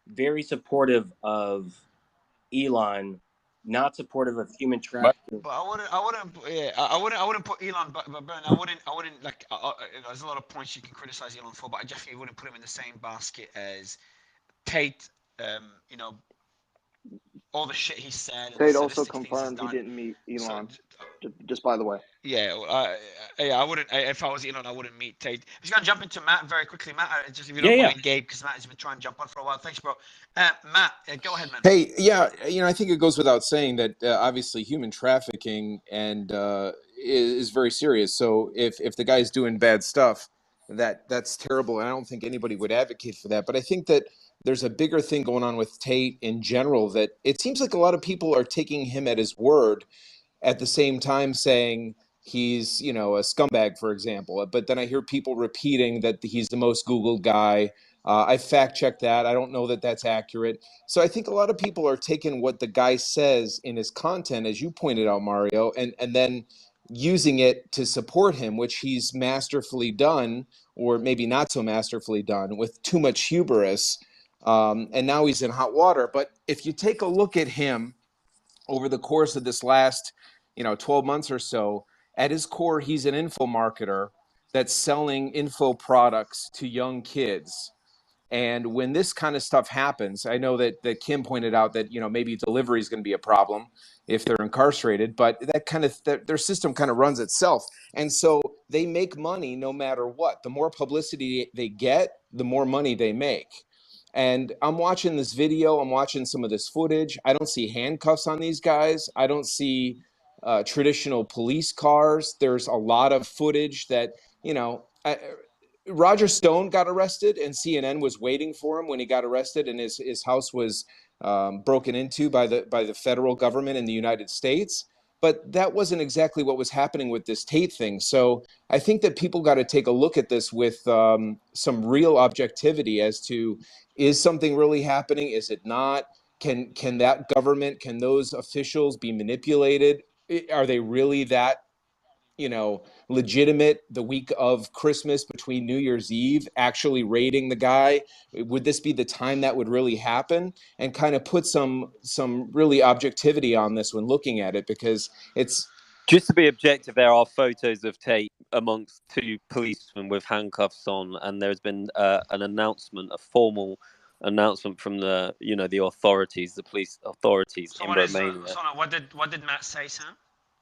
very supportive of Elon, not supportive of human trafficking. But I wouldn't put Elon, but I wouldn't like. There's a lot of points you can criticize Elon for, but I definitely wouldn't put him in the same basket as Tate. All the shit he said. And Tate also confirmed he didn't meet Elon. Just by the way. Yeah, I wouldn't. If I was Elon, I wouldn't meet Tate. I'm just gonna jump into Matt very quickly. Matt, just if you don't mind, Gabe, because Matt has been trying to jump on for a while. Thanks, bro. Matt, go ahead, man. Hey, yeah, I think it goes without saying that obviously human trafficking and is very serious. So if the guy's doing bad stuff, that's terrible, and I don't think anybody would advocate for that. But I think that there's a bigger thing going on with Tate in general, that it seems like a lot of people are taking him at his word, at the same time saying he's, a scumbag, for example. But then I hear people repeating that he's the most Googled guy. I fact checked that. I don't know that that's accurate. So I think a lot of people are taking what the guy says in his content, as you pointed out, Mario, and then using it to support him, which he's masterfully done, or maybe not so masterfully done, with too much hubris. And now he's in hot water. But if you take a look at him over the course of this last 12 months or so, at his core, he's an info marketer that's selling info products to young kids. And when this kind of stuff happens, I know that Kim pointed out that, maybe delivery is going to be a problem if they're incarcerated, but their system kind of runs itself. And so they make money no matter what. The more publicity they get, the more money they make. And I'm watching this video, I'm watching some of this footage. I don't see handcuffs on these guys. I don't see traditional police cars. There's a lot of footage that, Roger Stone got arrested, and CNN was waiting for him when he got arrested, and his house was broken into by the federal government in the United States. But that wasn't exactly what was happening with this Tate thing. So I think that people got to take a look at this with some real objectivity as to, is something really happening? Is it not? Can that government, can those officials be manipulated? Are they really that legitimate the week of Christmas between New Year's Eve, actually raiding the guy? Would this be the time that would really happen? And kind of put some really objectivity on this when looking at it, because Just to be objective, there are photos of Tate amongst two policemen with handcuffs on, and there's been an announcement, a formal announcement from the the authorities, the police authorities So in what is Romania. so what did Matt say, Sam?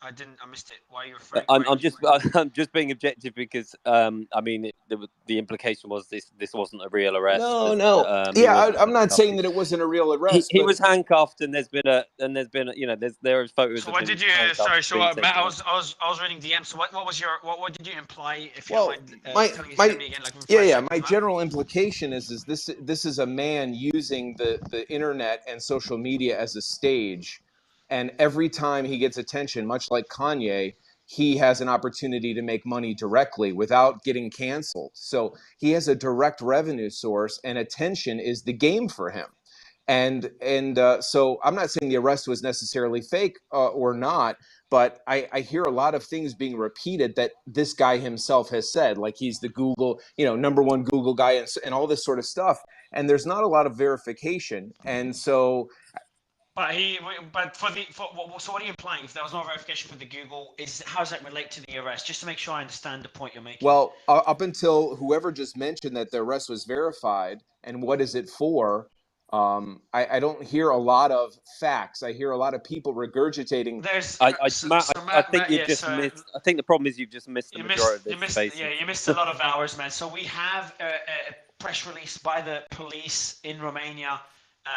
I missed it. Why are you referring? I'm just being objective because I mean the implication was this wasn't a real arrest. No, That, no. he Yeah, wasn't I'm not handcuffed. saying that it wasn't a real arrest, He but was handcuffed, and there are photos So of what him did you? handcuffed Sorry, so being Matt, taken I off. was reading DM. So what was your what did you imply? If you don't well, mind my telling my me again, like yeah, refreshing my on that. general implication is this is a man using the internet and social media as a stage, and every time he gets attention, much like Kanye, he has an opportunity to make money directly without getting canceled. So he has a direct revenue source, and attention is the game for him. So I'm not saying the arrest was necessarily fake or not, but I hear a lot of things being repeated that this guy himself has said, like he's the Google, #1 Google guy, and all this sort of stuff. And there's not a lot of verification, and so. But so what are you implying? If there was no verification for the Google, how does that relate to the arrest? Just to make sure I understand the point you're making. Well, up until whoever just mentioned that the arrest was verified, and what is it for? I don't hear a lot of facts. I hear a lot of people regurgitating. There's Matt, I think you've yeah, just so missed. I think the problem is you've just missed the majority of this space. you missed a lot of hours, man. So we have a press release by the police in Romania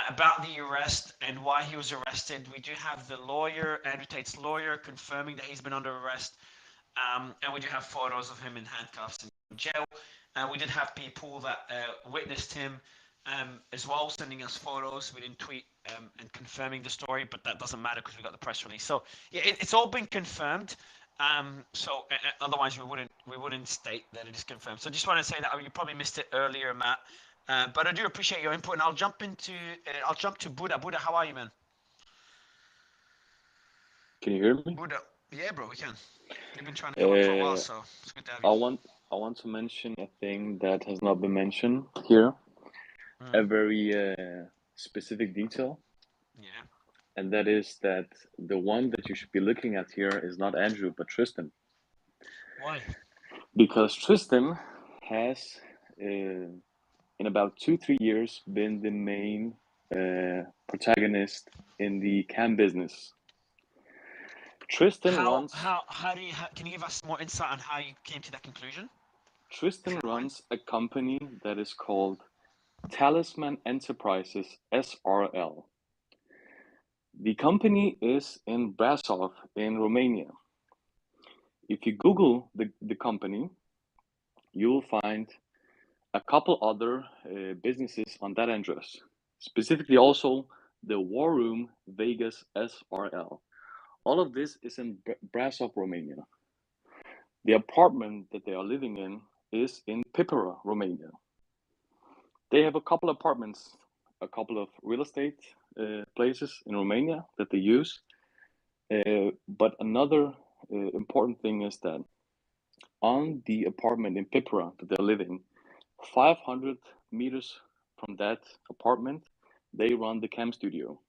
about the arrest and why he was arrested. We do have the lawyer, Andrew Tate's lawyer, confirming that he's been under arrest. And we do have photos of him in handcuffs in jail. We did have people that witnessed him as well, sending us photos. We didn't tweet and confirming the story, but that doesn't matter because we got the press release. So yeah, it's all been confirmed. Otherwise we wouldn't state that it is confirmed. So just want to say that you probably missed it earlier, Matt. But I do appreciate your input, and I'll jump to Buddha. Buddha, how are you, man? Can you hear me? Buddha, yeah, bro, we can. You've been trying to come up for a while, so it's good to have you. I want to mention a thing that has not been mentioned here. A very specific detail. Yeah. And that is that the one that you should be looking at here is not Andrew, but Tristan. Why? Because Tristan has, in about 2-3 years, been the main protagonist in the cam business. Tristan runs. Can you give us more insight on how you came to that conclusion? Tristan runs a company that is called Talisman Enterprises SRL. The company is in Brasov in Romania. If you Google the company, you will find a couple other businesses on that address. Specifically also the War Room Vegas SRL. All of this is in Brasov, Romania. The apartment that they are living in is in Pipera, Romania. They have a couple of apartments, a couple of real estate places in Romania that they use. But another important thing is that on the apartment in Pipera that they're living, 500 meters from that apartment, they run the cam studio.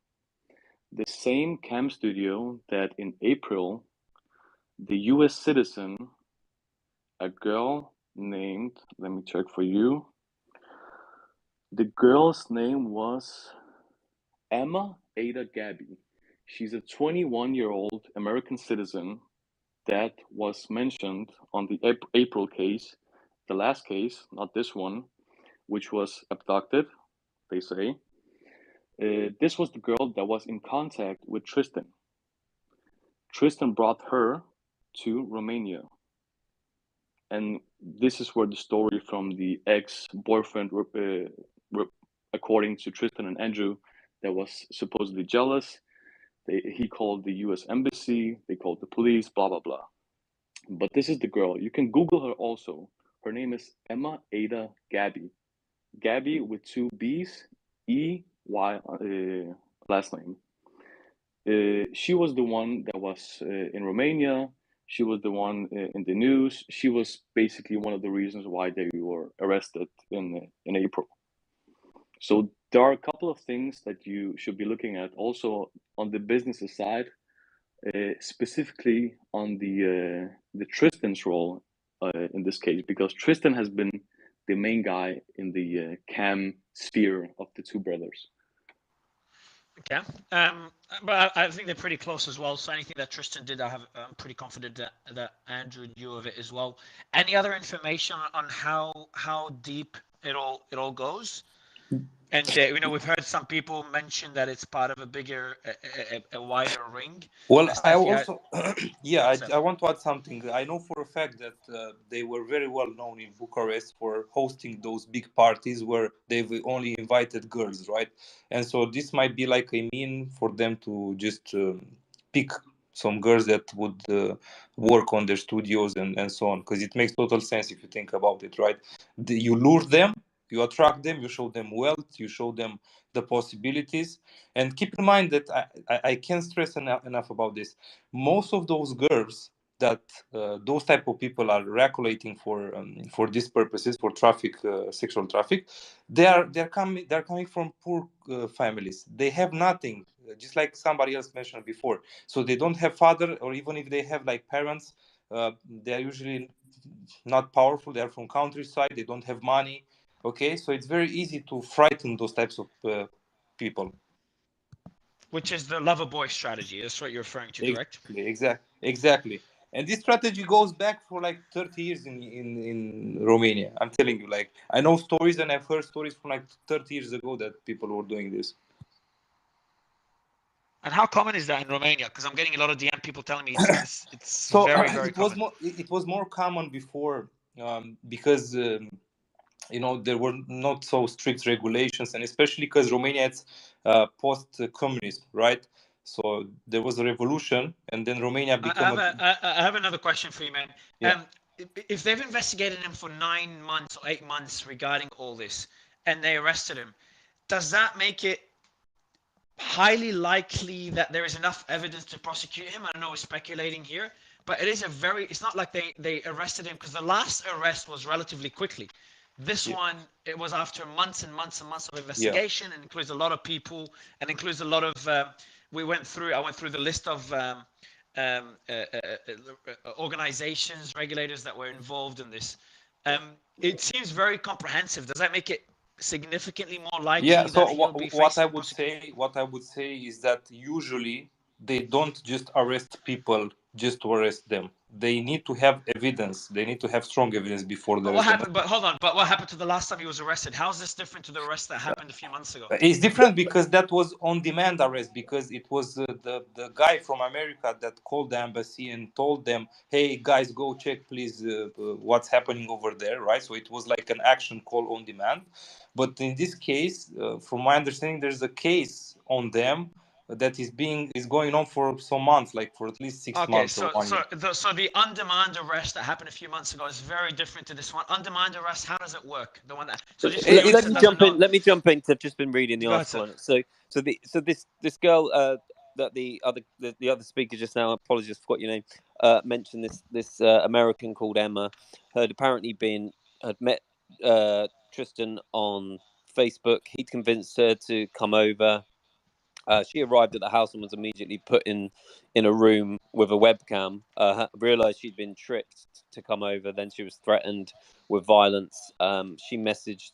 The same cam studio that in April, the US citizen, a girl named, let me check for you. The girl's name was Emma Ada Gabby. She's a 21-year-old American citizen that was mentioned on the April case, the last case, not this one, which was abducted, they say. This was the girl that was in contact with Tristan. Tristan brought her to Romania. And this is where the story from the ex-boyfriend, according to Tristan and Andrew, that was supposedly jealous. He called the US embassy, they called the police, blah, blah, blah. But this is the girl. You can Google her also. Her name is Emma Ada Gabby. Gabby with 2 B's, E-Y last name. She was the one that was in Romania. She was the one in the news. She was basically one of the reasons why they were arrested in April. So there are a couple of things that you should be looking at also on the business side specifically on the Tristan's role in this case, because Tristan has been the main guy in the cam sphere of the two brothers. Okay. But I think they're pretty close as well. So anything that Tristan did, I'm pretty confident that Andrew knew of it as well. Any other information on how deep it all goes? And we've heard some people mention that it's part of a bigger, a wider ring. Well, I Steph, also, yeah, go on, Steph. I want to add something. I know for a fact that they were very well known in Bucharest for hosting those big parties where they've only invited girls, right? And so this might be like a mean for them to just pick some girls that would work on their studios and so on, because it makes total sense if you think about it, right? You lure them, you attract them, you show them wealth, you show them the possibilities. And keep in mind that I can't stress enough about this. Most of those girls that those type of people are regulating for these purposes, for sexual traffic, they're coming from poor families. They have nothing, just like somebody else mentioned before. So they don't have father, or even if they have like parents, they're usually not powerful. They're from countryside. They don't have money. Okay, so it's very easy to frighten those types of people. Which is the lover boy strategy. That's what you're referring to, correct? Exactly. And this strategy goes back for like 30 years in Romania. I'm telling you, like, I know stories and I've heard stories from like 30 years ago that people were doing this. And how common is that in Romania? Because I'm getting a lot of DM people telling me it's so very, very it was common. it was more common before, because there were not so strict regulations, and especially because Romania is post-communism, right? So there was a revolution, and then Romania became I have another question for you, man. Yeah. If they've investigated him for 9 months or 8 months regarding all this, and they arrested him, does that make it highly likely that there is enough evidence to prosecute him? I know we're speculating here, but it's not like they arrested him, because the last arrest was relatively quickly. This one, it was after months and months and months of investigation, and includes a lot of people, and includes a lot of, I went through the list of organizations, regulators that were involved in this. It seems very comprehensive. Does that make it significantly more likely So that he'll be what I facing would prosecution? say is that usually they don't just arrest people just to arrest them. They need to have evidence. They need to have strong evidence before they But what arrest them. happened? But hold on. But what happened to the last time he was arrested? How is this different to the arrest that happened a few months ago? It's different because that was on demand arrest, because it was the guy from America that called the embassy and told them, hey guys, go check please what's happening over there, right? So it was like an action call on demand. But in this case, from my understanding, there's a case on them that is going on for some months, like for at least 6 Okay, months or so 1 year. the on-demand arrest that happened a few months ago is very different to this one. On-demand arrest, how does it work? The one that just for the audience that doesn't know. Let me jump in. 'Cause I've just been reading the Go ahead, article sir. on it. So this girl that the other speaker just now, apologies, forgot your name, mentioned this American called Emma had apparently had met Tristan on Facebook. He'd convinced her to come over. She arrived at the house and was immediately put in a room with a webcam. Realized she'd been tricked to come over. Then she was threatened with violence. She messaged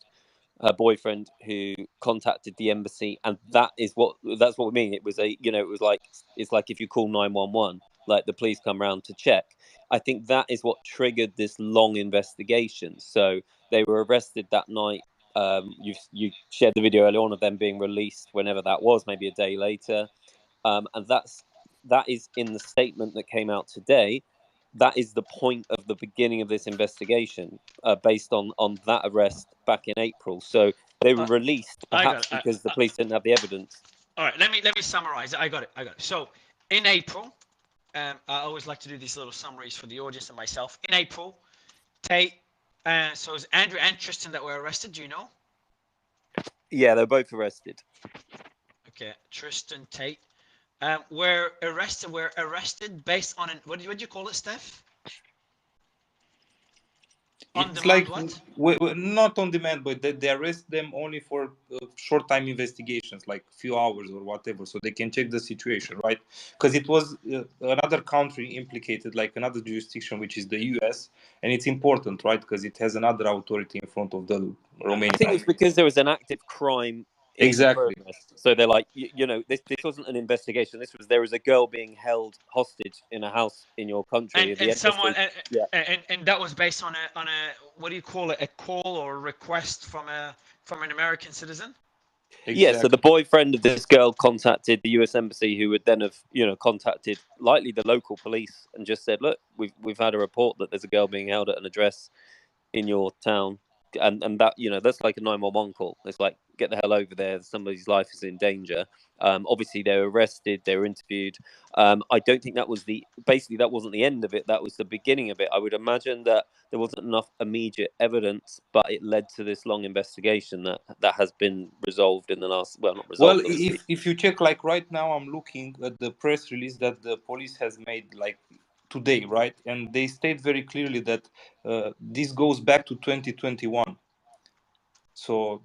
her boyfriend, who contacted the embassy, and that's what we mean. It was it's like if you call 911, like the police come around to check. I think that is what triggered this long investigation. So they were arrested that night. You shared the video earlier on of them being released whenever that was, maybe a day later, and that is in the statement that came out today. That is the point of the beginning of this investigation, based on that arrest back in April. So they were released, I got perhaps it. because the police didn't have the evidence. All right, let me summarize. I got it. So in April, I always like to do these little summaries for the audience and myself. In April, Tate, so it's Andrew and Tristan that were arrested. Do you know? Yeah, they're both arrested. Okay, Tristan Tate. Were arrested based on what do you call it, Steph? On It's demand, like what? not on demand, but they arrest them only for short time investigations, like few hours or whatever, so they can check the situation, right? Because it was another country implicated, like another jurisdiction, which is the US, and it's important, right? Because it has another authority in front of the I think it Romania. was because there was an active crime in Exactly. progress. So they're like, you know, this wasn't an investigation. There was a girl being held hostage in a house in your country. The And someone embassy, yeah. and that was based on a what do you call it, a call or a request from an American citizen. Yeah, so the Exactly. boyfriend of this girl contacted the U.S. embassy, who would then have, you know, contacted likely the local police and just said, "Look, we've had a report that there's a girl being held at an address in your town," and that, you know, that's like a 911 call. It's like, get the hell over there. Somebody's life is in danger. Obviously, they were arrested. They were interviewed. I don't think that was that wasn't the end of it. That was the beginning of it. I would imagine that there wasn't enough immediate evidence, but it led to this long investigation that has been resolved in the last, well, not Well, resolved, obviously. if you check, like right now, I'm looking at the press release that the police has made, like today, right? And they state very clearly that this goes back to 2021. So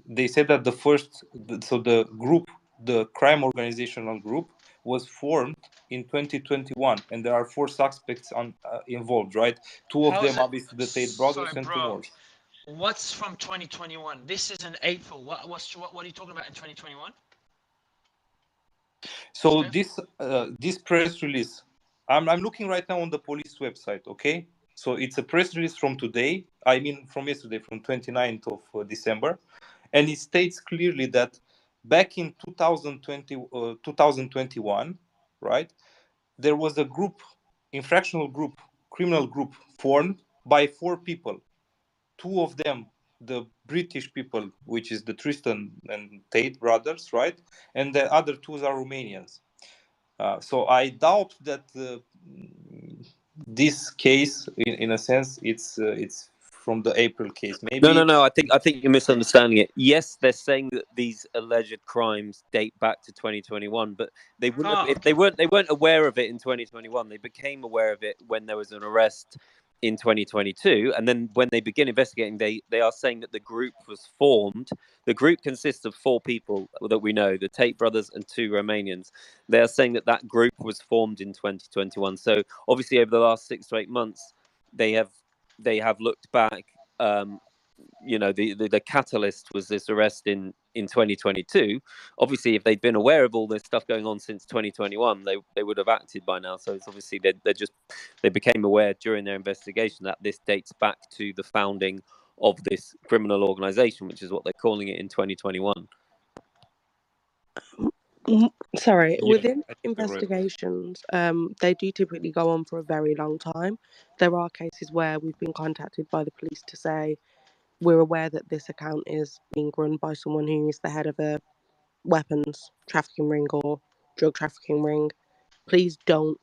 they said that the group, the crime organizational group, was formed in 2021, and there are 4 suspects involved, right? 2 of How's them, it? obviously, the Tate Sorry, brothers, and 2 bro. more. What's from 2021? This is in April. What are you talking about in 2021? So Steph? this press release, I'm looking right now on the police website. Okay, so it's a press release from today. I mean, from yesterday, from 29th of December, and it states clearly that back in 2021, right, there was a group, infractional group, criminal group formed by 4 people. 2 of them, the British people, which is the Tristan and Tate brothers, right, and the other 2 are Romanians. So I doubt that this case, in a sense, it's from the April case. Maybe. No. I think you're misunderstanding it. Yes, they're saying that these alleged crimes date back to 2021, but they wouldn't have, Oh, if okay. they weren't aware of it in 2021. They became aware of it when there was an arrest in 2022, and then when they begin investigating, they are saying that the group was formed. The group consists of 4 people that we know, the Tate brothers and 2 Romanians. They are saying that that group was formed in 2021. So obviously, over the last 6 to 8 months, they have looked back. You know, the catalyst was this arrest in 2022. Obviously, if they'd been aware of all this stuff going on since 2021, they would have acted by now. So it's obviously they became aware during their investigation that this dates back to the founding of this criminal organization, which is what they're calling it, in 2021. Sorry, Yeah, within I think you're right. investigations, they do typically go on for a very long time. There are cases where we've been contacted by the police to say we're aware that this account is being run by someone who is the head of a weapons trafficking ring or drug trafficking ring. Please don't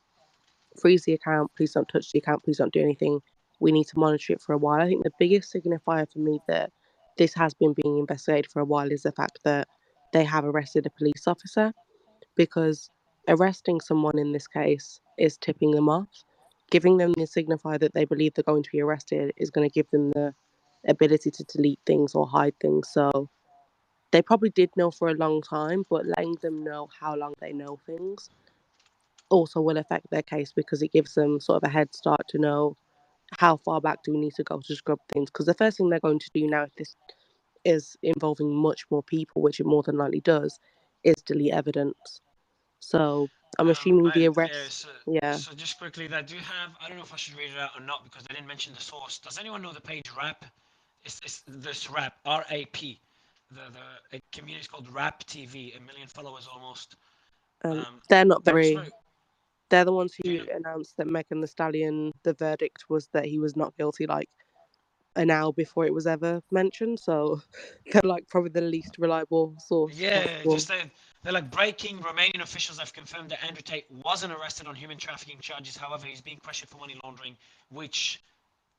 freeze the account. Please don't touch the account. Please don't do anything. We need to monitor it for a while. I think the biggest signifier for me that this has been being investigated for a while is the fact that they have arrested a police officer, because arresting someone in this case is tipping them off. Giving them the signifier that they believe they're going to be arrested is going to give them the ability to delete things or hide things. So they probably did know for a long time, but letting them know how long they know things also will affect their case, because it gives them sort of a head start to know how far back do we need to go to scrub things. Because the first thing they're going to do now, if this is involving much more people, which it more than likely does, is delete evidence. So I'm assuming the Yeah, arrest. Yeah. so just quickly, that do you have? I don't know if I should read it out or not because I didn't mention the source. Does anyone know the page RAP? It's this RAP, RAP. The community is called RAP TV. 1 million followers almost. They're not There was very. very. They're the ones Do you who know? announced that Megan Thee Stallion, the verdict was that he was not guilty, like an hour before it was ever mentioned. So they're like probably the least reliable source Yeah, possible. just they're like breaking. Romanian officials have confirmed that Andrew Tate wasn't arrested on human trafficking charges. However, he's being questioned for money laundering, which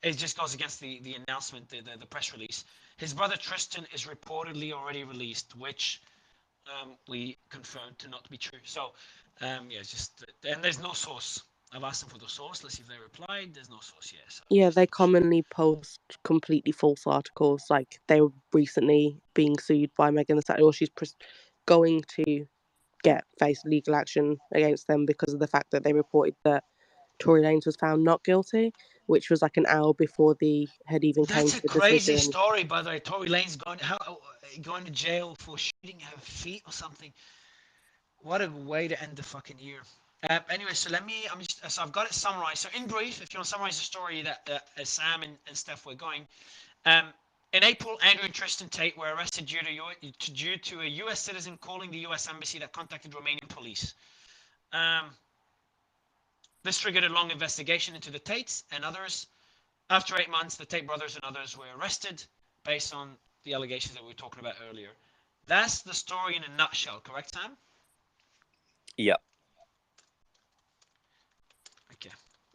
it just goes against the announcement, the press release. His brother Tristan is reportedly already released, which we confirmed to not be true. So, yeah, just and there's no source. I've asked them for the source. Let's see if they replied. There's no source yet. So Yeah, they commonly post completely false articles. Like they were recently being sued by Megan Thee Stallion, or she's going to face legal action against them because of the fact that they reported that Tory Lanez was found not guilty, which was like an hour before the had even came that's to a the crazy decision. story, by the way. Tory Lanez going to jail for shooting her feet or something. What a way to end the fucking year. Anyway, so so I've got it summarized. So in brief, if you want to summarize the story that Sam and Steph were going, in April, Andrew and Tristan Tate were arrested due to a U.S. citizen calling the U.S. embassy that contacted Romanian police. This triggered a long investigation into the Tates and others. After 8 months, the Tate brothers and others were arrested based on the allegations that we were talking about earlier. That's the story in a nutshell, correct, Sam? Yeah. Okay,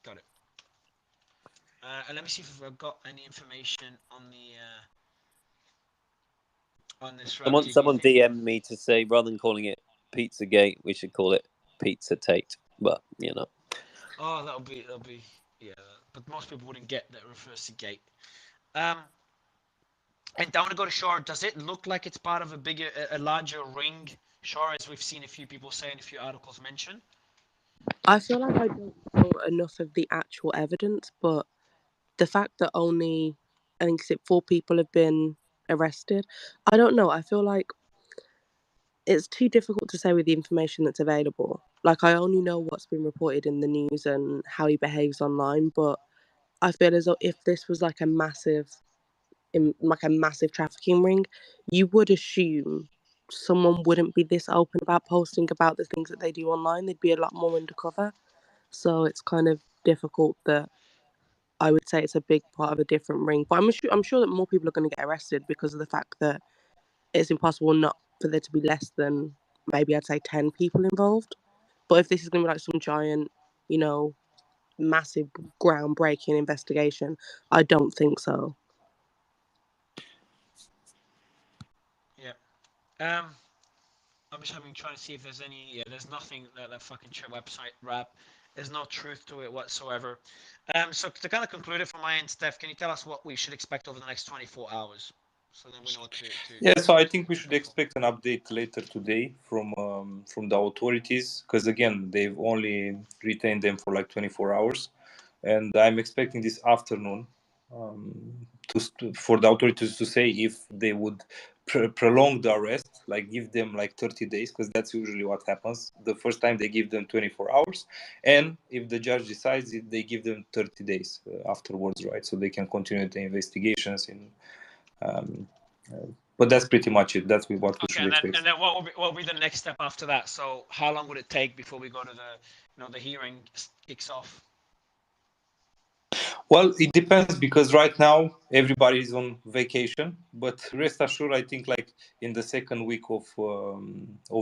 got it. And let me see if I've got any information on this Rap TV Someone thing. DM'd me to say rather than calling it Pizzagate, we should call it Pizza Tate. But you know. Oh, that'll be yeah. But most people wouldn't get that refers to gate. And I want to go to Shore. Does it look like it's part of a larger ring, Shore, as we've seen a few people say and a few articles mention? I feel like I don't know enough of the actual evidence, but the fact that only, I think, 4 people have been arrested, I don't know. I feel like it's too difficult to say with the information that's available. Like, I only know what's been reported in the news and how he behaves online, but I feel as though if this was like a massive trafficking ring, you would assume someone wouldn't be this open about posting about the things that they do online. They'd be a lot more undercover. So it's kind of difficult that I would say it's a big part of a different ring. But I'm sure that more people are going to get arrested because of the fact that it's impossible not for there to be less than maybe I'd say 10 people involved. But if this is going to be like some giant, massive groundbreaking investigation, I don't think so. Yeah. I'm just trying to see if there's any. Yeah, there's nothing that fucking website Rap. There's no truth to it whatsoever. So to kind of conclude it from my end, Steph, can you tell us what we should expect over the next 24 hours? So then we know what to Yeah, so I think we should prepare for. expect an update later today from the authorities, because again they've only retained them for like 24 hours, and I'm expecting this afternoon for the authorities to say if they would prolong the arrest, like give them like 30 days, because that's usually what happens. The first time they give them 24 hours, and if the judge decides it, they give them 30 days afterwards, right? So they can continue the investigations in. But that's pretty much it. That's what we Okay, should expect. and then what will be the next step after that? So how long would it take before we go to the hearing kicks off? Well, it depends, because right now everybody is on vacation. But rest assured, I think like in the second week of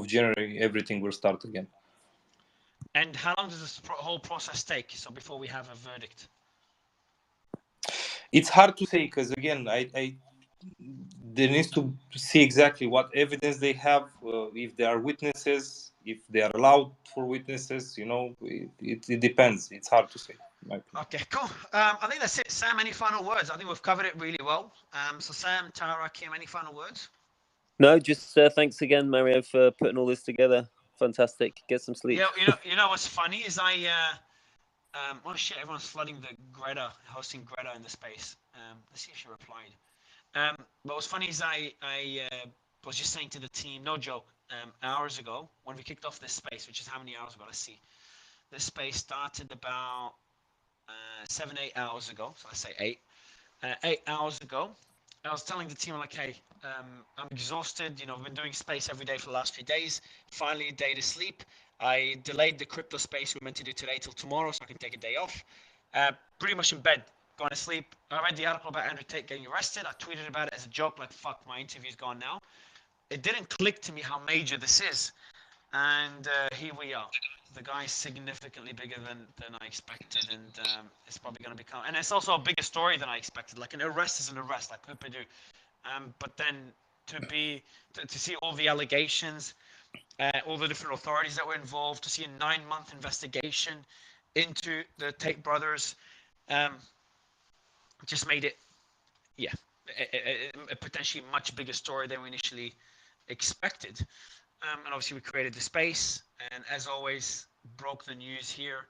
January, everything will start again. And how long does this whole process take? So before we have a verdict? It's hard to say, because again, there needs to see exactly what evidence they have, if there are witnesses, if they are allowed for witnesses. It depends. It's hard to say. Okay, cool. I think that's it. Sam, any final words? I think we've covered it really well. So Sam, Tara, Kim, any final words? No, just thanks again, Mario, for putting all this together. Fantastic. Get some sleep. Yeah, you know what's funny is oh shit, everyone's flooding hosting Greta in the space. Let's see if she replied. But what's funny is I was just saying to the team, no joke, hours ago when we kicked off this space, which is how many hours ago? Let's see. This space started about 7-8 hours ago. So let's say 8. 8 hours ago, I was telling the team, like, hey, I'm exhausted. I've been doing space every day for the last few days. Finally, a day to sleep. I delayed the crypto space we meant to do today till tomorrow so I can take a day off. Pretty much in bed, going to sleep. I read the article about Andrew Tate getting arrested. I tweeted about it as a joke, like, fuck, my interview's gone now. It didn't click to me how major this is. And here we are. The guy's significantly bigger than I expected, and it's probably going to become. And it's also a bigger story than I expected. Like, an arrest is an arrest, like Purdue. But then to see all the allegations, all the different authorities that were involved, to see a 9-month investigation, into the Tate brothers just made it, yeah, a potentially much bigger story than we initially expected. And obviously we created the space, and as always, broke the news here,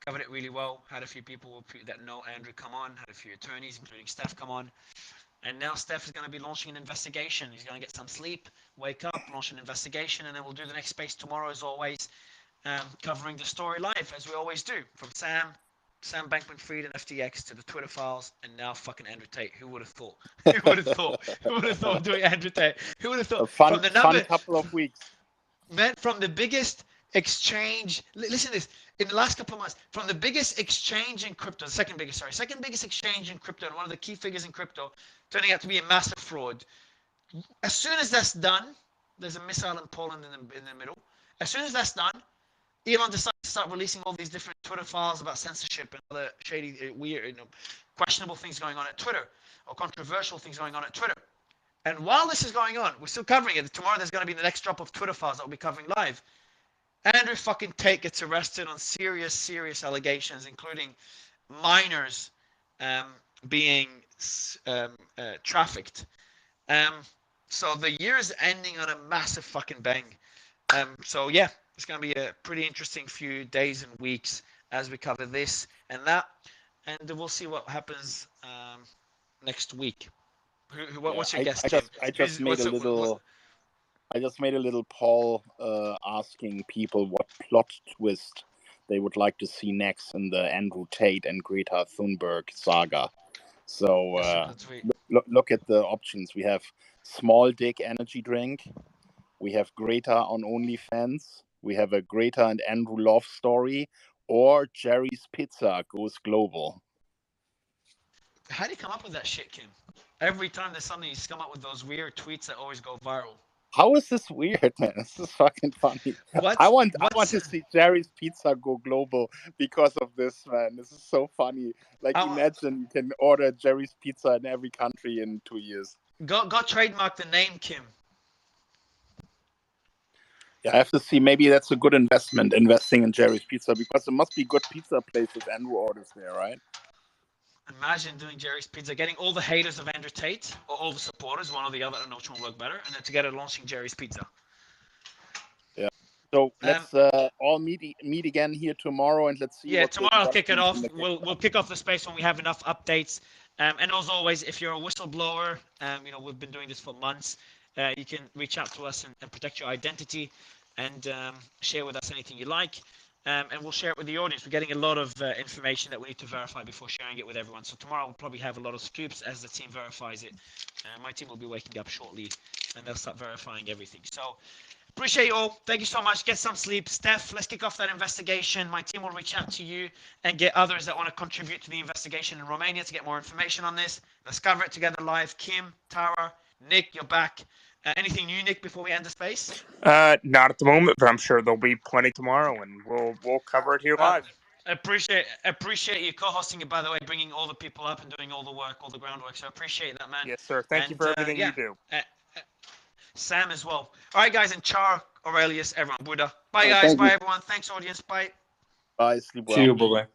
covered it really well, had a few people that know Andrew come on, had a few attorneys, including Steph, come on. And now Steph is going to be launching an investigation. He's going to get some sleep, wake up, launch an investigation, and then we'll do the next space tomorrow, as always, covering the story live, as we always do, from Sam Bankman-Fried and FTX to the Twitter files, and now fucking Andrew Tate. Who would have thought? Who would have thought? Who would have thought doing Andrew Tate? Who would have thought? A fun, From the fun number, couple of weeks. man, from the biggest exchange. Listen to this. In the last couple of months, from the biggest exchange in crypto, second biggest exchange in crypto, and one of the key figures in crypto, turning out to be a massive fraud. As soon as that's done, there's a missile in Poland in the middle. As soon as that's done, Elon decides to start releasing all these different Twitter files about censorship and other shady, weird, questionable things going on at Twitter, or controversial things going on at Twitter. And while this is going on, we're still covering it. Tomorrow there's going to be the next drop of Twitter files that we'll be covering live. Andrew fucking Tate gets arrested on serious allegations, including minors being trafficked. So the year is ending on a massive fucking bang. So yeah, it's going to be a pretty interesting few days and weeks as we cover this and that, and we'll see what happens next week. What's your guess, Kim? I just made a little poll asking people what plot twist they would like to see next in the Andrew Tate and Greta Thunberg saga. So look at the options. We have small dick energy drink. We have Greta on OnlyFans. We have a Greta and Andrew love story, or Jerry's Pizza goes global. How do you come up with that shit, Kim? Every time there's something, you come up with those weird tweets that always go viral. How is this weird, man? This is fucking funny. I want to see Jerry's Pizza go global because of this, man. This is so funny. Like, imagine you can order Jerry's Pizza in every country in 2 years. Go trademark the name, Kim. Yeah, I have to see. Maybe that's a good investment, investing in Jerry's Pizza, because there must be good pizza places Andrew orders there, right? Imagine doing Jerry's Pizza, getting all the haters of Andrew Tate, or all the supporters, one or the other, I don't know which one will work better, and then together launching Jerry's Pizza. Yeah. So let's all meet again here tomorrow, and let's see. Yeah, tomorrow I'll kick it off. We'll kick off the space when we have enough updates. And as always, if you're a whistleblower, we've been doing this for months. You can reach out to us and protect your identity, and share with us anything you like. And we'll share it with the audience. We're getting a lot of information that we need to verify before sharing it with everyone. So tomorrow we'll probably have a lot of scoops as the team verifies it. My team will be waking up shortly, and they'll start verifying everything. So appreciate you all. Thank you so much. Get some sleep. Steph, let's kick off that investigation. My team will reach out to you and get others that want to contribute to the investigation in Romania to get more information on this. Let's cover it together live. Kim, Tara, Nick, you're back. Anything new, Nick, before we end the space? Not at the moment, but I'm sure there'll be plenty tomorrow, and we'll cover it here live. Appreciate you co-hosting it, by the way, bringing all the people up and doing all the work, all the groundwork. So appreciate that, man. Yes, sir. Thank you for everything you do. Sam as well. All right, guys, and Char, Aurelius, everyone, Buddha. Bye, guys. Bye, everyone. Thanks, audience. Bye. Bye. Sleep well. See you. Bye-bye.